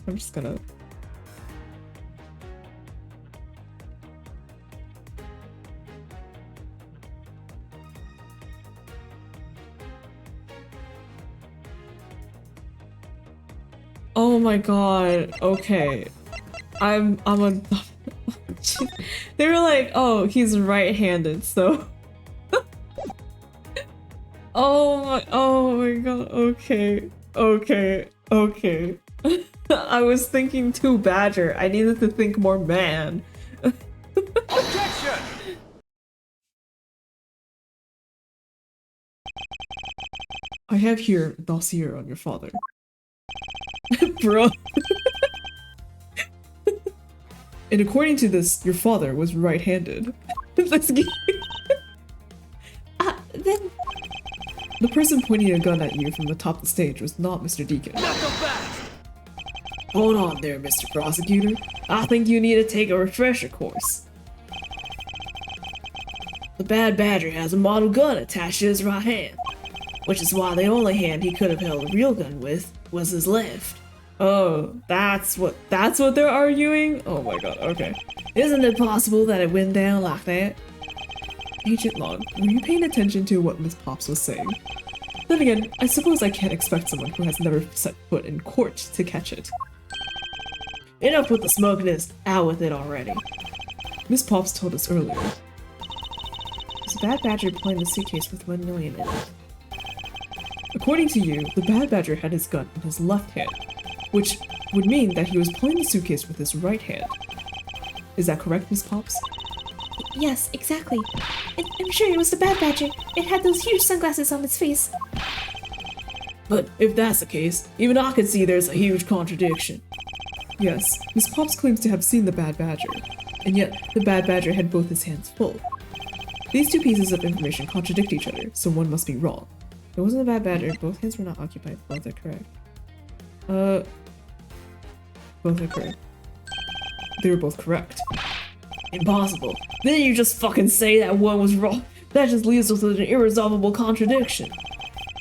I'm just gonna... Oh my god, okay. I'm a... They were like, oh, he's right-handed, so... oh my god, okay. Okay. I was thinking too badger. I needed to think more man. Objection! I have here a dossier on your father. Bro. And according to this, your father was right-handed. Then The person pointing a gun at you from the top of the stage was not Mr. Deacon. Knuckle back! Hold on there, Mr. Prosecutor. I think you need to take a refresher course. The Bad Badger has a model gun attached to his right hand, which is why the only hand he could have held a real gun with was his left. Oh, that's what they're arguing? Oh my god, okay. Isn't it possible that it went down like that? Agent Long, were you paying attention to what Miss Pops was saying? Then again, I suppose I can't expect someone who has never set foot in court to catch it. Enough with the smugness, out with it already. Miss Pops told us earlier. Was the Bad Badger playing the suitcase with 1 million in it? According to you, the Bad Badger had his gun in his left hand, which would mean that he was pulling the suitcase with his right hand. Is that correct, Miss Pops? yes, exactly. I'm sure it was the Bad Badger. It had those huge sunglasses on its face. But if that's the case, even I can see there's a huge contradiction. Yes, Miss Pops claims to have seen the Bad Badger, and yet the Bad Badger had both his hands full. These two pieces of information contradict each other, so one must be wrong. It wasn't the Bad Badger, both hands were not occupied, both are correct. Both are correct. They were both correct. Impossible. Then you just fucking say that one was wrong. That just leaves us with an irresolvable contradiction.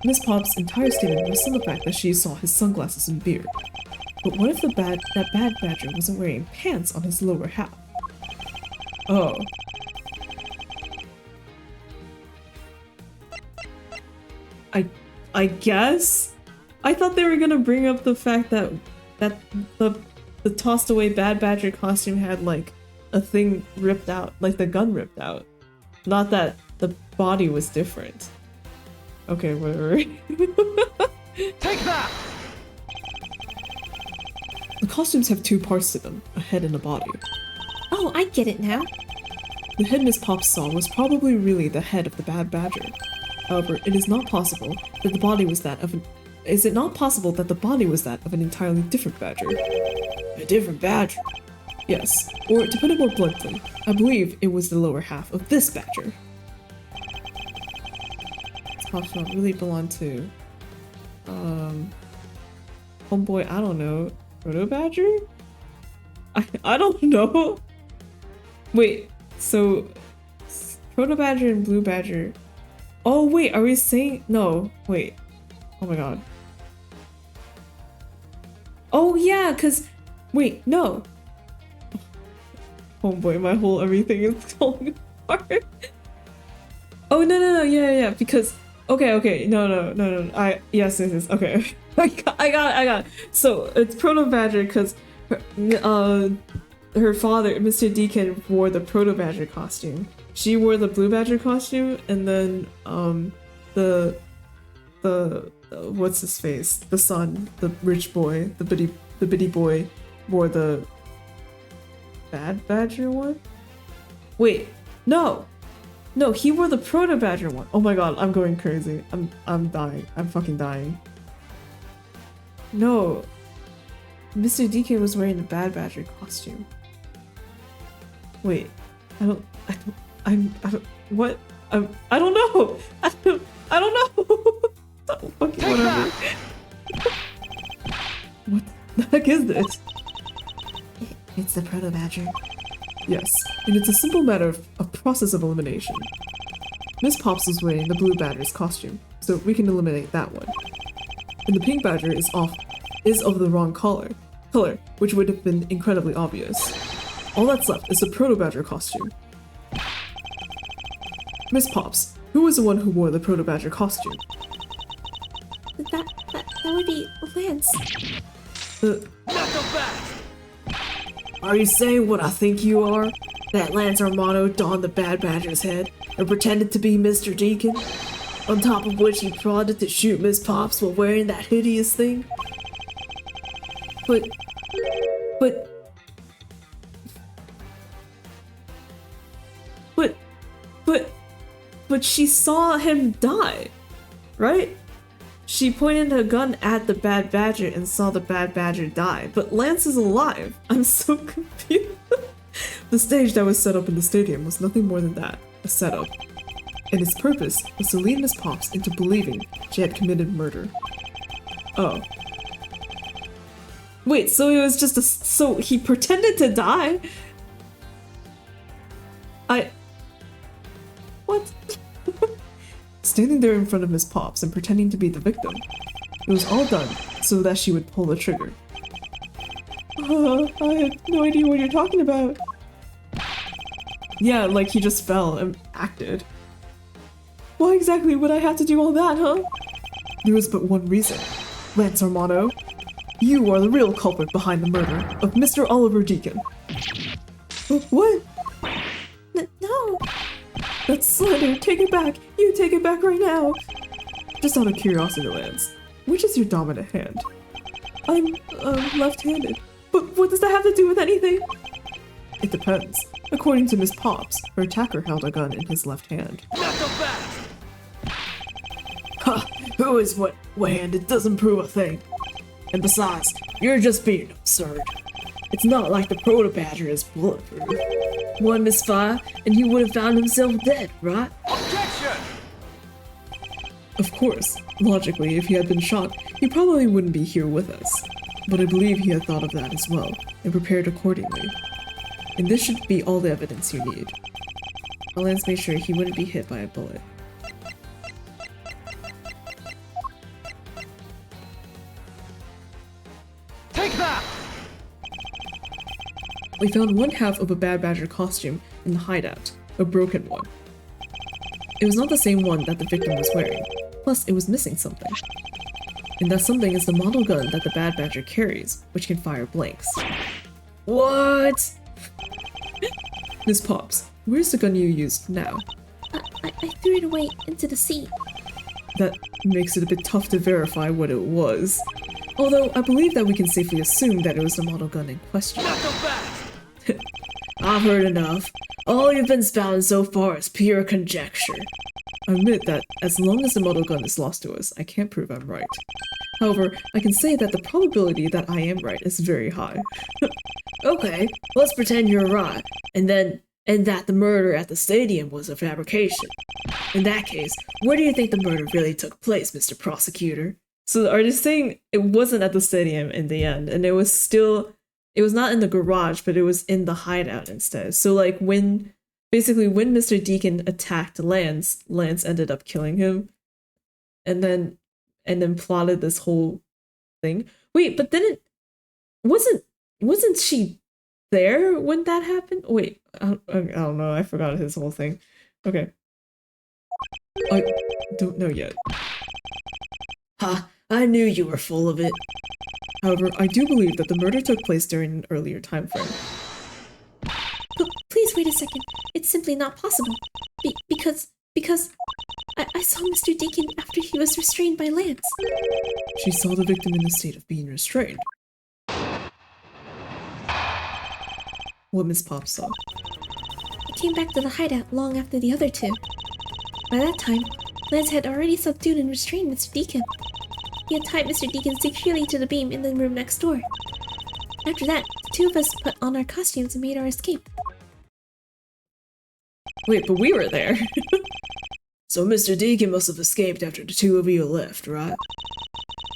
Miss Pop's entire statement rests on the fact that she saw his sunglasses and beard. But what if that Bad Badger wasn't wearing pants on his lower half? Oh. I guess? I thought they were gonna bring up the fact that the tossed away Bad Badger costume had like a thing ripped out, like the gun ripped out. Not that the body was different. Okay, whatever. Take that! The costumes have two parts to them, a head and a body. Oh, I get it now. The head Miss Pops saw was probably really the head of the Bad Badger. However, it is not possible that the body was that of an... Is it not possible that the body was that of an entirely different badger? A different badger? Yes, or to put it more bluntly, I believe it was the lower half of this badger. This Pops not really belong to... Homeboy, I don't know. Proto Badger? I don't know. Wait, so Proto Badger and Blue Badger. Oh wait, are we saying no? Wait. Oh my god. Oh yeah, cause wait, no. Homeboy, my whole everything is falling apart. Oh no, yeah, because okay, no. Yes, okay. I got it. So it's Proto Badger because her father, Mr. Deacon, wore the Proto Badger costume. She wore the Blue Badger costume, and then the what's his face? The son, the rich boy, the bitty boy, wore the Bad Badger one. Wait, no, he wore the Proto Badger one. Oh my god, I'm going crazy. I'm dying. I'm fucking dying. No, Mr. Deacon was wearing the Bad Badger costume. Wait, I don't what? I don't know. I don't know. Fucking whatever. What the heck is this? It's the Proto Badger. Yes, and it's a simple matter of process of elimination. Miss Pops is wearing the Blue Badger's costume, so we can eliminate that one. And the Pink Badger is of the wrong color. color, which would have been incredibly obvious. All that's left is the Proto Badger costume. Miss Pops, who was the one who wore the Proto Badger costume? That would be Lance. Knuckle back! Are you saying what I think you are? That Lance Armano donned the Bad Badger's head and pretended to be Mr. Deacon? On top of which he prodded to shoot Miss Pops while wearing that hideous thing? But she saw him die, right? She pointed her gun at the Bad Badger and saw the Bad Badger die, but Lance is alive. I'm so confused. The stage that was set up in the stadium was nothing more than that, a setup. And its purpose was to lead Miss Pops into believing she had committed murder. Oh. Wait, so it was just so he pretended to die? What? Standing there in front of Miss Pops and pretending to be the victim. It was all done so that she would pull the trigger. I have no idea what you're talking about. Yeah, like he just fell and acted. Why exactly would I have to do all that, huh? There was but one reason. Lance Armano, you are the real culprit behind the murder of Mr. Oliver Deacon. What? No. That's slander. Take it back. You take it back right now. Just out of curiosity, Lance, which is your dominant hand? I'm, left-handed. But what does that have to do with anything? It depends. According to Miss Pops, her attacker held a gun in his left hand. Knuckle back! Ha! Who is what-handed doesn't prove a thing. And besides, you're just being absurd. It's not like the Proto Badger is bulletproof. One misfire, and he would have found himself dead, right? Objection! Of course, logically, if he had been shot, he probably wouldn't be here with us. But I believe he had thought of that as well, and prepared accordingly. And this should be all the evidence you need. Lance made sure he wouldn't be hit by a bullet. Take that! We found one half of a Bad Badger costume in the hideout, a broken one. It was not the same one that the victim was wearing, plus it was missing something. And that something is the model gun that the Bad Badger carries, which can fire blanks. What? Miss Pops, where's the gun you used now? I threw it away into the sea. That makes it a bit tough to verify what it was. Although I believe that we can safely assume that it was the model gun in question. Knuckle back! I've heard enough. All you've been spouting so far is pure conjecture. I admit that as long as the model gun is lost to us, I can't prove I'm right. However, I can say that the probability that I am right is very high. Okay, let's pretend you're right, and that the murder at the stadium was a fabrication. In that case, where do you think the murder really took place, Mr. Prosecutor? So are they saying it wasn't at the stadium in the end, and it was not in the garage, but it was in the hideout instead. So like when Mr. Deacon attacked Lance ended up killing him, and then plotted this whole thing. Wait, but then wasn't she there when that happened? Wait, I don't know. I forgot his whole thing. Okay, I don't know yet. Ha! I knew you were full of it. However, I do believe that the murder took place during an earlier time frame. Please wait a second. It's simply not possible. Because I saw Mr. Deacon after he was restrained by Lance. She saw the victim in the state of being restrained. What Miss Pops saw. He came back to the hideout long after the other two. By that time, Lance had already subdued and restrained Mr. Deacon. He had tied Mr. Deacon securely to the beam in the room next door. After that, the two of us put on our costumes and made our escape. Wait, but we were there. So Mr. Deacon must have escaped after the two of you left, right?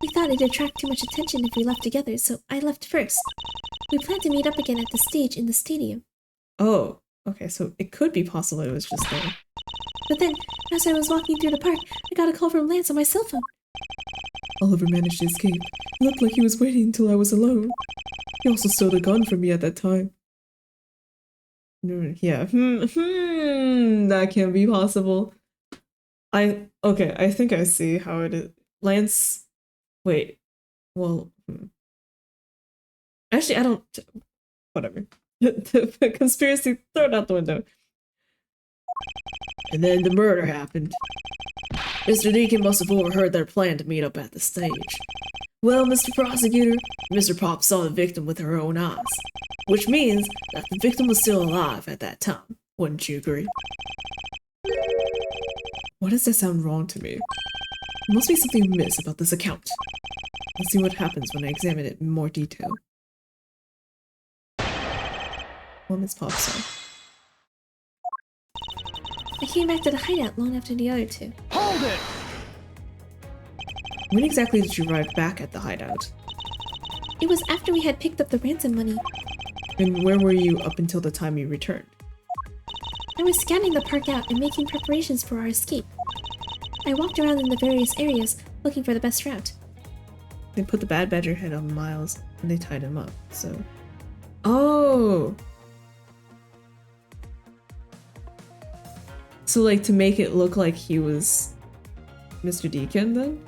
We thought it'd attract too much attention if we left together, so I left first. We planned to meet up again at the stage in the stadium. Oh, okay, so it could be possible it was just there. But then, as I was walking through the park, I got a call from Lance on my cell phone. Oliver managed to escape. It looked like he was waiting until I was alone. He also stole a gun from me at that time. Yeah. That can't be possible. Okay, I think I see how it is. Lance, wait. Well, actually, I don't. Whatever. The conspiracy, throw it out the window. And then the murder happened. Mr. Deacon must have overheard their plan to meet up at the stage. Well, Mr. Prosecutor, Mr. Pop saw the victim with her own eyes, which means that the victim was still alive at that time. Wouldn't you agree? Why does that sound wrong to me? There must be something amiss about this account. Let's see what happens when I examine it in more detail. Well, Miss Pop saw. I came back to the hideout long after the other two. Hold it! When exactly did you arrive back at the hideout? It was after we had picked up the ransom money. And where were you up until the time you returned? I was scanning the park out and making preparations for our escape. I walked around in the various areas looking for the best route. They put the bad badger head on Miles and they tied him up, so... Oh! So, like, to make it look like he was Mr. Deacon, then?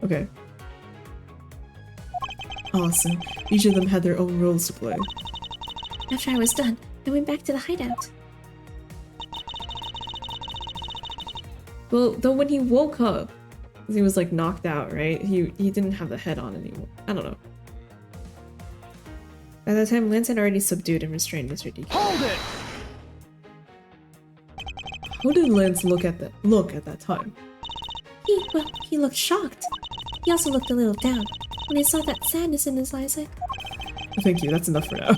Okay. Awesome. Each of them had their own roles to play. After I was done, I went back to the hideout. Well, though when he woke up, 'cause he was like knocked out, right? He didn't have the head on anymore. I don't know. At that time, Lance had already subdued and restrained Mr. Deacon. Hold it! How did Lance look at that time? He looked shocked. He also looked a little down. When I saw that sadness in his eyes, Thank you, that's enough for now.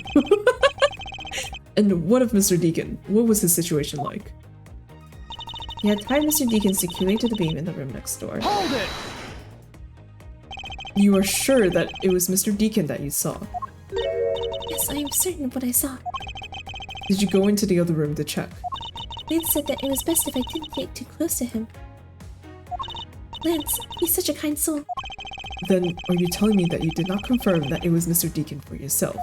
And what of Mr. Deacon? What was his situation like? He had tied Mr. Deacon securely to the beam in the room next door. Hold it! You are sure that it was Mr. Deacon that you saw? yes, I am certain of what I saw. Did you go into the other room to check? Lance said that it was best if I didn't get too close to him. Lance, he's such a kind soul. Then are you telling me that you did not confirm that it was Mr. Deacon for yourself?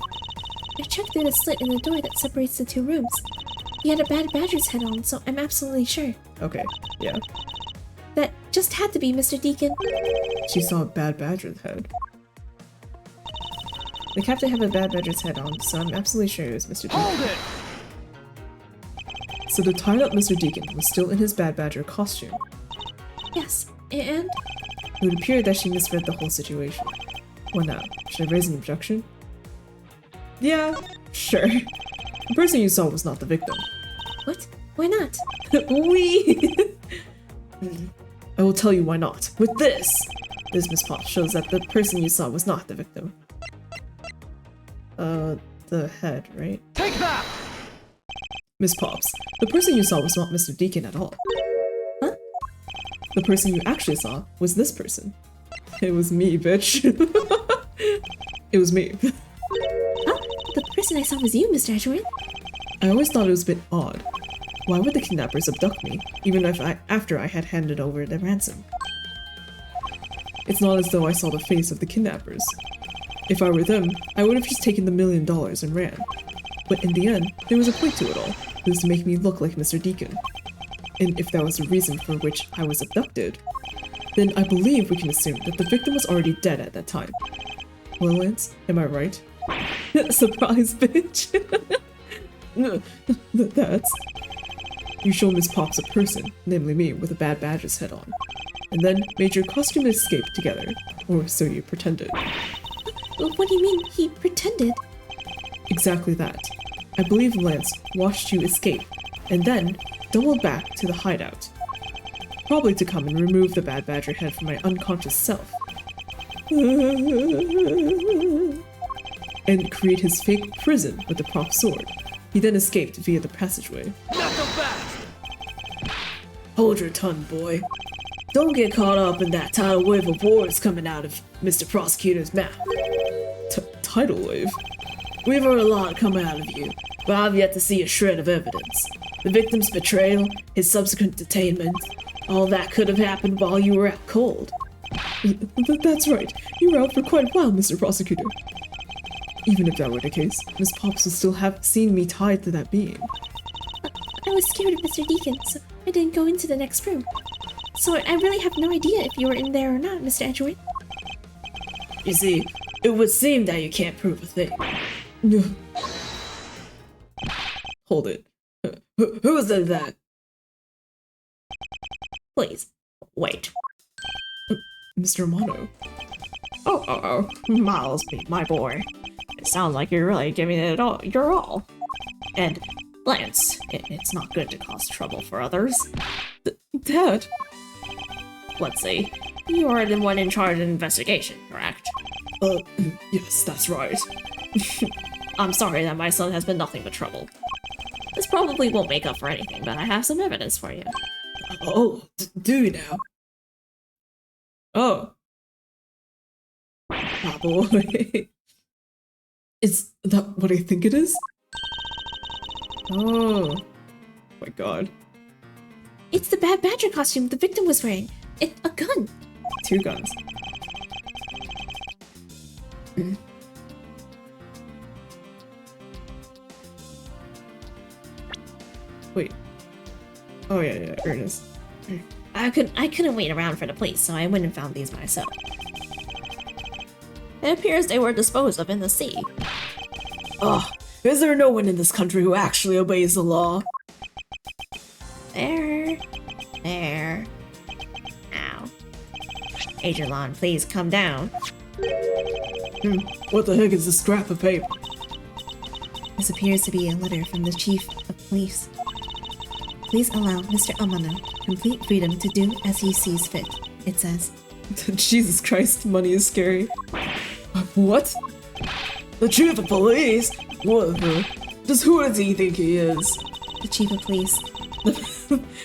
I checked through the slit in the door that separates the two rooms. He had a bad badger's head on, so I'm absolutely sure. Okay, yeah. That just had to be Mr. Deacon. She saw a bad badger's head. The captain had a bad badger's head on, so I'm absolutely sure it was Mr. Deacon. Hold it! So the tied up Mr. Deacon was still in his bad badger costume. Yes, and It would appear that she misread the whole situation. What now? Should I raise an objection? Yeah, sure. The person you saw was not the victim. what? Why not? Wee! I will tell you why not. With this! This Miss Pop shows that the person you saw was not the victim. The head, right? Take that! Miss Pops, the person you saw was not Mr. Deacon at all. Huh? The person you actually saw was this person. It was me, bitch. It was me. Huh? The person I saw was you, Mr. Edgeworth. I always thought it was a bit odd. Why would the kidnappers abduct me, even after I had handed over the ransom? It's not as though I saw the face of the kidnappers. If I were them, I would have just taken the $1 million and ran. But in the end, there was a point to it all. It was to make me look like Mr. Deacon. And if that was the reason for which I was abducted, then I believe we can assume that the victim was already dead at that time. Well, Lance, am I right? Surprise, bitch! That's... You showed Miss Pops a person, namely me, with a bad badger's head on, and then made your costume escape together, or so you pretended. What do you mean, he pretended? Exactly that. I believe Lance watched you escape, and then doubled back to the hideout. Probably to come and remove the bad badger head from my unconscious self. And create his fake prison with the prop sword. He then escaped via the passageway. Not so fast! Hold your tongue, boy. Don't get caught up in that tidal wave of words coming out of Mr. Prosecutor's mouth. Tidal wave? We've heard a lot come out of you, but I've yet to see a shred of evidence. The victim's betrayal, his subsequent detainment, all that could have happened while you were out cold. That's right. You were out for quite a while, Mr. Prosecutor. Even if that were the case, Miss Pops would still have seen me tied to that beam. I was scared of Mr. Deacon, so I didn't go into the next room. So I really have no idea if you were in there or not, Mr. Edgeworth. You see, it would seem that you can't prove a thing. Hold it. Who said that? Please, wait. Mr. Mono. Oh, Miles, my boy. It sounds like you're really giving it your all. And, Lance, it's not good to cause trouble for others. Dad? Let's see. You are the one in charge of the investigation, correct? Yes, that's right. I'm sorry that my son has been nothing but trouble. This probably won't make up for anything, but I have some evidence for you. Oh, do you now? Oh. Ah, boy. Is that what I think it is? Oh. My god. It's the Bad Badger costume the victim was wearing. It's a gun. 2 guns. Wait. Oh yeah, Ernest. I couldn't wait around for the police, so I went and found these myself. It appears they were disposed of in the sea. Ugh, is there no one in this country who actually obeys the law? There. Ow. Agent Lon, please come down. What the heck is this scrap of paper? This appears to be a letter from the Chief of Police. Please allow Mr. Amano complete freedom to do as he sees fit, it says. Jesus Christ, money is scary. What? The Chief of Police? What the? Just who does he think he is? The Chief of Police.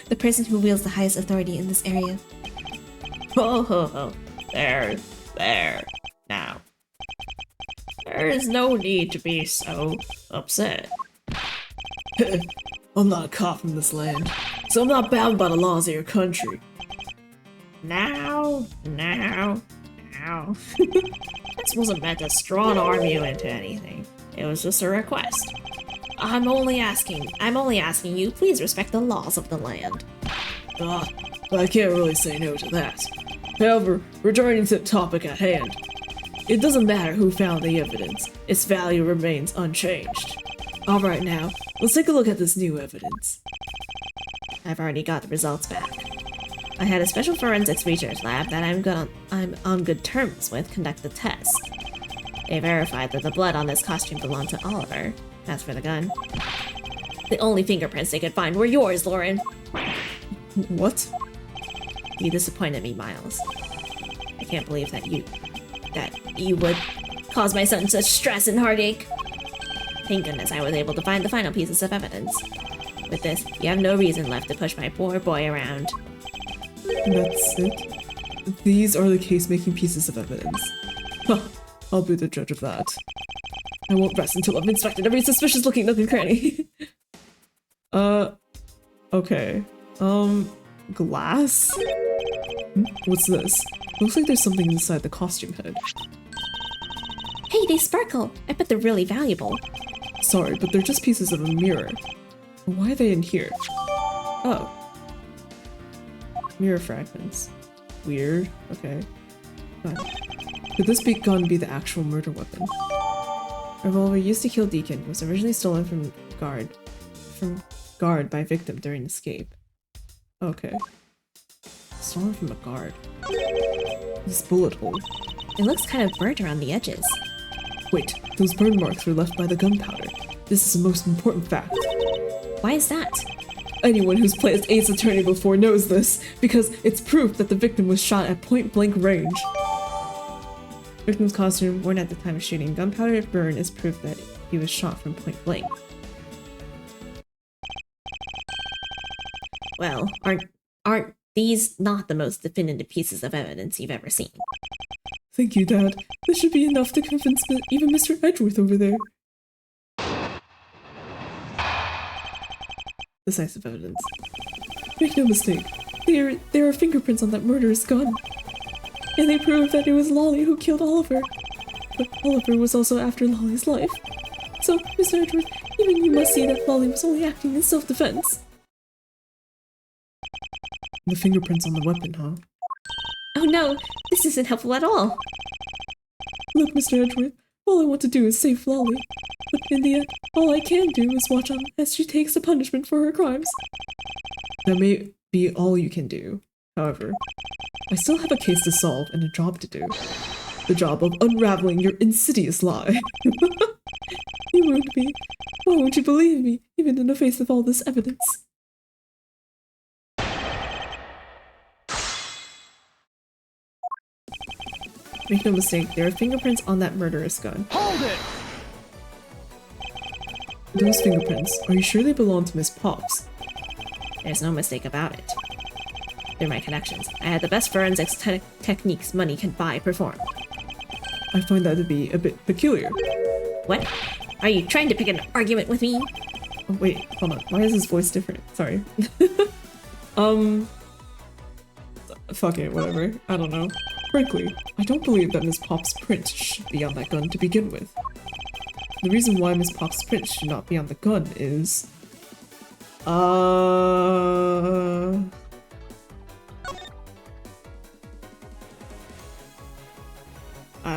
The person who wields the highest authority in this area. Oh, there. Now. There is no need to be so upset. I'm not a cop from this land, so I'm not bound by the laws of your country. Now. This wasn't meant to strong-arm you into anything. It was just a request. I'm only asking you, please respect the laws of the land. But I can't really say no to that. However, returning to the topic at hand. It doesn't matter who found the evidence, its value remains unchanged. Alright now, let's take a look at this new evidence. I've already got the results back. I had a special forensics research lab that I'm on good terms with conduct the test. They verified that the blood on this costume belonged to Oliver. As for the gun, the only fingerprints they could find were yours, Lauren. What? You disappointed me, Miles. I can't believe that you would cause my son such stress and heartache. Thank goodness I was able to find the final pieces of evidence. With this, you have no reason left to push my poor boy around. That's it? These are the case-making pieces of evidence. Huh, I'll be the judge of that. I won't rest until I've inspected every suspicious-looking nook and cranny. Okay. Glass? What's this? Looks like there's something inside the costume head. Hey, they sparkle! I bet they're really valuable. Sorry, but they're just pieces of a mirror. Why are they in here? Oh. Mirror fragments. Weird. Okay. Fine. Could this gun be the actual murder weapon? A revolver used to kill Deacon was originally stolen from guard by victim during escape. Okay. Stolen from a guard. This bullet hole. It looks kind of burnt around the edges. Wait, those burn marks were left by the gunpowder. This is the most important fact. Why is that? Anyone who's played as Ace Attorney before knows this, because it's proof that the victim was shot at point-blank range. Victim's costume, worn at the time of shooting, gunpowder burn is proof that he was shot from point-blank. Well, aren't these not the most definitive pieces of evidence you've ever seen? Thank you, Dad. This should be enough to convince even Mr. Edgeworth over there. Decisive evidence. Make no mistake. There are fingerprints on that murderous gun. and they proved that it was Lolly who killed Oliver. But Oliver was also after Lolly's life. So, Mr. Edgeworth, even you must see that Lolly was only acting in self-defense. The fingerprints on the weapon, huh? Oh no, this isn't helpful at all. Look, Mr. Edgeworth, all I want to do is save Lolly. But in the end, all I can do is watch on as she takes the punishment for her crimes. That may be all you can do. However, I still have a case to solve and a job to do. The job of unraveling your insidious lie. You wound me. Why won't you believe me, even in the face of all this evidence? Make no mistake, there are fingerprints on that murderous gun. Hold it! Those fingerprints, are you sure they belong to Miss Pops? There's no mistake about it. They're my connections. I had the best forensics techniques money can buy performed. I find that to be a bit peculiar. What? Are you trying to pick an argument with me? Oh, wait, hold on. Why is his voice different? Sorry. Fuck it, whatever. I don't know. Frankly, I don't believe that Miss Pop's print should be on that gun to begin with. The reason why Miss Pop's print should not be on the gun is... I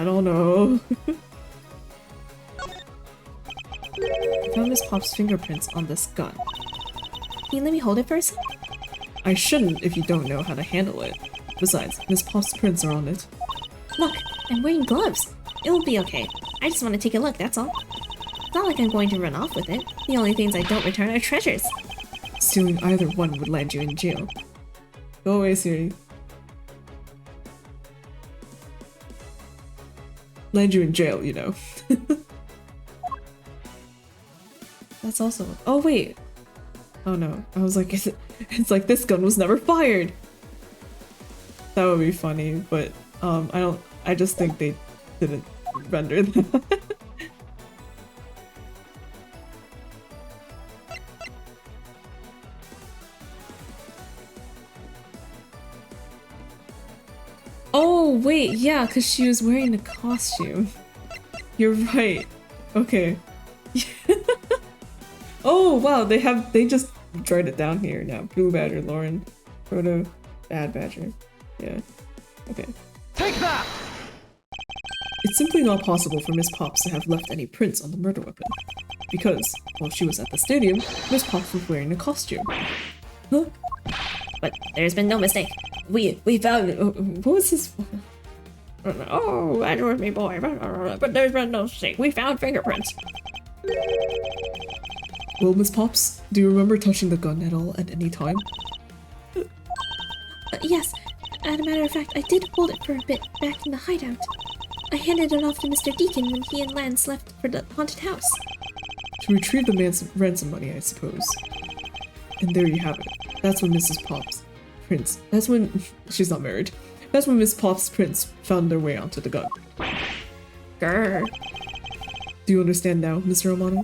don't know. I found Miss Pop's fingerprints on this gun. Can you let me hold it for a sec? I shouldn't if you don't know how to handle it. Besides, Miss Pop's prints are on it. Look, I'm wearing gloves. It'll be okay. I just want to take a look, that's all. It's not like I'm going to run off with it. The only things I don't return are treasures. Stealing either one would land you in jail. Go away, Siri. Land you in jail, you know. That's also... Oh, wait. Oh, no. I was like, it's like this gun was never fired. That would be funny, but I just think they didn't render that. Oh, wait, yeah, because she was wearing a costume. You're right. Okay. Oh, wow, they just dried it down here now. Blue Badger, Lauren, Proto, Bad Badger. Yeah. Okay. Take that! It's simply not possible for Miss Pops to have left any prints on the murder weapon. Because, while she was at the stadium, Miss Pops was wearing a costume. Huh? But there's been no mistake. We found... What was his... Oh, Edward, me boy. But there's been no mistake. We found fingerprints. Well, Miss Pops, do you remember touching the gun at all at any time? Yes. As a matter of fact, I did hold it for a bit back in the hideout. I handed it off to Mr. Deacon when he and Lance left for the haunted house. To retrieve the man's ransom money, I suppose. And there you have it. That's when Mrs. Pops' prints... That's when... She's not married. That's when Miss Pops' prints found their way onto the gun. Grr. Do you understand now, Mr. Amano?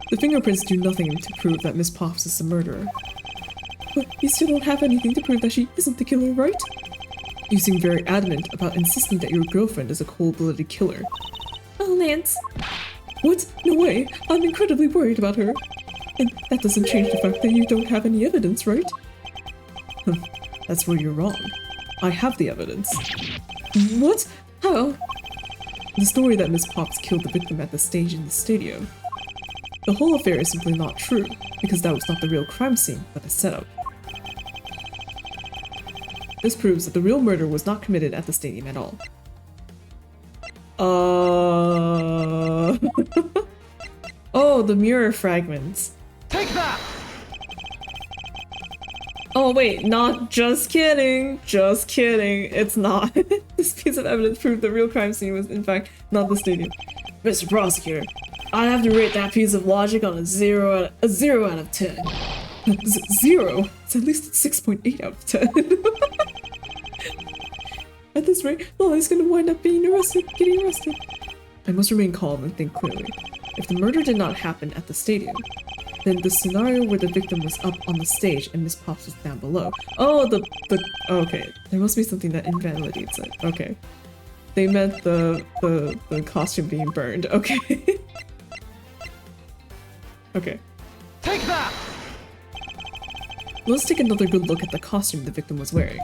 The fingerprints do nothing to prove that Miss Pops is the murderer. But you still don't have anything to prove that she isn't the killer, right? You seem very adamant about insisting that your girlfriend is a cold-blooded killer. Oh, Lance. What? No way! I'm incredibly worried about her. And that doesn't change the fact that you don't have any evidence, right? That's where you're wrong. I have the evidence. What? How? The story that Miss Pops killed the victim at the stage in the stadium. The whole affair is simply not true, because that was not the real crime scene, but a setup. This proves that the real murder was not committed at the stadium at all. Oh, the mirror fragments. Take that! Oh wait, not just kidding. Just kidding. It's not. This piece of evidence proved the real crime scene was in fact not the stadium. Mr. Prosecutor, I'd have to rate that piece of logic on a 0 out of 10. 0? It's at least a 6.8 out of 10. At this rate, Lolly's gonna wind up getting arrested. I must remain calm and think clearly. If the murder did not happen at the stadium, Then the scenario where the victim was up on the stage and Miss Pops was down below. Oh, okay. There must be something that invalidates it. Okay. They meant the costume being burned. Okay. Okay. Take that! Let's take another good look at the costume the victim was wearing.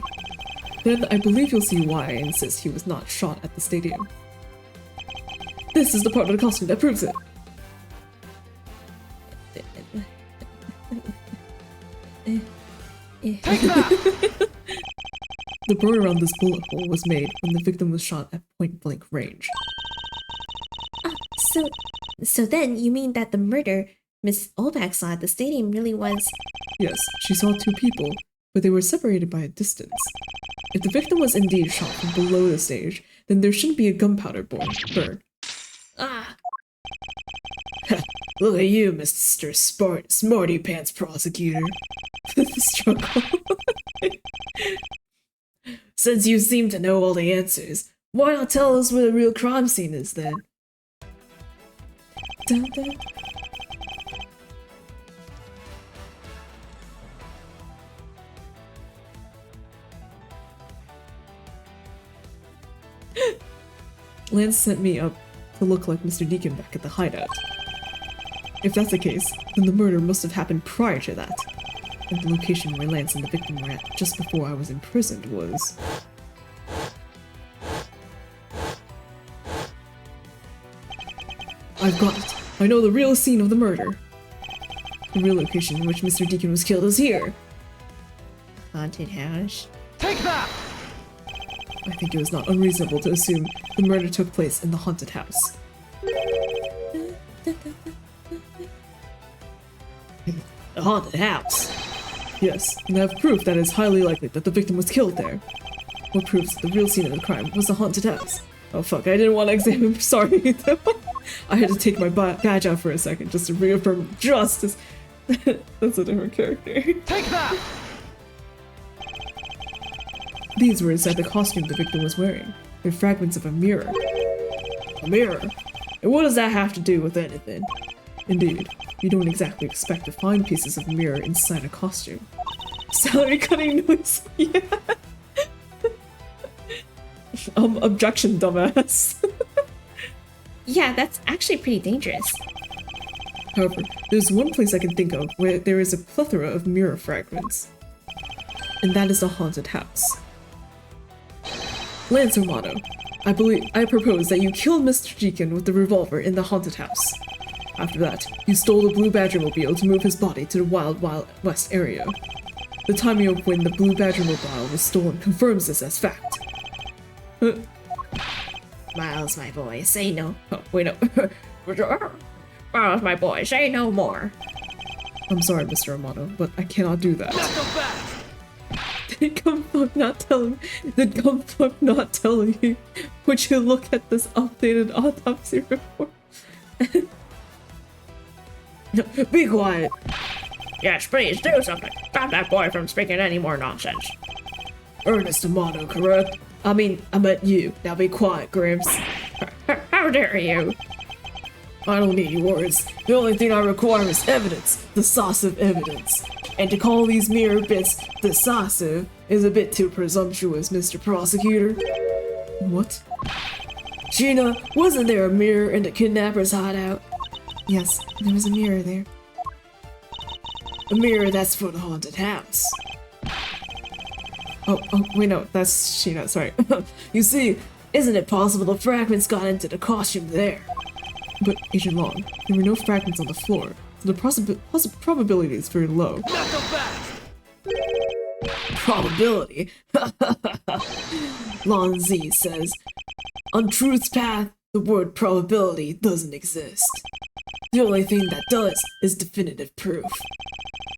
Then I believe you'll see why I insist he was not shot at the stadium. This is the part of the costume that proves it. Take that! The burn around this bullet hole was made when the victim was shot at point-blank range. So then you mean that the murder Miss Olbach saw at the stadium really was... Yes, she saw two people, but they were separated by a distance. If the victim was indeed shot from below the stage, then there shouldn't be a gunpowder burn. Ah! Look at you, Mr. Smarty Pants Prosecutor. The struggle. Since you seem to know all the answers, why not tell us where the real crime scene is then? Dun, dun. Lance sent me up to look like Mr. Deacon back at the hideout. If that's the case, then the murder must have happened prior to that. And the location where Lance and the victim were at just before I was imprisoned was... I've got it. I know the real scene of the murder. The real location in which Mr. Deacon was killed is here. Haunted house. Take that! I think it was not unreasonable to assume the murder took place in the haunted house. The haunted house? Yes, and I have proof that it is highly likely that the victim was killed there. What proves that the real scene of the crime was the haunted house? Oh fuck, I didn't want to examine- sorry though. I had to take my badge out for a second just to reaffirm justice. That's a different character. Take that! These were inside the costume the victim was wearing. They're fragments of a mirror. A mirror? And what does that have to do with anything? Indeed, you don't exactly expect to find pieces of mirror inside a costume. Salary cutting noise, yeah. Objection, dumbass. Yeah, that's actually pretty dangerous. However, there's one place I can think of where there is a plethora of mirror fragments. And that is the haunted house. Lance Romano, I propose that you killed Mr. Deacon with the revolver in the haunted house. After that, you stole the Blue Badger mobile to move his body to the Wild West area. The timing of when the Blue Badger mobile was stolen confirms this as fact. Miles, my boy, say no. Oh, wait, no. Miles, my boy, say no more. I'm sorry, Mr. Romano, but I cannot do that. Not so fast! Did Gumfuck not telling you? Would you look at this updated autopsy report? Be quiet. Yes, please do something. Stop that boy from speaking any more nonsense. Ernest Amato, correct? I meant you. Now be quiet, Gramps. How dare you? I don't need your words. The only thing I require is evidence. Decisive evidence. And to call these mirror bits decisive is a bit too presumptuous, Mr. Prosecutor. What? Gina, wasn't there a mirror in the kidnapper's hideout? Yes, there was a mirror there. A mirror that's for the haunted house. Oh, wait, no, that's Sheena, sorry. You see, isn't it possible the fragments got into the costume there? But, Agent Long, there were no fragments on the floor, so the probability is very low. Not so fast! Probability? Lon Z says, on truth's path, the word probability doesn't exist. The only thing that does is definitive proof.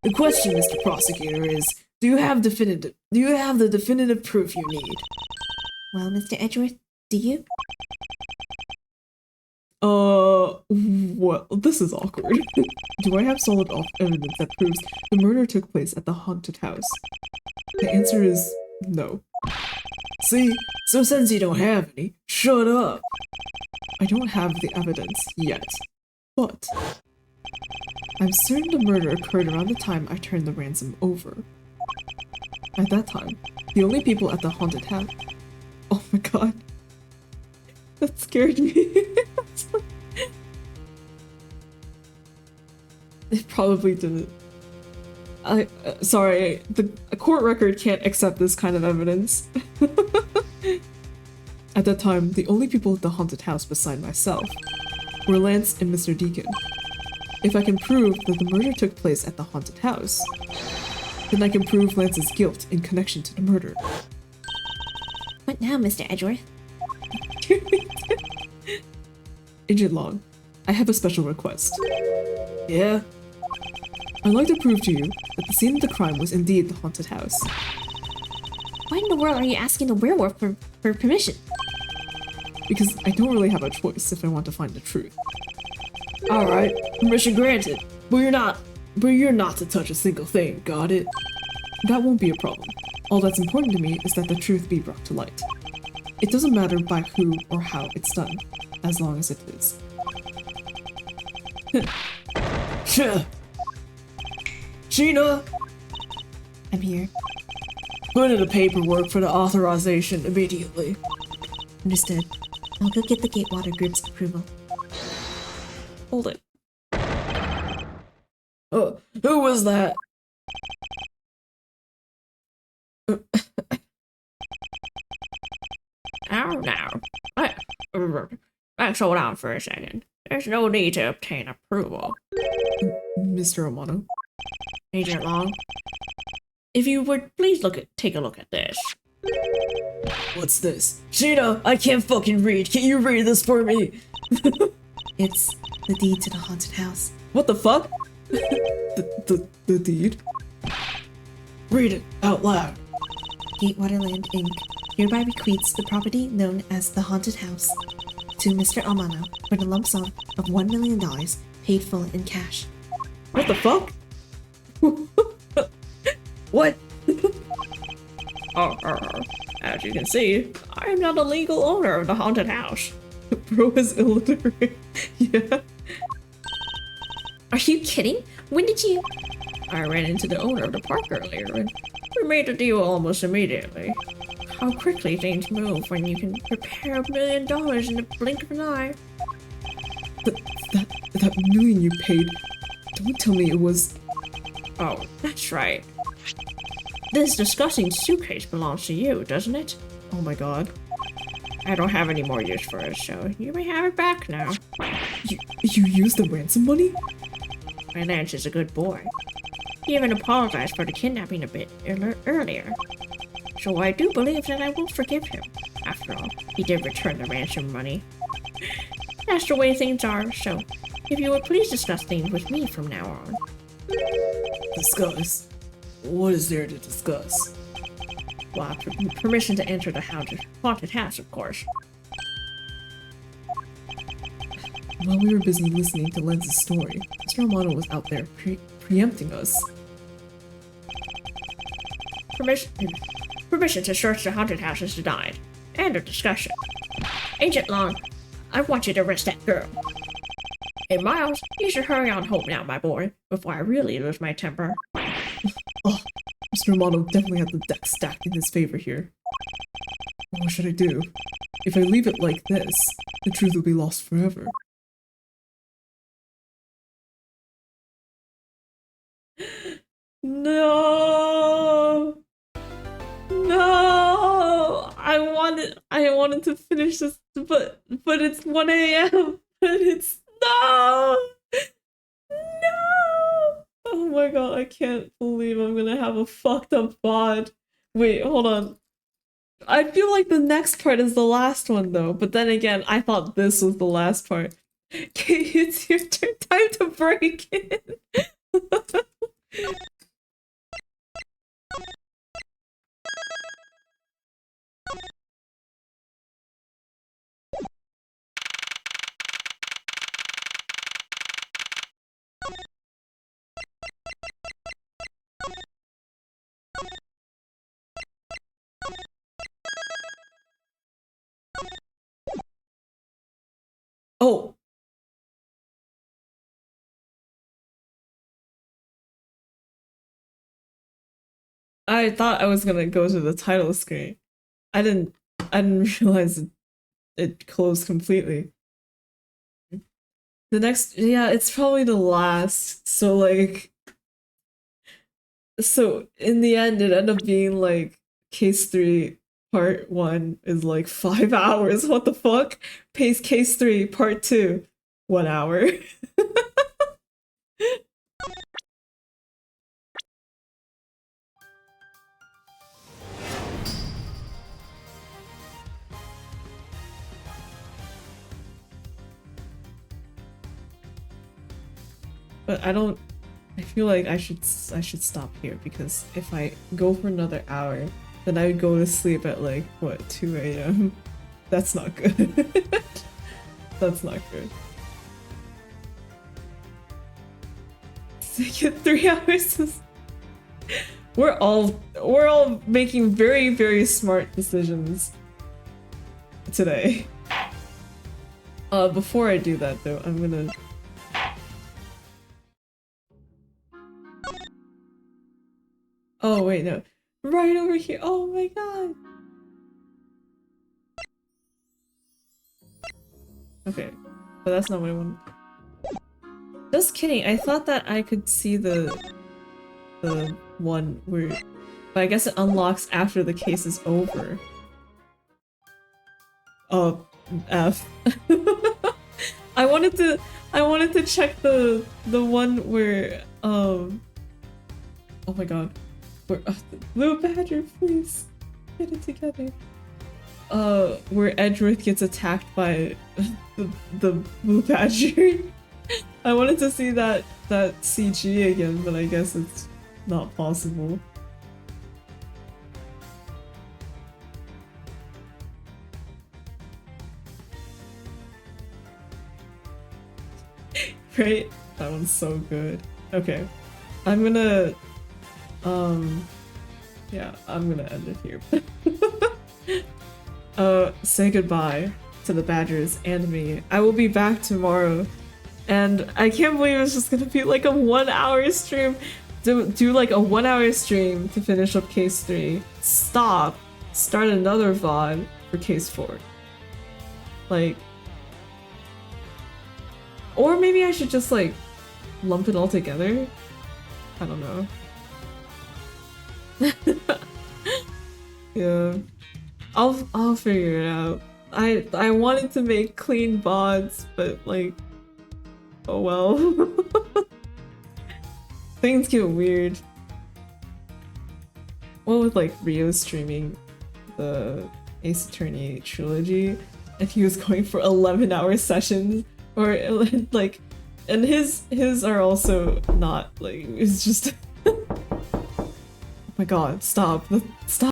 The question, Mr. Prosecutor, is, do you have the definitive proof you need? Well, Mr. Edgeworth, do you? Well, this is awkward. Do I have solid evidence that proves the murder took place at the haunted house? The answer is no. See? So since you don't have any, shut up! I don't have the evidence yet, but I'm certain the murder occurred around the time I turned the ransom over. At that time, the only people at the haunted house. Oh my god. That scared me. It probably didn't. Sorry, the court record can't accept this kind of evidence. At that time, the only people at the haunted house beside myself were Lance and Mr. Deacon. If I can prove that the murder took place at the haunted house, then I can prove Lance's guilt in connection to the murder. What now, Mr. Edgeworth? Agent Long, I have a special request. Yeah? I'd like to prove to you that the scene of the crime was indeed the haunted house. Why in the world are you asking the werewolf for permission? Because I don't really have a choice if I want to find the truth. Alright, permission granted. But you're not to touch a single thing, got it? That won't be a problem. All that's important to me is that the truth be brought to light. It doesn't matter by who or how it's done, as long as it is. Sheena! I'm here. Put in the paperwork for the authorization immediately. Understood. I'll go get the Gatewater Group's approval. Hold it. Who was that? Oh no. Let's hold on for a second. There's no need to obtain approval. Mr. Amano. Agent Long, if you would please take a look at this. What's this? Sheena, I can't fucking read. Can you read this for me? It's the deed to the haunted house. What the fuck? the deed? Read it out loud. Gatewater Land Inc. hereby bequeaths the property known as the haunted house to Mr. Amano for the lump sum of $1 million paid full in cash. What the fuck? What? As you can see, I am not a legal owner of the haunted house. Bro is illiterate. Yeah. Are you kidding? When did you? I ran into the owner of the park earlier and we made a deal almost immediately. How quickly things move when you can prepare $1 million in the blink of an eye. That million you paid, don't tell me it was... Oh, that's right. This disgusting suitcase belongs to you, doesn't it? Oh my god. I don't have any more use for it, so you may have it back now. You used the ransom money? My Lance is a good boy. He even apologized for the kidnapping a bit earlier. So I do believe that I will forgive him. After all, he did return the ransom money. That's the way things are, so if you would please discuss things with me from now on. Discuss? What is there to discuss? Well, permission to enter the haunted house, of course. While we were busy listening to Lenz's story, Mr. Amano was out there preempting us. Permission to search the haunted house is denied. End of discussion. Agent Long, I want you to arrest that girl. Hey Miles, you should hurry on home now, my boy, before I really lose my temper. Oh, Mr. Amano definitely had the deck stacked in his favor here. What should I do? If I leave it like this, the truth will be lost forever. No! No! I wanted to finish this, but it's 1 a.m. But it's no! No! Oh my god, I can't believe I'm gonna have a fucked up VOD. Wait, hold on. I feel like the next part is the last one though, but then again, I thought this was the last part. Okay, it's your turn. Time to break it. Oh. I thought I was gonna go to the title screen. I didn't realize it closed completely. The next, yeah, it's probably the last. So like, so in the end, it ended up being like case 3 part 1 is like 5 hours. What the fuck? Case 3 part 2, 1 hour. But I feel like I should stop here because if I go for another hour, then I would go to sleep at like what 2 a.m. That's not good. That's not good. Get 3 hours. We're all making very, very smart decisions today. Before I do that though, I'm gonna. Oh wait, no. Right over here. Oh my god. Okay, but that's not what I wanted. Just kidding. I thought that I could see the one where, but I guess it unlocks after the case is over. Oh, F. I wanted to check the one where oh my god. Where Blue Badger, please get it together. Where Edgeworth gets attacked by the Blue Badger. I wanted to see that CG again, but I guess it's not possible. Right? That one's so good. Okay. I'm gonna yeah, I'm gonna end it here. Say goodbye to the Badgers and me. I will be back tomorrow. And I can't believe it's just gonna be like a 1 hour stream. Do like a 1 hour stream to finish up case 3. Stop. Start another VOD for case 4. Like, or maybe I should just like lump it all together. I don't know. Yeah. I'll figure it out. I wanted to make clean VODs, but like, oh well. Things get weird. Well, with like Rio streaming the Ace Attorney trilogy, and he was going for 11-hour sessions, or like, and his are also not like, it's just. Oh my god! Stop! Stop!